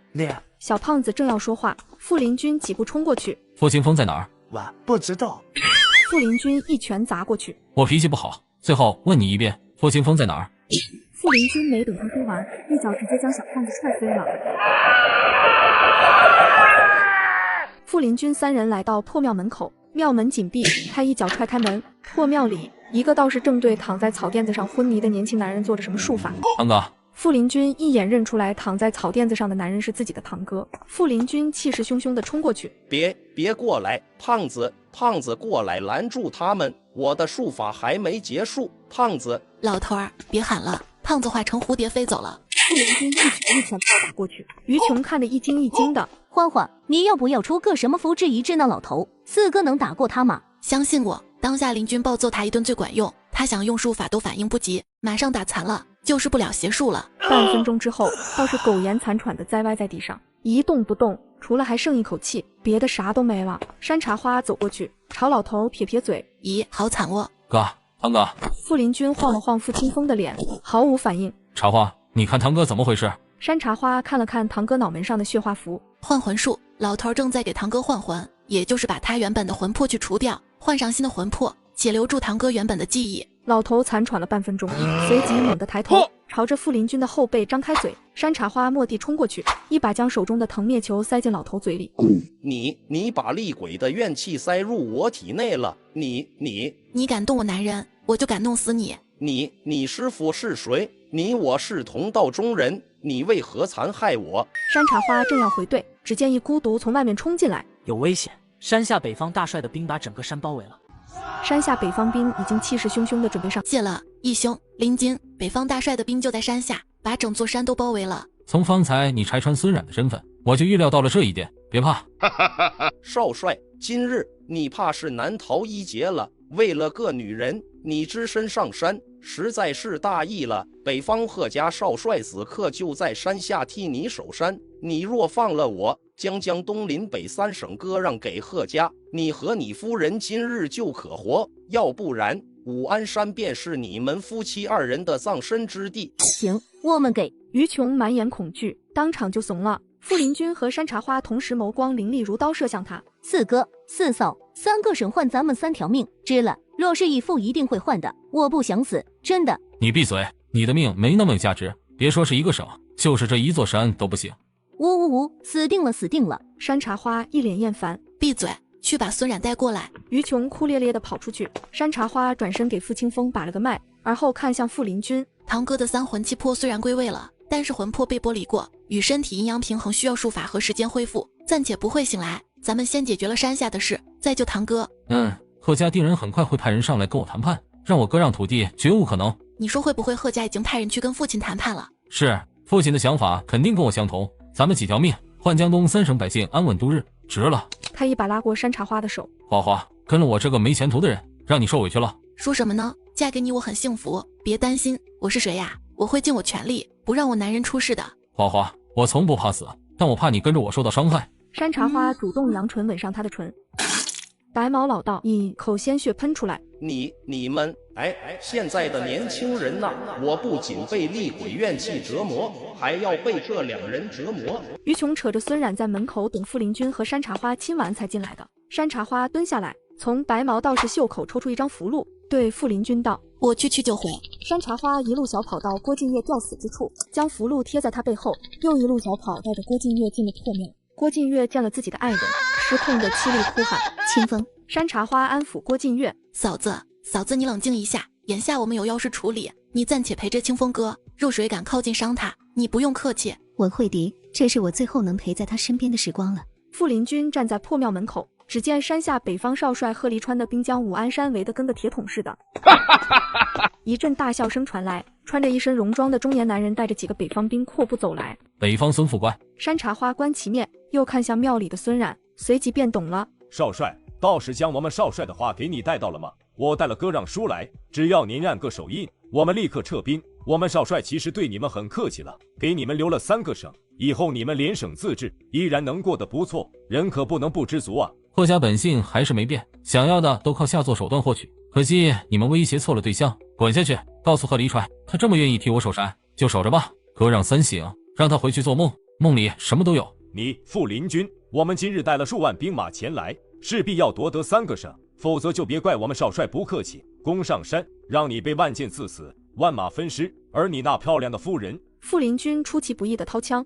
Speaker 1: 小胖子正要说话，傅林君几步冲过去。
Speaker 8: 傅清风在哪儿？
Speaker 10: 我不知道。
Speaker 1: 傅林君一拳砸过去。
Speaker 8: 我脾气不好，最后问你一遍，傅清风在哪儿？
Speaker 1: 傅林君没等他说完，一脚直接将小胖子踹飞了。傅林君三人来到破庙门口，庙门紧闭，他一脚踹开门。破庙里，一个道士正对躺在草垫子上昏迷的年轻男人做着什么术法。
Speaker 8: 堂哥，
Speaker 1: 傅林君一眼认出来躺在草垫子上的男人是自己的堂哥。傅林君气势汹汹地冲过去，
Speaker 16: 别过来，胖子过来拦住他们，我的术法还没结束。胖子，
Speaker 2: 老头儿，别喊了，胖子化成蝴蝶飞走了。
Speaker 1: 傅林君一拳炮打过去，于琼看得一惊一惊的。
Speaker 11: 欢欢，你要不要出个什么符治一治那老头？四哥能打过他吗？
Speaker 2: 相信我，当下林君暴揍他一顿最管用。他想用术法都反应不及，马上打残了，就是不了邪术了。
Speaker 1: 半分钟之后，倒是苟延残喘的栽歪在地上，一动不动，除了还剩一口气，别的啥都没了。山茶花走过去，朝老头撇撇嘴：“
Speaker 2: 咦，好惨哦。”
Speaker 8: 哥，堂哥。
Speaker 1: 傅林君晃了晃傅清风的脸，毫无反应。
Speaker 8: 茶花，你看堂哥怎么回事？
Speaker 1: 山茶花看了看堂哥脑门上的血化符，
Speaker 2: 换魂术，老头正在给堂哥换魂，也就是把他原本的魂魄去除掉，换上新的魂魄，且留住堂哥原本的记忆。
Speaker 1: 老头残喘了半分钟，随即猛地抬头，朝着傅林君的后背张开嘴。山茶花蓦地冲过去，一把将手中的藤灭球塞进老头嘴里。
Speaker 16: 你把厉鬼的怨气塞入我体内了，
Speaker 2: 你敢动我男人，我就敢弄死你。
Speaker 16: 你师父是谁？你我是同道中人，你为何残害我？
Speaker 1: 山茶花正要回怼，只见一孤独从外面冲进来，
Speaker 19: 有危险！山下北方大帅的兵把整个山包围了。
Speaker 1: 山下北方兵已经气势汹汹地准备上。
Speaker 2: 谢了，义兄，林金，北方大帅的兵就在山下，把整座山都包围了。
Speaker 8: 从方才你拆穿孙冉的身份，我就预料到了这一点，别怕。
Speaker 16: 少帅，今日你怕是难逃一劫了。为了个女人，你只身上山，实在是大意了。北方贺家少帅此刻就在山下替你守山，你若放了我，将东临北3省割让给贺家，你和你夫人今日就可活，要不然武安山便是你们夫妻2人的葬身之地。
Speaker 11: 行，我们给。
Speaker 1: 于琼满眼恐惧，当场就怂了。傅林君和山茶花同时眸光凌厉如刀射向他。
Speaker 11: 四哥、四嫂，3个省换咱们3条命，知了。若是义父一定会换的，我不想死，真的。
Speaker 8: 你闭嘴，你的命没那么有价值，别说是1个省，就是这1座山都不行。
Speaker 11: 呜，死定了，死定了！
Speaker 1: 山茶花一脸厌烦，
Speaker 2: 闭嘴，去把孙冉带过来。
Speaker 1: 于琼哭咧咧地跑出去，山茶花转身给傅清风把了个脉，而后看向傅林君。
Speaker 2: 堂哥的3魂七魄虽然归位了，但是魂魄被剥离过，与身体阴阳平衡需要术法和时间恢复，暂且不会醒来。咱们先解决了山下的事，再救堂哥。
Speaker 8: 贺家定人很快会派人上来跟我谈判，让我割让土地绝无可能。
Speaker 2: 你说会不会贺家已经派人去跟父亲谈判了？
Speaker 8: 是，父亲的想法肯定跟我相同，咱们几条命换江东3省百姓安稳度日，值了。
Speaker 1: 他一把拉过山茶花的手，
Speaker 8: 花花，跟了我这个没前途的人，让你受委屈了。
Speaker 2: 说什么呢？嫁给你我很幸福，别担心。我是谁呀？我会尽我全力，不让我男人出事的。
Speaker 8: 花花，我从不怕死，但我怕你跟着我受到伤害。
Speaker 1: 山茶花主动扬唇吻上他的唇。白毛老道一口鲜血喷出来。
Speaker 16: 你们，现在的年轻人呐，我不仅被厉鬼怨气折磨，还要被这两人折磨。
Speaker 1: 于琼扯着孙冉在门口等傅林君和山茶花亲完才进来的。山茶花蹲下来，从白毛道士袖口抽出一张符箓，对傅林君道：“
Speaker 2: 我去就回。”
Speaker 1: 山茶花一路小跑到郭靖岳吊死之处，将符箓贴在他背后，又一路小跑带着郭靖岳进了破庙。郭靖岳见了自己的爱人，失控的凄厉哭喊：“
Speaker 2: 清风！”
Speaker 1: 山茶花安抚郭靖岳：“
Speaker 2: 嫂子，你冷静一下，眼下我们有要事处理，你暂且陪着清风哥。若谁敢靠近伤他，你不用客气。”
Speaker 22: 我慧迪，这是我最后能陪在他身边的时光了。
Speaker 1: 傅林君站在破庙门口，只见山下北方少帅贺离川的兵将武安山围得跟个铁桶似的。一阵大笑声传来，穿着一身戎装的中年男人带着几个北方兵阔步走来。
Speaker 8: 北方孙副官。
Speaker 1: 山茶花观其面，又看向庙里的孙冉，随即便懂了。
Speaker 13: 少帅，道士将我们少帅的话给你带到了吗？我带了割让书来，只要您按个手印，我们立刻撤兵。我们少帅其实对你们很客气了，给你们留了3个省，以后你们联省自治，依然能过得不错，人可不能不知足啊。
Speaker 8: 贺家本性还是没变，想要的都靠下作手段获取，可惜你们威胁错了对象。滚下去，告诉贺离川，他这么愿意替我守山，就守着吧。割让3省，让他回去做梦，梦里什么都有。
Speaker 13: 你傅林君，我们今日带了数万兵马前来，势必要夺得3个省，否则就别怪我们少帅不客气，攻上山，让你被万箭刺死，万马分尸。而你那漂亮的夫人……
Speaker 1: 傅林君出其不意的掏枪，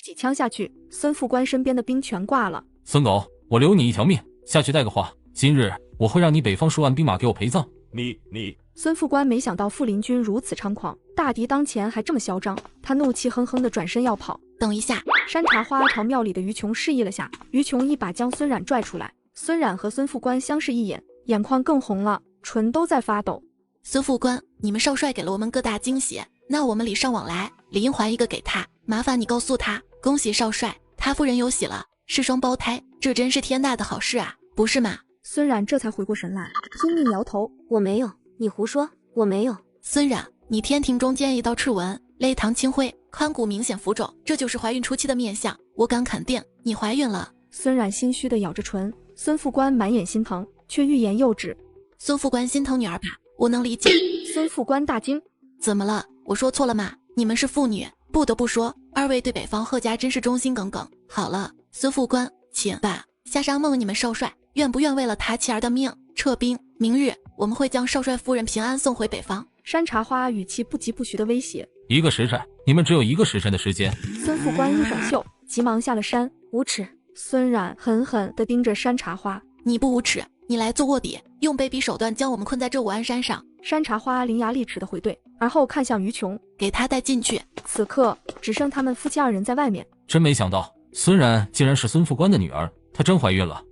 Speaker 1: 几枪下去，孙副官身边的兵全挂了。
Speaker 8: 孙狗，我留你一条命，下去带个话，今日我会让你北方数万兵马给我陪葬。
Speaker 13: 你……
Speaker 1: 孙副官没想到傅林君如此猖狂，大敌当前还这么嚣张，他怒气哼哼的转身要跑。
Speaker 2: 等一下！
Speaker 1: 山茶花朝庙里的于琼示意了下，于琼一把将孙冉拽出来。孙冉和孙副官相视一眼，眼眶更红了，唇都在发抖。
Speaker 2: 孙副官，你们少帅给了我们个大惊喜，那我们礼尚往来，理应还一个给他。麻烦你告诉他，恭喜少帅，他夫人有喜了，是双胞胎，这真是天大的好事啊，不是吗？
Speaker 1: 孙冉这才回过神来，拼命摇头：“
Speaker 9: 我没有，你胡说，我没有。”
Speaker 2: 孙冉，你天庭中间一道赤纹，肋堂青灰，髋骨明显浮肿，这就是怀孕初期的面相，我敢肯定你怀孕了。
Speaker 1: 孙冉心虚的咬着唇，孙副官满眼心疼，却欲言又止。
Speaker 2: 孙副官心疼女儿吧，我能理解。
Speaker 1: 孙副官大惊：“
Speaker 2: 怎么了？我说错了吗？你们是妇女，不得不说，二位对北方贺家真是忠心耿耿。好了，孙副官，请吧。下山问问你们少帅，愿不愿为了他妻儿的命撤兵？明日我们会将少帅夫人平安送回北方。”
Speaker 1: 山茶花语气不疾不徐的威胁
Speaker 8: ：“1个时辰，你们只有1个时辰的时间。”
Speaker 1: 孙副官一甩袖，急忙下了山。
Speaker 9: 无耻！
Speaker 1: 孙冉狠狠地盯着山茶花：“
Speaker 2: 你不无耻，你来做卧底，用卑鄙手段将我们困在这武安山上。”
Speaker 1: 山茶花伶牙俐齿地回怼，而后看向于琼：“
Speaker 2: 给他带进去。”
Speaker 1: 此刻只剩他们夫妻2人在外面。
Speaker 8: 真没想到，孙冉竟然是孙副官的女儿，她真怀孕了。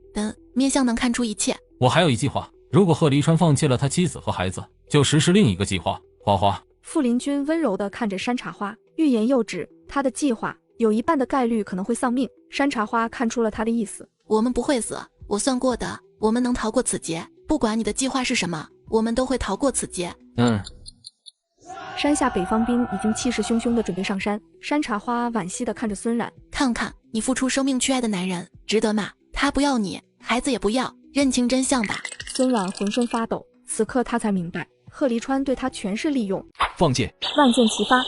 Speaker 2: 面相能看出一切。
Speaker 8: 我还有一计划，如果贺离川放弃了他妻子和孩子，就实施另一个计划。花花。
Speaker 1: 傅林君温柔地看着山茶花，欲言又止。他的计划有一半的概率可能会丧命。山茶花看出了他的意思：
Speaker 2: 我们不会死，我算过的，我们能逃过此劫。不管你的计划是什么，我们都会逃过此劫。
Speaker 1: 山下北方兵已经气势汹汹地准备上山。山茶花惋惜地看着孙冉，
Speaker 2: 看看你付出生命去爱的男人，值得吗？他不要你，孩子也不要，认清真相吧。
Speaker 1: 孙冉浑身发抖，此刻他才明白，贺离川对他全是利用。
Speaker 17: 放箭！
Speaker 1: 万箭齐发，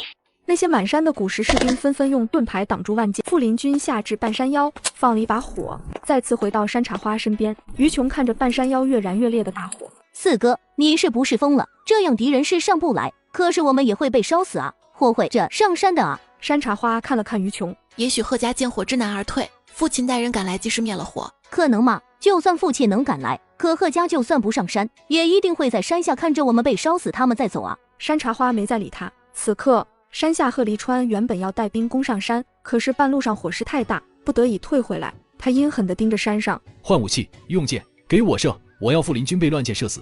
Speaker 1: 那些满山的古石士兵纷纷用盾牌挡住万箭。傅林君下至半山腰，放了一把火，再次回到山茶花身边。于琼看着半山腰越燃越烈的大火，
Speaker 11: 四哥，你是不是疯了？这样敌人是上不来，可是我们也会被烧死啊，或会这上山的啊。
Speaker 1: 山茶花看了看于琼，
Speaker 2: 也许贺家见火知难而退，父亲带人赶来及时灭了火，
Speaker 11: 可能吗？就算父亲能赶来，可贺家就算不上山，也一定会在山下看着我们被烧死，他们再走啊。
Speaker 1: 山茶花没再理他。此刻山下贺离川原本要带兵攻上山，可是半路上火势太大，不得已退回来。他阴狠地盯着山上，
Speaker 17: 换武器，用箭，给我射！我要傅林君被乱箭射死。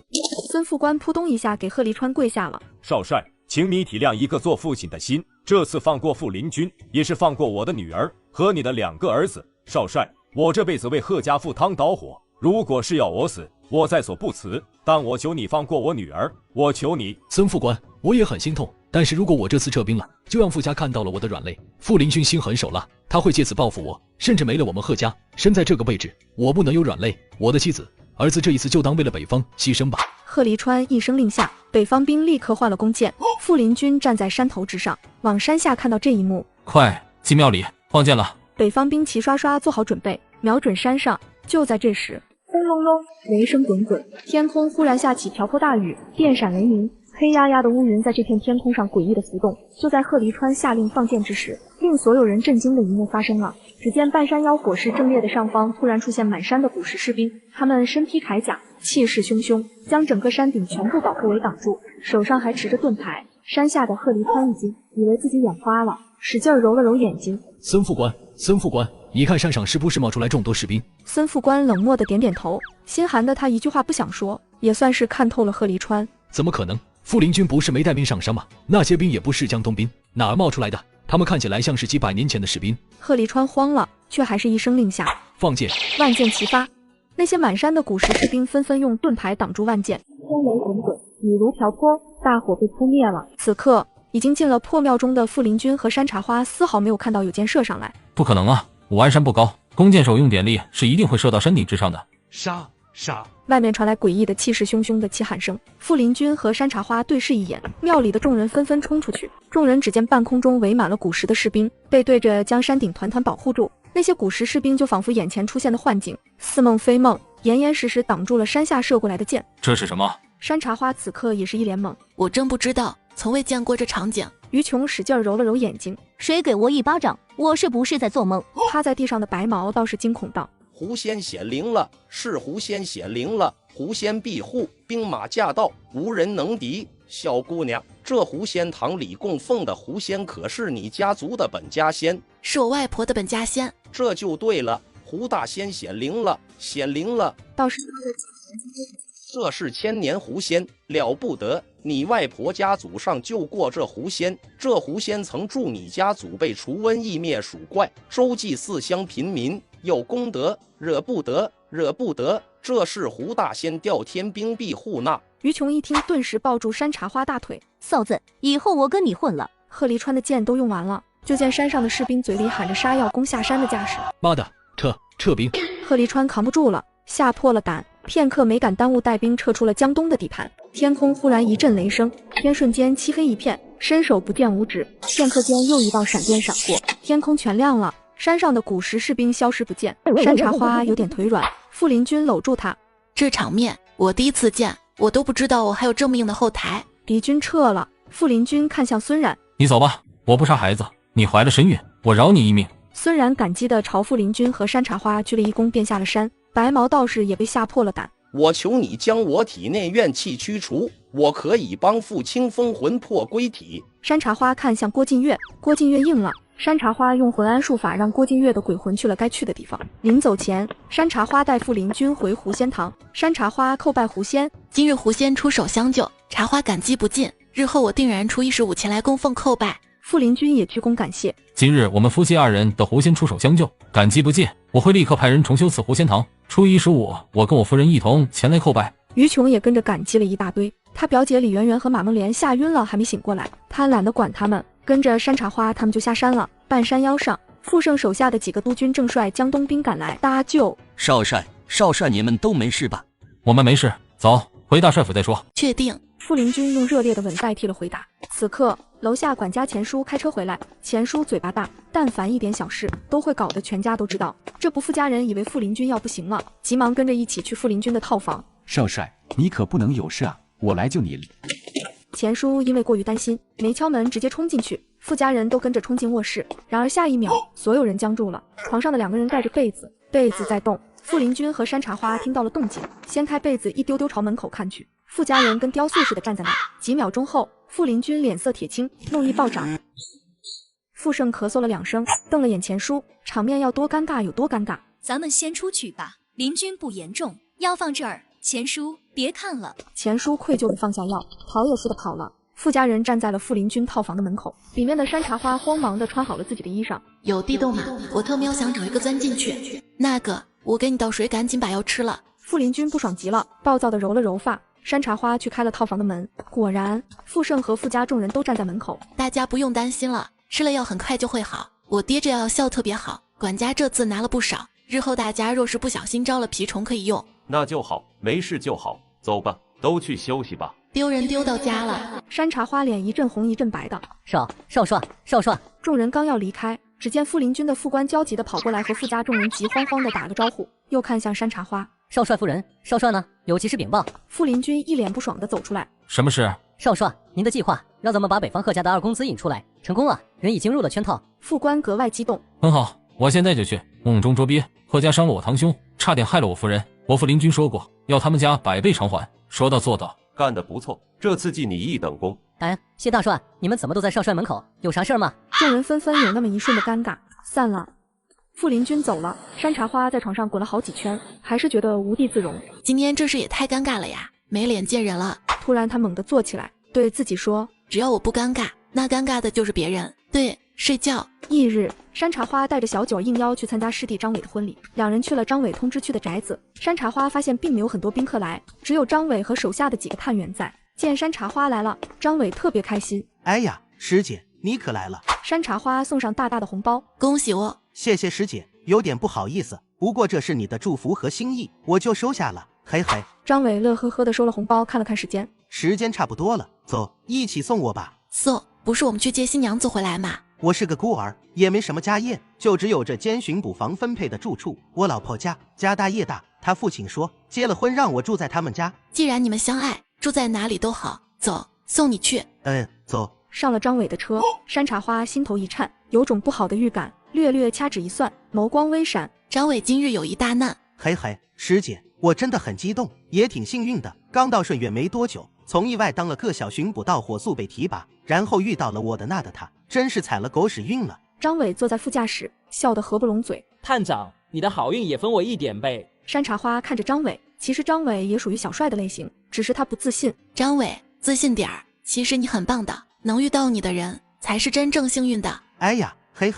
Speaker 1: 孙副官扑通一下给贺离川跪下了。
Speaker 13: 少帅，请你体谅一个做父亲的心，这次放过傅林君，也是放过我的女儿和你的2个儿子。少帅，我这辈子为贺家赴汤蹈火，如果是要我死，我在所不辞，但我求你放过我女儿，我求你。
Speaker 17: 孙副官，我也很心痛，但是如果我这次撤兵了，就让傅家看到了我的软肋。傅林君心狠手辣，他会借此报复我，甚至没了我们贺家。身在这个位置，我不能有软肋。我的妻子、儿子这一次就当为了北方牺牲吧。
Speaker 1: 贺黎川一声令下，北方兵立刻换了弓箭。傅林军站在山头之上，往山下看到这一幕，
Speaker 8: 快进庙里放箭了。
Speaker 1: 北方兵齐刷刷做好准备，瞄准山上。就在这时，轰隆隆，雷声滚滚，天空忽然下起瓢泼大雨，电闪雷鸣，黑压压的乌云在这片天空上诡异的浮动。就在贺黎川下令放箭之时，令所有人震惊的一幕发生了。只见半山腰火势正烈的上方突然出现满山的古时士兵，他们身披铠甲，气势汹汹，将整个山顶全部保护围挡住，手上还持着盾牌。山下的贺黎川一惊，以为自己眼花了，使劲揉了揉眼睛。
Speaker 17: 孙副官，孙副官，你看山上是不是冒出来众多士兵？
Speaker 1: 孙副官冷漠的点点头，心寒的他一句话不想说，也算是看透了贺黎川。
Speaker 17: 怎么可能？傅林军不是没带兵上山吗？那些兵也不是江东兵，哪儿冒出来的？他们看起来像是几百年前的士兵。
Speaker 1: 贺黎川慌了，却还是一声令下，
Speaker 17: 放箭！
Speaker 1: 万箭齐发。那些满山的古时士兵纷纷用盾牌挡住万箭，天雷滚滚，雨如瓢泼，大火被扑灭了。此刻已经进了破庙中的傅林军和山茶花丝毫没有看到有箭射上来。
Speaker 8: 不可能啊，武安山不高，弓箭手用点力是一定会射到山顶之上的。
Speaker 10: 杀！
Speaker 1: 外面传来诡异的气势汹汹的齐喊声，傅林军和山茶花对视一眼，庙里的众人纷纷冲出去。众人只见半空中围满了古时的士兵，背对着将山顶团团保护住。那些古时士兵就仿佛眼前出现的幻境，似梦非梦，严严实实挡住了山下射过来的箭。
Speaker 8: 这是什么？
Speaker 1: 山茶花此刻也是一脸懵，
Speaker 2: 我真不知道，从未见过这场景。
Speaker 1: 于琼使劲揉了揉眼睛，
Speaker 11: 谁给我一巴掌？我是不是在做梦？
Speaker 1: 趴在地上的白毛倒是惊恐道：
Speaker 16: 狐仙显灵了，是狐仙显灵了，狐仙庇护，兵马驾到，无人能敌。小姑娘，这狐仙堂里供奉的狐仙可是你家族的本家仙？
Speaker 2: 是我外婆的本家仙。
Speaker 16: 这就对了，胡大仙显灵了，显灵了。
Speaker 1: 倒是
Speaker 16: 这是千年狐仙，了不得！你外婆家祖上救过这狐仙，这狐仙曾助你家祖辈除瘟疫灭鼠怪，周济四乡贫民，有功德，惹不得，惹不得！这是胡大仙调天兵庇护呢。
Speaker 1: 于琼一听，顿时抱住山茶花大腿：“
Speaker 11: 嫂子，以后我跟你混了！”
Speaker 1: 贺黎川的箭都用完了，就见山上的士兵嘴里喊着杀要攻下山的架势。
Speaker 17: 妈的，撤兵！
Speaker 1: 贺黎川扛不住了，吓破了胆，片刻没敢耽误，带兵撤出了江东的地盘。天空忽然一阵雷声，天瞬间漆黑一片，伸手不见五指。片刻间，又一道闪电闪过，天空全亮了。山上的古时士兵消失不见。山茶花有点腿软，傅林军搂住他：“
Speaker 2: 这场面我第一次见，我都不知道我还有这么硬的后台。”
Speaker 1: 敌军撤了，傅林军看向孙冉：“
Speaker 8: 你走吧，我不杀孩子，你怀了身孕，我饶你一命。”
Speaker 1: 孙冉感激地朝傅林军和山茶花鞠了一躬，便下了山。白毛道士也被吓破了胆：“
Speaker 16: 我求你将我体内怨气驱除，我可以帮傅清风魂魄归体。”
Speaker 1: 山茶花看向郭晋月，郭晋月应了。山茶花用魂安术法让郭晋月的鬼魂去了该去的地方。临走前，山茶花带傅林军回狐仙堂。山茶花叩拜狐仙：“
Speaker 2: 今日狐仙出手相救，茶花感激不尽。日后我定然出15前来供奉叩拜。”
Speaker 1: 傅林军也鞠躬感谢：“
Speaker 8: 今日我们夫妻二人的狐仙出手相救，感激不尽。我会立刻派人重修此狐仙堂。初一15，我跟我夫人一同前来叩拜。”
Speaker 1: 于琼也跟着感激了一大堆。他表姐李圆圆和马梦莲吓晕了还没醒过来，他懒得管他们，跟着山茶花他们就下山了。半山腰上，傅盛手下的几个督军正率江东兵赶来搭救。
Speaker 7: 少帅，你们都没事吧？
Speaker 8: 我们没事，走，回大帅府再说。
Speaker 2: 确定？
Speaker 1: 傅林军用热烈的吻代替了回答。此刻，楼下管家钱叔开车回来。钱叔嘴巴大，但凡一点小事都会搞得全家都知道。这不，傅家人以为傅林军要不行了，急忙跟着一起去傅林军的套房。
Speaker 12: 少帅，你可不能有事啊，我来救你。
Speaker 1: 钱叔因为过于担心，没敲门，直接冲进去。傅家人都跟着冲进卧室，然而下一秒，所有人僵住了。床上的2个人盖着被子，被子在动。傅林军和山茶花听到了动静，掀开被子，一丢丢朝门口看去。傅家人跟雕塑似的站在那。几秒钟后，傅林军脸色铁青，怒意暴涨。傅盛咳嗽了2声，瞪了眼钱叔，场面要多尴尬有多尴尬。
Speaker 20: 咱们先出去吧，林军不严重，药放这儿，钱叔别看了。
Speaker 1: 钱叔愧疚地放下药，逃也似的跑了。傅家人站在了傅林军套房的门口，里面的山茶花慌忙地穿好了自己的衣裳。
Speaker 2: 有地洞吗？我特喵想找一个钻进去。那个，我给你倒水，赶紧把药吃了。
Speaker 1: 傅林军不爽极了，暴躁地揉了揉发。山茶花去开了套房的门，果然，傅盛和傅家众人都站在门口。
Speaker 2: 大家不用担心了，吃了药很快就会好。我爹这药效特别好，管家这次拿了不少，日后大家若是不小心招了蜱虫可以用。
Speaker 21: 那就好，没事就好。走吧，都去休息吧。
Speaker 2: 丢人丢到家了。
Speaker 1: 山茶花脸一阵红一阵白的。
Speaker 6: 少帅。
Speaker 1: 众人刚要离开，只见傅林军的副官焦急地跑过来，和傅家众人急慌慌地打个招呼，又看向山茶花。
Speaker 6: 少帅夫人，少帅呢？有急事禀报。
Speaker 1: 傅林军一脸不爽地走出来。
Speaker 8: 什么事？
Speaker 6: 少帅，您的计划让咱们把北方贺家的二公子引出来，成功了，人已经入了圈套。
Speaker 1: 副官格外激动。
Speaker 8: 很好，我现在就去。瓮中捉鳖，贺家伤了我堂兄，差点害了我夫人。我傅林军说过，要他们家100倍偿还，说到做到。
Speaker 21: 干得不错，这次记你一等功。
Speaker 6: 哎，谢大帅，你们怎么都在少帅门口？有啥事儿吗？
Speaker 1: 众人纷纷有那么一瞬的尴尬，散了。傅林军走了，山茶花在床上滚了好几圈，还是觉得无地自容。
Speaker 2: 今天这事也太尴尬了呀，没脸见人了。
Speaker 1: 突然他猛地坐起来，对自己说：
Speaker 2: 只要我不尴尬，那尴尬的就是别人。对，睡觉。
Speaker 1: 翌日，山茶花带着小九应邀去参加师弟张伟的婚礼。两人去了张伟通知区的宅子。山茶花发现并没有很多宾客来，只有张伟和手下的几个探员在。见山茶花来了，张伟特别开心。
Speaker 15: 哎呀，师姐，你可来了！
Speaker 1: 山茶花送上大大的红包，
Speaker 2: 恭喜我。
Speaker 15: 谢谢师姐，有点不好意思，不过这是你的祝福和心意，我就收下了。嘿嘿。
Speaker 1: 张伟乐呵呵地收了红包，看了看时间，
Speaker 15: 时间差不多了，走，一起送我吧。
Speaker 2: 送？不是我们去接新娘子回来吗？
Speaker 15: 我是个孤儿，也没什么家业，就只有这间巡捕房分配的住处。我老婆家大业大，她父亲说结了婚让我住在他们家。
Speaker 2: 既然你们相爱，住在哪里都好，走，送你去。
Speaker 15: 走。
Speaker 1: 上了张伟的车，山茶花心头一颤，有种不好的预感，略略掐指一算，眸光微闪。
Speaker 2: 张伟今日有一大难。
Speaker 15: 嘿嘿，师姐，我真的很激动，也挺幸运的。刚到顺远没多久，从意外当了个小巡捕到火速被提拔，然后遇到了我的那的他，真是踩了狗屎运了。
Speaker 1: 张伟坐在副驾驶，笑得合不拢嘴。
Speaker 23: 探长，你的好运也分我一点呗。
Speaker 1: 山茶花看着张伟，其实张伟也属于小帅的类型，只是他不自信。
Speaker 2: 张伟，自信点儿，其实你很棒的，能遇到你的人才是真正幸运的。
Speaker 15: 哎呀，嘿。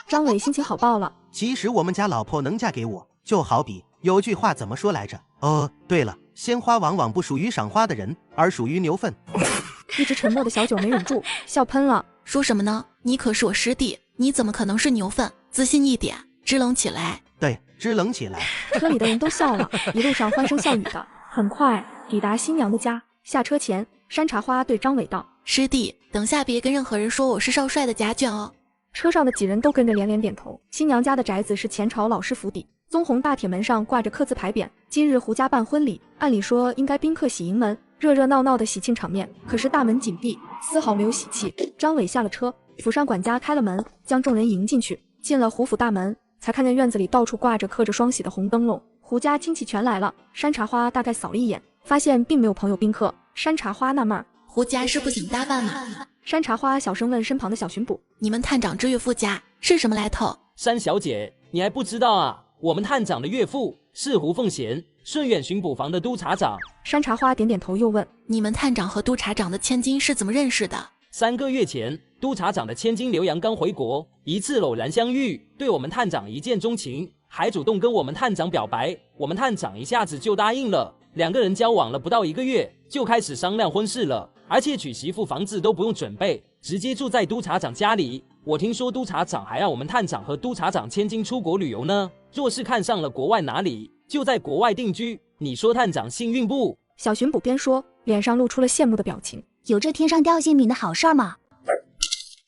Speaker 1: 张伟心情好爆了。
Speaker 15: 其实我们家老婆能嫁给我，就好比有句话怎么说来着？哦，对了，鲜花往往不属于赏花的人，而属于牛粪。
Speaker 1: 一直沉默的小九没忍住，笑喷了。
Speaker 2: 说什么呢？你可是我师弟，你怎么可能是牛粪？自信一点，支棱起来。
Speaker 15: 对，支棱起来。
Speaker 1: 车里的人都笑了，一路上欢声笑语的。很快抵达新娘的家。下车前，山茶花对张伟道：
Speaker 2: 师弟，等下别跟任何人说我是少帅的家眷哦。
Speaker 1: 车上的几人都跟着连连点头。新娘家的宅子是前朝老式府邸，棕红大铁门上挂着刻字牌匾，今日胡家办婚礼，按理说应该宾客喜迎门，热热闹闹的喜庆场面，可是大门紧闭，丝毫没有喜气。张伟下了车，府上管家开了门，将众人迎进去。进了胡府大门，才看见院子里到处挂着刻着双喜的红灯笼，胡家亲戚全来了。山茶花大概扫了一眼，发现并没有朋友宾客。山茶花纳闷，
Speaker 2: 胡家是不想搭伴吗？
Speaker 1: 山茶花小声问身旁的小巡捕：
Speaker 2: 你们探长之岳父家是什么来头？
Speaker 23: 山小姐，你还不知道啊？我们探长的岳父是胡凤贤，顺远巡捕房的督察长。
Speaker 1: 山茶花点点头，又问：
Speaker 2: 你们探长和督察长的千金是怎么认识的
Speaker 23: ？3个月前，督察长的千金刘洋刚回国，一次偶然相遇，对我们探长一见钟情，还主动跟我们探长表白，我们探长一下子就答应了。2个人交往了不到1个月，就开始商量婚事了，而且娶媳妇房子都不用准备，直接住在督察长家里。我听说督察长还让我们探长和督察长千金出国旅游呢，若是看上了国外哪里，就在国外定居。你说探长幸运不？
Speaker 1: 小巡捕边说，脸上露出了羡慕的表情。
Speaker 22: 有这天上掉馅饼的好事儿吗？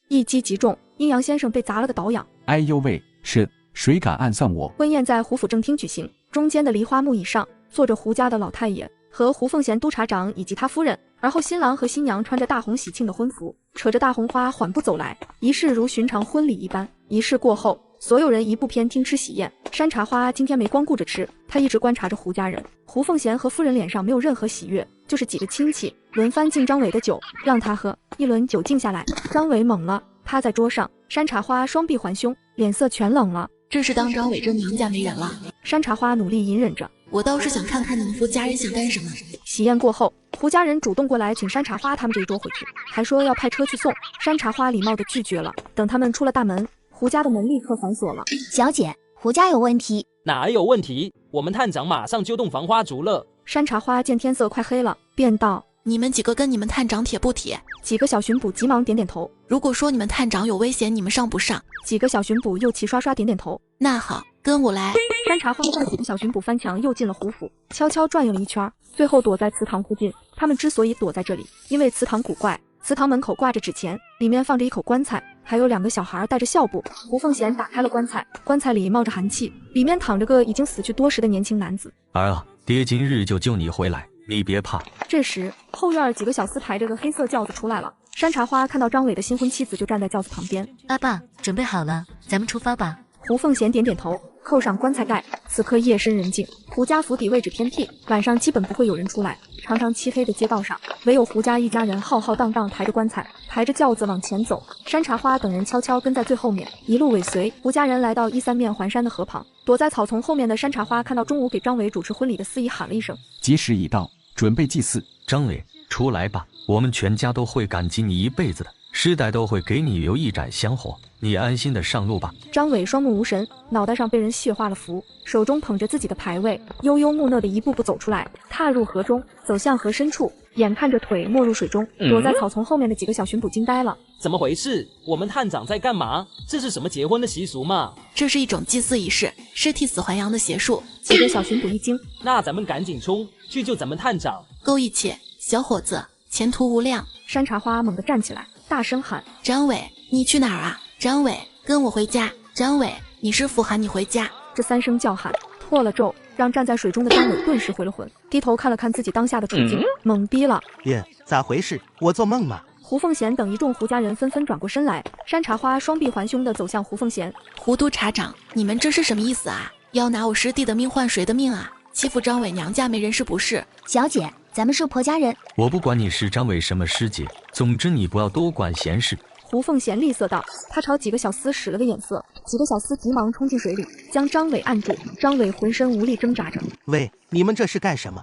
Speaker 1: 一击即中，阴阳先生被砸了个倒仰。
Speaker 12: 哎呦喂，是谁敢暗算我？
Speaker 1: 婚宴在胡府正厅举行，中间的梨花木椅上坐着胡家的老太爷和胡凤贤督察长以及他夫人，而后新郎和新娘穿着大红喜庆的婚服，扯着大红花缓步走来，仪式如寻常婚礼一般。仪式过后，所有人一步偏听吃喜宴。山茶花今天没光顾着吃，他一直观察着胡家人。胡凤贤和夫人脸上没有任何喜悦，就是几个亲戚轮番敬张伟的酒，让他喝。一轮酒敬下来，张伟懵了，趴在桌上。山茶花双臂环胸，脸色全冷了。
Speaker 2: 这是当张伟这娘家没人了。
Speaker 1: 山茶花努力隐忍着，
Speaker 2: 我倒是想看看你们胡家人想干什么。
Speaker 1: 喜宴过后，胡家人主动过来请山茶花他们这一桌回去，还说要派车去送。山茶花礼貌地拒绝了。等他们出了大门，胡家的门立刻反锁了。
Speaker 22: 小姐，胡家有问题。
Speaker 23: 哪有问题？我们探长马上就动防花烛了。
Speaker 1: 山茶花见天色快黑了，便道：
Speaker 2: 你们几个跟你们探长铁不铁？
Speaker 1: 几个小巡捕急忙点点头。
Speaker 2: 如果说你们探长有危险，你们上不上？
Speaker 1: 几个小巡捕又齐刷刷点点头。
Speaker 2: 那好，跟我来。
Speaker 1: 山茶花带几个小巡捕翻墙又进了胡府，悄悄转悠了一圈，最后躲在祠堂附近。他们之所以躲在这里，因为祠堂古怪，祠堂门口挂着纸钱，里面放着一口棺材，还有2个小孩戴着孝布。胡凤贤打开了棺材，棺材里冒着寒气，里面躺着个已经死去多时的年轻男子。
Speaker 7: 儿啊，爹今日就救你回来，你别怕。
Speaker 1: 这时，后院几个小厮抬着个黑色轿子出来了。山茶花看到张伟的新婚妻子就站在轿子旁边。
Speaker 11: 阿爸，准备好了，咱们出发吧。
Speaker 1: 胡凤贤点点头，扣上棺材盖。此刻夜深人静，胡家府邸位置偏僻，晚上基本不会有人出来。常常漆黑的街道上，唯有胡家一家人浩浩荡荡抬着棺材，抬着轿子往前走。山茶花等人悄悄跟在最后面，一路尾随。胡家人来到依三面环山的河旁，躲在草丛后面的山茶花看到中午给张伟主持婚礼的司仪喊了一声：“
Speaker 12: 吉时已到，准备祭祀。”
Speaker 7: 张伟，出来吧，我们全家都会感激你一辈子的，世代都会给你留一盏香火。你安心的上路吧。
Speaker 1: 张伟双目无神，脑袋上被人血化了符，手中捧着自己的牌位，悠悠木讷的一步步走出来，踏入河中，走向河深处，眼看着腿没入水中。躲在草丛后面的几个小巡捕惊呆了，
Speaker 23: 怎么回事？我们探长在干嘛？这是什么结婚的习俗吗？
Speaker 2: 这是一种祭祀仪式，是替死还阳的邪术。
Speaker 1: 几个小巡捕一惊，
Speaker 23: 那咱们赶紧冲去救咱们探长。
Speaker 2: 够义气，小伙子，前途无量。
Speaker 1: 山茶花猛地站起来，大声喊：“
Speaker 2: 张伟，你去哪儿啊？张伟，跟我回家。张伟，你师父喊你回家。”
Speaker 1: 这3声叫喊破了咒，让站在水中的张伟顿时回了魂，低头看了看自己当下的处境，懵逼了。
Speaker 15: 耶，咋回事？我做梦吗？
Speaker 1: 胡凤贤等一众胡家人纷纷转过身来，山茶花双臂环胸地走向胡凤贤。
Speaker 2: 胡督察长，你们这是什么意思啊？要拿我师弟的命换谁的命啊？欺负张伟娘家没人是不是？
Speaker 22: 小姐，咱们是婆家人。
Speaker 7: 我不管你是张伟什么师姐，总之你不要多管闲事。
Speaker 1: 胡凤贤厉色道，他朝几个小厮使了个眼色，几个小厮急忙冲进水里，将张伟按住。张伟浑身无力挣扎着。
Speaker 15: 喂，你们这是干什么？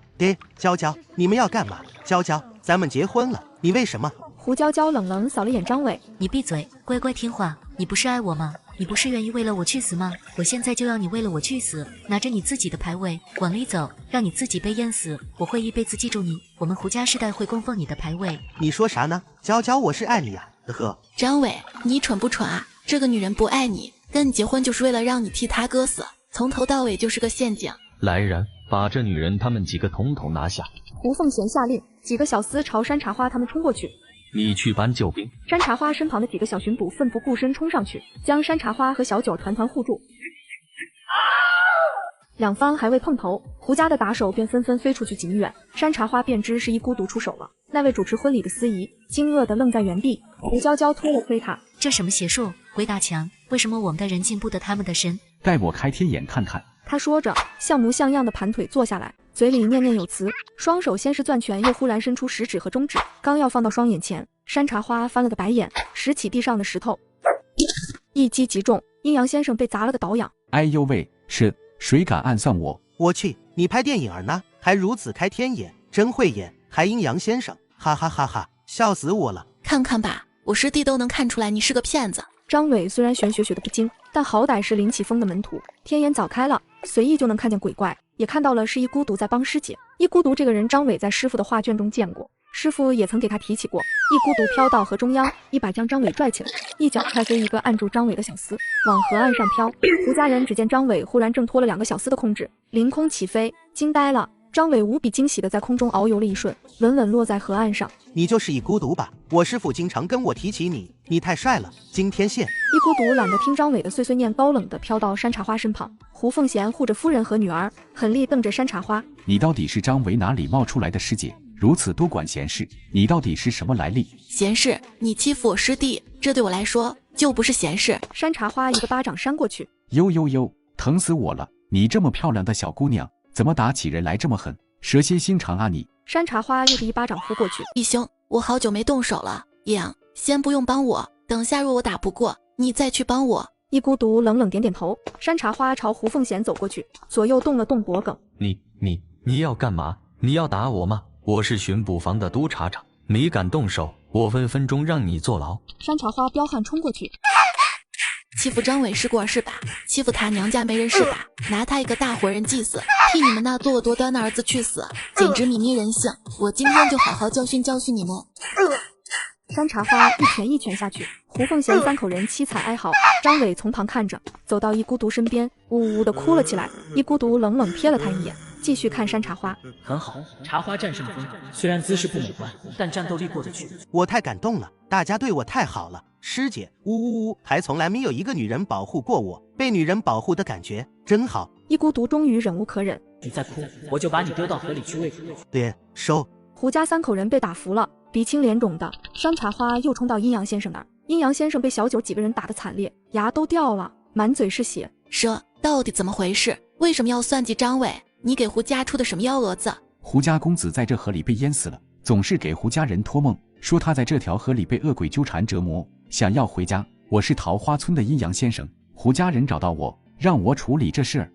Speaker 15: 娇娇，你们要干嘛？娇娇，咱们结婚了，你为什么？
Speaker 1: 胡娇娇冷冷扫了眼张伟，
Speaker 11: 你闭嘴，乖乖听话。你不是爱我吗？你不是愿意为了我去死吗？我现在就要你为了我去死，拿着你自己的牌位往里走，让你自己被淹死。我会一辈子记住你，我们胡家世代会供奉你的牌位。
Speaker 15: 你说啥呢？娇娇，我是爱你啊。呵，
Speaker 2: 张伟，你蠢不蠢啊？这个女人不爱你，跟你结婚就是为了让你替她割死，从头到尾就是个陷阱。
Speaker 7: 来人，把这女人他们几个统统拿下。
Speaker 1: 胡凤贤下令，几个小厮朝山茶花他们冲过去。
Speaker 7: 你去搬救兵。
Speaker 1: 山茶花身旁的几个小巡捕奋不顾身冲上去，将山茶花和小九团团护住。两方还未碰头，胡家的打手便纷纷飞出去几米远，山茶花便知是一孤独出手了。那位主持婚礼的司仪惊愕地愣在原地。胡娇娇推了推他，
Speaker 11: 这什么邪术？鬼打墙！为什么我们的人进不得他们的身？
Speaker 12: 待我开天眼看看。
Speaker 1: 他说着，像模像样的盘腿坐下来，嘴里念念有词，双手先是攥拳，又忽然伸出食指和中指，刚要放到双眼前，山茶花翻了个白眼，拾起地上的石头，一击即中，阴阳先生被砸了个倒仰。
Speaker 12: 哎呦喂，是谁敢暗算我？
Speaker 15: 我去，你拍电影呢，还如此开天眼，真会演，还阴阳先生，哈哈哈哈，笑死我了。
Speaker 2: 看看吧，我师弟都能看出来你是个骗子。
Speaker 1: 张伟虽然玄学学得不精，但好歹是林启峰的门徒，天眼早开了，随意就能看见鬼怪，也看到了是一孤独在帮师姐。一孤独这个人，张伟在师傅的画卷中见过，师傅也曾给他提起过。一孤独飘到河中央，一把将张伟拽起来，一脚踹飞一个按住张伟的小厮，往河岸上飘。胡家人只见张伟忽然挣脱了2个小厮的控制，凌空起飞，惊呆了。张伟无比惊喜地在空中遨游了一瞬，稳稳落在河岸上。
Speaker 15: 你就是一孤独吧？我师父经常跟我提起你，你太帅了，惊天现。
Speaker 1: 一孤独懒得听张伟的碎碎念，高冷地飘到山茶花身旁。胡凤贤护着夫人和女儿，狠厉瞪着山茶花。
Speaker 12: 你到底是张伟哪里冒出来的师姐？如此多管闲事，你到底是什么来历？
Speaker 2: 闲事？你欺负我师弟，这对我来说就不是闲事。
Speaker 1: 山茶花一个巴掌扇过去，
Speaker 12: 呦呦呦，疼死我了！你这么漂亮的小姑娘，怎么打起人来这么狠？蛇蝎心肠啊你！
Speaker 1: 山茶花又是一巴掌呼过去。
Speaker 2: 弟兄，我好久没动手了，养，先不用帮我，等下若我打不过，你再去帮我。
Speaker 1: 一孤独冷冷点点头。山茶花朝胡凤贤走过去，左右动了动脖颈。
Speaker 7: 你要干嘛？你要打我吗？我是巡捕房的督察长，你敢动手，我分分钟让你坐牢。
Speaker 1: 山茶花彪悍冲过去。
Speaker 2: 欺负张伟是过是吧？欺负他娘家没人是吧？拿他一个大活人祭祀，替你们那作恶多端的儿子去死，简直泯灭人性！我今天就好好教训教训你们！
Speaker 1: 山茶花一拳一拳下去，胡凤贤3口人凄惨哀嚎。张伟从旁看着，走到一孤独身边，呜呜呜的哭了起来。一孤独冷冷瞥了他一眼，继续看山茶花。
Speaker 19: 很好，茶花战胜风格，虽然姿势不美观，但战斗力过得去。
Speaker 15: 我太感动了，大家对我太好了，师姐，呜呜呜，还从来没有一个女人保护过我，被女人保护的感觉真好。
Speaker 1: 一孤独终于忍无可忍，
Speaker 19: 你再哭，我就把你丢到河里去喂狗。
Speaker 15: 脸收。
Speaker 1: 胡家3口人被打服了，鼻青脸肿的。山茶花又冲到阴阳先生那儿，阴阳先生被小九几个人打得惨烈，牙都掉了，满嘴是血。
Speaker 2: 说到底怎么回事？为什么要算计张伟？你给胡家出的什么幺蛾子？
Speaker 12: 胡家公子在这河里被淹死了，总是给胡家人托梦，说他在这条河里被恶鬼纠缠折磨，想要回家。我是桃花村的阴阳先生，胡家人找到我，让我处理这事儿，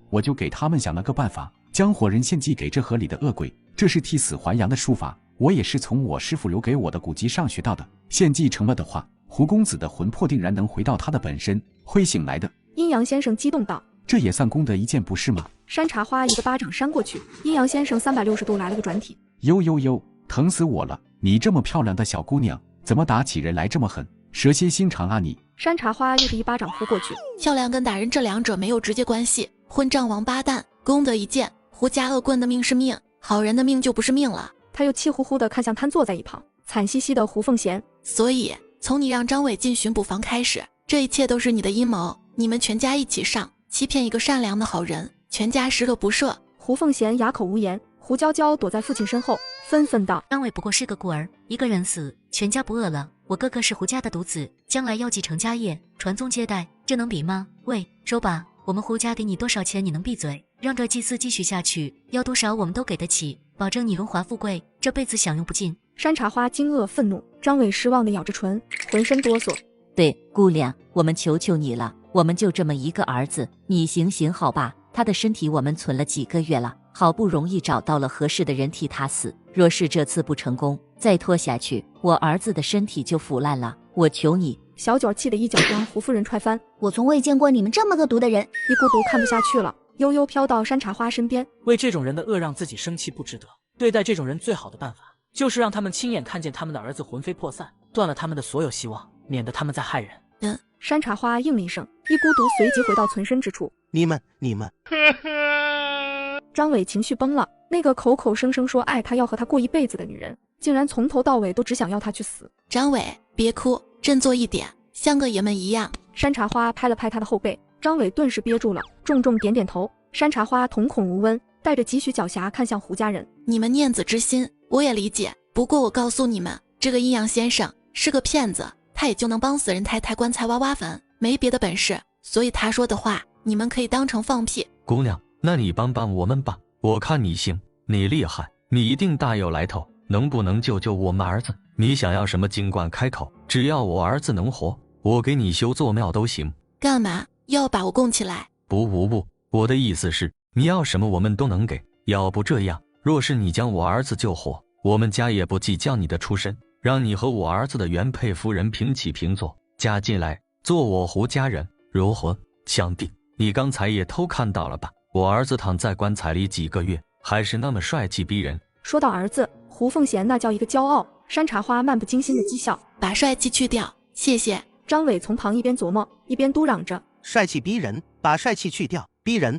Speaker 12: 我就给他们想了个办法，将活人献祭给这河里的恶鬼，这是替死还阳的术法。我也是从我师父留给我的古籍上学到的，献祭成了的话，胡公子的魂魄定然能回到他的本身，会醒来的。
Speaker 1: 阴阳先生激动道：
Speaker 12: 这也算功德一件不是吗？
Speaker 1: 山茶花一个巴掌扇过去，阴阳先生360度来了个转体。
Speaker 12: 呦，疼死我了！你这么漂亮的小姑娘，怎么打起人来这么狠？蛇蝎心肠啊你！
Speaker 1: 山茶花又是一巴掌呼过去。
Speaker 2: 漂亮跟打人这两者没有直接关系，混账王八蛋！功德一件，胡家恶棍的命是命，好人的命就不是命了。
Speaker 1: 他又气呼呼地看向瘫坐在一旁惨兮兮的胡凤贤。
Speaker 2: 所以从你让张伟进巡捕房开始，这一切都是你的阴谋，你们全家一起上，欺骗一个善良的好人，全家十恶不赦。
Speaker 1: 胡凤贤哑口无言，胡娇娇躲在父亲身后愤愤道：
Speaker 22: 张伟不过是个孤儿，一个人死，全家不饿了。我哥哥是胡家的独子，将来要继承家业，传宗接代，这能比吗？喂，说吧，我们胡家给你多少钱你能闭嘴？让这祭祀继续下去，要多少我们都给得起，保证你荣华富贵，这辈子享用不尽。
Speaker 1: 山茶花惊愕愤怒，张伟失望地咬着唇，浑身哆嗦。
Speaker 5: 对，姑娘，我们求求你了，我们就这么一个儿子，你行好吧？他的身体我们存了几个月了，好不容易找到了合适的人替他死，若是这次不成功，再拖下去，我儿子的身体就腐烂了，我求你。
Speaker 1: 小九气得一脚将胡夫人踹翻。
Speaker 9: 我从未见过你们这么恶毒的人。
Speaker 1: 一孤独看不下去了，悠悠飘到山茶花身边。
Speaker 19: 为这种人的恶让自己生气不值得，对待这种人最好的办法就是让他们亲眼看见他们的儿子魂飞魄散，断了他们的所有希望，免得他们再害人。
Speaker 1: 山茶花应了一声，一孤独随即回到存身之处。
Speaker 15: 你们
Speaker 1: 张伟情绪崩了，那个口口声声说爱他要和他过一辈子的女人，竟然从头到尾都只想要他去死。
Speaker 2: 张伟，别哭，振作一点，像个爷们一样。
Speaker 1: 山茶花拍了拍他的后背，张伟顿时憋住了，重重点点头。山茶花瞳孔无温，带着几许狡黠看向胡家人。
Speaker 2: 你们念子之心我也理解，不过我告诉你们，这个阴阳先生是个骗子，他也就能帮死人抬抬棺材挖挖坟，没别的本事，所以他说的话你们可以当成放屁。
Speaker 7: 姑娘，那你帮帮我们吧，我看你行，你厉害，你一定大有来头，能不能救救我们儿子？你想要什么尽管开口，只要我儿子能活，我给你修座庙都行。
Speaker 2: 干嘛要把我供起来？
Speaker 7: 不，我的意思是你要什么我们都能给，要不这样，若是你将我儿子救活，我们家也不计较你的出身，让你和我儿子的原配夫人平起平坐，嫁进来做我胡家人，如何？想必你刚才也偷看到了吧，我儿子躺在棺材里几个月，还是那么帅气逼人。
Speaker 1: 说到儿子，胡凤贤那叫一个骄傲。山茶花漫不经心的讥笑，
Speaker 2: 把帅气去掉，谢谢。
Speaker 1: 张伟从旁一边琢磨一边嘟嚷着，
Speaker 15: 帅气逼人，把帅气去掉，逼人。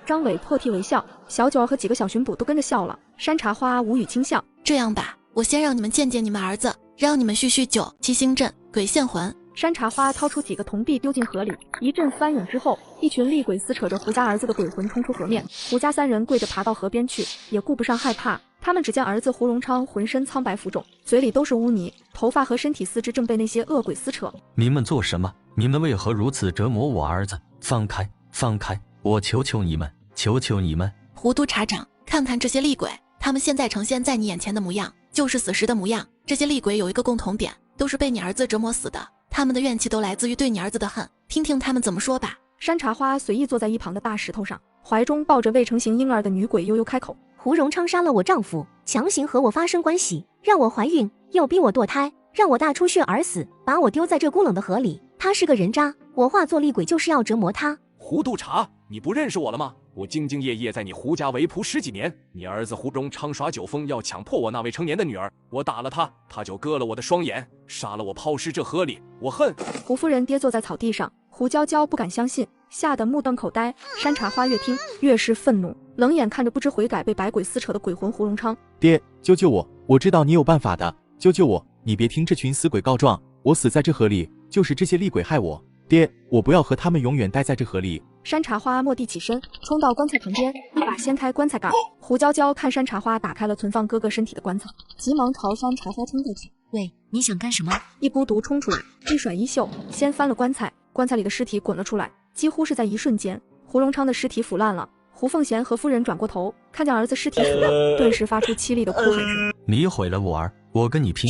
Speaker 1: 张伟破涕为笑，小九和几个小巡捕都跟着笑了。山茶花无语轻笑。
Speaker 2: 这样吧，我先让你们见见你们儿子，让你们叙旧，七星阵鬼现魂。
Speaker 1: 山茶花掏出几个铜币丢进河里，一阵翻涌之后，一群厉鬼撕扯着胡家儿子的鬼魂冲出河面。胡家3人跪着爬到河边去，也顾不上害怕。他们只见儿子胡荣昌浑身苍白浮肿，嘴里都是污泥，头发和身体四肢正被那些恶鬼撕扯。
Speaker 7: 你们做什么？你们为何如此折磨我儿子？放开，放开！我求求你们，求求你们！
Speaker 2: 胡督察长，看看这些厉鬼，他们现在呈现在你眼前的模样，就是死时的模样。这些厉鬼有一个共同点，都是被你儿子折磨死的，他们的怨气都来自于对你儿子的恨，听听他们怎么说吧。
Speaker 1: 山茶花随意坐在一旁的大石头上，怀中抱着未成型婴儿的女鬼悠悠开口：
Speaker 9: 胡荣昌杀了我丈夫，强行和我发生关系，让我怀孕，又逼我堕胎，让我大出血而死，把我丢在这孤冷的河里。他是个人渣，我化作厉鬼就是要折磨他。
Speaker 17: 胡督察，你不认识我了吗？我兢兢业业在你胡家为仆10几年，你儿子胡荣昌耍酒疯，要强迫我那未成年的女儿，我打了他，他就割了我的双眼，杀了我，抛尸这河里，我恨。
Speaker 1: 胡夫人跌坐在草地上，胡娇娇不敢相信，吓得目瞪口呆。山茶花越听越是愤怒，冷眼看着不知悔改被百鬼撕扯的鬼魂胡荣昌。
Speaker 3: 爹，救救我！我知道你有办法的，救救我！你别听这群死鬼告状，我死在这河里，就是这些厉鬼害我。爹，我不要和他们永远待在这河里。
Speaker 1: 山茶花蓦地起身，冲到棺材旁边，一把掀开棺材盖。胡娇娇看山茶花打开了存放哥哥身体的棺材，急忙朝山茶花冲过去。
Speaker 5: 喂，你想干什么？
Speaker 1: 一孤独冲出来，一甩衣袖，掀翻了棺材，棺材里的尸体滚了出来，几乎是在一瞬间，胡荣昌的尸体腐烂了。胡凤贤和夫人转过头，看见儿子尸体腐了，顿时发出凄厉的哭喊声。
Speaker 7: 你毁了我儿，我跟你拼！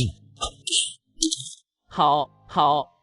Speaker 23: 好，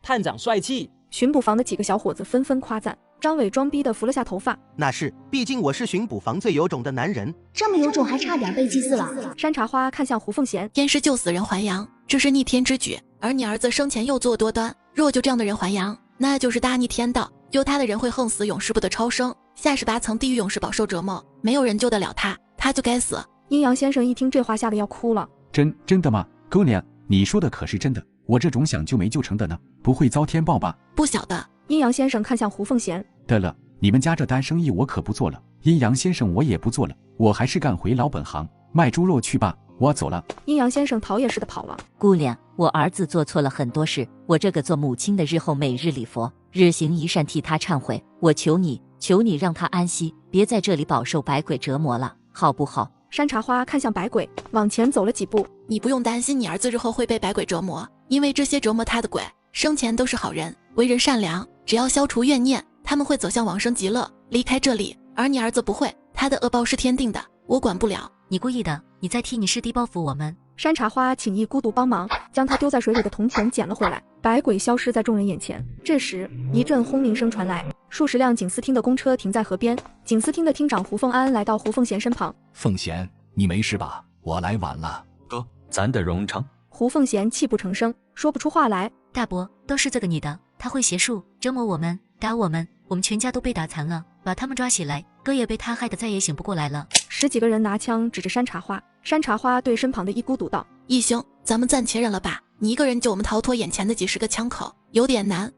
Speaker 23: 探长帅气。
Speaker 1: 巡捕房的几个小伙子纷纷夸赞。张伟装逼的扶了下头发，
Speaker 15: 那是，毕竟我是巡捕房最有种的男人。
Speaker 22: 这么有种，还差点被祭祀了。
Speaker 1: 山茶花看向胡凤贤，
Speaker 2: 淹尸救死人还阳，这是逆天之举。而你儿子生前又作恶多端，若就这样的人还阳，那就是大逆天道。救他的人会横死，永世不得超生，下18层地狱永世饱受折磨，没有人救得了他，他就该死。
Speaker 1: 阴阳先生一听这话，吓得要哭了。
Speaker 12: 真的吗？姑娘，你说的可是真的？我这种想救没救成的呢，不会遭天报吧？
Speaker 2: 不晓得。
Speaker 1: 阴阳先生看向胡凤贤，
Speaker 12: 得了，你们家这单生意我可不做了，阴阳先生我也不做了，我还是干回老本行，卖猪肉去吧，我走了。
Speaker 1: 阴阳先生逃也似的跑了。
Speaker 5: 姑娘，我儿子做错了很多事，我这个做母亲的日后每日礼佛，日行一善，替他忏悔。我求你让他安息，别在这里饱受百鬼折磨了，好不好？
Speaker 1: 山茶花看向百鬼，往前走了几步。
Speaker 2: 你不用担心你儿子日后会被百鬼折磨，因为这些折磨他的鬼生前都是好人，为人善良，只要消除怨念，他们会走向往生极乐，离开这里。而你儿子不会，他的恶报是天定的，我管不了。
Speaker 5: 你故意的，你在替你师弟报复我们。
Speaker 1: 山茶花请缨孤独帮忙，将他丢在水里的铜钱捡了回来。百鬼消失在众人眼前。这时一阵轰鸣声传来，数十辆警司厅的公车停在河边。警司厅的厅长胡凤安来到胡凤贤身旁。
Speaker 17: 凤贤，你没事吧？我来晚了。
Speaker 7: 哥，咱的荣昌。
Speaker 1: 胡凤贤泣不成声，说不出话来。
Speaker 5: 大伯，都是这个女的，她会邪术，折磨我们，打我们，我们全家都被打残了，把他们抓起来，哥也被他害得再也醒不过来了。
Speaker 1: 10几个人拿枪指着山茶花。山茶花对身旁的一孤独道：
Speaker 2: 义兄，咱们暂且忍了吧，你一个人救我们逃脱眼前的几10个枪口有点难。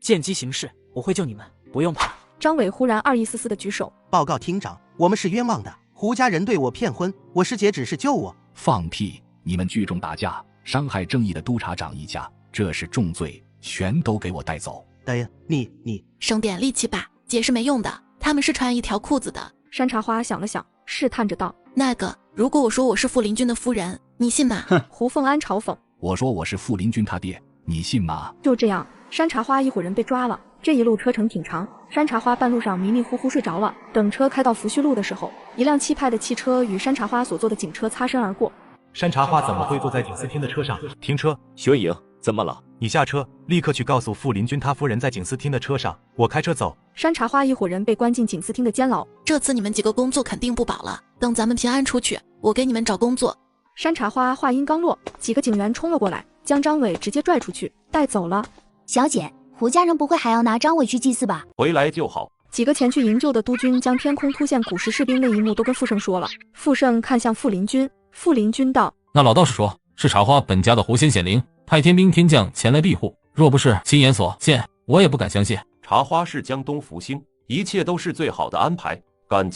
Speaker 19: 见机行事，我会救你们，不用怕。
Speaker 1: 张伟忽然2意思思的举手，
Speaker 15: 报告厅长，我们是冤枉的，胡家人对我骗婚，我师姐只是救我。
Speaker 17: 放屁！你们聚众打架，伤害正义的督察长一家，这是重罪，全都给我带走。
Speaker 15: 哎呀，你
Speaker 2: 省点力气吧，解释没用的，他们是穿一条裤子的。
Speaker 1: 山茶花想了想，试探着道：
Speaker 2: 那个，如果我说我是傅林军的夫人，你信吗？
Speaker 1: 胡凤安嘲讽：
Speaker 17: 我说我是傅林军他爹，你信吗？
Speaker 1: 就这样，山茶花一伙人被抓了。这一路车程挺长，山茶花半路上迷迷糊糊睡着了。等车开到福煦路的时候，一辆气派的汽车与山茶花所坐的警车擦身而过。
Speaker 14: 山茶花怎么会坐在警司厅的车上？停车！
Speaker 18: 薛颖，怎么了？
Speaker 14: 你下车，立刻去告诉傅林军他夫人在警司厅的车上，我开车走。
Speaker 1: 山茶花一伙人被关进警司厅的监牢。
Speaker 2: 这次你们几个工作肯定不保了，等咱们平安出去，我给你们找工作。
Speaker 1: 山茶花话音刚落，几个警员冲了过来，将张伟直接拽出去，带走了。
Speaker 22: 小姐，胡家人不会还要拿张伟去祭祀吧？
Speaker 21: 回来就好。
Speaker 1: 几个前去营救的督军将天空突现古时士兵那一幕都跟傅盛说了。傅盛看向傅林军，傅林军道：
Speaker 8: 那老道士说是茶花本家的狐仙显灵，派天兵天将前来庇护，若不是亲眼所见，我也不敢相信。
Speaker 21: 茶花是江东福星，一切都是最好的安排，感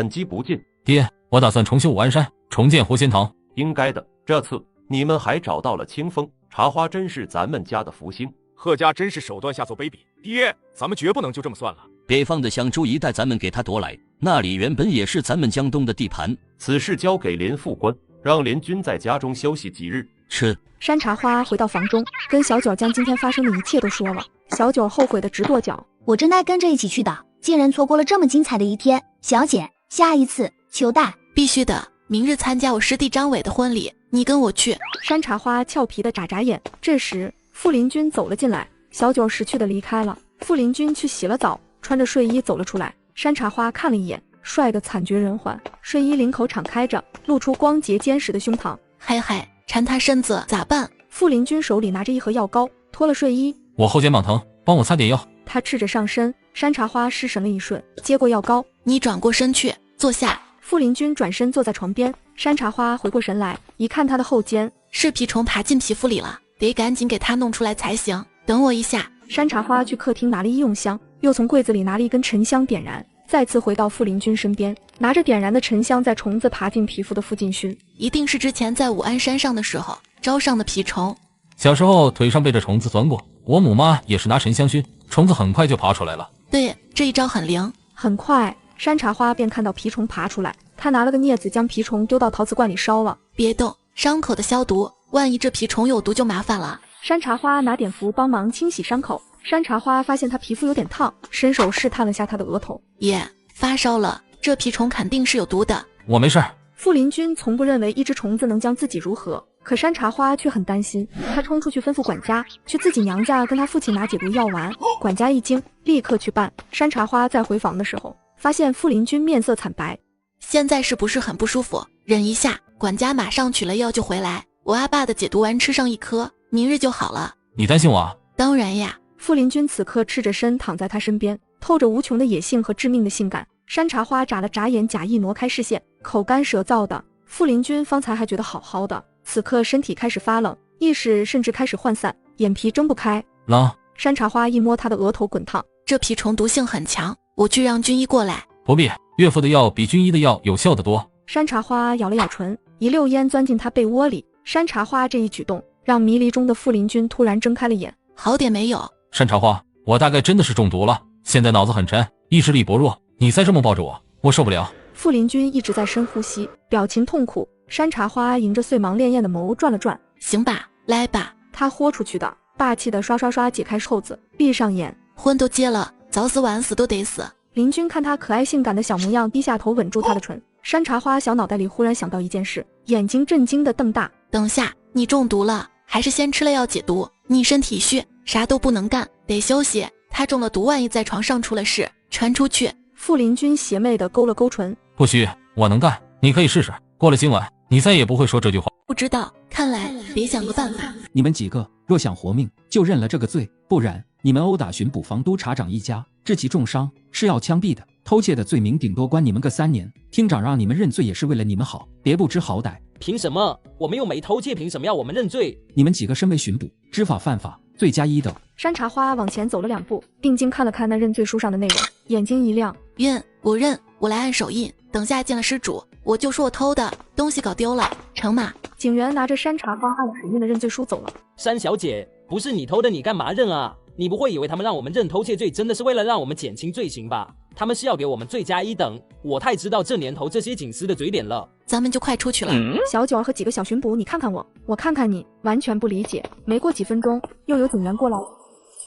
Speaker 21: 激不尽。
Speaker 8: 爹，我打算重修武安山，重建狐仙堂。
Speaker 21: 应该的，这次你们还找到了清风，茶花真是咱们家的福星。
Speaker 17: 贺家真是手段下作卑鄙，爹，咱们绝不能就这么算了。
Speaker 24: 北方的香珠一带咱们给他夺来，那里原本也是咱们江东的地盘。
Speaker 21: 此事交给林副官，让林军在家中休息几日。
Speaker 24: 是。
Speaker 1: 山茶花回到房中，跟小九将今天发生的一切都说了。小九后悔的直跺脚，
Speaker 22: 我真该跟着一起去的，竟然错过了这么精彩的一天。小姐，下一次求带。
Speaker 2: 必须的，明日参加我师弟张伟的婚礼，你跟我去。
Speaker 1: 山茶花俏皮的眨眨眼。这时傅林军走了进来，小九识趣的离开了。傅林军去洗了澡，穿着睡衣走了出来。山茶花看了一眼，帅得惨绝人寰，睡衣领口敞开着，露出光洁坚实的胸膛。
Speaker 2: 嗨嗨，缠他身子咋办？
Speaker 1: 傅林军手里拿着一盒药膏，脱了睡衣。
Speaker 8: 我后肩膀疼，帮我擦点药。
Speaker 1: 他赤着上身，山茶花失神了一瞬，接过药膏，
Speaker 2: 你转过身去，坐下。
Speaker 1: 傅林君转身坐在床边，山茶花回过神来，一看他的后肩，
Speaker 2: 是蜱虫爬进皮肤里了，得赶紧给它弄出来才行。等我一下。
Speaker 1: 山茶花去客厅拿了医用香，又从柜子里拿了一根沉香点燃，再次回到傅林君身边，拿着点燃的沉香在虫子爬进皮肤的附近熏，
Speaker 2: 一定是之前在武安山上的时候招上的蜱虫。
Speaker 8: 小时候腿上被这虫子钻过，我母妈也是拿沉香熏，虫子很快就爬出来了。
Speaker 2: 对，这一招很灵。
Speaker 1: 很快，山茶花便看到蜱虫爬出来，他拿了个镊子将蜱虫丢到陶瓷罐里烧了。
Speaker 2: 别动，伤口的消毒，万一这蜱虫有毒就麻烦了。
Speaker 1: 山茶花拿碘伏帮忙清洗伤口。山茶花发现他皮肤有点烫，伸手试探了下他的额头，
Speaker 2: 也发烧了，这蜱虫肯定是有毒的。
Speaker 8: 我没事。
Speaker 1: 傅林君从不认为一只虫子能将自己如何，可山茶花却很担心，他冲出去吩咐管家去自己娘家跟他父亲拿解毒药丸。管家一惊，立刻去办。山茶花在回房的时候，发现傅林君面色惨白，
Speaker 2: 现在是不是很不舒服？忍一下，管家马上取了药就回来。我阿爸的解毒丸吃上1颗，明日就好了。
Speaker 8: 你担心我啊？
Speaker 2: 当然呀。
Speaker 1: 傅林君此刻赤着身躺在他身边，透着无穷的野性和致命的性感。山茶花眨了眨眼，假意挪开视线，口干舌燥的。傅林君方才还觉得好好的，此刻身体开始发冷，意识甚至开始涣散，眼皮睁不开。
Speaker 8: 冷。
Speaker 1: 山茶花一摸他的额头，滚烫。
Speaker 2: 这蜱虫毒性很强，我去让军医过来。
Speaker 8: 不必，岳父的药比军医的药有效得多。
Speaker 1: 山茶花咬了咬唇，一溜烟钻进他被窝里。山茶花这一举动让迷离中的傅林君突然睁开了眼。
Speaker 2: 好点没有？
Speaker 8: 山茶花，我大概真的是中毒了，现在脑子很沉，意志力薄弱，你再这么抱着我，我受不了。
Speaker 1: 傅林君一直在深呼吸，表情痛苦。山茶花迎着碎芒潋滟的眸转了转，
Speaker 2: 行吧，来吧。
Speaker 1: 他豁出去的，霸气的刷刷刷解开扣子，闭上眼。
Speaker 2: 婚都结了，早死晚死都得死。
Speaker 1: 林君看他可爱性感的小模样，低下头吻住他的唇。山茶花小脑袋里忽然想到一件事，眼睛震惊的瞪大。
Speaker 2: 等下，你中毒了，还是先吃了药解毒？你身体虚，啥都不能干，得休息。他中了毒，万一在床上出了事，传出去。
Speaker 1: 傅林君邪魅的勾了勾唇，
Speaker 8: 不虚，我能干，你可以试试。过了今晚，你再也不会说这句话。
Speaker 2: 不知道，看来得想个办法。
Speaker 4: 你们几个若想活命，就认了这个罪，不然你们殴打巡捕房督察长一家，致其重伤，是要枪毙的。偷窃的罪名顶多关你们个3年，厅长让你们认罪也是为了你们好，别不知好歹。
Speaker 23: 凭什么？我们又没偷窃，凭什么要我们认罪？
Speaker 4: 你们几个身为巡捕，知法犯法，罪加1等。
Speaker 1: 山茶花往前走了2步，定睛看了看那认罪书上的内容，眼睛一亮，
Speaker 2: 认，我认，我来按手印，等下见了失主，我就说我偷的，东西搞丢了，成吗？
Speaker 1: 警员拿着山茶花按手印的认罪书走了。
Speaker 23: 山小姐，不是你偷的，你干嘛认啊？你不会以为他们让我们认偷窃罪，真的是为了让我们减轻罪行吧？他们是要给我们罪加1等。我太知道这年头这些警司的嘴脸了。
Speaker 2: 咱们就快出去了。
Speaker 1: 小九儿和几个小巡捕，你看看我，我看看你，完全不理解。没过几分钟，又有警员过来。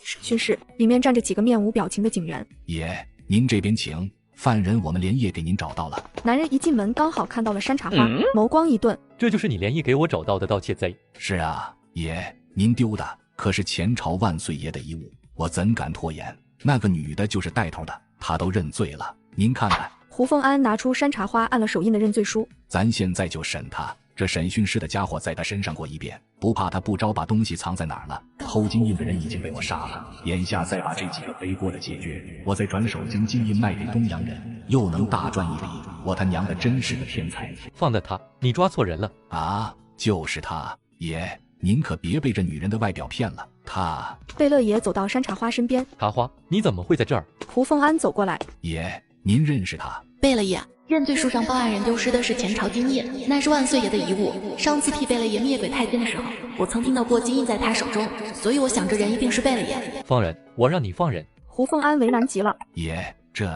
Speaker 1: 审讯室里面站着几个面无表情的警员。
Speaker 12: 爷，您这边请。犯人我们连夜给您找到了。
Speaker 1: 男人一进门刚好看到了山茶花，眸光一顿。
Speaker 10: 这就是你连夜给我找到的盗窃贼？
Speaker 12: 是啊，爷，您丢的可是前朝万岁爷的遗物，我怎敢拖延？那个女的就是带头的，她都认罪了，您看看。
Speaker 1: 胡凤安拿出山茶花按了手印的认罪书。
Speaker 12: 咱现在就审他，这审讯室的家伙在他身上过一遍，不怕他不招把东西藏在哪儿了。偷金印的人已经被我杀了，眼下再把这几个背锅的解决，我再转手将金印卖给东洋人，又能大赚一笔。我他娘的真是个天才！
Speaker 10: 放了他，你抓错人了
Speaker 12: 啊！就是他，爷，您可别被这女人的外表骗了。他……
Speaker 1: 贝勒爷走到山茶花身边。
Speaker 10: 茶花，你怎么会在这儿？
Speaker 1: 胡凤安走过来。
Speaker 12: 爷，您认识他？
Speaker 2: 贝勒爷，认罪书上报案人丢失的是前朝金印，那是万岁爷的遗物。上次替贝勒爷灭鬼太监的时候，我曾听到过金印在他手中，所以我想这人一定是贝勒爷。
Speaker 10: 放人！我让你放人！
Speaker 1: 胡凤安为难极了。
Speaker 12: 爷，这……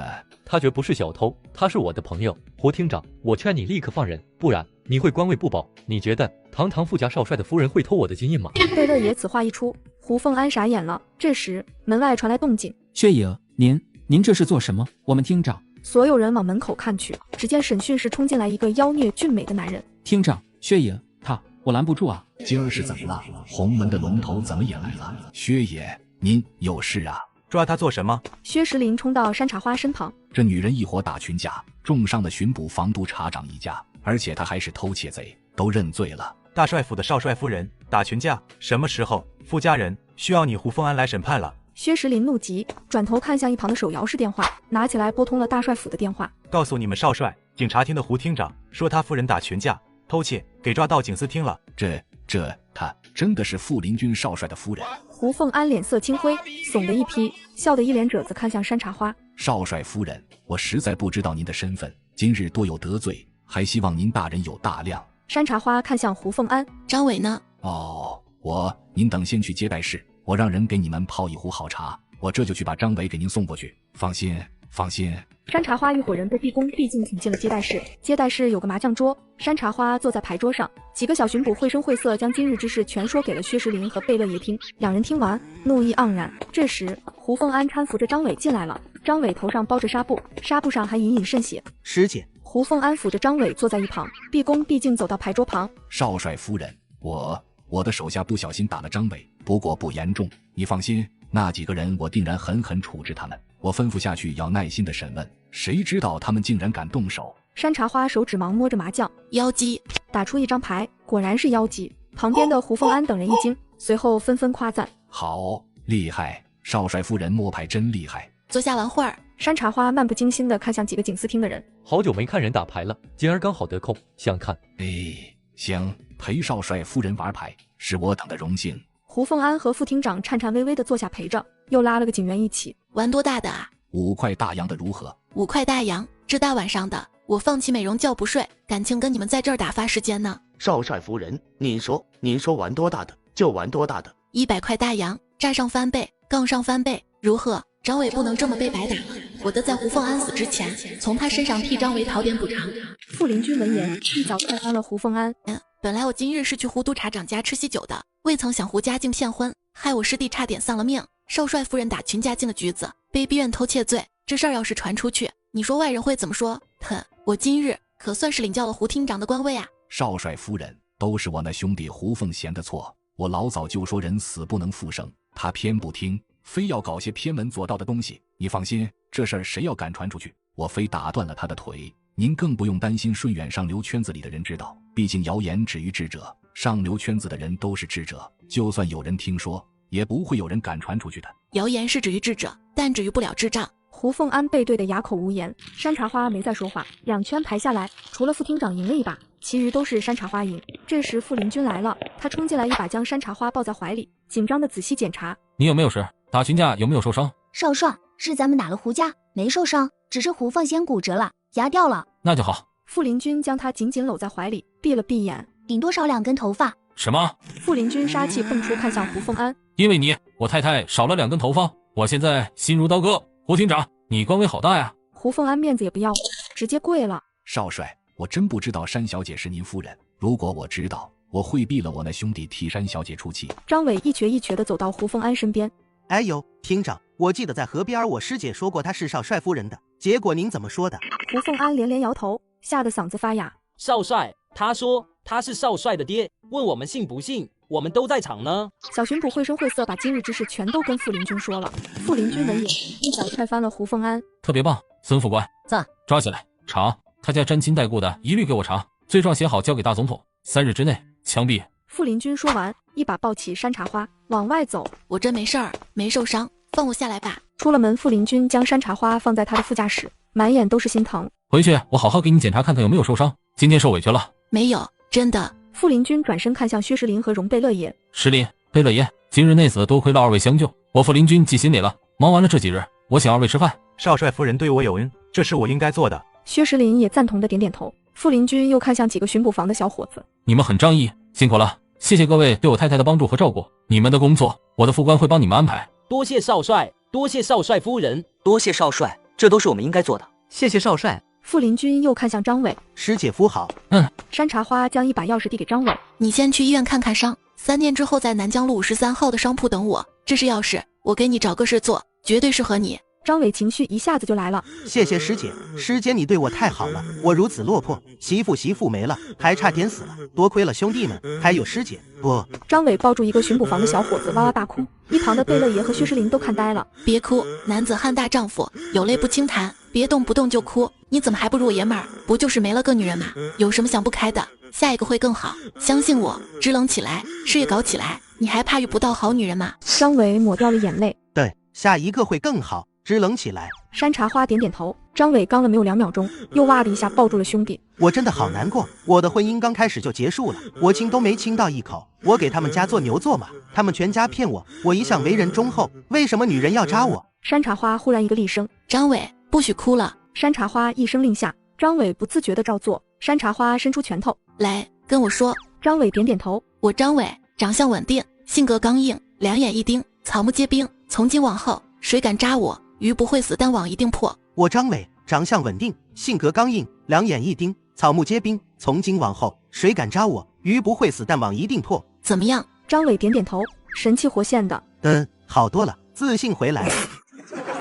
Speaker 10: 他绝不是小偷，他是我的朋友。胡厅长，我劝你立刻放人，不然你会官位不保。你觉得堂堂富家少帅的夫人会偷我的金印吗？
Speaker 1: 贝勒爷此话一出，胡凤安傻眼了。这时门外传来动静。
Speaker 4: 薛爷，您这是做什么？我们厅长。
Speaker 1: 所有人往门口看去，只见审讯室冲进来一个妖孽俊美的男人。
Speaker 4: 厅长，薛爷，我拦不住啊。
Speaker 12: 今儿是怎么了？洪门的龙头怎么也来了？薛爷，您有事啊？
Speaker 14: 抓他做什么？
Speaker 1: 薛石林冲到山茶花身旁。
Speaker 12: 这女人一伙打群架，重伤的巡捕房督察长一家，而且她还是偷窃贼，都认罪了。
Speaker 14: 大帅府的少帅夫人打群架，什么时候？傅家人需要你胡凤安来审判了。
Speaker 1: 薛石林怒极，转头看向一旁的手摇式电话，拿起来拨通了大帅府的电话。
Speaker 14: 告诉你们少帅，警察厅的胡厅长说他夫人打群架、偷窃，给抓到警司厅了。
Speaker 12: 他真的是傅林军少帅的夫人？
Speaker 1: 胡凤安脸色青灰，耸的一批，笑得一脸褶子，看向山茶花。
Speaker 12: 少帅夫人，我实在不知道您的身份，今日多有得罪，还希望您大人有大量。
Speaker 1: 山茶花看向胡凤安，
Speaker 2: 张伟呢？
Speaker 12: 您等先去接待室，我让人给你们泡一壶好茶，我这就去把张伟给您送过去。放心。
Speaker 1: 山茶花一伙人被毕恭毕敬请进了接待室。接待室有个麻将桌，山茶花坐在牌桌上，几个小巡捕绘声绘色将今日之事全说给了薛石林和贝勒爷听。两人听完，怒意盎然。这时，胡凤安搀扶着张伟进来了，张伟头上包着纱布，纱布上还隐隐渗血。
Speaker 15: 师姐，
Speaker 1: 胡凤安扶着张伟坐在一旁，毕恭毕敬走到牌桌旁。
Speaker 12: 少帅夫人，我的手下不小心打了张伟，不过不严重，你放心，那几个人我定然狠狠处置他们。我吩咐下去要耐心的审问，谁知道他们竟然敢动手。
Speaker 1: 山茶花手指忙摸着麻将，
Speaker 2: 妖姬
Speaker 1: 打出一张牌，果然是妖姬。旁边的胡凤安等人一惊，随后纷纷夸赞：
Speaker 12: 好厉害，少帅夫人摸牌真厉害。
Speaker 2: 坐下玩会儿。
Speaker 1: 山茶花漫不经心地看向几个警司厅的人，
Speaker 10: 好久没看人打牌了，今儿刚好得空，想看。
Speaker 12: 行，陪少帅夫人玩牌是我等的荣幸。
Speaker 1: 胡凤安和副厅长颤颤巍巍地坐下陪着，又拉了个警员一起。
Speaker 2: 玩多大的啊
Speaker 12: ？5块大洋的如何
Speaker 2: ？5块大洋，这大晚上的，我放弃美容觉不睡，感情跟你们在这儿打发时间呢。
Speaker 13: 少帅夫人，您说玩多大的就玩多大的。
Speaker 2: 100块大洋，炸上翻倍，杠上翻倍，如何？张伟不能这么被白打了，我得在胡凤安死之前，从他身上替张伟讨点补偿。
Speaker 1: 傅林军闻言，一脚踹翻了胡凤安。
Speaker 2: 本来我今日是去胡督察长家吃喜酒的，未曾想胡家竟骗婚，害我师弟差点丧了命。少帅夫人打群架进了局子，被逼认偷窃罪，这事儿要是传出去，你说外人会怎么说？我今日可算是领教了胡厅长的官威啊！
Speaker 12: 少帅夫人，都是我那兄弟胡凤贤的错，我老早就说人死不能复生，他偏不听，非要搞些偏门左道的东西。你放心，这事儿谁要敢传出去，我非打断了他的腿。您更不用担心顺远上流圈子里的人知道，毕竟谣言止于智者，上流圈子的人都是智者，就算有人听说，也不会有人敢传出去的。
Speaker 2: 谣言是止于智者，但止于不了智障。
Speaker 1: 胡凤安被对得哑口无言，山茶花没再说话。2圈牌下来，除了副厅长赢了一把，其余都是山茶花赢。这时傅林军来了，他冲进来一把将山茶花抱在怀里，紧张的仔细检查。
Speaker 8: 你有没有事？打群架有没有受伤？
Speaker 11: 少帅，是咱们打了胡家，没受伤，只是胡凤贤骨折了，牙掉了。
Speaker 8: 那就好。
Speaker 1: 傅林军将他紧紧搂在怀里，闭了闭眼。
Speaker 11: 顶多少2根头发。
Speaker 8: 什么？
Speaker 1: 傅林军杀气迸出，看向胡凤安。
Speaker 8: 因为你，我太太少了2根头发，我现在心如刀割。胡厅长，你官威好大呀！
Speaker 1: 胡凤安面子也不要，直接跪了。
Speaker 12: 少帅，我真不知道山小姐是您夫人，如果我知道，我会毙了我那兄弟替山小姐出气。
Speaker 1: 张伟一瘸一瘸地走到胡凤安身边。
Speaker 15: 哎呦，厅长，我记得在河边我师姐说过她是少帅夫人的，结果您怎么说的？
Speaker 1: 胡凤安连连摇头，吓得嗓子发哑。
Speaker 23: 少帅，他说他是少帅的爹，问我们信不信，我们都在场呢。
Speaker 1: 小巡捕绘声绘色把今日之事全都跟傅林军说了。傅林军闻言，一脚踹翻了胡凤安。
Speaker 8: 特别棒，孙副官，
Speaker 6: 赞！
Speaker 8: 抓起来，查他家沾亲带故的，一律给我查，罪状写好交给大总统，3日之内枪毙。
Speaker 1: 傅林军说完，一把抱起山茶花往外走。
Speaker 2: 我真没事儿，没受伤，放我下来吧。
Speaker 1: 出了门，傅林军将山茶花放在他的副驾驶，满眼都是心疼。
Speaker 8: 回去我好好给你检查，看看有没有受伤。今天受委屈了。
Speaker 2: 没有，真的。
Speaker 1: 傅林军转身看向薛石林和荣贝勒爷。
Speaker 8: 石林、贝勒爷，今日内死多亏了2位相救，我傅林军记心里了。忙完了这几日，我请2位吃饭。
Speaker 14: 少帅夫人对我有恩，这是我应该做的。
Speaker 1: 薛石林也赞同的点点头。傅林军又看向几个巡捕房的小伙子，
Speaker 8: 你们很仗义，辛苦了。谢谢各位对我太太的帮助和照顾，你们的工作，我的副官会帮你们安排。
Speaker 23: 多谢少帅，多谢少帅夫人，
Speaker 6: 多谢少帅，这都是我们应该做的。
Speaker 19: 谢谢少帅。
Speaker 1: 傅林军又看向张伟，
Speaker 15: 师姐夫好。
Speaker 1: 山茶花将一把钥匙递给张伟，
Speaker 2: 你先去医院看看伤，3天之后在南江路53号的商铺等我。这是钥匙，我给你找个事做，绝对适合你。
Speaker 1: 张伟情绪一下子就来了，
Speaker 15: 谢谢师姐，师姐你对我太好了，我如此落魄，媳妇没了，还差点死了，多亏了兄弟们，还有师姐。不，
Speaker 1: 张伟抱住一个巡捕房的小伙子哇哇大哭，一旁的贝勒爷和薛石林都看呆了。
Speaker 2: 别哭，男子汉大丈夫，有泪不轻弹，别动不动就哭，你怎么还不如我爷们儿？不就是没了个女人吗？有什么想不开的？下一个会更好，相信我，支棱起来，事业搞起来，你还怕遇不到好女人吗？
Speaker 1: 张伟抹掉了眼泪。
Speaker 15: 对，下一个会更好，支棱起来。
Speaker 1: 山茶花点点头。张伟刚了没有2秒钟，又哇的一下抱住了兄弟。
Speaker 15: 我真的好难过，我的婚姻刚开始就结束了，我亲都没亲到一口。我给他们家做牛做马，他们全家骗我。我一向为人忠厚，为什么女人要扎我？
Speaker 1: 山茶花忽然一个厉声：“
Speaker 2: 张伟，不许哭了！”
Speaker 1: 山茶花一声令下，张伟不自觉地照做。山茶花伸出拳头：“
Speaker 2: 来，跟我说。”
Speaker 1: 张伟点点头：“
Speaker 2: 我张伟，长相稳定，性格刚硬，两眼一盯，草木皆兵。从今往后，谁敢扎我，鱼不会死，但网一定破。”
Speaker 15: 我张伟，长相稳定，性格刚硬，两眼一盯，草木皆兵。从今往后，谁敢扎我，鱼不会死，但网一定破。
Speaker 2: 怎么样？
Speaker 1: 张伟点点头，神气活现的。
Speaker 15: 好多了，自信回来了。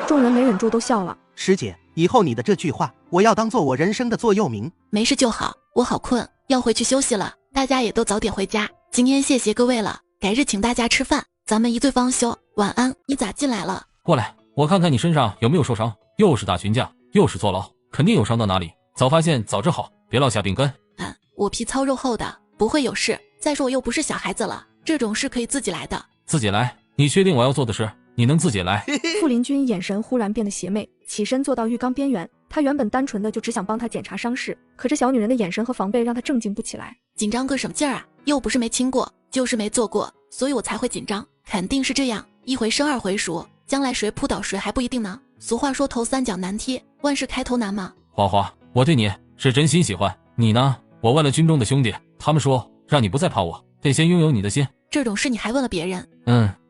Speaker 1: 众人没忍住都笑了。
Speaker 15: 师姐，以后你的这句话，我要当做我人生的座右铭。
Speaker 2: 没事就好，我好困，要回去休息了。大家也都早点回家。今天谢谢各位了，改日请大家吃饭，咱们一醉方休。晚安。你咋进来了？
Speaker 8: 过来，我看看你身上有没有受伤。又是打群架，又是坐牢，肯定有伤到哪里。早发现早治好，别落下病根。
Speaker 2: 我皮糙肉厚的，不会有事。再说我又不是小孩子了，这种事可以自己来的。
Speaker 8: 自己来？你确定我要做的事你能自己来？
Speaker 1: 傅林军眼神忽然变得邪魅，起身坐到浴缸边缘。他原本单纯的就只想帮他检查伤势，可这小女人的眼神和防备让他正经不起来。
Speaker 2: 紧张个什么劲儿啊？又不是没亲过，就是没做过，所以我才会紧张。肯定是这样，一回生二回熟，将来谁扑倒谁还不一定呢。俗话说头三脚难踢，万事开头难嘛。
Speaker 8: 花花，我对你是真心喜欢，你呢？我问了军中的兄弟，他们说让你不再怕我，得先拥有你的心。
Speaker 2: 这种事你还问了别人？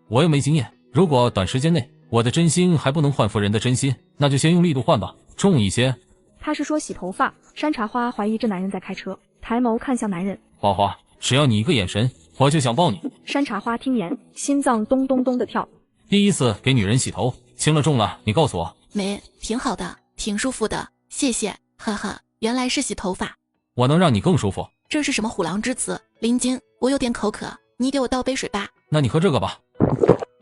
Speaker 8: 我又没经验。如果短时间内我的真心还不能换夫人的真心，那就先用力度换吧，重一些。
Speaker 1: 他是说洗头发。山茶花怀疑这男人在开车，抬眸看向男人。
Speaker 8: 花花，只要你一个眼神，我就想抱你。
Speaker 1: 山茶花听言，心脏咚咚咚的跳。
Speaker 8: 第一次给女人洗头，轻了重了，你告诉我。
Speaker 2: 没，挺好的，挺舒服的，谢谢。哈哈，原来是洗头发。
Speaker 8: 我能让你更舒服。
Speaker 2: 这是什么虎狼之词？林金，我有点口渴，你给我倒杯水吧。
Speaker 8: 那你喝这个吧。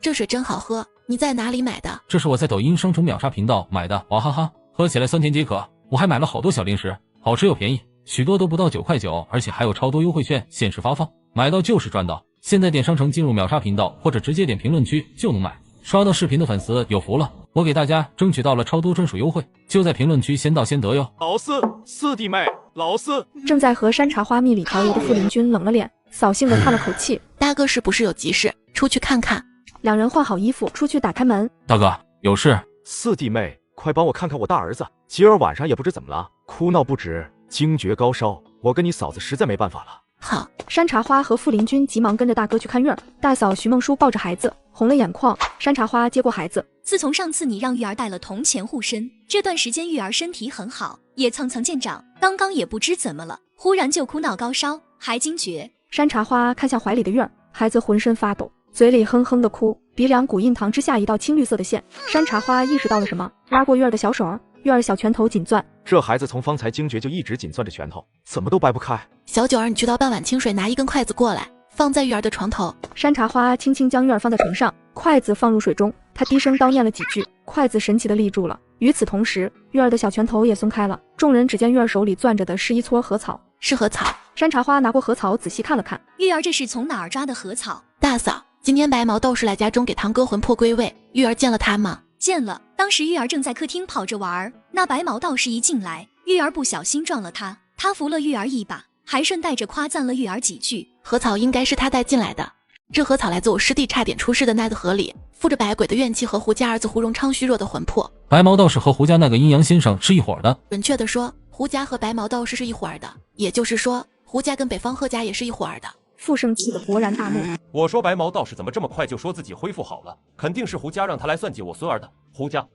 Speaker 2: 这水真好喝，你在哪里买的？
Speaker 8: 这是我在抖音商城秒杀频道买的，哇哈哈，喝起来酸甜解渴。我还买了好多小零食，好吃又便宜，许多都不到9块9，而且还有超多优惠券限时发放，买到就是赚到。现在点商城进入秒杀频道，或者直接点评论区就能买。刷到视频的粉丝有福了，我给大家争取到了超多专属优惠，就在评论区先到先得哟。
Speaker 17: 老四弟妹，老四。
Speaker 1: 正在和山茶花蜜里调油的傅林军冷了脸，扫兴的叹了口气。
Speaker 2: 大哥是不是有急事？出去看看。
Speaker 1: 两人换好衣服出去打开门。
Speaker 8: 大哥有事？
Speaker 17: 四弟妹，快帮我看看我大儿子，今儿晚上也不知怎么了，哭闹不止，惊厥高烧，我跟你嫂子实在没办法了。
Speaker 2: 好。
Speaker 1: 山茶花和傅林军急忙跟着大哥去看院。大嫂徐梦舒抱着孩子红了眼眶，山茶花接过孩子。
Speaker 9: 自从上次你让玉儿带了铜钱护身，这段时间玉儿身体很好，也蹭蹭见长，刚刚也不知怎么了，忽然就哭闹高烧，还惊厥。
Speaker 1: 山茶花看向怀里的院，孩子浑身发抖，嘴里哼哼的哭，鼻梁骨印堂之下一道青绿色的线。山茶花意识到了什么，拉过月儿的小手，月儿小拳头紧攥。
Speaker 17: 这孩子从方才惊厥就一直紧攥着拳头，怎么都掰不开。
Speaker 2: 小九儿，你去倒半碗清水，拿一根筷子过来，放在玉儿的床头。
Speaker 1: 山茶花轻轻将月儿放在床上，筷子放入水中，他低声叨念了几句，筷子神奇的立住了。与此同时，月儿的小拳头也松开了。众人只见月儿手里攥着的是一撮禾草，
Speaker 2: 是禾草。
Speaker 1: 山茶花拿过禾草仔细看了看，
Speaker 9: 玉儿这是从哪儿抓的禾草？
Speaker 2: 大嫂，今天白毛道士来家中给堂哥魂魄归位，玉儿见了他吗？
Speaker 9: 见了，当时玉儿正在客厅跑着玩儿，那白毛道士一进来，玉儿不小心撞了他，他扶了玉儿一把，还顺带着夸赞了玉儿几句。
Speaker 2: 禾草应该是他带进来的，这禾草来自我师弟差点出事的那个河里，附着百鬼的怨气和胡家儿子胡荣昌虚弱的魂魄。
Speaker 8: 白毛道士和胡家那个阴阳先生是一伙的。
Speaker 2: 准确的说，胡家和白毛道士是一伙的，也就是说，胡家跟北方贺家也是一伙的。
Speaker 1: 傅盛气的勃然大怒。
Speaker 21: 我说白毛道士怎么这么快就说自己恢复好了？肯定是胡家让他来算计我孙儿的。胡家，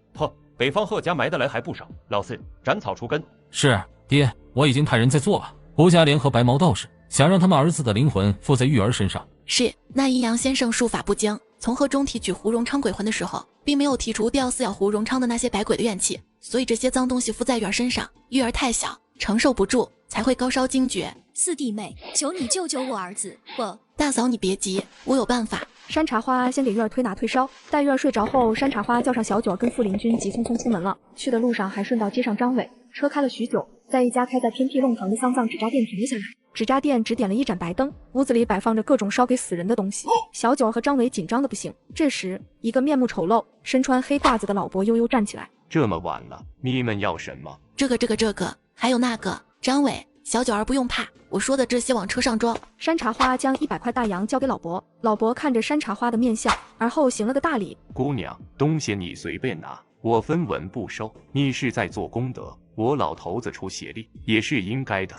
Speaker 21: 北方贺家埋的来还不少。老四，斩草除根。
Speaker 8: 是，爹，我已经派人在做了。胡家联合白毛道士，想让他们儿子的灵魂附在玉儿身上。
Speaker 2: 是，那阴阳先生术法不精，从河中提取胡荣昌鬼魂的时候，并没有提除掉撕咬胡荣昌的那些百鬼的怨气，所以这些脏东西附在玉儿身上，玉儿太小，承受不住，才会高烧惊厥。
Speaker 9: 四弟妹，求你救救我儿子！
Speaker 2: 大嫂你别急，我有办法。
Speaker 1: 山茶花先给月儿推拿退烧，待月儿睡着后，山茶花叫上小九跟傅林军急匆匆出门了。去的路上还顺道接上张伟，车开了许久，在一家开在偏僻弄堂的丧葬纸扎店停了下来。纸扎店只点了一盏白灯，屋子里摆放着各种烧给死人的东西。小九和张伟紧张的不行。这时，一个面目丑陋、身穿黑褂子的老伯悠悠站起来：“
Speaker 21: 这么晚了，你们要什么？
Speaker 2: 这个，还有那个。张伟，小九儿不用怕，我说的这些往车上装。”
Speaker 1: 山茶花将100块大洋交给老伯，老伯看着山茶花的面相，而后行了个大礼：“
Speaker 21: 姑娘，东西你随便拿，我分文不收。你是在做功德，我老头子出血力也是应该的。”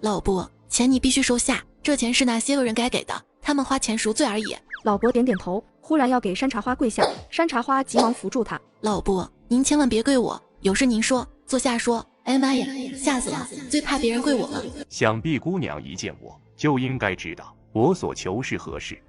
Speaker 2: 老伯，钱你必须收下，这钱是那些恶人该给的，他们花钱赎罪而已。
Speaker 1: 老伯点点头，忽然要给山茶花跪下，山茶花急忙扶住他：“
Speaker 2: 老伯，您千万别跪我，有事您说，坐下说。”哎妈呀，吓死了，最怕别人跪我了。
Speaker 21: 想必姑娘一见我就应该知道我所求是何事。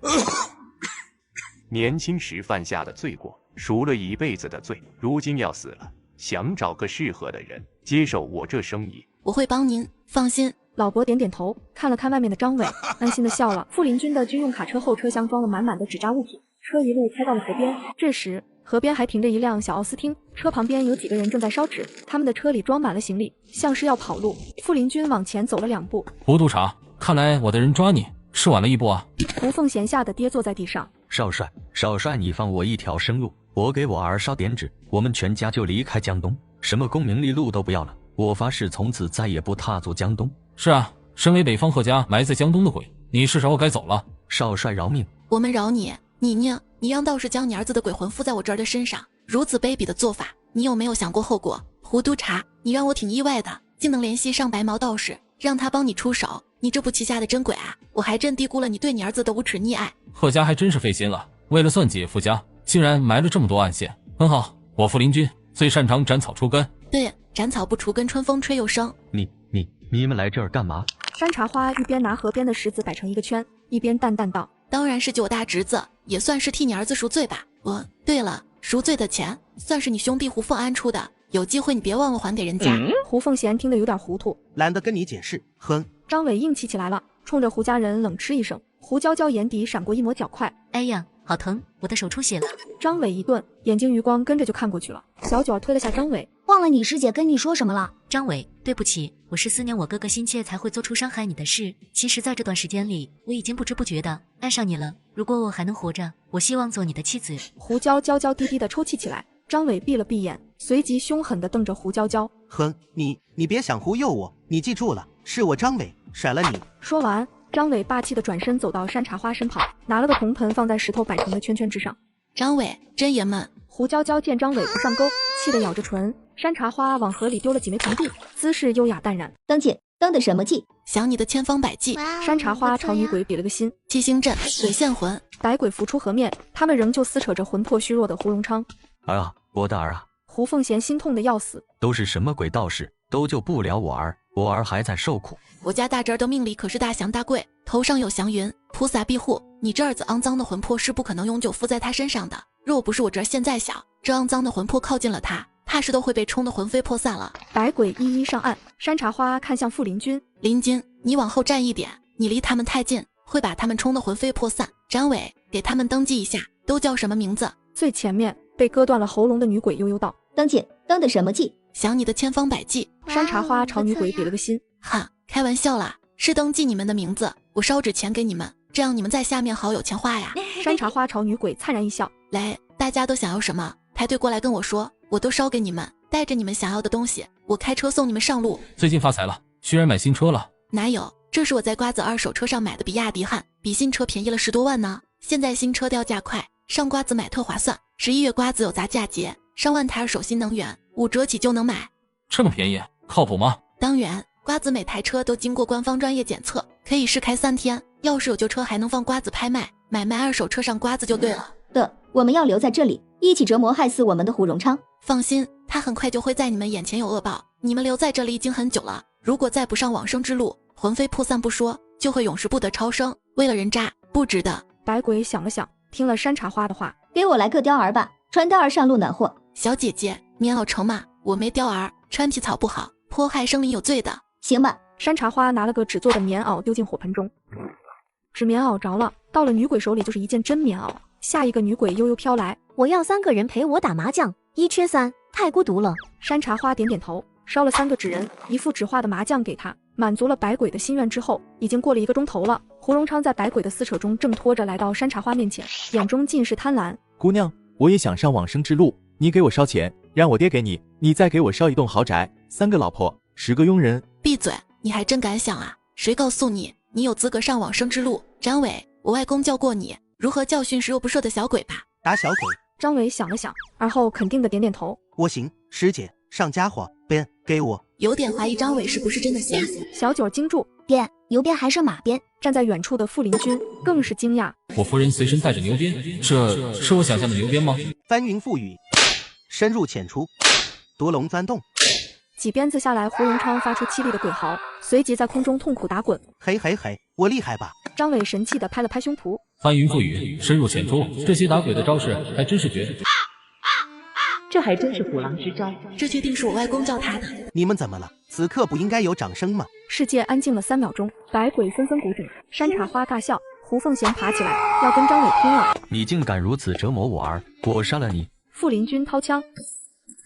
Speaker 21: 年轻时犯下的罪过，赎了一辈子的罪，如今要死了，想找个适合的人接手我这生意。
Speaker 2: 我会帮您，放心。
Speaker 1: 老伯点点头，看了看外面的张伟，安心的笑了。傅林军的军用卡车后车厢装了满满的纸扎物品，车一路开到了河边。这时河边还停着一辆小奥斯汀，车旁边有几个人正在烧纸，他们的车里装满了行李，像是要跑路。傅林军往前走了2步：“
Speaker 8: 胡督察，看来我的人抓你是晚了一步啊。”
Speaker 1: 胡凤贤吓得跌坐在地上：“
Speaker 7: 少帅，你放我一条生路，我给我儿烧点纸，我们全家就离开江东，什么功名利禄都不要了，我发誓从此再也不踏足江东。”
Speaker 8: 是啊，身为北方贺家埋在江东的鬼，你是时候该走了。
Speaker 7: 少帅饶命，
Speaker 2: 我们饶你。你让道士将你儿子的鬼魂附在我侄儿的身上，如此卑鄙的做法，你有没有想过后果？胡督察，你让我挺意外的，竟能联系上白毛道士，让他帮你出手，你这步棋下的真鬼啊！我还真低估了你对你儿子的无耻溺爱。
Speaker 8: 贺家还真是费心了，为了算计傅家，竟然埋了这么多暗线。很好，我傅林军最擅长斩草除根。
Speaker 2: 对，斩草不除根，春风吹又生。
Speaker 7: 你们来这儿干嘛？
Speaker 1: 山茶花一边拿河边的石子摆成一个圈，一边淡淡道：“
Speaker 2: 当然是救我大侄子，也算是替你儿子赎罪吧。对了，赎罪的钱算是你兄弟胡凤安出的，有机会你别忘了还给人家。”
Speaker 1: 胡凤贤听得有点糊涂，
Speaker 15: 懒得跟你解释。哼！
Speaker 1: 张伟硬气起来了，冲着胡家人冷嗤一声。胡娇娇眼底闪过一抹狡快：“
Speaker 5: 哎呀，好疼，我的手出血了。”
Speaker 1: 张伟一顿，眼睛余光跟着就看过去了。小九推了下张伟：“
Speaker 11: 忘了你师姐跟你说什么了？”
Speaker 5: 张伟，对不起，我是思念我哥哥心切才会做出伤害你的事。其实在这段时间里，我已经不知不觉的爱上你了。如果我还能活着，我希望做你的妻子。
Speaker 1: 胡娇娇娇滴滴的抽泣起来。张伟闭了闭眼，随即凶狠地瞪着胡娇娇：“
Speaker 15: 哼，你别想忽悠我，你记住了，是我张伟甩了你。”
Speaker 1: 说完，张伟霸气地转身走到山茶花身旁，拿了个铜盆放在石头摆成的圈圈之上。
Speaker 2: 张伟真爷们！
Speaker 1: 胡娇娇见张伟不上钩，气得咬着唇。山茶花往河里丢了几枚铜币，姿势优雅淡然。
Speaker 11: 当姐，当的什么计？
Speaker 2: 想你的千方百计。
Speaker 1: 山茶花朝女鬼比了个心。
Speaker 2: 七星阵，鬼现魂。
Speaker 1: 歹鬼浮出河面，他们仍旧撕扯着魂魄虚弱的胡荣昌。
Speaker 7: 儿啊，我的儿啊！
Speaker 1: 胡凤贤心痛的要死。
Speaker 7: 都是什么鬼道士，都救不了我儿，我儿还在受苦。
Speaker 2: 我家大侄儿的命里可是大祥大贵，头上有祥云，菩萨庇护。你这儿子肮脏的魂魄是不可能永久附在他身上的。若不是我侄儿现在小，这肮脏的魂魄靠近了他，怕是都会被冲得魂飞魄散了。
Speaker 1: 歹鬼一一上岸。山茶花看向傅林军：“
Speaker 2: 林军，你往后站一点，你离他们太近，会把他们冲得魂飞魄散。张伟，给他们登记一下，都叫什么名字？”
Speaker 1: 最前面被割断了喉咙的女鬼悠悠道：“
Speaker 11: 当姐，当的什么计？
Speaker 2: 想你的千方百计。”
Speaker 1: 山茶花朝女鬼比了个心：“
Speaker 2: 哈，开玩笑啦，是登记你们的名字，我烧纸钱给你们，这样你们在下面好有钱花呀。”
Speaker 1: 山茶花朝女鬼灿然一笑：“
Speaker 2: 来，大家都想要什么？排队过来跟我说，我都烧给你们。带着你们想要的东西，我开车送你们上路。”
Speaker 8: 最近发财了，居然买新车了？
Speaker 2: 哪有，这是我在瓜子二手车上买的比亚迪汉，比新车便宜了10多万呢。现在新车掉价快，上瓜子买特划算。11月瓜子有砸价节，上万台二手新能源，5折起就能买。
Speaker 8: 这么便宜，靠谱吗？
Speaker 2: 当然，瓜子每台车都经过官方专业检测，可以试开3天。要是有旧车还能放瓜子拍卖，买卖二手车上瓜子就对了。
Speaker 11: 我们要留在这里，一起折磨害死我们的胡荣昌。
Speaker 2: 放心，他很快就会在你们眼前有恶报。你们留在这里已经很久了，如果再不上往生之路，魂飞魄散不说，就会永世不得超生。为了人渣，不值得。
Speaker 1: 歹鬼想了想，听了山茶花的话：“
Speaker 11: 给我来个貂儿吧，穿貂儿上路暖和。”
Speaker 2: 小姐姐，棉袄成吗？我没貂儿，穿皮草不好，迫害生灵有罪的。
Speaker 11: 行吧。
Speaker 1: 山茶花拿了个纸做的棉袄丢进火盆中，纸棉袄着了，到了女鬼手里就是一件真棉袄。下一个女鬼悠悠飘来：“
Speaker 11: 我要3个人陪我打麻将，1缺3，太孤独了。”
Speaker 1: 山茶花点点头，烧了3个纸人，一副纸画的麻将给他。满足了百鬼的心愿之后，已经过了1个钟头了。胡荣昌在百鬼的撕扯中挣脱着来到山茶花面前，眼中尽是贪婪。
Speaker 3: 姑娘，我也想上往生之路，你给我烧钱，让我爹给你，你再给我烧一栋豪宅，3个老婆，10个佣人。
Speaker 2: 闭嘴！你还真敢想啊？谁告诉你，你有资格上往生之路？张伟，我外公教过你如何教训十恶不赦的小鬼吧？
Speaker 15: 打小鬼。
Speaker 1: 张伟想了想，而后肯定的点点头。
Speaker 15: 我行，师姐，上家伙，鞭给我。
Speaker 2: 有点怀疑张伟是不是真的行。
Speaker 1: 小九惊住，
Speaker 11: 鞭，牛鞭还是马鞭？
Speaker 1: 站在远处的傅林君更是惊讶。
Speaker 8: 我夫人随身带着牛鞭，这是我想象的牛鞭吗？
Speaker 15: 翻云覆雨，深入浅出，夺龙钻洞。
Speaker 1: 几鞭子下来，胡荣昌发出凄厉的鬼嚎，随即在空中痛苦打滚。
Speaker 15: 嘿嘿嘿，我厉害吧？
Speaker 1: 张伟神气地拍了拍胸脯。
Speaker 8: 翻云覆雨，深入浅出，这些打鬼的招式还真是绝。
Speaker 5: 这还真是虎狼之招，
Speaker 2: 这确定是我外公教他的。
Speaker 15: 你们怎么了？此刻不应该有掌声吗？
Speaker 1: 世界安静了3秒钟，百鬼纷纷鼓掌。山茶花大笑，胡凤贤爬起来要跟张伟拼了。
Speaker 7: 你竟敢如此折磨我儿，我杀了你！
Speaker 1: 傅林君掏枪，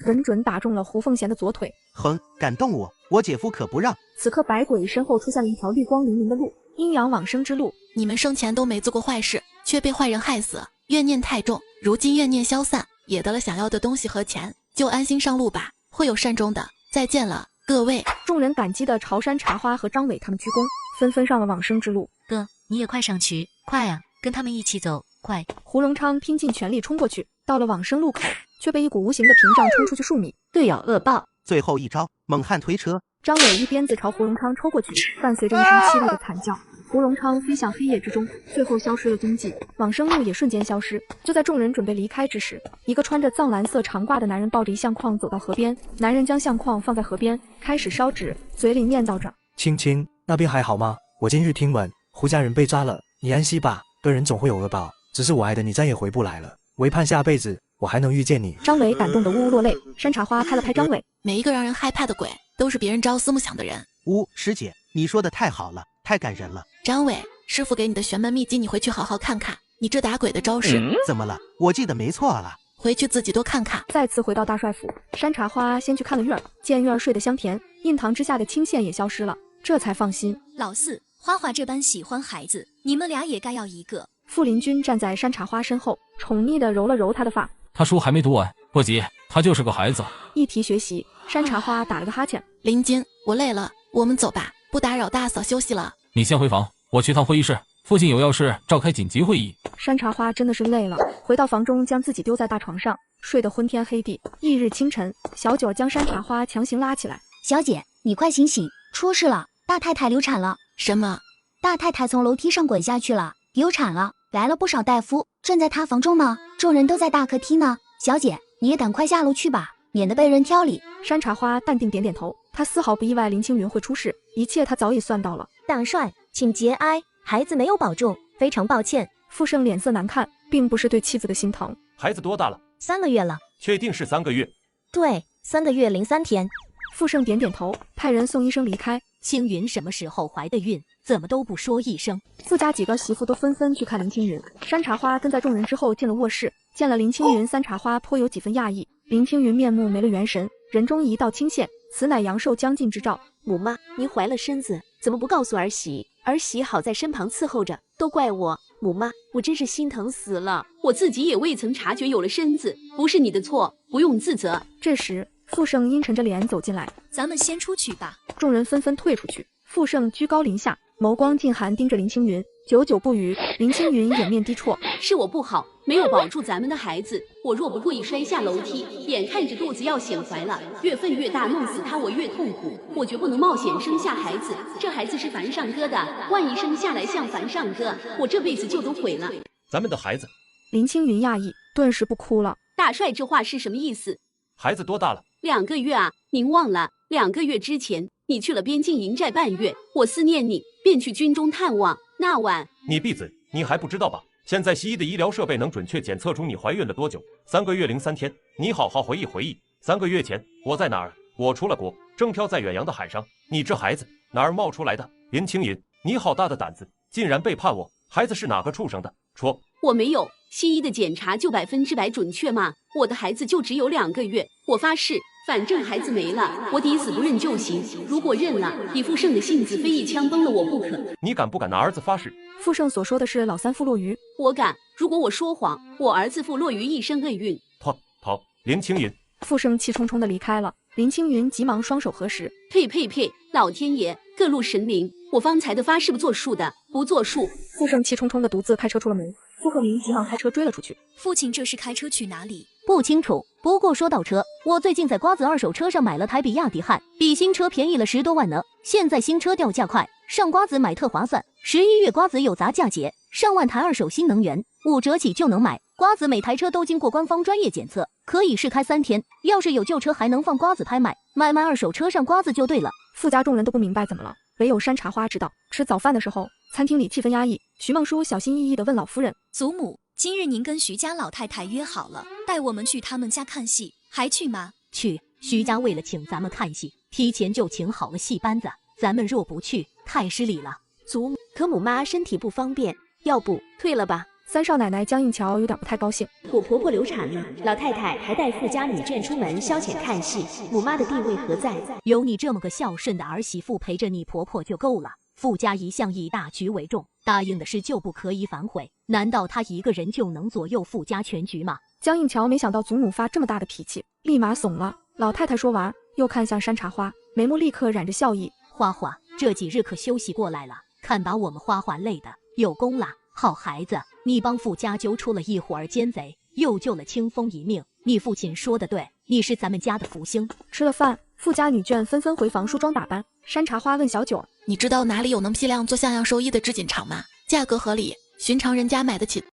Speaker 1: 稳准打中了胡凤贤的左腿。
Speaker 15: 哼，敢动我，我姐夫可不让。
Speaker 1: 此刻百鬼身后出现了一条绿光粼粼的路，阴阳往生之路。
Speaker 2: 你们生前都没做过坏事，却被坏人害死，怨念太重。如今怨念消散，也得了想要的东西和钱，就安心上路吧，会有善终的。再见了，各位！
Speaker 1: 众人感激的朝山茶花和张伟他们鞠躬，纷纷上了往生之路。
Speaker 5: 哥，你也快上去，快啊，跟他们一起走，快！
Speaker 1: 胡荣昌拼尽全力冲过去，到了往生路口，却被一股无形的屏障冲出去数米。
Speaker 5: 队友恶报！
Speaker 15: 最后一招，猛汉推车。
Speaker 1: 张伟一鞭子朝胡荣昌抽过去，伴随着一声凄厉的惨叫，胡荣昌飞向黑夜之中，最后消失了踪迹。往生路也瞬间消失。就在众人准备离开之时，一个穿着藏蓝色长褂的男人抱着一相框走到河边。男人将相框放在河边，开始烧纸，嘴里念叨着：
Speaker 16: 青青，那边还好吗？我今日听闻胡家人被抓了，你安息吧。对人总会有恶报，只是我爱的你再也回不来了，唯盼下辈子我还能遇见你。
Speaker 1: 张伟感动得呜呜落泪。山茶花拍了拍张伟，
Speaker 2: 每一个让人害怕的鬼，都是别人朝思暮想的人。
Speaker 15: 师姐，你说的太好了，太感人了。
Speaker 2: 张伟，师傅给你的玄门秘籍，你回去好好看看。你这打鬼的招式，
Speaker 15: 怎么了？我记得没错了。
Speaker 2: 回去自己多看看。
Speaker 1: 再次回到大帅府，山茶花先去看了月儿，见月儿睡得香甜，印堂之下的青线也消失了，这才放心。
Speaker 9: 老四，花花这般喜欢孩子，你们俩也该要一个。
Speaker 1: 傅林君站在山茶花身后，宠溺地揉了揉她的发。
Speaker 8: 他书还没读完，不急，他就是个孩子。
Speaker 1: 一提学习，山茶花打了个哈欠。
Speaker 2: 林金，我累了，我们走吧，不打扰大嫂休息了。
Speaker 8: 你先回房，我去趟会议室，附近有要事，召开紧急会议。
Speaker 1: 山茶花真的是累了，回到房中将自己丢在大床上，睡得昏天黑地。翌日清晨，小九将山茶花强行拉起来。
Speaker 11: 小姐，你快醒醒，出事了，大太太流产了。
Speaker 2: 什么？
Speaker 11: 大太太从楼梯上滚下去了，流产了。来了不少大夫，正在她房中呢，众人都在大客厅呢。小姐，你也赶快下楼去吧，免得被人挑理。
Speaker 1: 山茶花淡定点点头，她丝毫不意外林青云会出事，一切她早已算到了。
Speaker 18: 大帅，请节哀，孩子没有保重，非常抱歉。
Speaker 1: 傅盛脸色难看，并不是对妻子的心疼。
Speaker 21: 孩子多大了
Speaker 18: ？3个月了。
Speaker 21: 确定是3个月？
Speaker 18: 对，3个月03天。
Speaker 1: 傅盛点点头，派人送医生离开。
Speaker 5: 青云什么时候怀的孕？怎么都不说一声？
Speaker 1: 傅家几个媳妇都纷纷去看林青云。山茶花跟在众人之后进了卧室，见了林青云，山茶花颇有几分讶异。林青云面目没了元神，人中一道青线，此乃阳寿将尽之兆。
Speaker 18: 母妈，您怀了身子，怎么不告诉儿媳？儿媳好在身旁伺候着，都怪我。母妈，我真是心疼死了，我自己也未曾察觉有了身子，不是你的错，不用自责。
Speaker 1: 这时，傅盛阴沉着脸走进来，
Speaker 9: 咱们先出去吧。
Speaker 1: 众人纷纷退出去。傅盛居高临下，眸光尽寒盯着林青云，久久不语。林青云掩面低啜：
Speaker 18: 是我不好，没有保住咱们的孩子。我若不故意摔下楼梯，眼看着肚子要显怀了，越分越大，弄死他我越痛苦。我绝不能冒险生下孩子，这孩子是凡上哥的，万一生下来像凡上哥，我这辈子就都毁了。
Speaker 21: 咱们的孩子。
Speaker 1: 林青云讶异，顿时不哭了。
Speaker 18: 大帅，这话是什么意思？
Speaker 21: 孩子多大了
Speaker 18: ？2个月啊，您忘了？2个月之前，你去了边境营寨半月，我思念你，便去军中探望。那晚，
Speaker 21: 你闭嘴！你还不知道吧？现在西医的医疗设备能准确检测出你怀孕了多久，3个月03天。你好好回忆回忆，3个月前我在哪儿？我出了国，正漂在远洋的海上。你这孩子哪儿冒出来的？林青云，你好大的胆子，竟然背叛我！孩子是哪个畜生的？说。
Speaker 18: 我没有，西医的检查就100%准确嘛。我的孩子就只有2个月，我发誓反正孩子没了，我抵死不认就行。如果认了，李富盛的性子非一枪崩了我不可。
Speaker 21: 你敢不敢拿儿子发誓？
Speaker 1: 富盛所说的是老三傅落鱼，
Speaker 18: 我敢。如果我说谎，我儿子傅落鱼一身厄运。
Speaker 21: 逃！林青云。
Speaker 1: 富盛气冲冲地离开了，林青云急忙双手合十，
Speaker 18: 呸！老天爷，各路神灵，我方才的发誓不作数的，不作数。
Speaker 1: 富盛气冲冲地独自开车出了门，傅鹤鸣急忙开车追了出去。
Speaker 9: 父亲这是开车去哪里？
Speaker 11: 不清楚，不过说到车，我最近在瓜子二手车上买了台比亚迪汉，比新车便宜了10多万呢。现在新车掉价快，上瓜子买特划算。11月瓜子有砸价节，上万台二手新能源，5折起就能买。瓜子每台车都经过官方专业检测，可以试开3天。要是有旧车还能放瓜子拍卖，买卖二手车上瓜子就对了。
Speaker 1: 傅家众人都不明白怎么了，唯有山茶花知道。吃早饭的时候，餐厅里气氛压抑，徐梦书小心翼翼地问老夫人：
Speaker 9: 祖母，今日您跟徐家老太太约好了，带我们去他们家看戏，还去吗？
Speaker 11: 去。徐家为了请咱们看戏，提前就请好了戏班子，咱们若不去，太失礼了。
Speaker 4: 祖母，可母妈身体不方便，要不退了吧？
Speaker 1: 三少奶奶江映桥有点不太高兴。
Speaker 4: 我婆婆流产了，老太太还带富家女眷出门消遣看戏，母妈的地位何在？
Speaker 11: 有你这么个孝顺的儿媳妇陪着你婆婆就够了。富家一向以大局为重，答应的事就不可以反悔。难道她一个人就能左右富家全局吗？
Speaker 1: 江映桥没想到祖母发这么大的脾气，立马怂了。老太太说完，又看向山茶花，眉目立刻染着笑意。
Speaker 11: 花花，这几日可休息过来了？看把我们花花累的，有功啦！好孩子，你帮富家揪出了一伙儿奸贼，又救了清风一命。你父亲说的对，你是咱们家的福星。
Speaker 1: 吃了饭，富家女眷纷纷回房梳妆打扮。山茶花问小九：
Speaker 2: 你知道哪里有能批量做像样寿衣的织锦厂吗？价格合理，寻常人家买得起。